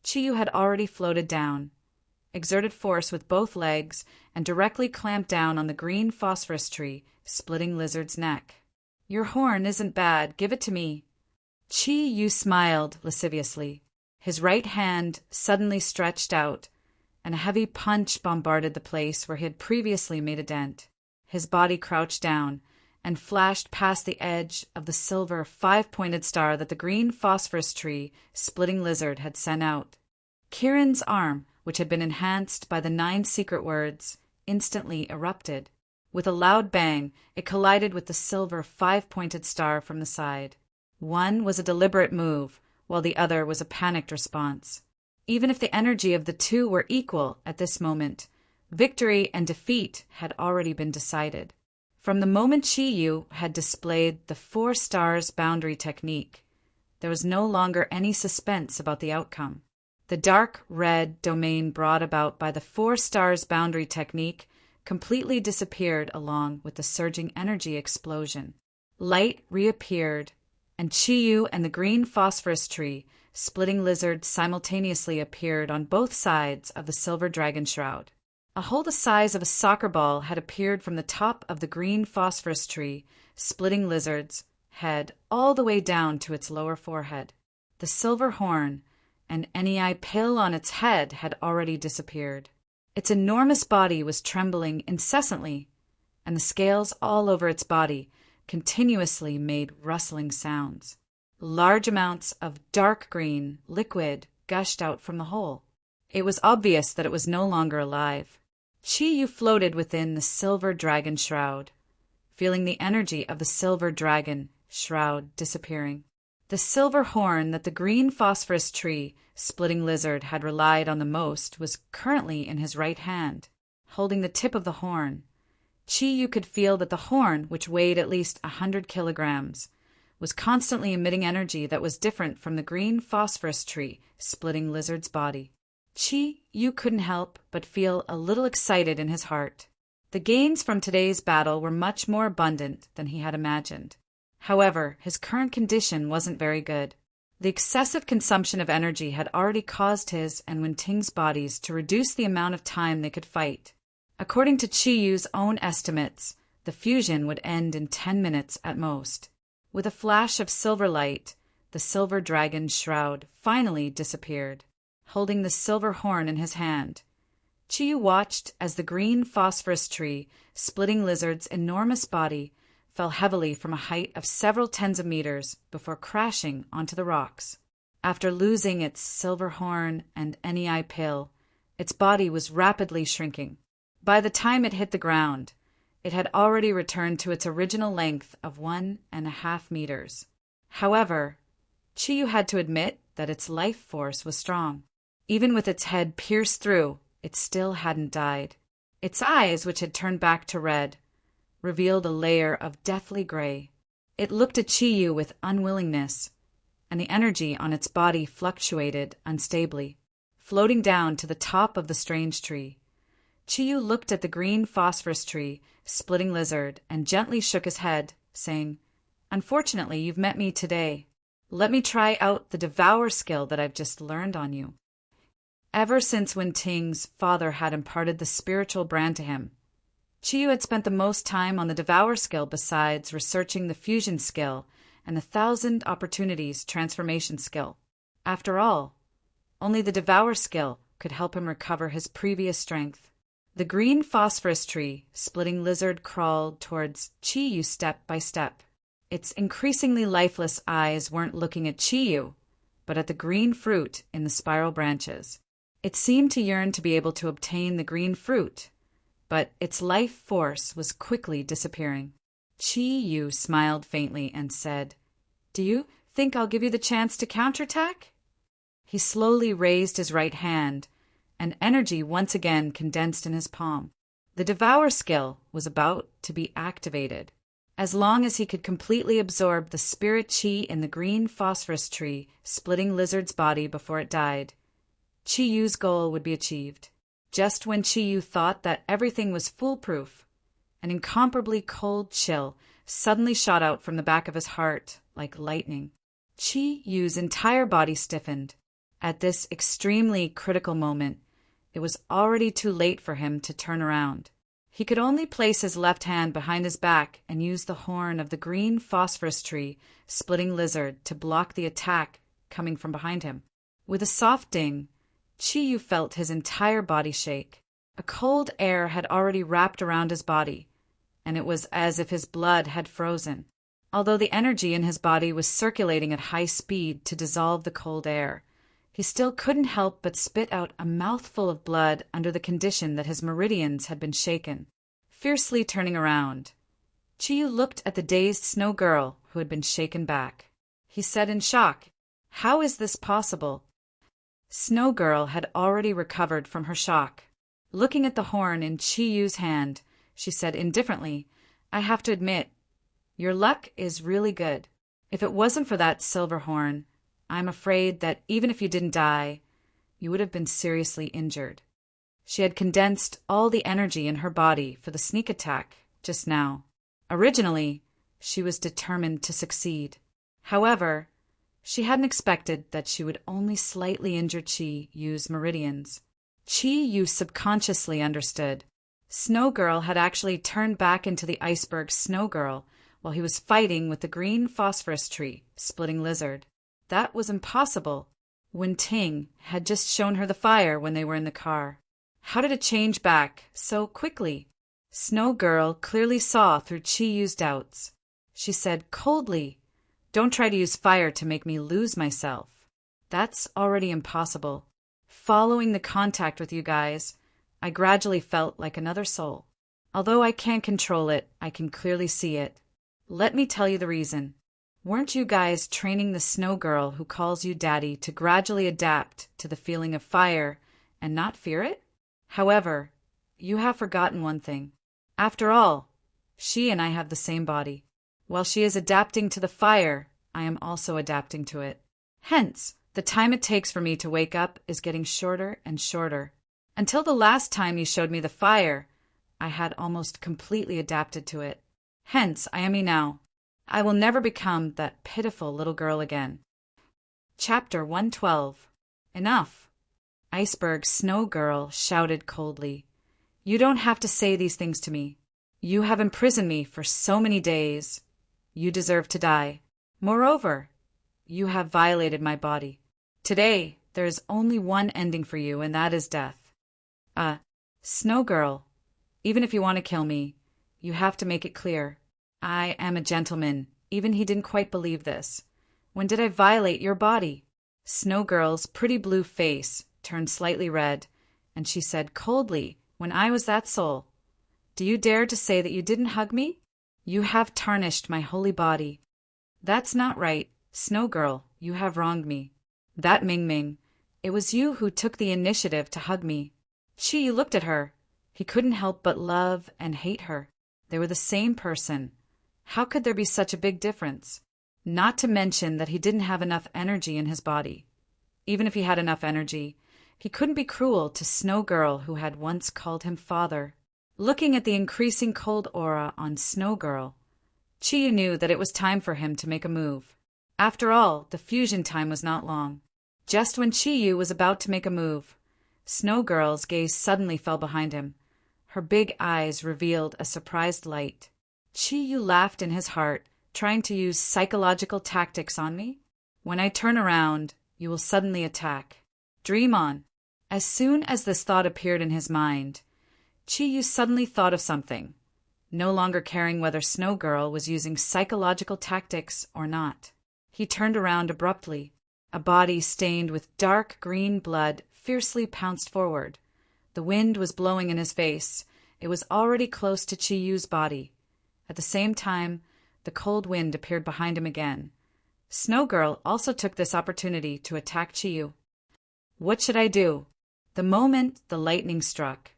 Chi-Yu had already floated down, exerted force with both legs, and directly clamped down on the green phosphorus tree, splitting Lizard's neck. "Your horn isn't bad. Give it to me." Chi Yu smiled lasciviously. His right hand suddenly stretched out, and a heavy punch bombarded the place where he had previously made a dent. His body crouched down and flashed past the edge of the silver five-pointed star that the green phosphorus tree, splitting Lizard, had sent out. Kieran's arm, which had been enhanced by the 9 secret words, instantly erupted. With a loud bang, it collided with the silver five-pointed star from the side. One was a deliberate move, while the other was a panicked response. Even if the energy of the two were equal at this moment, victory and defeat had already been decided. From the moment Chi Yu had displayed the 4 stars boundary technique, there was no longer any suspense about the outcome. The dark red domain brought about by the 4 stars boundary technique completely disappeared along with the surging energy explosion. Light reappeared, and Chi Yu and the green phosphorus tree, splitting Lizard, simultaneously appeared on both sides of the silver dragon shroud. A hole the size of a soccer ball had appeared from the top of the green phosphorus tree, splitting Lizard's head all the way down to its lower forehead. The silver horn and NEI pill on its head had already disappeared. Its enormous body was trembling incessantly, and the scales all over its body continuously made rustling sounds. Large amounts of dark green liquid gushed out from the hole. It was obvious that it was no longer alive. Chi Yu floated within the silver dragon shroud, feeling the energy of the silver dragon shroud disappearing. The silver horn that the green phosphorus tree, splitting Lizard, had relied on the most was currently in his right hand, holding the tip of the horn. Chi Yu could feel that the horn, which weighed at least 100 kilograms, was constantly emitting energy that was different from the green phosphorus tree, splitting Lizard's body. Chi Yu couldn't help but feel a little excited in his heart. The gains from today's battle were much more abundant than he had imagined. However, his current condition wasn't very good. The excessive consumption of energy had already caused his and Wenting's bodies to reduce the amount of time they could fight. According to Chi Yu's own estimates, the fusion would end in 10 minutes at most. With a flash of silver light, the silver dragon's shroud finally disappeared. Holding the silver horn in his hand, Chi Yu watched as the green phosphorus tree, splitting Lizard's enormous body, fell heavily from a height of several tens of meters before crashing onto the rocks. After losing its silver horn and NEI pill, its body was rapidly shrinking. By the time it hit the ground, it had already returned to its original length of 1.5 meters. However, Chi Yu had to admit that its life force was strong. Even with its head pierced through, it still hadn't died. Its eyes, which had turned back to red, revealed a layer of deathly gray. It looked at Chi Yu with unwillingness, and the energy on its body fluctuated unstably. Floating down to the top of the strange tree, Chi Yu looked at the green phosphorus tree, splitting Lizard, and gently shook his head, saying, "Unfortunately, you've met me today. Let me try out the devour skill that I've just learned on you." Ever since Wenting's father had imparted the spiritual brand to him, Chi Yu had spent the most time on the devour skill besides researching the fusion skill and the 1,000 opportunities transformation skill. After all, only the devour skill could help him recover his previous strength. The green phosphorus tree, splitting Lizard, crawled towards Chi Yu step by step. Its increasingly lifeless eyes weren't looking at Chi Yu, but at the green fruit in the spiral branches. It seemed to yearn to be able to obtain the green fruit, but its life force was quickly disappearing. Chi Yu smiled faintly and said, "Do you think I'll give you the chance to counterattack?" He slowly raised his right hand, and energy once again condensed in his palm. The devour skill was about to be activated. As long as he could completely absorb the spirit chi in the green phosphorus tree, splitting Lizard's body before it died, Chi Yu's goal would be achieved. Just when Chi Yu thought that everything was foolproof, an incomparably cold chill suddenly shot out from the back of his heart like lightning. Chi Yu's entire body stiffened. At this extremely critical moment, it was already too late for him to turn around. He could only place his left hand behind his back and use the horn of the green phosphorus tree splitting lizard to block the attack coming from behind him. With a soft ding, Chi-Yu felt his entire body shake. A cold air had already wrapped around his body, and it was as if his blood had frozen. Although the energy in his body was circulating at high speed to dissolve the cold air, he still couldn't help but spit out a mouthful of blood under the condition that his meridians had been shaken. Fiercely turning around, Chi-Yu looked at the dazed Snow Girl who had been shaken back. He said in shock, "How is this possible?" Snow Girl had already recovered from her shock. Looking at the horn in Chi-Yu's hand, she said indifferently, "I have to admit, your luck is really good. If it wasn't for that silver horn, I'm afraid that even if you didn't die, you would have been seriously injured." She had condensed all the energy in her body for the sneak attack just now. Originally, she was determined to succeed. However, she hadn't expected that she would only slightly injure Chi-Yu's meridians. Chi-Yu subconsciously understood. Snow Girl had actually turned back into the iceberg Snow Girl while he was fighting with the green phosphorus tree splitting lizard. That was impossible. Wen Ting had just shown her the fire when they were in the car. How did it change back so quickly? Snow Girl clearly saw through Chi-Yu's doubts. She said coldly, "Don't try to use fire to make me lose myself. That's already impossible. Following the contact with you guys, I gradually felt like another soul. Although I can't control it, I can clearly see it. Let me tell you the reason. Weren't you guys training the Snow Girl who calls you Daddy to gradually adapt to the feeling of fire and not fear it? However, you have forgotten one thing. After all, she and I have the same body. While she is adapting to the fire, I am also adapting to it. Hence, the time it takes for me to wake up is getting shorter and shorter. Until the last time you showed me the fire, I had almost completely adapted to it. Hence, I am me now. I will never become that pitiful little girl again." Chapter 112. Enough. Iceberg Snow Girl shouted coldly. "You don't have to say these things to me. You have imprisoned me for so many days. You deserve to die. Moreover, you have violated my body. Today, there is only one ending for you, and that is death. Snow Girl, even if you want to kill me, you have to make it clear. I am a gentleman." Even he didn't quite believe this. "When did I violate your body?" Snow Girl's pretty blue face turned slightly red, and she said coldly, "When I was that soul. Do you dare to say that you didn't hug me? You have tarnished my holy body. That's not right. Snow Girl, you have wronged me. That Ming Ming, it was you who took the initiative to hug me." Chi looked at her. He couldn't help but love and hate her. They were the same person. How could there be such a big difference? Not to mention that he didn't have enough energy in his body. Even if he had enough energy, he couldn't be cruel to Snow Girl who had once called him father. Looking at the increasing cold aura on Snow Girl, Chi knew that it was time for him to make a move. After all, the fusion time was not long. Just when Chi was about to make a move, Snow Girl's gaze suddenly fell behind him. Her big eyes revealed a surprised light. Chi laughed in his heart, trying to use psychological tactics on me. "When I turn around, you will suddenly attack. Dream on." As soon as this thought appeared in his mind, Chi suddenly thought of something, no longer caring whether Snow Girl was using psychological tactics or not. He turned around abruptly. A body stained with dark green blood fiercely pounced forward. The wind was blowing in his face. It was already close to Chi-Yu's body. At the same time, the cold wind appeared behind him again. Snow Girl also took this opportunity to attack Chi-Yu. What should I do? The moment the lightning struck,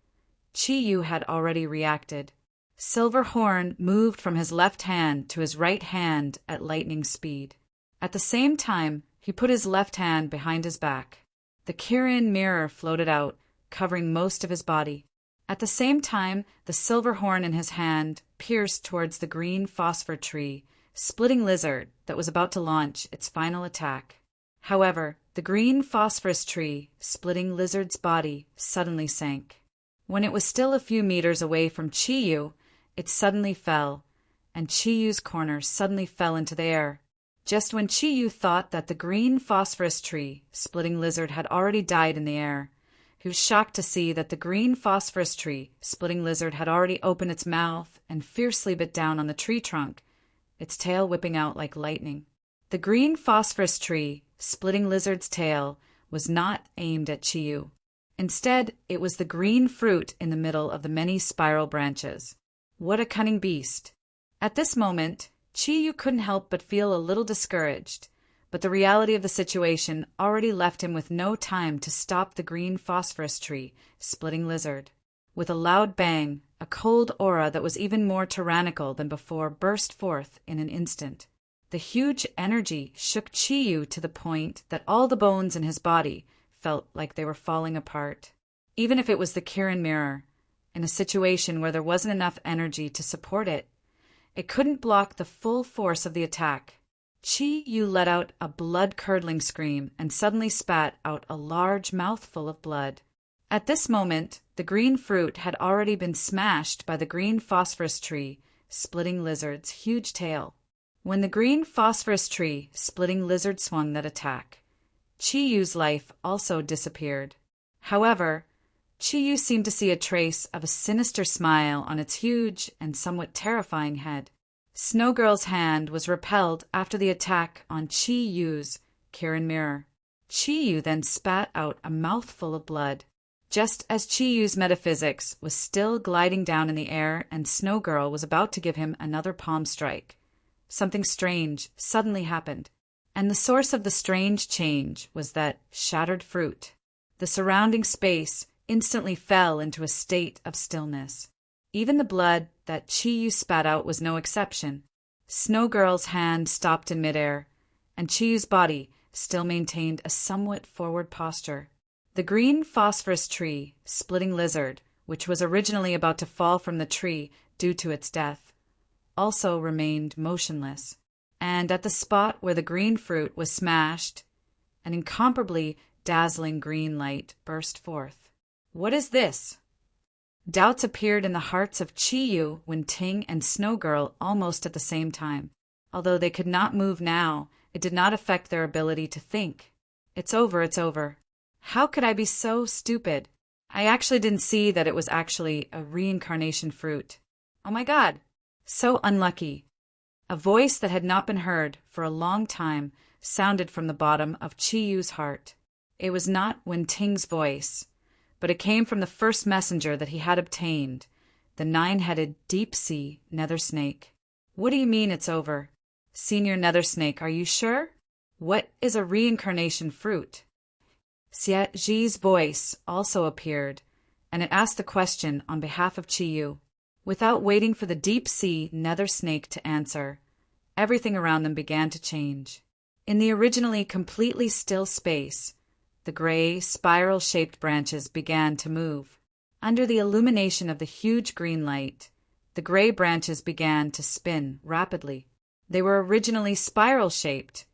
Chi-Yu had already reacted. Silver Horn moved from his left hand to his right hand at lightning speed. At the same time, he put his left hand behind his back. The Kirin mirror floated out, covering most of his body. At the same time, the silver horn in his hand pierced towards the green phosphor tree, splitting lizard that was about to launch its final attack. However, The green phosphorus tree, splitting lizard's body, suddenly sank. When it was still a few meters away from Chiyu, it suddenly fell, and Chiyu's corner suddenly fell into the air. Just when Chiyu thought that the green phosphorus tree, splitting lizard, had already died in the air, he was shocked to see that the green phosphorus tree, splitting lizard, had already opened its mouth and fiercely bit down on the tree trunk, its tail whipping out like lightning. The green phosphorus tree, splitting lizard's tail, was not aimed at Chiyu. Instead, it was the green fruit in the middle of the many spiral branches. What a cunning beast! At this moment, Chiyu couldn't help but feel a little discouraged, but the reality of the situation already left him with no time to stop the green phosphorus tree, splitting lizard. With a loud bang, a cold aura that was even more tyrannical than before burst forth in an instant. The huge energy shook Chiyu to the point that all the bones in his body felt like they were falling apart. Even if it was the Kirin mirror, in a situation where there wasn't enough energy to support it, it couldn't block the full force of the attack. Chiyu let out a blood-curdling scream and suddenly spat out a large mouthful of blood. At this moment, the green fruit had already been smashed by the green phosphorus tree, splitting lizard's huge tail. When the green phosphorus tree, splitting lizard, swung that attack, Chiyu's life also disappeared. However, Chiyu seemed to see a trace of a sinister smile on its huge and somewhat terrifying head. Snow Girl's hand was repelled after the attack on Chiyu's Kirin mirror. Chiyu then spat out a mouthful of blood. Just as Chiyu's metaphysics was still gliding down in the air and Snow Girl was about to give him another palm strike, something strange suddenly happened. And the source of the strange change was that shattered fruit. The surrounding space instantly fell into a state of stillness. Even the blood that Chiyu spat out was no exception. Snow Girl's hand stopped in midair, and Chiyu's body still maintained a somewhat forward posture. The green phosphorus tree, splitting lizard, which was originally about to fall from the tree due to its death, also remained motionless. And at the spot where the green fruit was smashed, an incomparably dazzling green light burst forth. What is this? Doubts appeared in the hearts of Chiyu, Ting, and Snow Girl almost at the same time. Although they could not move now, it did not affect their ability to think. It's over, it's over. How could I be so stupid? I actually didn't see that it was actually a reincarnation fruit. Oh my God! So unlucky. A voice that had not been heard for a long time sounded from the bottom of Chiyu's heart. It was not Ting's voice, but it came from the first messenger that he had obtained, the 9-headed deep-sea nether snake. What do you mean it's over? Senior nether snake, are you sure? What is a reincarnation fruit? Xie voice also appeared, and it asked the question on behalf of Chiyu. Without waiting for the deep-sea nether snake to answer, everything around them began to change. In the originally completely still space, the gray, spiral-shaped branches began to move. Under the illumination of the huge green light, the gray branches began to spin rapidly. They were originally spiral-shaped,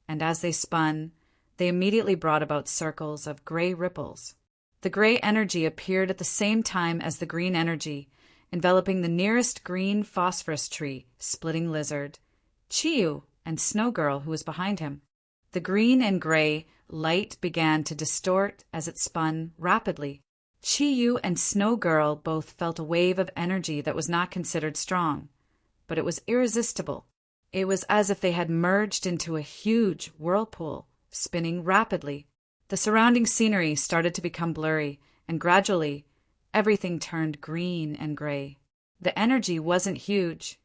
and as they spun, they immediately brought about circles of gray ripples. The gray energy appeared at the same time as the green energy, enveloping the nearest green phosphorus tree, splitting lizard, Chiyu, and Snow Girl, who was behind him. The green and gray light began to distort as it spun rapidly. Chiyu and Snow Girl both felt a wave of energy that was not considered strong, but it was irresistible. It was as if they had merged into a huge whirlpool, spinning rapidly. The surrounding scenery started to become blurry, and gradually, everything turned green and gray. The energy wasn't huge,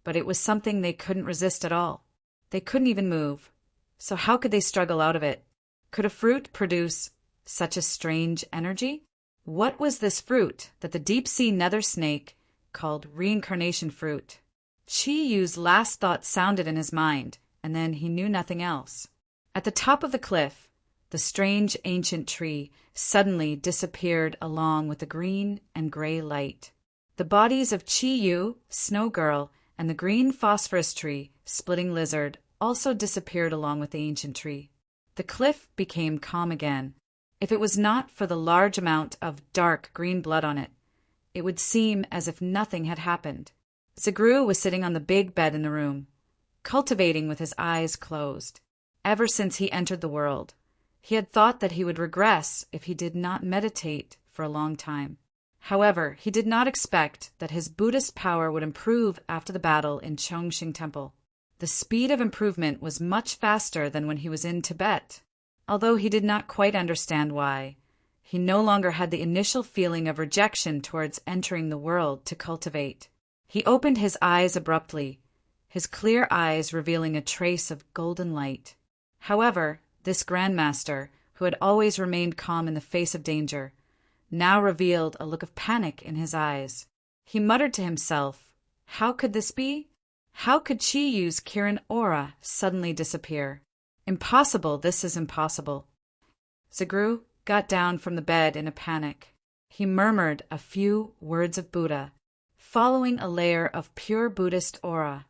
but it was something they couldn't resist at all. They couldn't even move. So how could they struggle out of it? Could a fruit produce such a strange energy? What was this fruit that the deep-sea nether snake called reincarnation fruit? Chiyu's last thought sounded in his mind, and then he knew nothing else. At the top of the cliff, the strange ancient tree suddenly disappeared along with the green and gray light. The bodies of Chiyu, Snow Girl, and the green phosphorus tree, splitting lizard, also disappeared along with the ancient tree. The cliff became calm again. If it was not for the large amount of dark green blood on it, it would seem as if nothing had happened. Zagru was sitting on the big bed in the room, cultivating with his eyes closed. Ever since he entered the world, he had thought that he would regress if he did not meditate for a long time. However, he did not expect that his Buddhist power would improve after the battle in Chongqing Temple. The speed of improvement was much faster than when he was in Tibet. Although he did not quite understand why, he no longer had the initial feeling of rejection towards entering the world to cultivate. He opened his eyes abruptly, his clear eyes revealing a trace of golden light. However, this grandmaster, who had always remained calm in the face of danger, now revealed a look of panic in his eyes. He muttered to himself, "How could this be? How could Chiyu's Kirin aura suddenly disappear? Impossible, this is impossible." Zagru got down from the bed in a panic. He murmured a few words of Buddha, following a layer of pure Buddhist aura.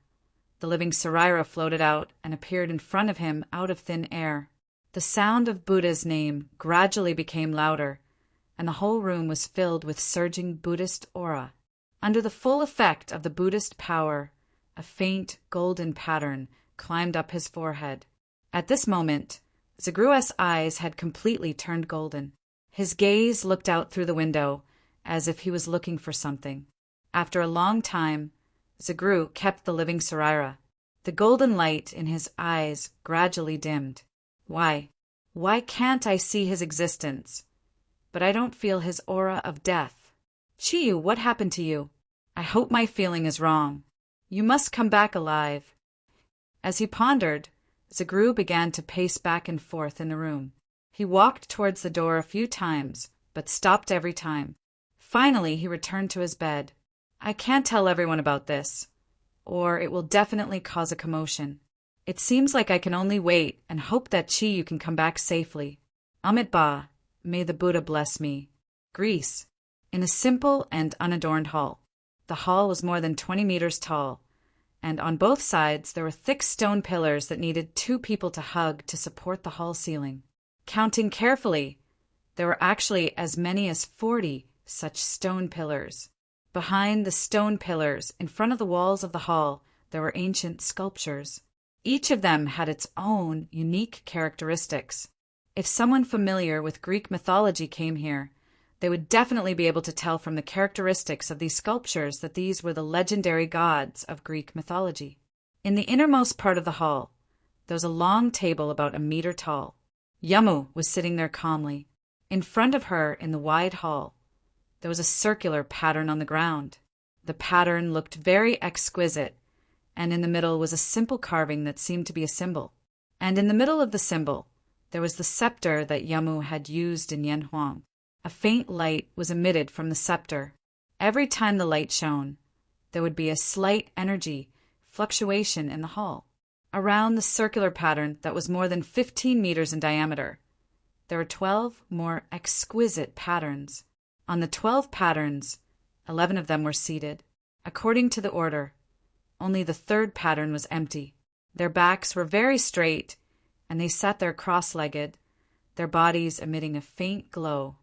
The living Saraira floated out and appeared in front of him out of thin air. The sound of Buddha's name gradually became louder, and the whole room was filled with surging Buddhist aura. Under the full effect of the Buddhist power, a faint golden pattern climbed up his forehead. At this moment, Zagru's eyes had completely turned golden. His gaze looked out through the window, as if he was looking for something. After a long time, Zagru kept the living Saraira. The golden light in his eyes gradually dimmed. Why can't I see his existence? But I don't feel his aura of death. Chiyu, what happened to you? I hope my feeling is wrong. You must come back alive. As he pondered, Zagru began to pace back and forth in the room. He walked towards the door a few times, but stopped every time. Finally, he returned to his bed. I can't tell everyone about this, or it will definitely cause a commotion. It seems like I can only wait and hope that Chiyu can come back safely. Amitabha, may the Buddha bless me. Greece. In a simple and unadorned hall. The hall was more than 20 meters tall, and on both sides there were thick stone pillars that needed 2 people to hug to support the hall ceiling. Counting carefully, there were actually as many as 40 such stone pillars. Behind the stone pillars, in front of the walls of the hall, there were ancient sculptures. Each of them had its own unique characteristics. If someone familiar with Greek mythology came here, they would definitely be able to tell from the characteristics of these sculptures that these were the legendary gods of Greek mythology. In the innermost part of the hall, there was a long table about a meter tall. Yamu was sitting there calmly. In front of her, in the wide hall, there was a circular pattern on the ground. The pattern looked very exquisite, and in the middle was a simple carving that seemed to be a symbol. And in the middle of the symbol, there was the scepter that Yamu had used in Yanhuang. A faint light was emitted from the scepter. Every time the light shone, there would be a slight energy fluctuation in the hall. Around the circular pattern that was more than 15 meters in diameter, there were 12 more exquisite patterns. On the 12 patterns, 11 of them were seated. According to the order, only the 3rd pattern was empty. Their backs were very straight, and they sat there cross-legged, their bodies emitting a faint glow.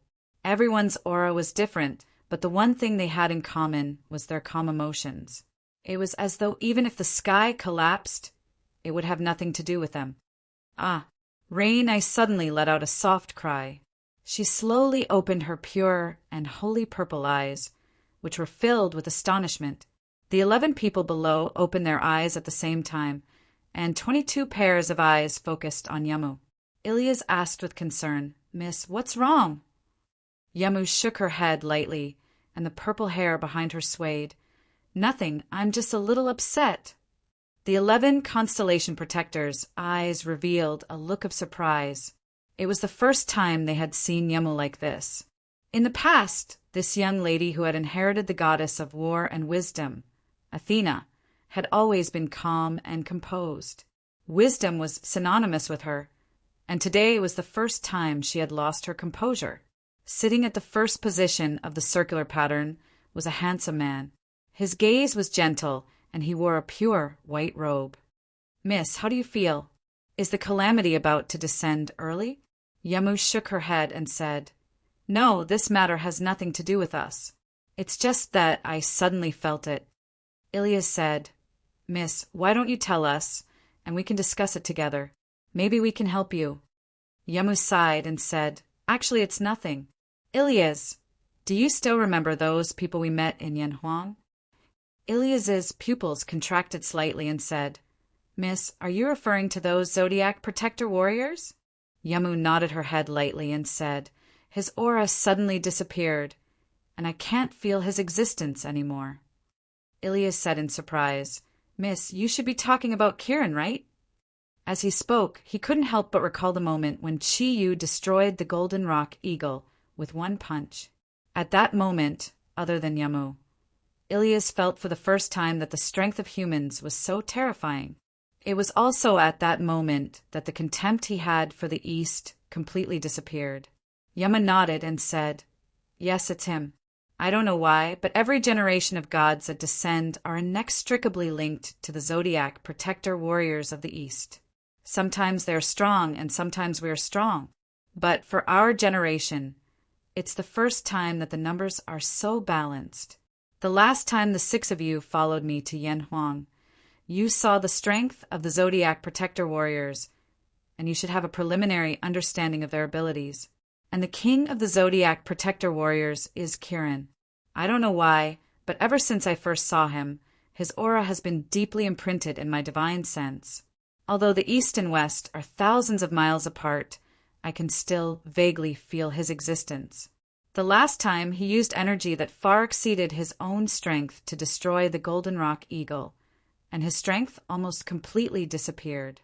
Everyone's aura was different, but the one thing they had in common was their calm emotions. It was as though even if the sky collapsed, it would have nothing to do with them. Ah, Rain suddenly let out a soft cry. She slowly opened her pure and holy purple eyes, which were filled with astonishment. The 11 people below opened their eyes at the same time, and 22 pairs of eyes focused on Yamu. Ilyas asked with concern, "Miss, what's wrong?" Yamu shook her head lightly, and the purple hair behind her swayed. "Nothing, I'm just a little upset." The 11 constellation protectors' eyes revealed a look of surprise. It was the first time they had seen Yamu like this. In the past, this young lady who had inherited the goddess of war and wisdom, Athena, had always been calm and composed. Wisdom was synonymous with her, and today was the first time she had lost her composure. Sitting at the first position of the circular pattern was a handsome man. His gaze was gentle, and he wore a pure white robe. "Miss, how do you feel?" Is the calamity about to descend early? Yamu shook her head and said, No, this matter has nothing to do with us. It's just that I suddenly felt it. Ilias said, Miss, why don't you tell us, and we can discuss it together. Maybe we can help you. Yamu sighed and said, Actually, it's nothing. Ilias, do you still remember those people we met in Yanhuang? Ilias's pupils contracted slightly and said, Miss, are you referring to those Zodiac protector warriors? Yamu nodded her head lightly and said, His aura suddenly disappeared, and I can't feel his existence anymore. Ilias said in surprise, Miss, you should be talking about Kirin, right? As he spoke, he couldn't help but recall the moment when Chi Yu destroyed the Golden Rock Eagle with one punch. At that moment, other than Yamu, Ilias felt for the first time that the strength of humans was so terrifying. It was also at that moment that the contempt he had for the East completely disappeared. Yamu nodded and said, Yes, it's him. I don't know why, but every generation of gods that descend are inextricably linked to the Zodiac protector warriors of the East. Sometimes they are strong and sometimes we are strong. But for our generation, it's the first time that the numbers are so balanced. The last time the 6 of you followed me to Yanhuang, you saw the strength of the Zodiac protector warriors, and you should have a preliminary understanding of their abilities. And the king of the Zodiac protector warriors is Kirin. I don't know why, but ever since I first saw him, his aura has been deeply imprinted in my divine sense. Although the East and West are thousands of miles apart, I can still vaguely feel his existence. The last time he used energy that far exceeded his own strength to destroy the Golden Rock Eagle, and his strength almost completely disappeared.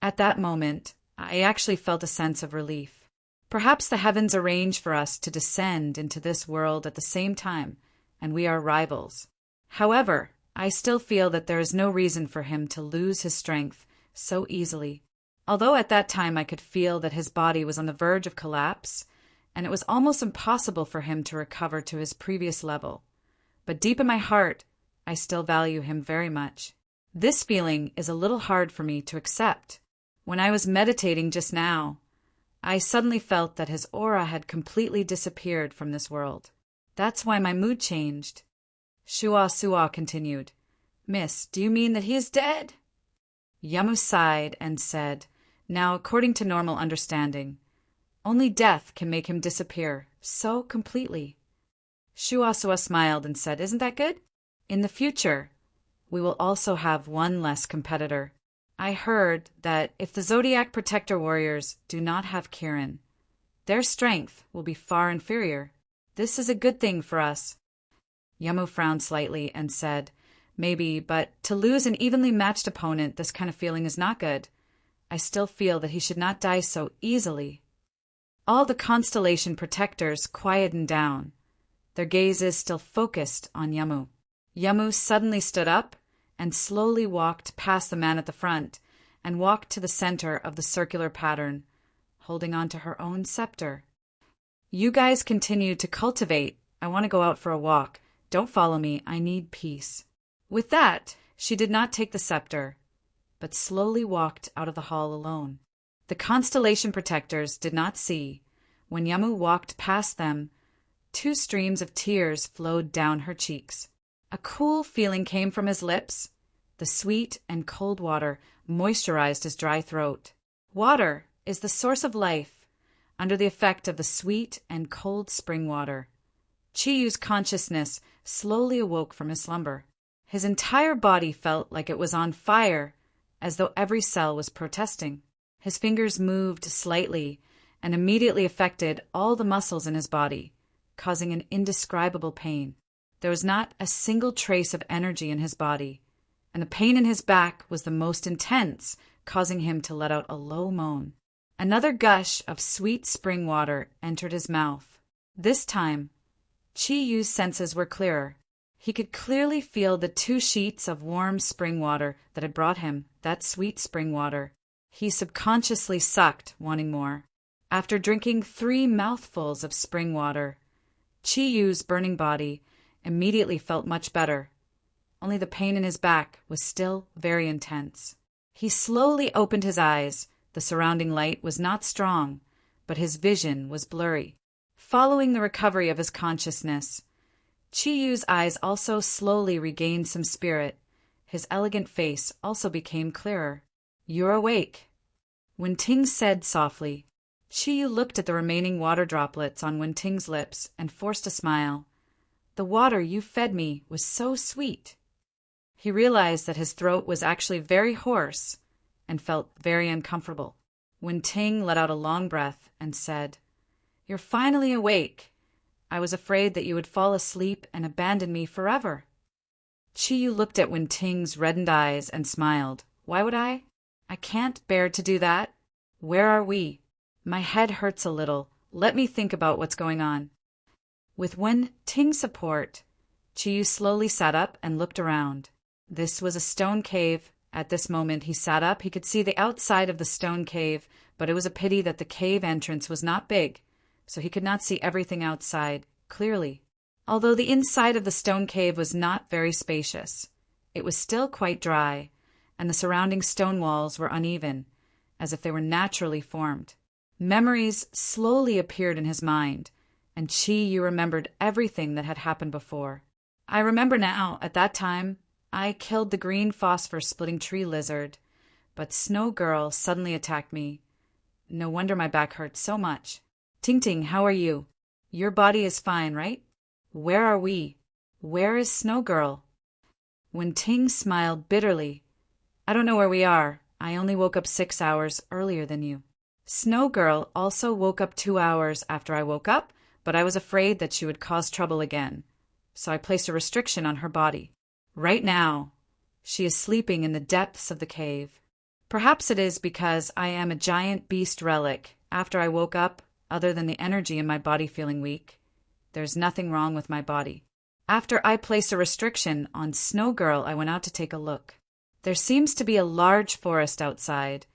At that moment, I actually felt a sense of relief. Perhaps the heavens arrange for us to descend into this world at the same time, and we are rivals. However, I still feel that there is no reason for him to lose his strength so easily. Although at that time I could feel that his body was on the verge of collapse, and it was almost impossible for him to recover to his previous level. But deep in my heart, I still value him very much. This feeling is a little hard for me to accept. When I was meditating just now, I suddenly felt that his aura had completely disappeared from this world. That's why my mood changed. Shua Sua continued, Miss, do you mean that he is dead? Yamu sighed and said, Now, according to normal understanding, only death can make him disappear so completely. Shua Sua smiled and said, Isn't that good? In the future, we will also have one less competitor. I heard that if the Zodiac Protector Warriors do not have Kirin, their strength will be far inferior. This is a good thing for us. Yamu frowned slightly and said, Maybe, but to lose an evenly matched opponent, this kind of feeling is not good. I still feel that he should not die so easily. All the constellation protectors quietened down, their gazes still focused on Yamu. Yamu suddenly stood up and slowly walked past the man at the front and walked to the center of the circular pattern, holding on to her own scepter. You guys continue to cultivate. I want to go out for a walk. Don't follow me. I need peace. With that, she did not take the scepter, but slowly walked out of the hall alone. The constellation protectors did not see. When Yamu walked past them, 2 streams of tears flowed down her cheeks. A cool feeling came from his lips. The sweet and cold water moisturized his dry throat. Water is the source of life, under the effect of the sweet and cold spring water. Chiyu's consciousness slowly awoke from his slumber. His entire body felt like it was on fire, as though every cell was protesting. His fingers moved slightly and immediately affected all the muscles in his body, causing an indescribable pain. There was not a single trace of energy in his body, and the pain in his back was the most intense, causing him to let out a low moan. Another gush of sweet spring water entered his mouth. This time, Chi-Yu's senses were clearer. He could clearly feel the 2 sheets of warm spring water that had brought him that sweet spring water. He subconsciously sucked, wanting more. After drinking 3 mouthfuls of spring water, Chi-Yu's burning body immediately felt much better. Only the pain in his back was still very intense. He slowly opened his eyes, The surrounding light was not strong, but his vision was blurry. Following the recovery of his consciousness, Chi-Yu's eyes also slowly regained some spirit. His elegant face also became clearer. "You're awake," Wen-Ting said softly. Chi-Yu looked at the remaining water droplets on Wen-Ting's lips and forced a smile. "The water you fed me was so sweet." He realized that his throat was actually very hoarse and felt very uncomfortable. Wen-Ting let out a long breath and said, "You're finally awake. I was afraid that you would fall asleep and abandon me forever." Chi-Yu looked at Wen-Ting's reddened eyes and smiled. "Why would I? I can't bear to do that. Where are we? My head hurts a little. Let me think about what's going on." With Wen-Ting's support, Chi-Yu slowly sat up and looked around. This was a stone cave. At this moment he sat up. He could see the outside of the stone cave, but it was a pity that the cave entrance was not big, so he could not see everything outside clearly. Although the inside of the stone cave was not very spacious, it was still quite dry, and the surrounding stone walls were uneven, as if they were naturally formed. Memories slowly appeared in his mind, and Chi-Yu remembered everything that had happened before. "I remember now, at that time, I killed the green phosphor-splitting tree lizard, but Snow Girl suddenly attacked me. No wonder my back hurt so much. Ting-Ting, how are you? Your body is fine, right? Where are we? Where is Snow Girl?" Wen-Ting smiled bitterly. "I don't know where we are. I only woke up 6 hours earlier than you. Snow Girl also woke up 2 hours after I woke up, but I was afraid that she would cause trouble again, so I placed a restriction on her body. Right now, she is sleeping in the depths of the cave. Perhaps it is because I am a giant beast relic. After I woke up, other than the energy in my body feeling weak, there's nothing wrong with my body. After I placed a restriction on Snow Girl, I went out to take a look. There seems to be a large forest outside,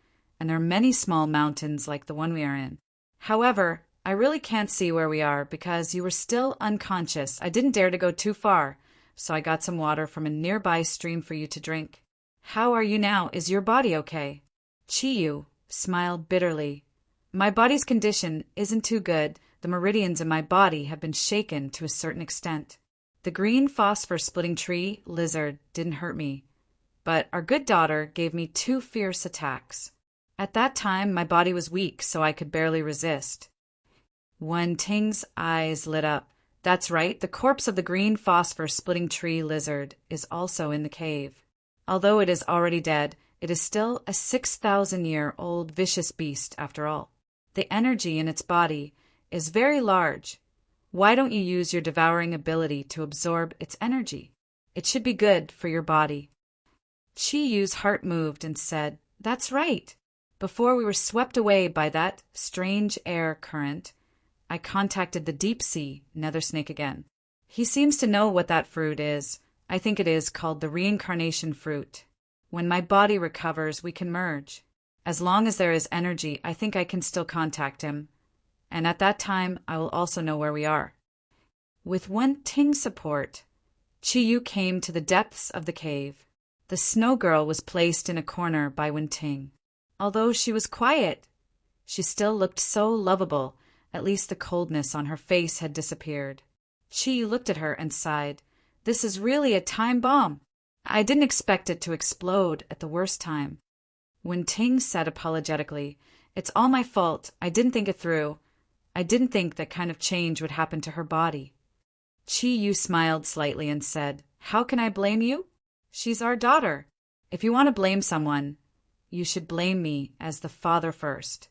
and there are many small mountains like the one we are in. However, I really can't see where we are because you were still unconscious. I didn't dare to go too far, so I got some water from a nearby stream for you to drink. How are you now? Is your body okay?" Chi-Yu smiled bitterly. "My body's condition isn't too good. The meridians in my body have been shaken to a certain extent. The green phosphor-splitting tree lizard didn't hurt me, but our good daughter gave me 2 fierce attacks. At that time, my body was weak, so I could barely resist." Wen-Ting's eyes lit up. "That's right, the corpse of the green phosphor-splitting tree lizard is also in the cave. Although it is already dead, it is still a 6,000-year-old vicious beast after all. The energy in its body is very large. Why don't you use your devouring ability to absorb its energy? It should be good for your body." Chi-Yu's heart moved and said, "That's right. Before we were swept away by that strange air current, I contacted the deep sea nether snake again. He seems to know what that fruit is. I think it is called the reincarnation fruit. When my body recovers, we can merge. As long as there is energy, I think I can still contact him. And at that time, I will also know where we are." With Wen-Ting's support, Chi-Yu came to the depths of the cave. The Snow Girl was placed in a corner by Wen-Ting. Although she was quiet, she still looked so lovable. At least the coldness on her face had disappeared. Chi-Yu looked at her and sighed. "This is really a time bomb. I didn't expect it to explode at the worst time." Wen-Ting said apologetically, "It's all my fault. I didn't think it through. I didn't think that kind of change would happen to her body." Chi-Yu smiled slightly and said, "How can I blame you? She's our daughter. If you want to blame someone, you should blame me as the father first."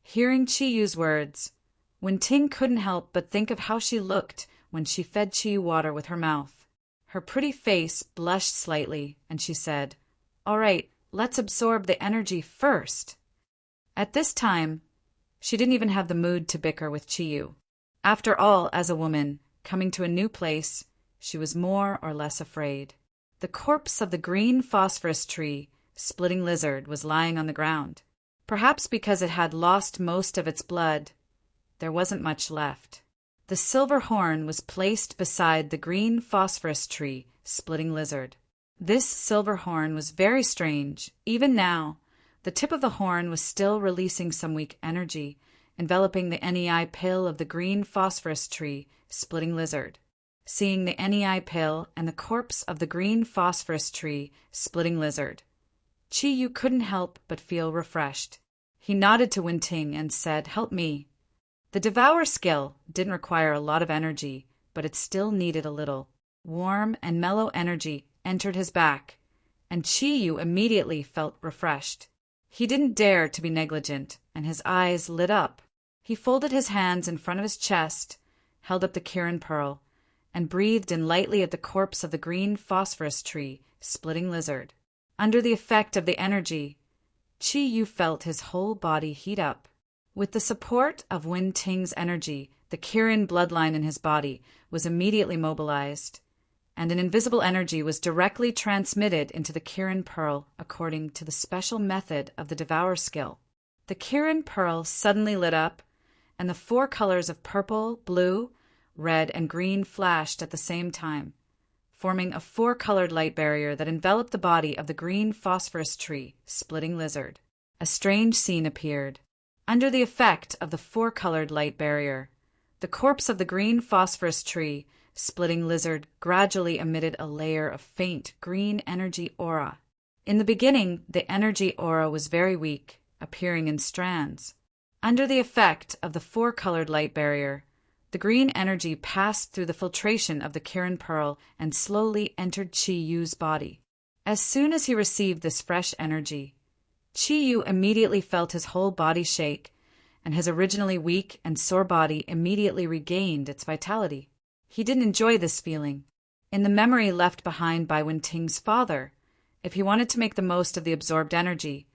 Hearing Chi-Yu's words, Wen-Ting couldn't help but think of how she looked when she fed Chi-Yu water with her mouth. Her pretty face blushed slightly, and she said, "All right, let's absorb the energy first." At this time, she didn't even have the mood to bicker with Chi-Yu. After all, as a woman, coming to a new place, she was more or less afraid. The corpse of the green phosphorus tree, splitting lizard, was lying on the ground. Perhaps because it had lost most of its blood, there wasn't much left. The silver horn was placed beside the green phosphorus tree, splitting lizard. This silver horn was very strange. Even now, The tip of the horn was still releasing some weak energy, enveloping the NEI pill of the green phosphorus tree, splitting lizard. Seeing the NEI pill and the corpse of the green phosphorus tree, splitting lizard, Chi-Yu couldn't help but feel refreshed. He nodded to Wen-Ting and said, "Help me." The Devour skill didn't require a lot of energy, but it still needed a little. Warm and mellow energy entered his back, and Chi-Yu immediately felt refreshed. He didn't dare to be negligent, and his eyes lit up. He folded his hands in front of his chest, held up the Kirin pearl, and breathed in lightly at the corpse of the green phosphorus tree, splitting lizard. Under the effect of the energy, Chi-Yu felt his whole body heat up. With the support of Wen-Ting's energy, the Kirin bloodline in his body was immediately mobilized, and an invisible energy was directly transmitted into the Kirin pearl according to the special method of the Devour skill. The Kirin pearl suddenly lit up, and the 4 colors of purple, blue, red, and green flashed at the same time, forming a 4-colored light barrier that enveloped the body of the green phosphorus tree, splitting lizard. A strange scene appeared. Under the effect of the 4-colored light barrier, the corpse of the green phosphorus tree, splitting lizard, gradually emitted a layer of faint green energy aura. In the beginning, the energy aura was very weak, appearing in strands. Under the effect of the 4-colored light barrier, the green energy passed through the filtration of the Kirin pearl and slowly entered Chi-Yu's body. As soon as he received this fresh energy, Chi-Yu immediately felt his whole body shake, and his originally weak and sore body immediately regained its vitality. He didn't enjoy this feeling. In the memory left behind by Wen-Ting's father, if he wanted to make the most of the absorbed energy,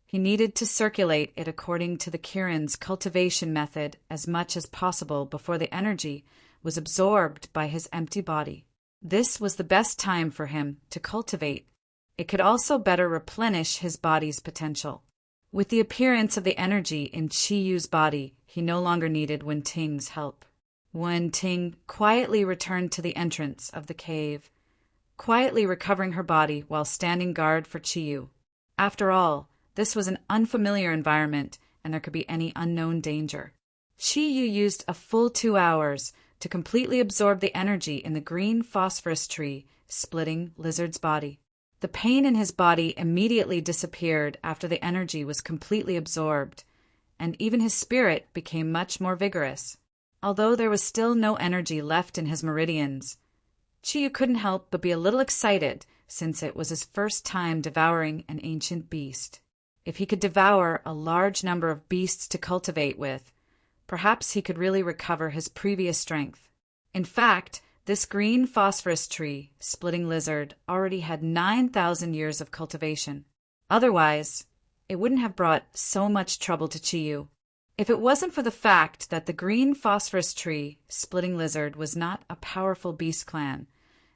he needed to circulate it according to the Kirin's cultivation method as much as possible before the energy was absorbed by his empty body. This was the best time for him to cultivate. It could also better replenish his body's potential. With the appearance of the energy in Chi-Yu's body, he no longer needed Wen-Ting's help. Wen-Ting quietly returned to the entrance of the cave, quietly recovering her body while standing guard for Chi-Yu. After all, this was an unfamiliar environment, and there could be any unknown danger. Chi-Yu used a full 2 hours to completely absorb the energy in the green phosphorus tree, splitting lizard's body. The pain in his body immediately disappeared after the energy was completely absorbed, and even his spirit became much more vigorous. Although there was still no energy left in his meridians, Chi-Yu couldn't help but be a little excited since it was his first time devouring an ancient beast. If he could devour a large number of beasts to cultivate with, perhaps he could really recover his previous strength. In fact, this green phosphorus tree, splitting lizard, already had 9,000 years of cultivation. Otherwise, it wouldn't have brought so much trouble to Chi-Yu. If it wasn't for the fact that the green phosphorus tree, splitting lizard, was not a powerful beast clan,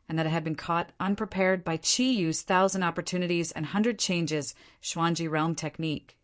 and that it had been caught unprepared by Chi-Yu's 1,000 opportunities and 100 changes Xuanji realm technique,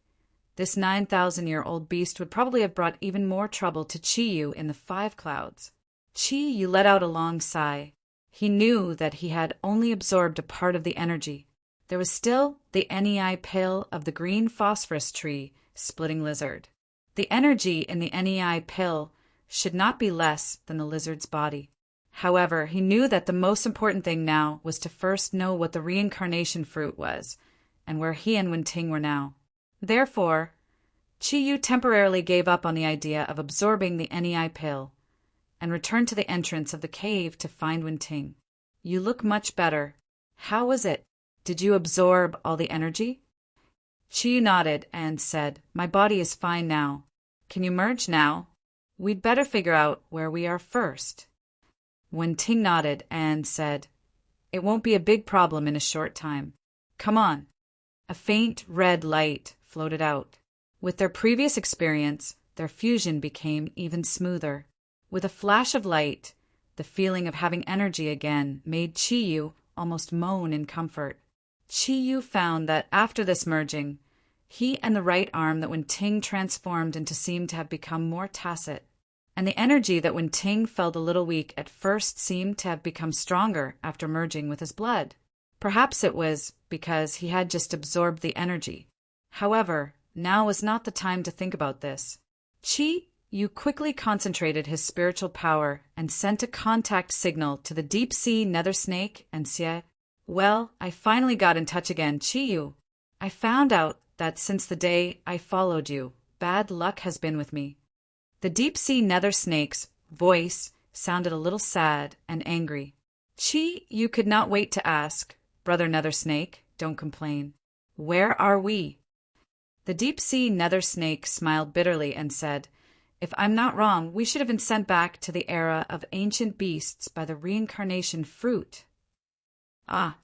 this 9,000-year-old beast would probably have brought even more trouble to Chi-Yu in the 5 clouds. Chi-Yu let out a long sigh. He knew that he had only absorbed a part of the energy. There was still the NEI pill of the green phosphorus tree, splitting lizard. The energy in the NEI pill should not be less than the lizard's body. However, he knew that the most important thing now was to first know what the reincarnation fruit was, and where he and Wen-Ting were now. Therefore, Chi-Yu temporarily gave up on the idea of absorbing the NEI pill, and returned to the entrance of the cave to find Wen-Ting. "You look much better. How was it? Did you absorb all the energy?" Chi-Yu nodded and said, "My body is fine now. Can you merge now? We'd better figure out where we are first." Wen-Ting nodded and said, "It won't be a big problem in a short time. Come on." A faint red light floated out. With their previous experience, their fusion became even smoother. With a flash of light, the feeling of having energy again made Chi-Yu almost moan in comfort. Chi-Yu found that after this merging, he and the right arm that Wen-Ting transformed into seemed to have become more tacit, and the energy that Wen-Ting felt a little weak at first seemed to have become stronger after merging with his blood. Perhaps it was because he had just absorbed the energy. However, now was not the time to think about this. Chi Yu quickly concentrated his spiritual power and sent a contact signal to the deep-sea nether snake and Xie. Well, I finally got in touch again, Chi Yu. I found out that since the day I followed you, bad luck has been with me. The deep-sea nether snake's voice sounded a little sad and angry. Chi Yu could not wait to ask, Brother Nether Snake, don't complain. Where are we? The deep-sea nether snake smiled bitterly and said, If I'm not wrong, we should have been sent back to the era of ancient beasts by the reincarnation fruit. Ah,